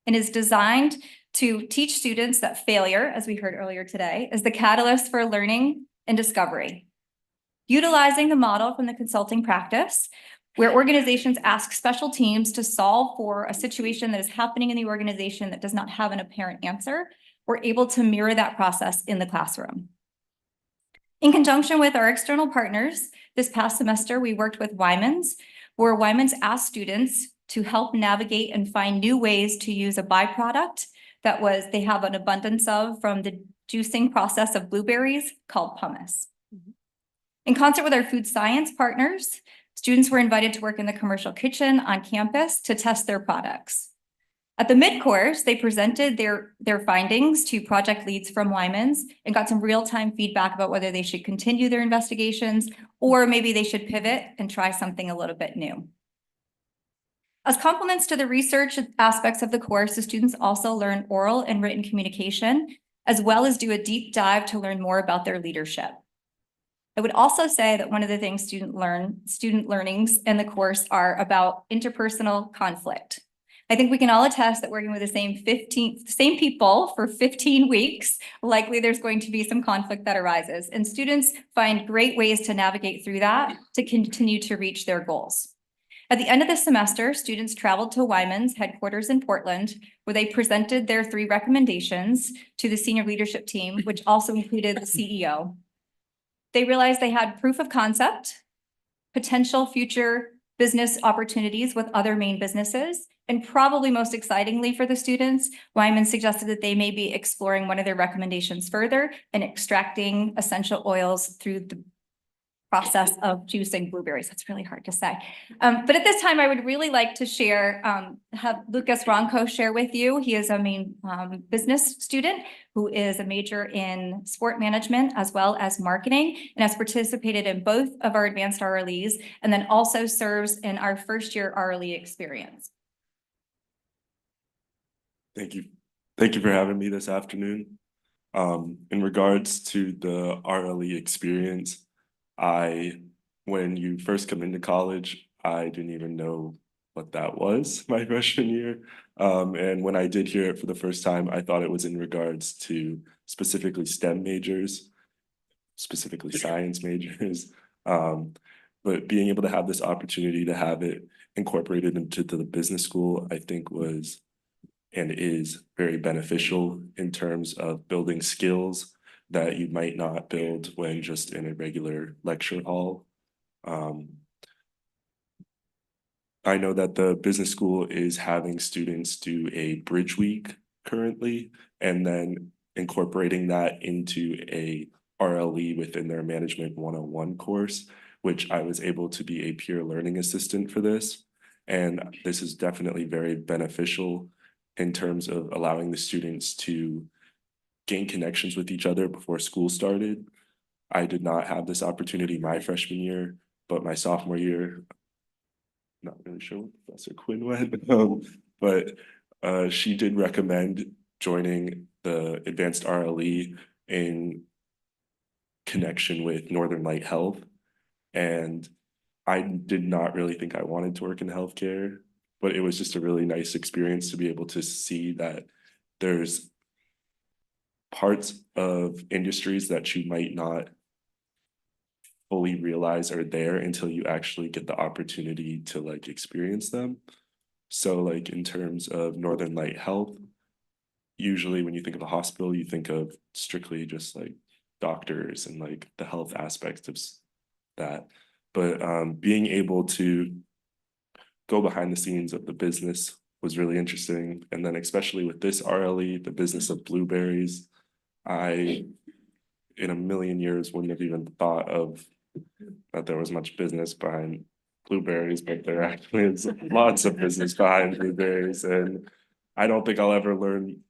and is designed to teach students that failure, as we heard earlier today, is the catalyst for learning and discovery. Utilizing the model from the consulting practice, where organizations ask special teams to solve for a situation that is happening in the organization that does not have an apparent answer, we're able to mirror that process in the classroom. In conjunction with our external partners, this past semester, we worked with Wyman's, where Wyman's asked students to help navigate and find new ways to use a byproduct that they have an abundance of from the juicing process of blueberries called pumice. In concert with our food science partners, students were invited to work in the commercial kitchen on campus to test their products. At the mid-course, they presented their findings to project leads from Wyman's and got some real-time feedback about whether they should continue their investigations or maybe they should pivot and try something a little bit new. As complements to the research aspects of the course, the students also learn oral and written communication, as well as do a deep dive to learn more about their leadership. I would also say that one of the things student learnings in the course are about interpersonal conflict. I think we can all attest that working with the same people for 15 weeks, likely there's going to be some conflict that arises, and students find great ways to navigate through that to continue to reach their goals. At the end of the semester, students traveled to Wyman's headquarters in Portland, where they presented their 3 recommendations to the senior leadership team, which also included the CEO. They realized they had proof of concept, potential future business opportunities with other Maine businesses, and probably most excitingly for the students, Wyman suggested that they may be exploring one of their recommendations further and extracting essential oils through the process of juicing blueberries. That's really hard to say. But at this time, I would really like to have Lucas Ronco share with you. He is a Maine business student who is a major in sport management as well as marketing and has participated in both of our advanced RLEs and then also serves in our first year RLE experience. Thank you. Thank you for having me this afternoon. In regards to the RLE experience, when you first come into college, I didn't even know what that was my freshman year. And when I did hear it for the first time, I thought it was in regards to specifically STEM majors, specifically science majors. But being able to have this opportunity to have it incorporated into the business school, I think was and is very beneficial in terms of building skills that you might not build when just in a regular lecture hall. I know that the business school is having students do a bridge week currently, and then incorporating that into a RLE within their management 101 course, which I was able to be a peer learning assistant for this. And this is definitely very beneficial in terms of allowing the students to gain connections with each other before school started. I did not have this opportunity my freshman year, but my sophomore year, not really sure what Professor Quinn went, but she did recommend joining the advanced RLE in connection with Northern Light Health. And I did not really think I wanted to work in healthcare, but it was just a really nice experience to be able to see that there's parts of industries that you might not fully realize are there until you actually get the opportunity to like experience them. So like in terms of Northern Light Health, usually when you think of a hospital, you think of strictly just like doctors and like the health aspects of that. But being able to go behind the scenes of the business was really interesting. And then especially with this RLE, the business of blueberries, I in a million years wouldn't have even thought of that there was much business behind blueberries, but there actually is lots of business behind blueberries. And I don't think I'll ever learn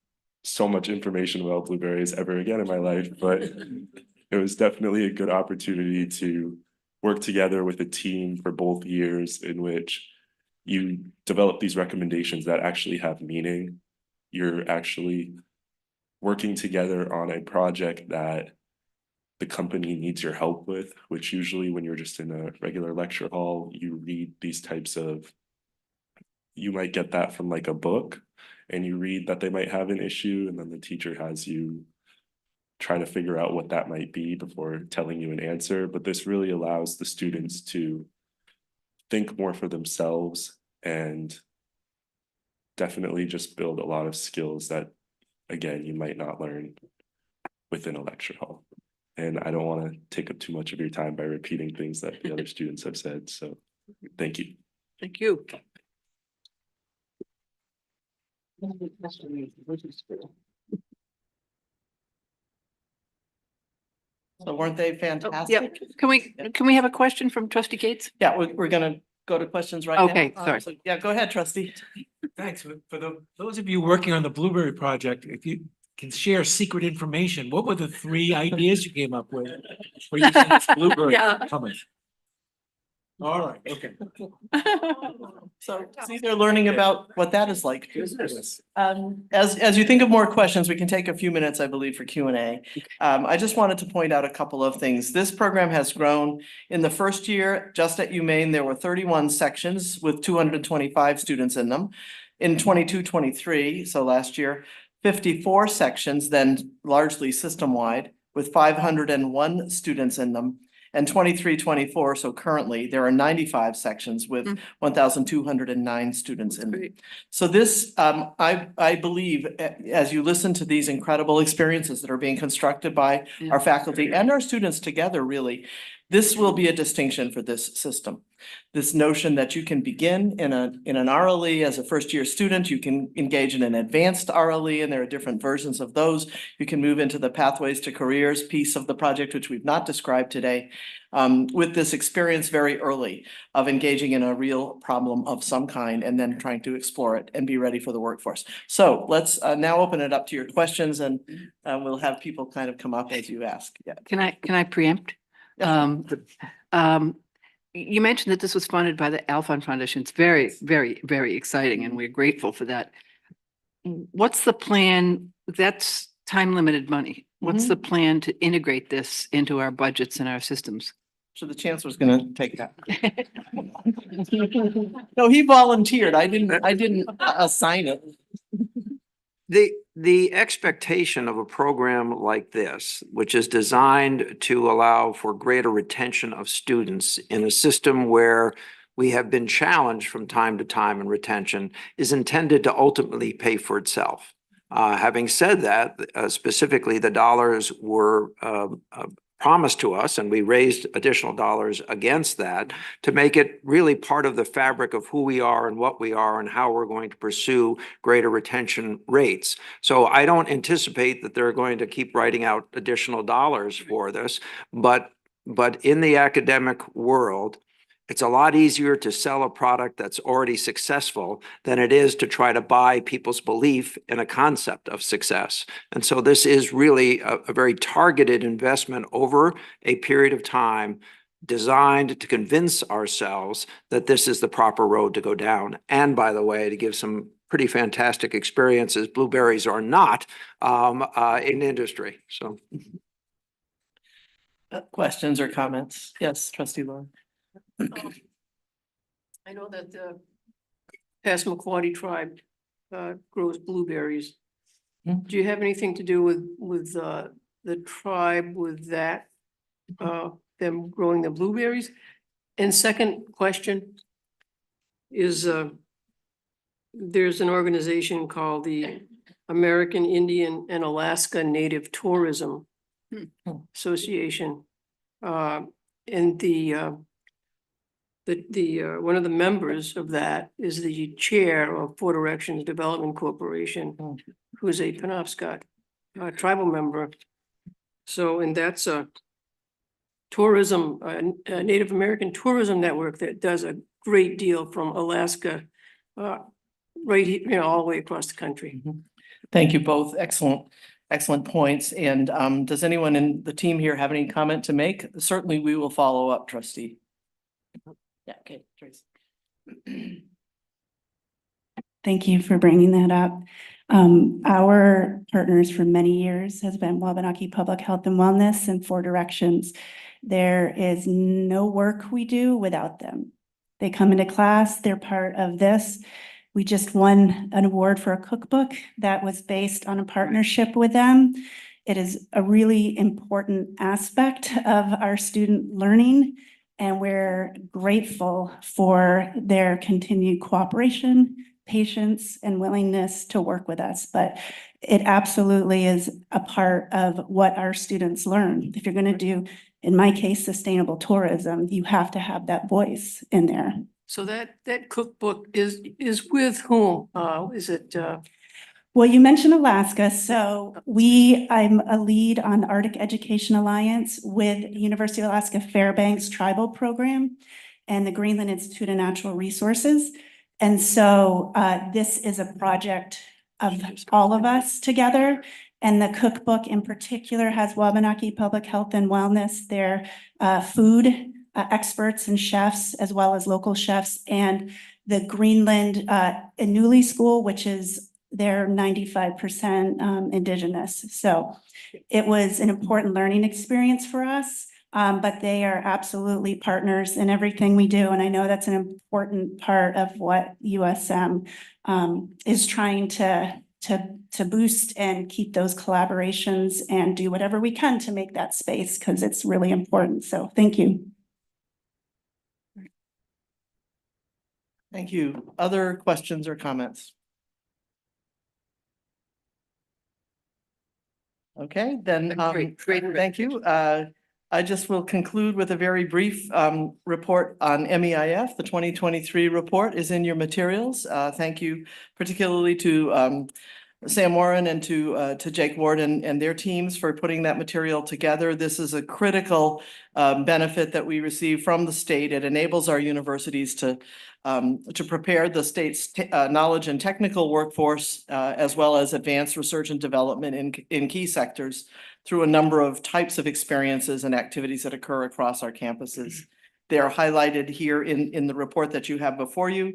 so much information about blueberries ever again in my life, but it was definitely a good opportunity to work together with a team for both years in which you develop these recommendations that actually have meaning. You're actually working together on a project that the company needs your help with, which usually when you're just in a regular lecture hall, you read these types of, you might get that from like a book and you read that they might have an issue and then the teacher has you try to figure out what that might be before telling you an answer. But this really allows the students to think more for themselves and definitely just build a lot of skills that, again, you might not learn within a lecture hall. And I don't want to take up too much of your time by repeating things that the other students have said. So thank you. Thank you. So weren't they Yeah, fantastic? can we have a question from Trustee Gates? Yeah, we're gonna go to questions right now. Okay, sorry. So, yeah, go ahead, trustee. Thanks. For those of you working on the Blueberry Project, if you can share secret information, what were the 3 ideas you came up with? For using blueberry Yeah. hummus? All right, okay. So see, they're learning about what that is like. As you think of more questions, we can take a few minutes, I believe, for Q&A. I just wanted to point out a couple of things. This program has grown. In the first year, just at UMaine, there were 31 sections with 225 students in them. In 22-23, so last year, 54 sections, then largely system-wide, with 501 students in them. And 23-24, so currently there are 95 sections with 1,209 students in them. So this, I believe, as you listen to these incredible experiences that are being constructed by our faculty and our students together, really, this will be a distinction for this system. This notion that you can begin in an RLE as a first-year student, you can engage in an advanced RLE, and there are different versions of those. You can move into the Pathways to Careers piece of the project, which we've not described today, with this experience very early of engaging in a real problem of some kind and then trying to explore it and be ready for the workforce. So let's now open it up to your questions, and we'll have people kind of come up as you ask. Yeah. Can I preempt? You mentioned that this was funded by the Alphon Foundation. It's very, very, very exciting, and we're grateful for that. What's the plan? That's time limited money. What's the plan to integrate this into our budgets and our systems? So the chancellor's gonna take that. No, he volunteered. I didn't assign it. The expectation of a program like this, which is designed to allow for greater retention of students in a system where we have been challenged from time to time in retention, is intended to ultimately pay for itself. Having said that, specifically, the dollars were promised to us, and we raised additional dollars against that to make it really part of the fabric of who we are and what we are and how we're going to pursue greater retention rates. So I don't anticipate that they're going to keep writing out additional dollars for this, but in the academic world, it's a lot easier to sell a product that's already successful than it is to try to buy people's belief in a concept of success. And so this is really a very targeted investment over a period of time designed to convince ourselves that this is the proper road to go down. And by the way, to give some pretty fantastic experiences, blueberries are not in industry. So. Questions or comments? Yes, trustee Lauren. I know that the Passamaquoddy tribe grows blueberries. Do you have anything to do with the tribe with that, them growing the blueberries? And second question is, there's an organization called the American Indian and Alaska Native Tourism Association. And one of the members of that is the chair of Port Erections Development Corporation, who is a Penobscot tribal member. So, and that's a tourism, a Native American tourism network that does a great deal from Alaska, right, all the way across the country. Thank you both. Excellent points. And does anyone in the team here have any comment to make? Certainly, we will follow up, trustee. Yeah, okay, Tracy. Thank you for bringing that up. Our partners for many years has been Wabanaki Public Health and Wellness and Four Directions. There is no work we do without them. They come into class, they're part of this. We just won an award for a cookbook that was based on a partnership with them. It is a really important aspect of our student learning, and we're grateful for their continued cooperation, patience, and willingness to work with us. But it absolutely is a part of what our students learn. If you're going to do, in my case, sustainable tourism, you have to have that voice in there. So that cookbook is with whom? Is it? Well, you mentioned Alaska, so I'm a lead on the Arctic Education Alliance with University of Alaska Fairbanks Tribal Program and the Greenland Institute of Natural Resources. And so this is a project of all of us together. And the cookbook in particular has Wabanaki Public Health and Wellness, their food experts and chefs, as well as local chefs, and the Greenland Inuit School, which is they're 95% indigenous. So it was an important learning experience for us, but they are absolutely partners in everything we do. And I know that's an important part of what USM is trying to boost and keep those collaborations and do whatever we can to make that space, because it's really important. So thank you. Thank you. Other questions or comments? Okay, then, thank you. I just will conclude with a very brief report on MEIF. The 2023 report is in your materials. Thank you particularly to Sam Warren and to Jake Ward and their teams for putting that material together. This is a critical benefit that we receive from the state. It enables our universities to prepare the state's knowledge and technical workforce, as well as advance research and development in key sectors through a number of types of experiences and activities that occur across our campuses. They are highlighted here in the report that you have before you,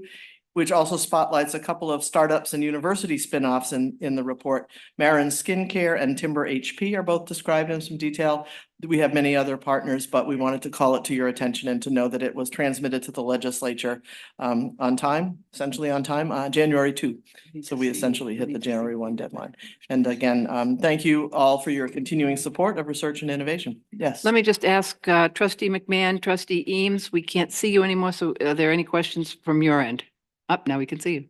which also spotlights a couple of startups and university spinoffs in the report. Marin Skincare and Timber HP are both described in some detail. We have many other partners, but we wanted to call it to your attention and to know that it was transmitted to the legislature on time, essentially on time, January 2. So we essentially hit the January 1 deadline. And again, thank you all for your continuing support of research and innovation. Yes. Let me just ask Trustee McMahon, Trustee Eames, we can't see you anymore. So are there any questions from your end? Up, now we can see you.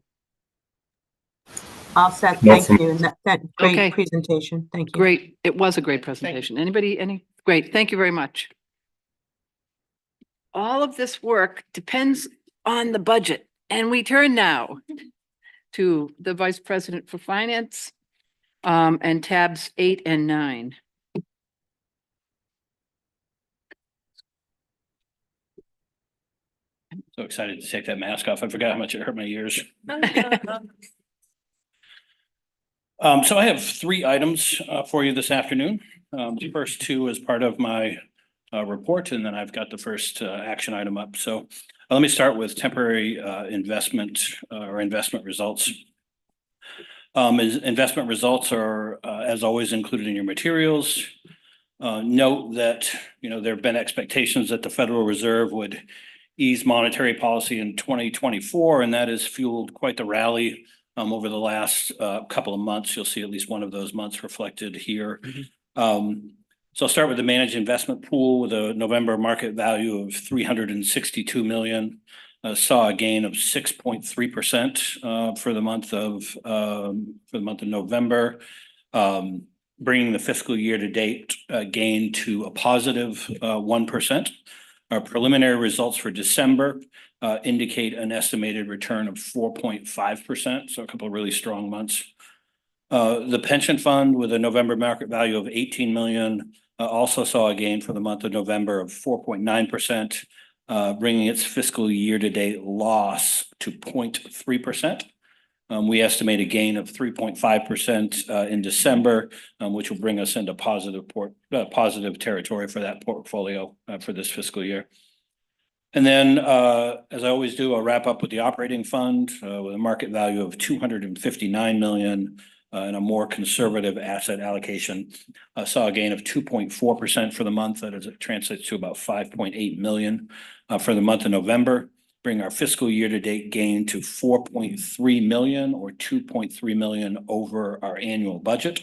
All set. Thank you. That great Okay. presentation. Thank you. Great. It was a great presentation. Anybody, any Great, thank you very much. All of this work depends on the budget, and we turn now to the Vice President for Finance, and tabs 8 and 9. So excited to take that mask off. I forgot how much it hurt my ears. So I have 3 items for you this afternoon. The first 2 is part of my report, and then I've got the first action item up. So let me start with temporary investment or investment results. Investment results are, as always, included in your materials. Note that, there have been expectations that the Federal Reserve would ease monetary policy in 2024, and that has fueled quite the rally over the last couple of months. You'll see at least one of those months reflected here. So I'll start with the managed investment pool with a November market value of 362 million. Saw a gain of 6.3% for the month of November, bringing the fiscal year to date gain to a positive 1%. Our preliminary results for December indicate an estimated return of 4.5%, so a couple of really strong months. The pension fund with a November market value of 18 million also saw a gain for the month of November of 4.9%, bringing its fiscal year-to-date loss to 0.3%. We estimate a gain of 3.5% in December, which will bring us into positive territory for that portfolio for this fiscal year. And then, as I always do, I'll wrap up with the operating fund with a market value of 259 million and a more conservative asset allocation. Saw a gain of 2.4% for the month. That is, it translates to about 5.8 million for the month of November, bring our fiscal year-to-date gain to 4.3 million or 2.3 million over our annual budget.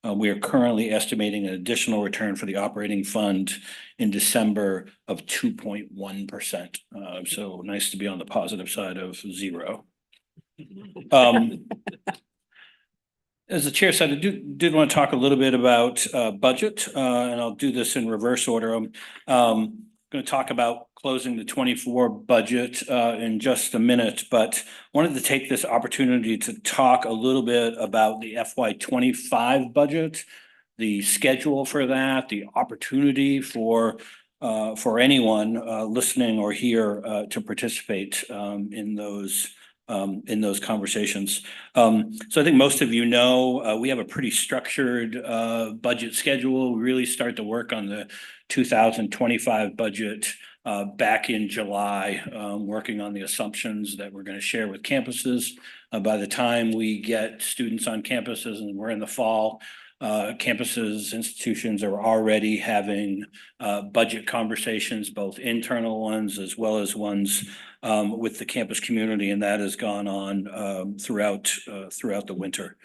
We are currently estimating an additional return for the operating fund in December of 2.1%. So nice to be on the positive side of 0. As the chair said, I did want to talk a little bit about budget, and I'll do this in reverse order. I'm going to talk about closing the 24 budget in just a minute, but wanted to take this opportunity to talk a little bit about the FY25 budget, the schedule for that, the opportunity for anyone listening or here to participate in those conversations. So I think most of we have a pretty structured budget schedule. We really start to work on the 2025 budget back in July, working on the assumptions that we're going to share with campuses. By the time we get students on campuses and we're in the fall, campuses, institutions are already having budget conversations, both internal ones as well as ones with the campus community, and that has gone on throughout the winter.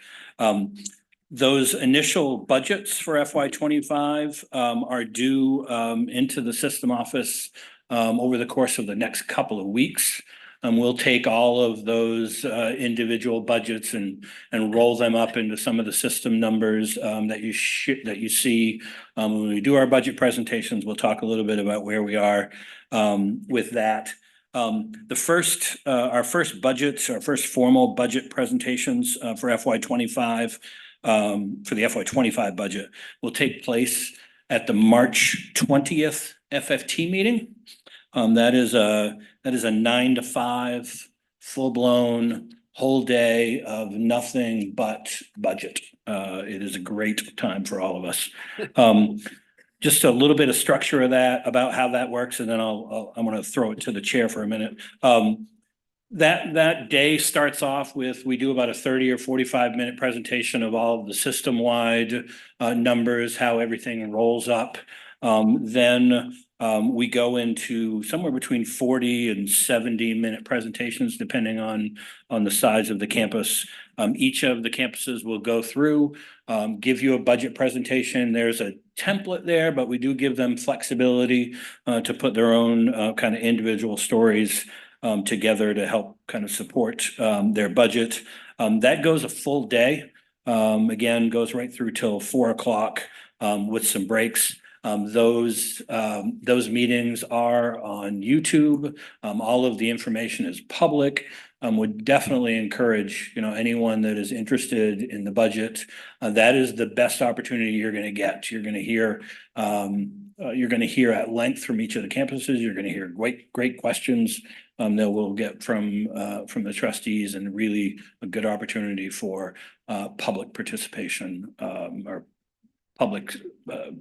Those initial budgets for FY25 are due into the system office over the course of the next couple of weeks. We'll take all of those individual budgets and roll them up into some of the system numbers that you see when we do our budget presentations. We'll talk a little bit about where we are with that. Our first formal budget presentations for FY25 for the FY25 budget will take place at the March 20th FFT meeting. That is a 9 to 5 full-blown whole day of nothing but budget. It is a great time for all of us. Just a little bit of structure of that, about how that works, and then I'm going to throw it to the chair for a minute. That day starts off with, we do about a 30 or 45-minute presentation of all of the system-wide numbers, how everything rolls up. Then we go into somewhere between 40 and 70-minute presentations, depending on the size of the campus. Each of the campuses will go through, give you a budget presentation. There's a template there, but we do give them flexibility to put their own kind of individual stories together to help kind of support their budget. That goes a full day. Again, goes right through till 4 o'clock with some breaks. Those meetings are on YouTube. All of the information is public. Would definitely encourage, anyone that is interested in the budget. That is the best opportunity you're going to get. You're going to hear at length from each of the campuses. You're going to hear great questions that we'll get from the trustees, and really a good opportunity for public participation or public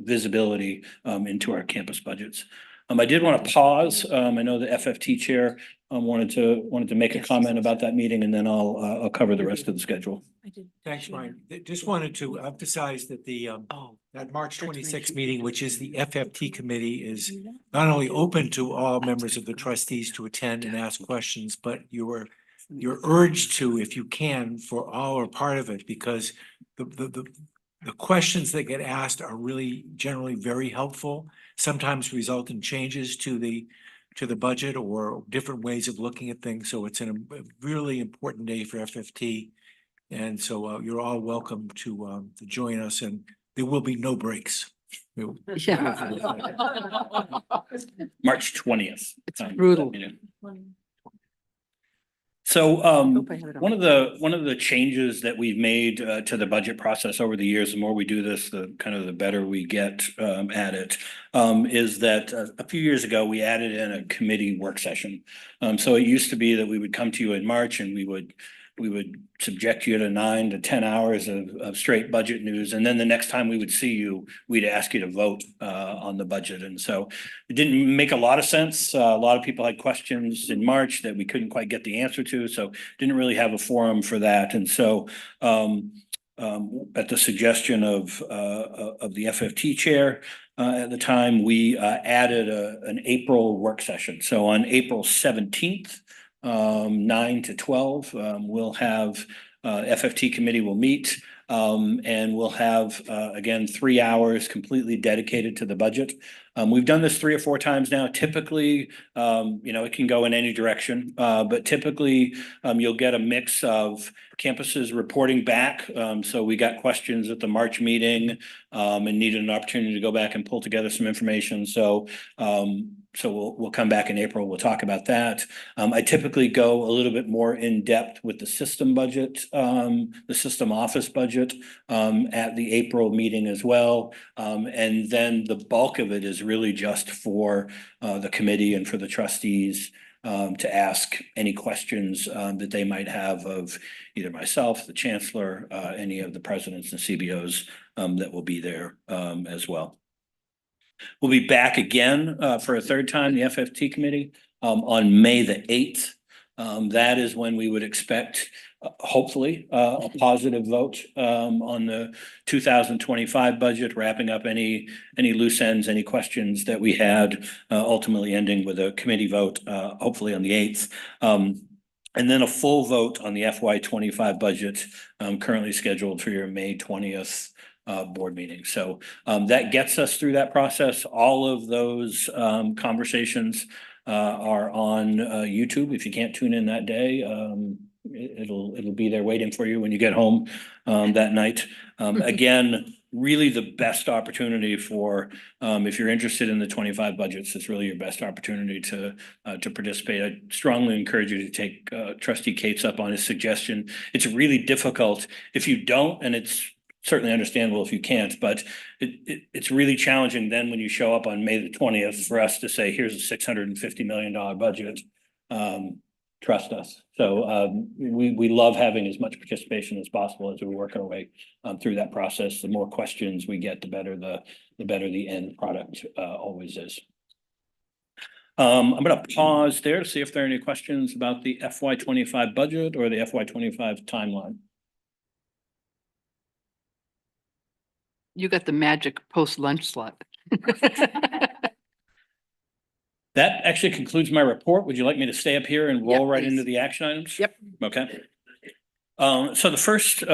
visibility into our campus budgets. I did want to pause. I know the FFT chair wanted to make a comment about that meeting, and then I'll cover the rest of the schedule. Thanks, Ryan. Just wanted to emphasize that that March 26th meeting, which is the FFT committee, is not only open to all members of the trustees to attend and ask questions, but you're urged to, if you can, for all or part of it, because the questions that get asked are really generally very helpful, sometimes result in changes to the budget or different ways of looking at things. So it's a really important day for FFT. And so you're all welcome to join us, and there will be no breaks. March 20th. It's brutal. So one of the changes that we've made to the budget process over the years, the more we do this, the better we get at it, is that a few years ago we added in a committee work session. So it used to be that we would come to you in March and we would subject you to 9 to 10 hours of straight budget news. And then the next time we would see you, we'd ask you to vote on the budget. And so it didn't make a lot of sense. A lot of people had questions in March that we couldn't quite get the answer to. So didn't really have a forum for that. And so at the suggestion of the FFT chair at the time, we added an April work session. So on April 17th, 9 to 12, we'll have FFT committee will meet, and we'll have again 3 hours completely dedicated to the budget. We've done this 3 or 4 times now. Typically, it can go in any direction, but typically you'll get a mix of campuses reporting back. So we got questions at the March meeting and needed an opportunity to go back and pull together some information. So we'll come back in April. We'll talk about that. I typically go a little bit more in depth with the system budget, the system office budget at the April meeting as well. And then the bulk of it is really just for the committee and for the trustees to ask any questions that they might have of either myself, the chancellor, any of the presidents and CBOs that will be there as well. We'll be back again for a third time, the FFT committee, on May the 8th. That is when we would expect, hopefully, a positive vote on the 2025 budget, wrapping up any loose ends, any questions that we had, ultimately ending with a committee vote, hopefully on the 8th. And then a full vote on the FY25 budget, currently scheduled for your May 20th board meeting. So that gets us through that process. All of those conversations are on YouTube. If you can't tune in that day, it'll be there waiting for you when you get home that night. Again, really the best opportunity for if you're interested in the 25 budgets, it's really your best opportunity to participate. I strongly encourage you to take Trustee Cates up on his suggestion. It's really difficult if you don't, and it's certainly understandable if you can't, but it's really challenging then when you show up on May the 20th for us to say, here's a $650 million budget. Trust us. So we love having as much participation as possible as we work our way through that process. The more questions we get, the better the end product always is. I'm going to pause there to see if there are any questions about the FY25 budget or the FY25 timeline. You got the magic post-lunch slot. That actually concludes my report. Would you like me to stay up here and roll right into the action items? Yep. Okay. So the first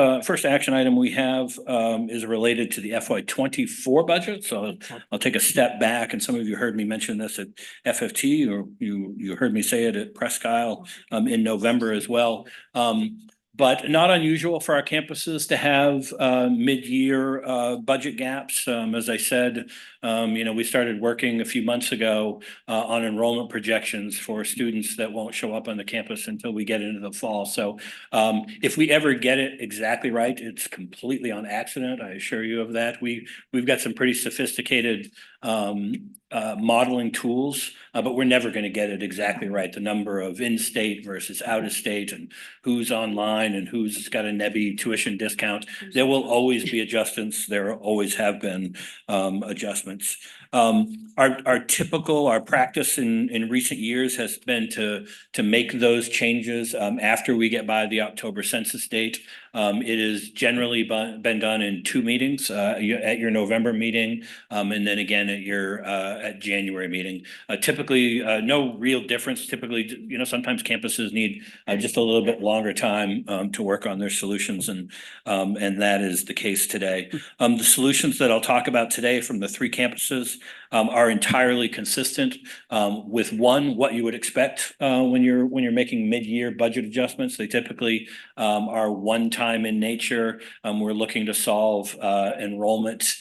action item we have is related to the FY24 budget. So I'll take a step back, and some of you heard me mention this at FFT, or you heard me say it at Presque Isle in November as well. But not unusual for our campuses to have mid-year budget gaps. As I said, we started working a few months ago on enrollment projections for students that won't show up on the campus until we get into the fall. So if we ever get it exactly right, it's completely on accident. I assure you of that. We've got some pretty sophisticated modeling tools, but we're never going to get it exactly right. The number of in-state versus out-of-state and who's online and who's got a NEBI tuition discount. There will always be adjustments. There always have been adjustments. Our practice in recent years has been to make those changes after we get by the October census date. It has generally been done in 2 meetings, at your November meeting, and then again at your at January meeting. Typically, no real difference. Typically, sometimes campuses need just a little bit longer time to work on their solutions, and that is the case today. The solutions that I'll talk about today from the 3 campuses are entirely consistent with what you would expect when you're making mid-year budget adjustments. They typically are one-time in nature. We're looking to solve enrollment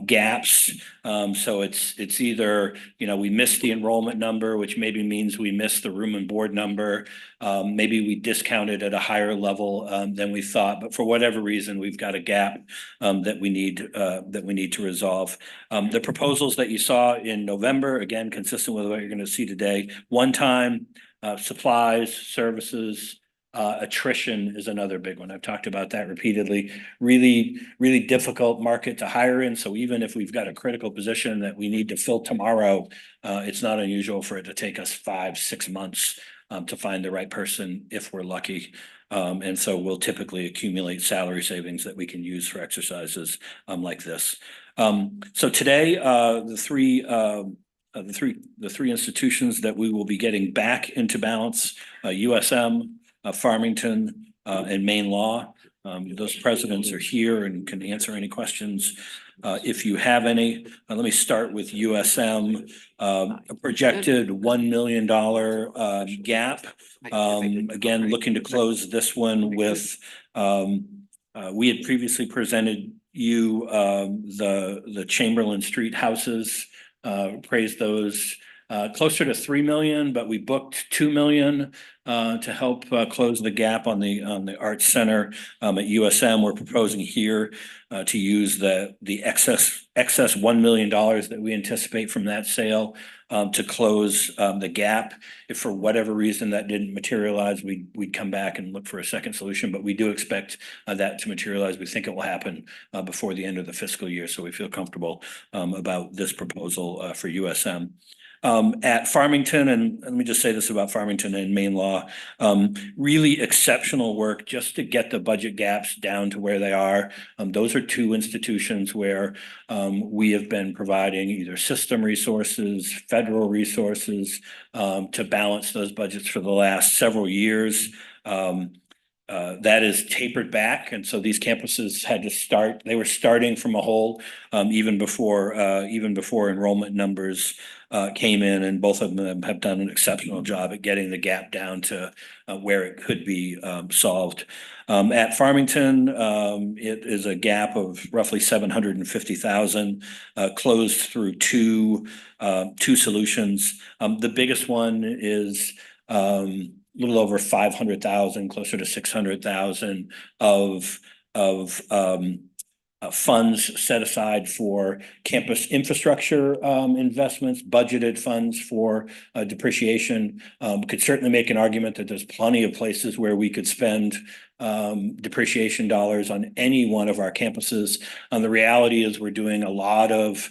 gaps. So it's either, we missed the enrollment number, which maybe means we missed the room and board number. Maybe we discounted at a higher level than we thought, but for whatever reason, we've got a gap that we need to resolve. The proposals that you saw in November, again, consistent with what you're going to see today, one-time supplies, services, attrition is another big one. I've talked about that repeatedly. Really, really difficult market to hire in. So even if we've got a critical position that we need to fill tomorrow, it's not unusual for it to take us 5-6 months to find the right person if we're lucky. And so we'll typically accumulate salary savings that we can use for exercises like this. So today, the three institutions that we will be getting back into balance, USM, Farmington, and Maine Law. Those presidents are here and can answer any questions if you have any. Let me start with USM, a projected $1 million gap. Again, looking to close this one with, we had previously presented you the Chamberlain Street houses, praised those closer to 3 million, but we booked 2 million to help close the gap on the Arts Center at USM. We're proposing here to use the excess $1 million that we anticipate from that sale to close the gap. If for whatever reason that didn't materialize, we'd come back and look for a second solution, but we do expect that to materialize. We think it will happen before the end of the fiscal year, so we feel comfortable about this proposal for USM. At Farmington, and let me just say this about Farmington and Maine Law, really exceptional work just to get the budget gaps down to where they are. Those are 2 institutions where we have been providing either system resources, federal resources to balance those budgets for the last several years. That is tapered back, and so these campuses had to start. They were starting from a hole even before enrollment numbers came in, and both of them have done an exceptional job at getting the gap down to where it could be solved. At Farmington, it is a gap of roughly 750,000 closed through two solutions. The biggest one is little over 500,000, closer to 600,000 of funds set aside for campus infrastructure investments, budgeted funds for depreciation. Could certainly make an argument that there's plenty of places where we could spend depreciation dollars on any one of our campuses. The reality is we're doing a lot of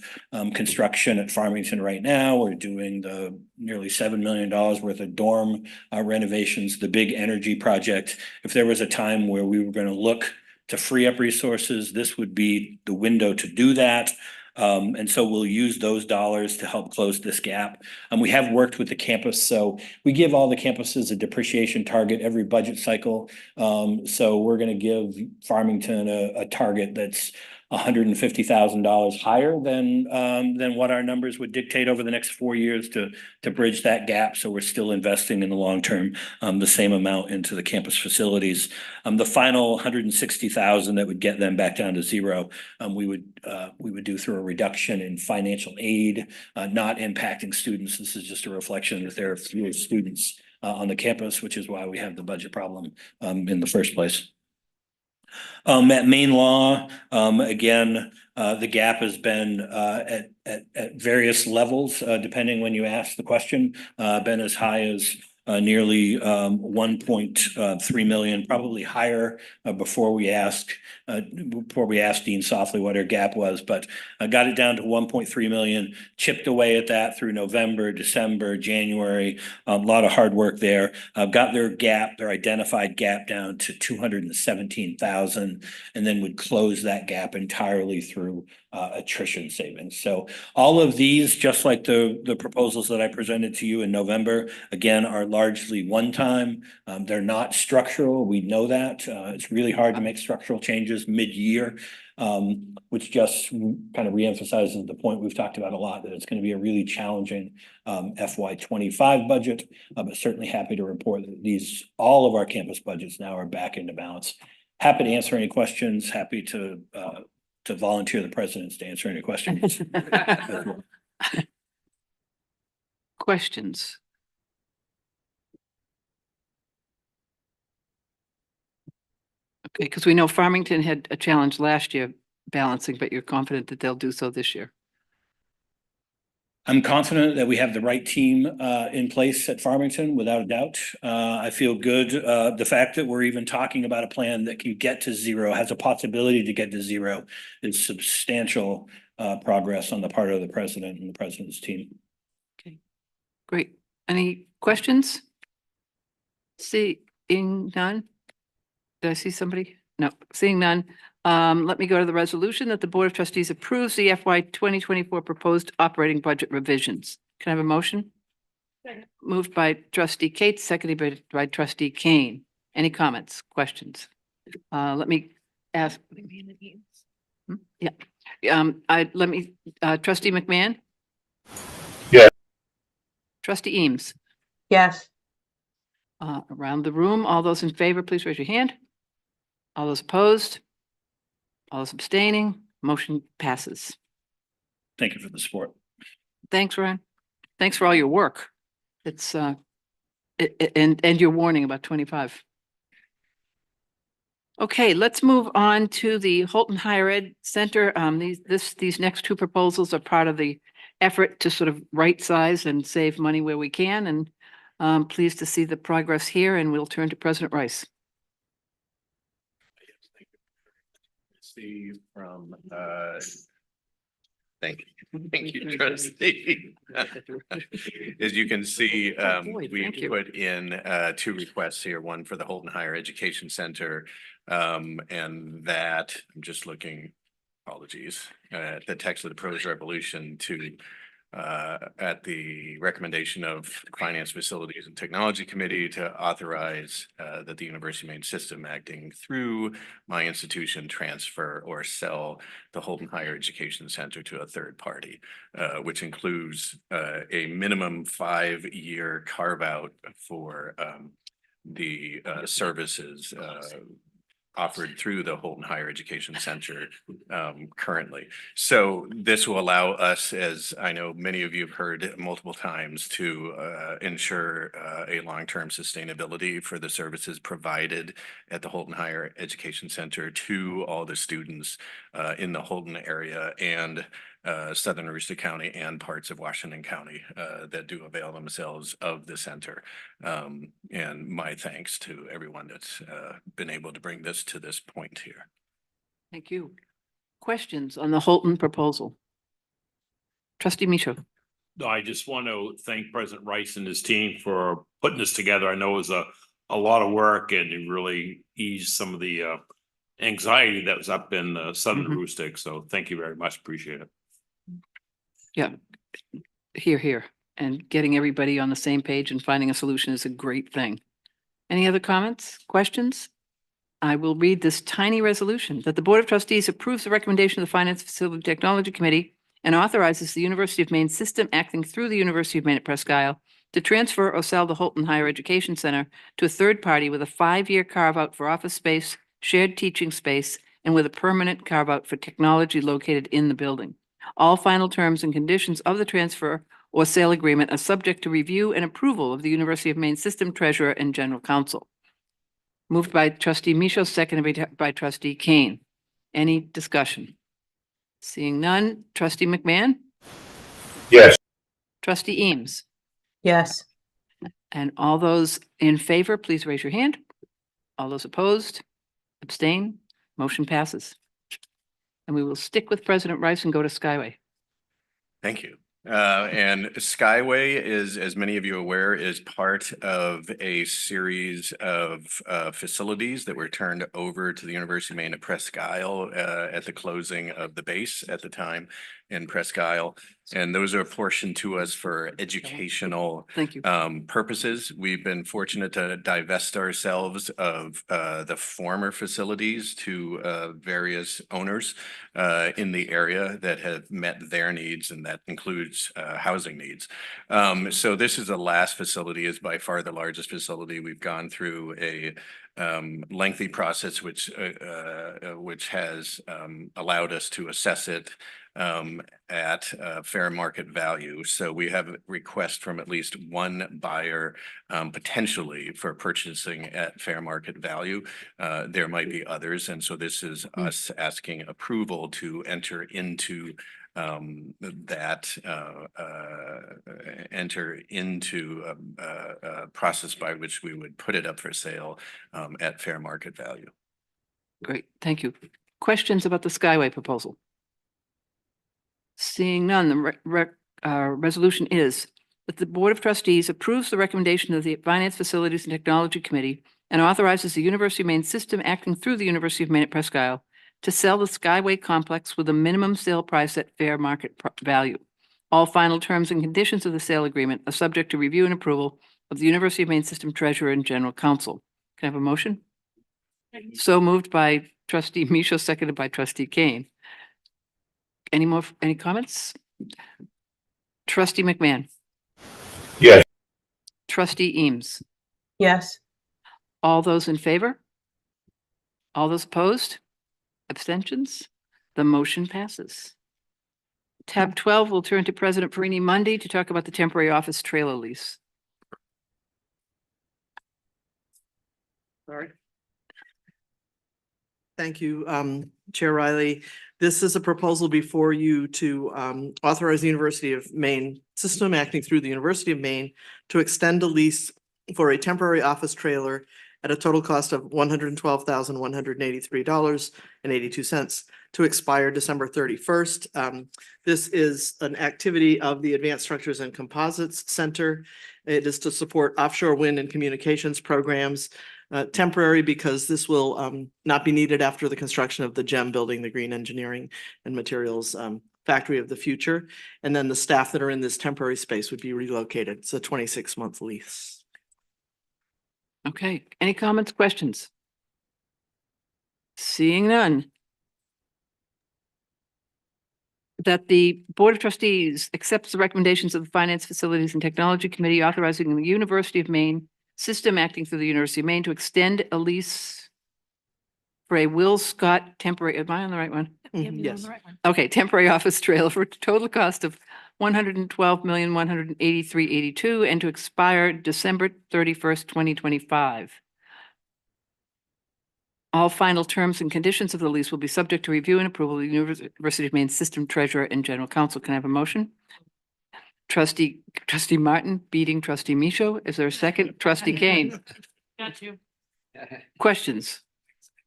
construction at Farmington right now. We're doing the nearly $7 million worth of dorm renovations, the big energy project. If there was a time where we were going to look to free up resources, this would be the window to do that. And so we'll use those dollars to help close this gap. We have worked with the campus, so we give all the campuses a depreciation target every budget cycle. So we're going to give Farmington a target that's $150,000 higher than what our numbers would dictate over the next 4 years to bridge that gap. So we're still investing in the long term, the same amount into the campus facilities. The final 160,000 that would get them back down to zero, we would do through a reduction in financial aid, not impacting students. This is just a reflection that there are fewer students on the campus, which is why we have the budget problem in the first place. At Maine Law, again, the gap has been at various levels, depending when you ask the question, been as high as nearly 1.3 million, probably higher before we asked Dean Softly what her gap was, but got it down to 1.3 million, chipped away at that through November, December, January, a lot of hard work there. Got their identified gap down to 217,000, and then would close that gap entirely through attrition savings. So all of these, just like the proposals that I presented to you in November, again, are largely one-time. They're not structural. We know that. It's really hard to make structural changes mid-year, which just kind of reemphasizes the point we've talked about a lot, that it's going to be a really challenging FY25 budget, but certainly happy to report that all of our campus budgets now are back into balance. Happy to answer any questions, happy to volunteer the presidents to answer any questions. Questions? Okay, because we know Farmington had a challenge last year balancing, but you're confident that they'll do so this year. I'm confident that we have the right team in place at Farmington, without a doubt. I feel good. The fact that we're even talking about a plan that can get to zero, has a possibility to get to zero, is substantial progress on the part of the president and the president's team. Okay, great. Any questions? Seeing none? Did I see somebody? No, seeing none. Let me go to the resolution that the Board of Trustees approves the FY 2024 proposed operating budget revisions. Can I have a motion? Second. Moved by Trustee Kate, seconded by Trustee Kane. Any comments, questions? Let me ask. Yeah. Trustee McMahon? Yes. Trustee Eames? Yes. Around the room, all those in favor, please raise your hand. All those opposed? All those abstaining? Motion passes. Thank you for the support. Thanks, Ryan. Thanks for all your work. It's and your warning about 25. Okay, let's move on to the Holton Higher Ed Center. These next two proposals are part of the effort to sort of right size and save money where we can, and I'm pleased to see the progress here, and we'll turn to President Rice. See from thank you, trustee. As you can see, we put in two requests here, one for the Holton Higher Education Center, and that I'm just looking, apologies, at the text of the proposed resolution to at the recommendation of Finance, Facilities and Technology Committee to authorize that the University of Maine system acting through my institution transfer or sell the Holton Higher Education Center to a third party, which includes a minimum 5-year carve out for the services offered through the Holton Higher Education Center currently. So this will allow us, as I know many of you have heard multiple times, to ensure a long-term sustainability for the services provided at the Holton Higher Education Center to all the students in the Holton area and Southern Aroostook County and parts of Washington County that do avail themselves of the center. And my thanks to everyone that's been able to bring this to this point here. Thank you. Questions on the Holton proposal? Trustee Michaud. I just want to thank President Rice and his team for putting this together. I know it was a lot of work, and it really eased some of the anxiety that was up in Southern Aroostook. So thank you very much. Appreciate it. Yeah, here. And getting everybody on the same page and finding a solution is a great thing. Any other comments, questions? I will read this tiny resolution that the Board of Trustees approves the recommendation of the Finance Facility Technology Committee and authorizes the University of Maine system acting through the University of Maine at Presque Isle to transfer or sell the Holton Higher Education Center to a third party with a 5-year carve-out for office space, shared teaching space, and with a permanent carve-out for technology located in the building. All final terms and conditions of the transfer or sale agreement are subject to review and approval of the University of Maine System Treasurer and General Counsel. Moved by trustee Micho, seconded by trustee Kane. Any discussion? Seeing none, trustee McMahon? Yes. Trustee Eames? Yes. And all those in favor, please raise your hand. All those opposed? Abstain? Motion passes. And we will stick with President Rice and go to Skyway. Thank you. And Skyway is, as many of you are aware, is part of a series of facilities that were turned over to the University of Maine at Presque Isle at the closing of the base at the time in Presque Isle. And those are apportioned to us for educational purposes. We've been fortunate to divest ourselves of the former facilities to various owners in the area that have met their needs, and that includes housing needs. So this is the last facility, is by far the largest facility. We've gone through a lengthy process which has allowed us to assess it at fair market value. So we have a request from at least one buyer potentially for purchasing at fair market value. There might be others, and so this is us asking approval to enter into a process by which we would put it up for sale at fair market value. Great, thank you. Questions about the Skyway proposal? Seeing none, the resolution is that the Board of Trustees approves the recommendation of the Finance Facilities and Technology Committee and authorizes the University of Maine system acting through the University of Maine at Presque Isle to sell the Skyway complex with a minimum sale price at fair market value. All final terms and conditions of the sale agreement are subject to review and approval of the University of Maine System Treasurer and General Counsel. Can I have a motion? So moved by trustee Micho, seconded by trustee Kane. Any comments? Trustee McMahon? Yes. Trustee Eames? Yes. All those in favor? All those opposed? Abstentions? The motion passes. Tab 12, we'll turn to President Perini Monday to talk about the temporary office trailer lease. Sorry. Thank you, Chair Riley. This is a proposal before you to authorize the University of Maine system acting through the University of Maine to extend a lease for a temporary office trailer at a total cost of $112,183.82 to expire December 31st. This is an activity of the Advanced Structures and Composites Center. It is to support offshore wind and communications programs. Temporary because this will not be needed after the construction of the GEM building, the Green Engineering and Materials Factory of the Future. And then the staff that are in this temporary space would be relocated. It's a 26-month lease. Okay, any comments, questions? Seeing none. That the Board of Trustees accepts the recommendations of the Finance Facilities and Technology Committee authorizing the University of Maine system acting through the University of Maine to extend a lease for a Will Scott temporary, am I on the right one? Yes. Okay, temporary office trailer for a total cost of $112,183.82 and to expire December 31st, 2025. All final terms and conditions of the lease will be subject to review and approval of the University of Maine System Treasurer and General Counsel. Can I have a motion? Trustee Martin beating trustee Micho. Is there a second? Trustee Kane. Got you. Questions?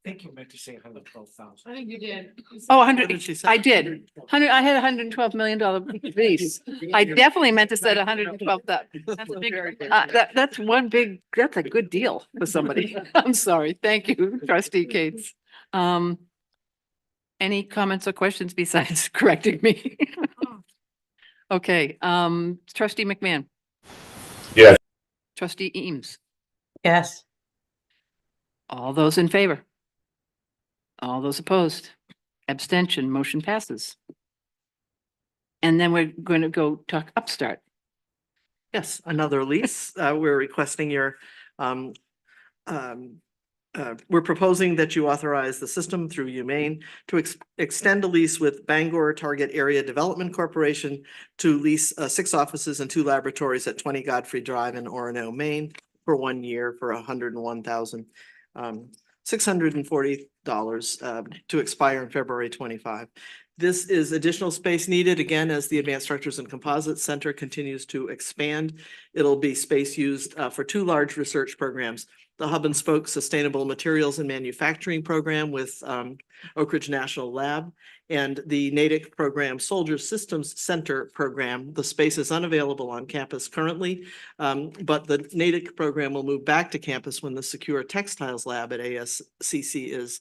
I think you meant to say 112,000. I think you did. Oh, 100, I did. 100, I had $112 million lease. I definitely meant to say 112. That's a big. That's one big, that's a good deal for somebody. I'm sorry. Thank you, trustee Cates. Any comments or questions besides correcting me? Okay, trustee McMahon. Yes. Trustee Eames. Yes. All those in favor? All those opposed? Abstention, motion passes. And then we're going to go talk Upstart. Yes, another lease. We're requesting your, we're proposing that you authorize the system through UMaine to extend a lease with Bangor Target Area Development Corporation to lease 6 offices and 2 laboratories at 20 Godfrey Drive in Orono, Maine for 1 year for $101,640 to expire in February 25. This is additional space needed, again, as the Advanced Structures and Composites Center continues to expand. It'll be space used for 2 large research programs, the Hub and Spoke Sustainable Materials and Manufacturing Program with Oak Ridge National Lab, and the NATIC program Soldier Systems Center program. The space is unavailable on campus currently, but the NATIC program will move back to campus when the Secure Textiles Lab at ASCC is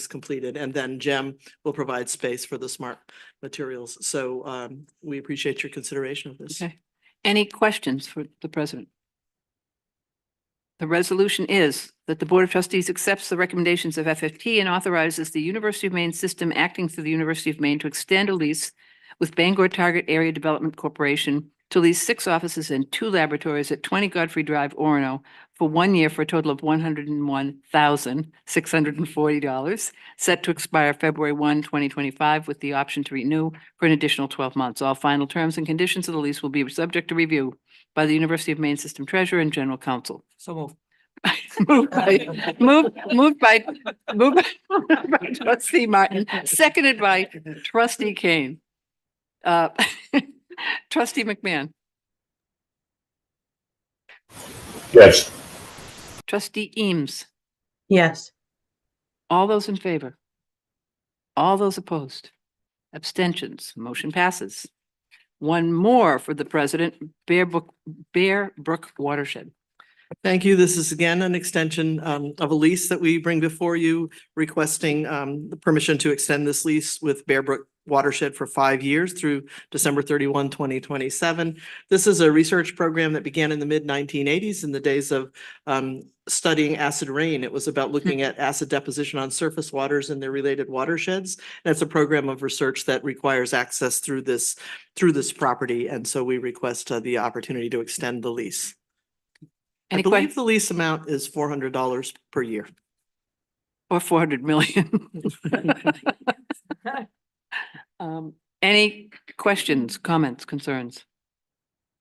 completed, and then GEM will provide space for the smart materials. So we appreciate your consideration of this. Okay. Any questions for the president? The resolution is that the Board of Trustees accepts the recommendations of FFT and authorizes the University of Maine system acting through the University of Maine to extend a lease with Bangor Target Area Development Corporation to lease 6 offices and 2 laboratories at 20 Godfrey Drive, Orono, for 1 year for a total of $101,640, set to expire February 1, 2025, with the option to renew for an additional 12 months. All final terms and conditions of the lease will be subject to review by the University of Maine System Treasurer and General Counsel. So move. Moved by Trustee Martin, seconded by Trustee Kane. Trustee McMahon. Yes. Trustee Eames. Yes. All those in favor? All those opposed? Abstentions? Motion passes. One more for the president, Bear Brook Watershed. Thank you. This is again an extension of a lease that we bring before you, requesting the permission to extend this lease with Bear Brook Watershed for 5 years through December 31, 2027. This is a research program that began in the mid-1980s in the days of studying acid rain. It was about looking at acid deposition on surface waters and their related watersheds. And it's a program of research that requires access through this property. And so we request the opportunity to extend the lease. I believe the lease amount is $400 per year. Or 400 million. Any questions, comments, concerns?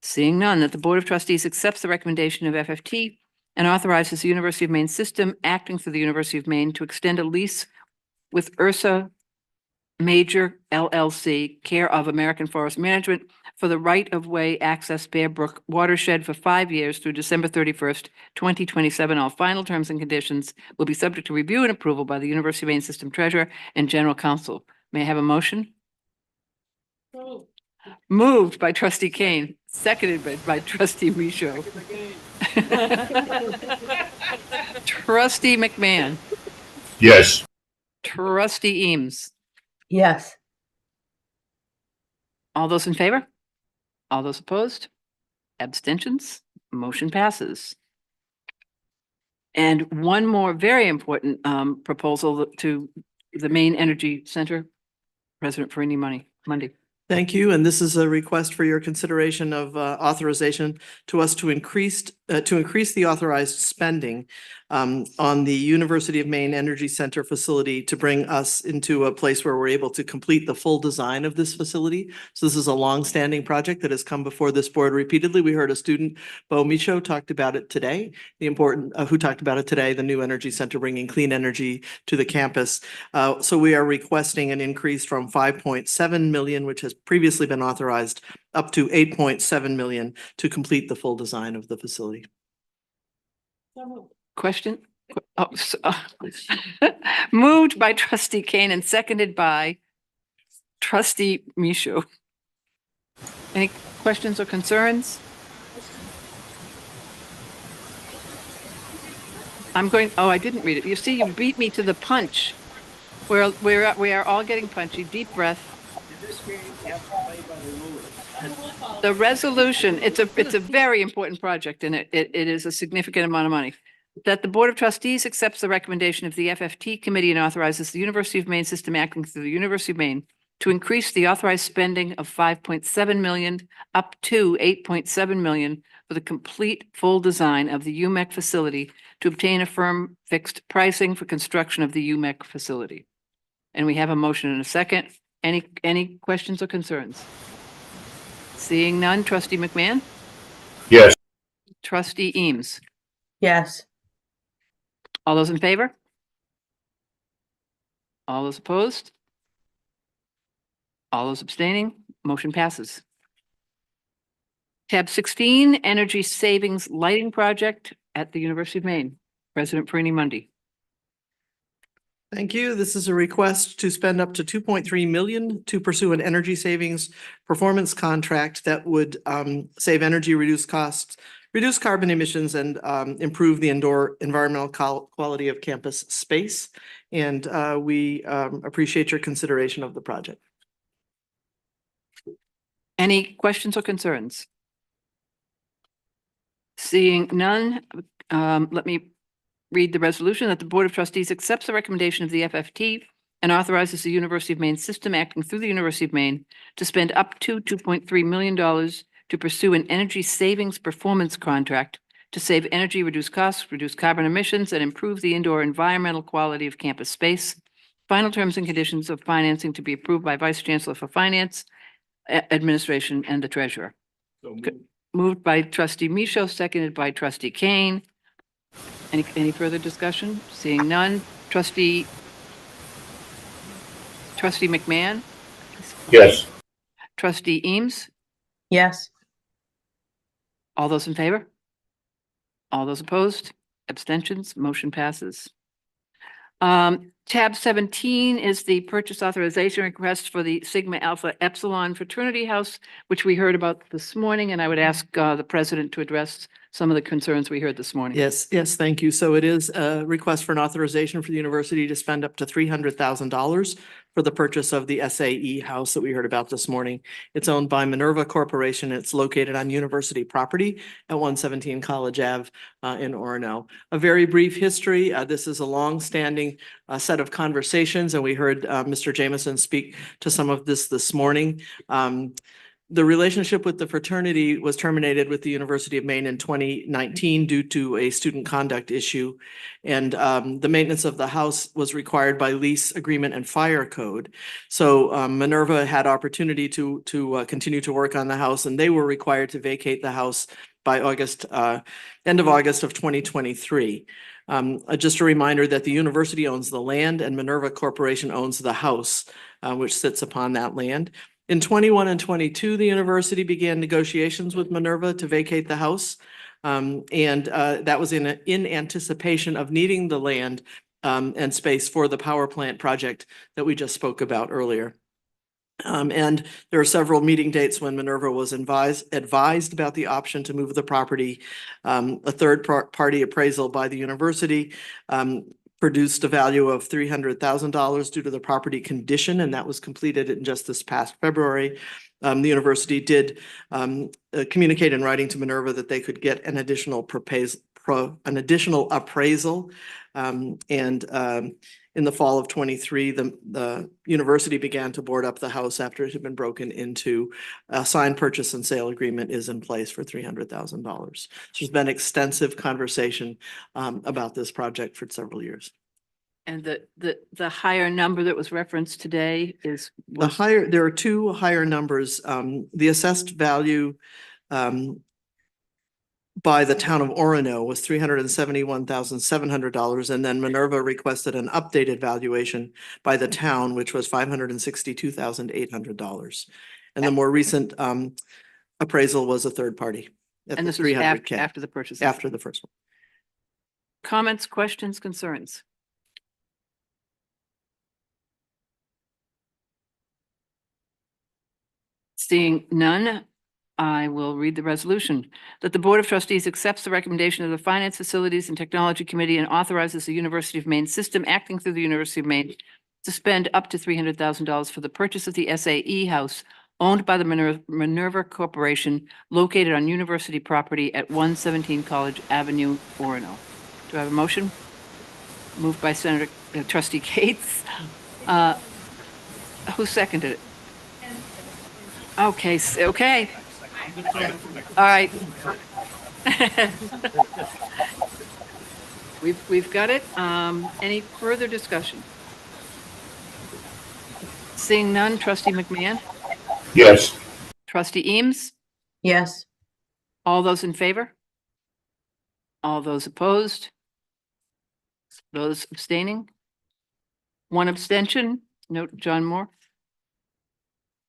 Seeing none, that the Board of Trustees accepts the recommendation of FFT and authorizes the University of Maine system acting through the University of Maine to extend a lease with Ursa Major LLC, care of American Forest Management, for the right-of-way access Bear Brook Watershed for 5 years through December 31st, 2027. All final terms and conditions will be subject to review and approval by the University of Maine System Treasurer and General Counsel. May I have a motion? Moved by Trustee Kane, seconded by Trustee Michaud. Trustee McMahon. Yes. Trustee Eames. Yes. All those in favor? All those opposed? Abstentions? Motion passes. And one more very important proposal to the Maine Energy Center, President Farini Monday. Thank you. And this is a request for your consideration of authorization to us to increase the authorized spending on the University of Maine Energy Center facility to bring us into a place where we're able to complete the full design of this facility. So this is a longstanding project that has come before this board repeatedly. We heard a student, Bo Michaud, talked about it today. Who talked about it today, the new energy center bringing clean energy to the campus. So we are requesting an increase from 5.7 million, which has previously been authorized, up to 8.7 million to complete the full design of the facility. Question? Moved by Trustee Kane and seconded by Trustee Michaud. Any questions or concerns? I didn't read it. You see, you beat me to the punch. We are all getting punchy. Deep breath. The resolution, it's a very important project, and it is a significant amount of money. that the Board of Trustees accepts the recommendation of the FFT Committee and authorizes the University of Maine System acting through the University of Maine to increase the authorized spending of 5.7 million up to 8.7 million for the complete full design of the UMEC facility to obtain a firm fixed pricing for construction of the UMEC facility. And we have a motion and a second. Any questions or concerns? Seeing none, Trustee McMahon? Yes. Trustee Eames? Yes. All those in favor? All those opposed? All those abstaining? Motion passes. Tab 16, Energy Savings Lighting Project at the University of Maine. President Perini Mundy. Thank you. This is a request to spend up to 2.3 million to pursue an energy savings performance contract that would save energy, reduce costs, reduce carbon emissions, and improve the indoor environmental quality of campus space. And we appreciate your consideration of the project. Any questions or concerns? Seeing none, let me read the resolution that the Board of Trustees accepts the recommendation of the FFT and authorizes the University of Maine System acting through the University of Maine to spend up to $2.3 million to pursue an energy savings performance contract to save energy, reduce costs, reduce carbon emissions, and improve the indoor environmental quality of campus space. Final terms and conditions of financing to be approved by Vice Chancellor for Finance, Administration, and the Treasurer. Moved by Trustee Michaud, seconded by Trustee Kane. Any further discussion? Seeing none. Trustee McMahon? Yes. Trustee Eames? Yes. All those in favor? All those opposed? Abstentions? Motion passes. Tab 17 is the purchase authorization request for the Sigma Alpha Epsilon Fraternity House, which we heard about this morning, and I would ask the president to address some of the concerns we heard this morning. Yes, thank you. So it is a request for an authorization for the university to spend up to $300,000 for the purchase of the SAE house that we heard about this morning. It's owned by Minerva Corporation. It's located on university property at 117 College Ave in Orono. A very brief history. This is a long-standing set of conversations, and we heard Mr. Jameson speak to some of this morning. The relationship with the fraternity was terminated with the University of Maine in 2019 due to a student conduct issue. And the maintenance of the house was required by lease agreement and fire code. So Minerva had opportunity to continue to work on the house, and they were required to vacate the house by end of August of 2023. Just a reminder that the university owns the land and Minerva Corporation owns the house, which sits upon that land. In 21 and 22, the university began negotiations with Minerva to vacate the house. And that was in anticipation of needing the land and space for the power plant project that we just spoke about earlier. And there are several meeting dates when Minerva was advised about the option to move the property. A third party appraisal by the university produced a value of $300,000 due to the property condition, and that was completed in just this past February. The university did communicate in writing to Minerva that they could get an additional appraisal. In the fall of 23, the university began to board up the house after it had been broken into. A signed purchase and sale agreement is in place for $300,000. So there's been extensive conversation about this project for several years. And the higher number that was referenced today is? There are two higher numbers. The assessed value by the town of Orono was $371,700, and then Minerva requested an updated valuation by the town, which was $562,800. And the more recent appraisal was a third party at And the this was $300K. after the purchase? After the first one. Comments, questions, concerns? Seeing none, I will read the resolution that the Board of Trustees accepts the recommendation of the Finance, Facilities, and Technology Committee and authorizes the University of Maine System acting through the University of Maine to spend up to $300,000 for the purchase of the SAE house owned by the Minerva Corporation located on university property at 117 College Avenue, Orono. Do I have a motion? Moved by Senator Trustee Cates. Who seconded it? Okay, okay. All right. We've got it. Any further discussion? Seeing none, Trustee McMahon? Yes. Trustee Eames? Yes. All those in favor? All those opposed? Those abstaining? One abstention. Note John Moore.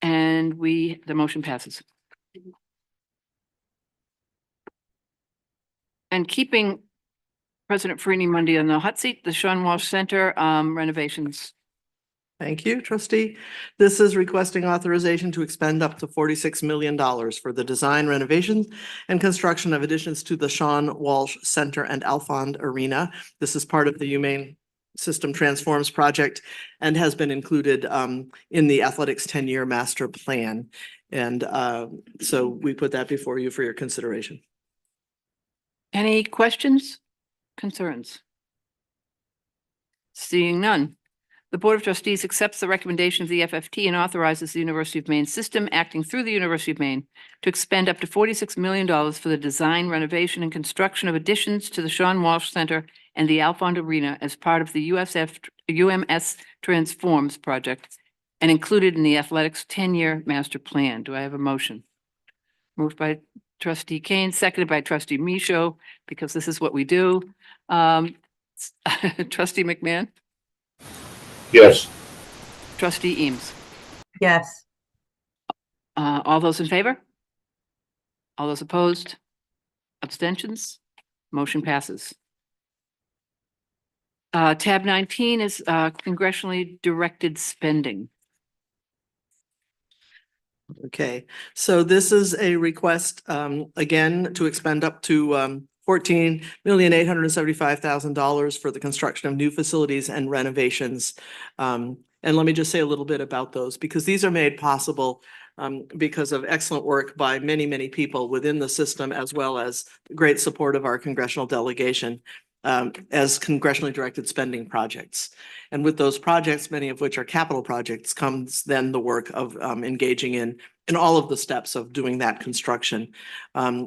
And the motion passes. And keeping President Farini Monday on the hot seat, the Sean Walsh Center renovations. Thank you, trustee. This is requesting authorization to expend up to $46 million for the design, renovations, and construction of additions to the Sean Walsh Center and Alfond Arena. This is part of the UMaine System Transforms project and has been included in the athletics 10-year master plan. And so we put that before you for your consideration. Any questions, concerns? Seeing none. The Board of Trustees accepts the recommendation of the FFT and authorizes the University of Maine system acting through the University of Maine to expend up to $46 million for the design, renovation, and construction of additions to the Sean Walsh Center and the Alfond Arena as part of the UMS Transforms project and included in the athletics 10-year master plan. Do I have a motion? Moved by Trustee Kane, seconded by Trustee Michaud, because this is what we do. Trustee McMahon? Yes. Trustee Eames? Yes. All those in favor? All those opposed? Abstentions? Motion passes. Tab 19 is congressionally directed spending. Okay, so this is a request, again, to expend up to $14,875,000 for the construction of new facilities and renovations. And let me just say a little bit about those, because these are made possible because of excellent work by many, many people within the system, as well as great support of our congressional delegation as congressionally directed spending projects. And with those projects, many of which are capital projects, comes then the work of engaging in all of the steps of doing that construction.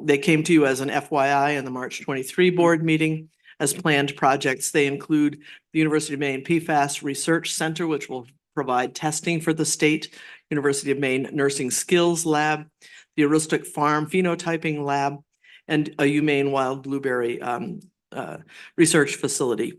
They came to you as an FYI in the March 23 board meeting as planned projects. They include the University of Maine PFAS Research Center, which will provide testing for the state, University of Maine Nursing Skills Lab, the Aroostook Farm Phenotyping Lab, and a UMaine Wild Blueberry research facility.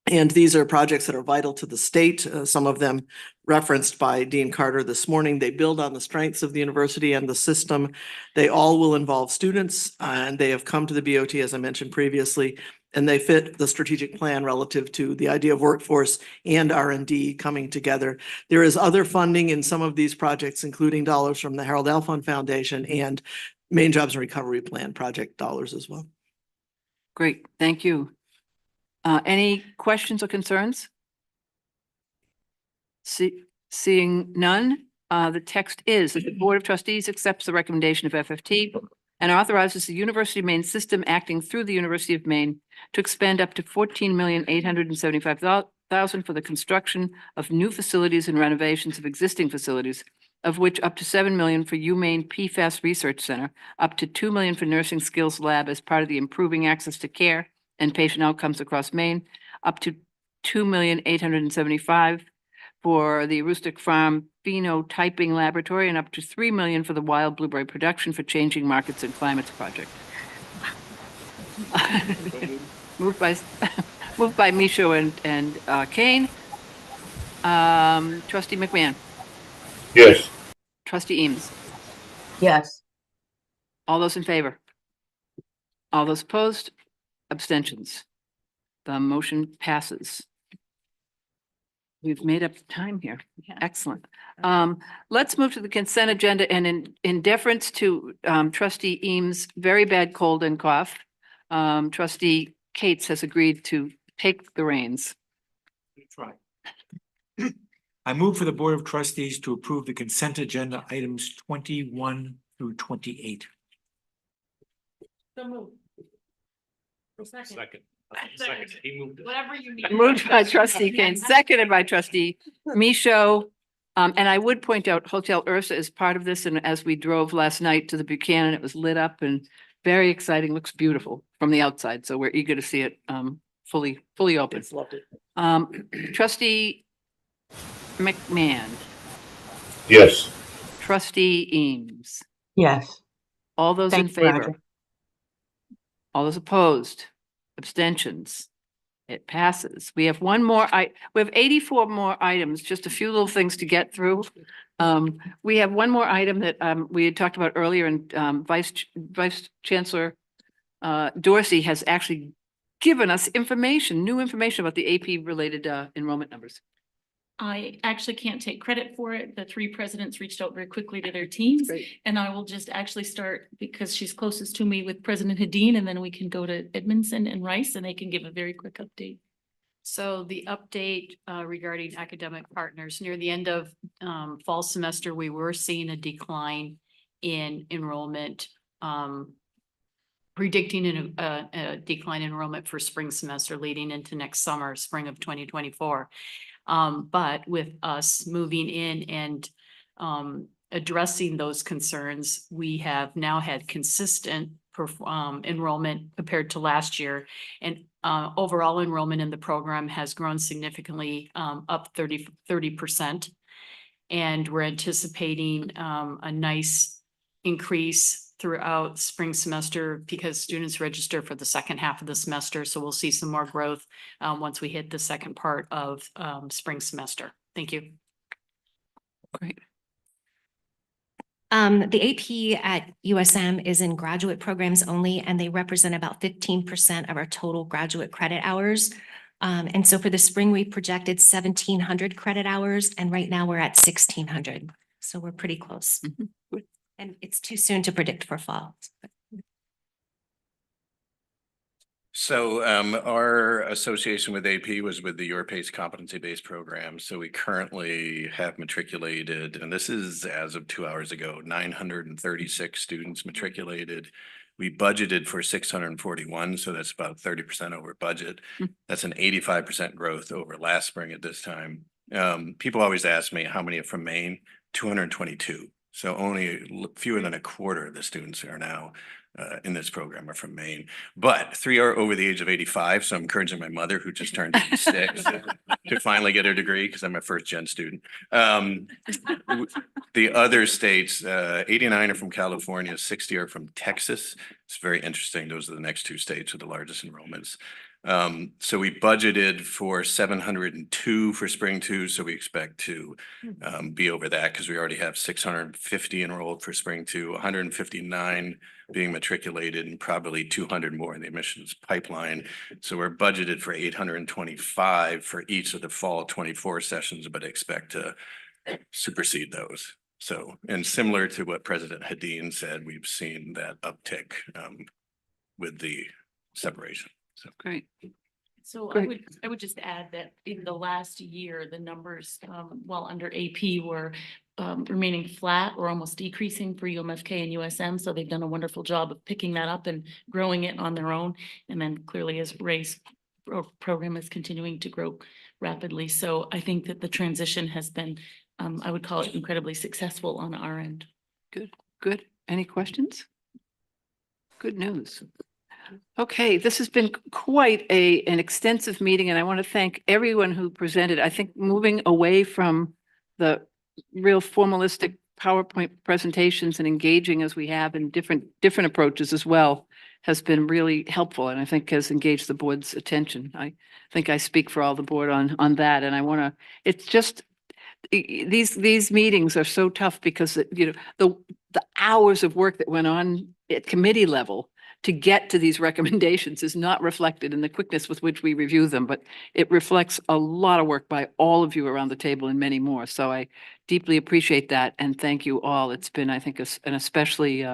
And these are projects that are vital to the state, some of them referenced by Dean Carter this morning. They build on the strengths of the university and the system. They all will involve students, and they have come to the BOT, as I mentioned previously, and they fit the strategic plan relative to the idea of workforce and R&D coming together. There is other funding in some of these projects, including dollars from the Harold Alfond Foundation and Maine Jobs and Recovery Plan project dollars as well. Great, thank you. Any questions or concerns? Seeing none, the text is that the Board of Trustees accepts the recommendation of FFT and authorizes the University of Maine system acting through the University of Maine to expend up to $14,875,000 for the construction of new facilities and renovations of existing facilities, of which up to $7 million for UMaine PFAS Research Center, up to $2 million for Nursing Skills Lab as part of the Improving Access to Care and Patient Outcomes Across Maine, up to $2,875,000 for the Aroostook Farm Phenotyping Laboratory, and up to $3 million for the Wild Blueberry Production for Changing Markets and Climates Project. Moved by Michaud and Kane. Trustee McMahon. Yes. Trustee Eames. Yes. All those in favor? All those opposed? Abstentions? The motion passes. We've made up time here. Excellent. Let's move to the consent agenda, and in deference to Trustee Eames' very bad cold and cough, Trustee Cates has agreed to take the reins. Try. I move for the Board of Trustees to approve the consent agenda items 21 through 28. So moved. Second. Whatever you need. Moved by trustee Kane, seconded by trustee Micho. And I would point out Hotel Ursa is part of this. And as we drove last night to the Buchanan, it was lit up and very exciting, looks beautiful from the outside. So we're eager to see it fully open. It's loved it. Trustee McMahon, Yes. trustee Eames, Yes. all those in Thank you, Roger. favor? All those opposed, abstentions? It passes. We have one more, we have 84 more items, just a few little things to get through. We have one more item that we had talked about earlier, and Vice Chancellor Dorsey has actually given us new information about the AP related enrollment numbers. I actually can't take credit for it. The three presidents reached out very quickly to their teams. Great. And I will just actually start, because she's closest to me, with President Hadeen, and then we can go to Edmondson and Rice, and they can give a very quick update. So the update regarding academic partners, near the end of fall semester, we were seeing a decline in enrollment, predicting a decline in enrollment for spring semester leading into next summer, spring of 2024. But with us moving in and addressing those concerns, we have now had consistent enrollment compared to last year. And overall enrollment in the program has grown significantly, up 30%. And we're anticipating a nice increase throughout spring semester because students register for the second half of the semester. So we'll see some more growth once we hit the second part of spring semester. Thank you. Great. The AP at USM is in graduate programs only, and they represent about 15% of our total graduate credit hours. And so for the spring, we projected 1,700 credit hours, and right now we're at 1,600. So we're pretty close. And it's too soon to predict for fall. So our association with AP was with the Your Pace competency-based program. So we currently have matriculated, and this is as of 2 hours ago, 936 students matriculated. We budgeted for 641, so that's about 30% over budget. That's an 85% growth over last spring at this time. People always ask me how many are from Maine, 222. So only fewer than a quarter of the students are now in this program are from Maine, but 3 are over the age of 85. So I'm encouraging my mother, who just turned 86, to finally get her degree because I'm a first gen student. The other states, 89 are from California, 60 are from Texas. It's very interesting. Those are the next two states with the largest enrollments. So we budgeted for 702 for spring 2. So we expect to be over that because we already have 650 enrolled for spring 2, 159 being matriculated, and probably 200 more in the admissions pipeline. So we're budgeted for 825 for each of the fall 24 sessions, but expect to supersede those. So, and similar to what President Hadeen said, we've seen that uptick with the separation. So great. So Great. I would just add that in the last year, the numbers, while under AP were remaining flat or almost decreasing for UMFK and USM. So they've done a wonderful job of picking that up and growing it on their own. And then clearly as Ray's program is continuing to grow rapidly. So I think that the transition has been, I would call it incredibly successful on our end. Good, good. Any questions? Good news. Okay, this has been quite an extensive meeting, and I want to thank everyone who presented. I think moving away from the real formalistic PowerPoint presentations and engaging as we have in different approaches as well has been really helpful, and I think has engaged the board's attention. I think I speak for all the board on that, and I want to, it's just, these meetings are so tough because, you know, the hours of work that went on at committee level to get to these recommendations is not reflected in the quickness with which we review them, but it reflects a lot of work by all of you around the table and many more. So I deeply appreciate that and thank you all. It's been, I think, an especially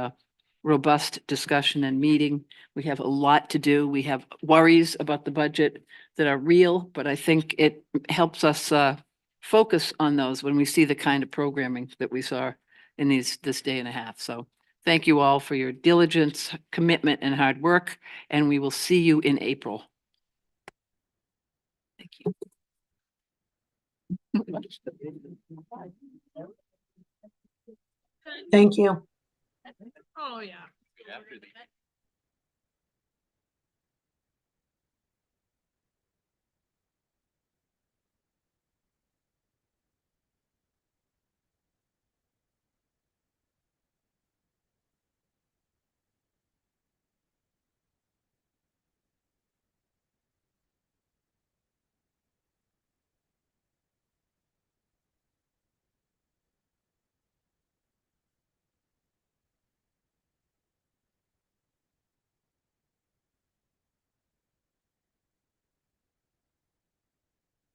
robust discussion and meeting. We have a lot to do. We have worries about the budget that are real, but I think it helps us focus on those when we see the kind of programming that we saw in this day and a half. So thank you all for your diligence, commitment, and hard work, and we will see you in April. Thank you. Thank you. Oh, yeah.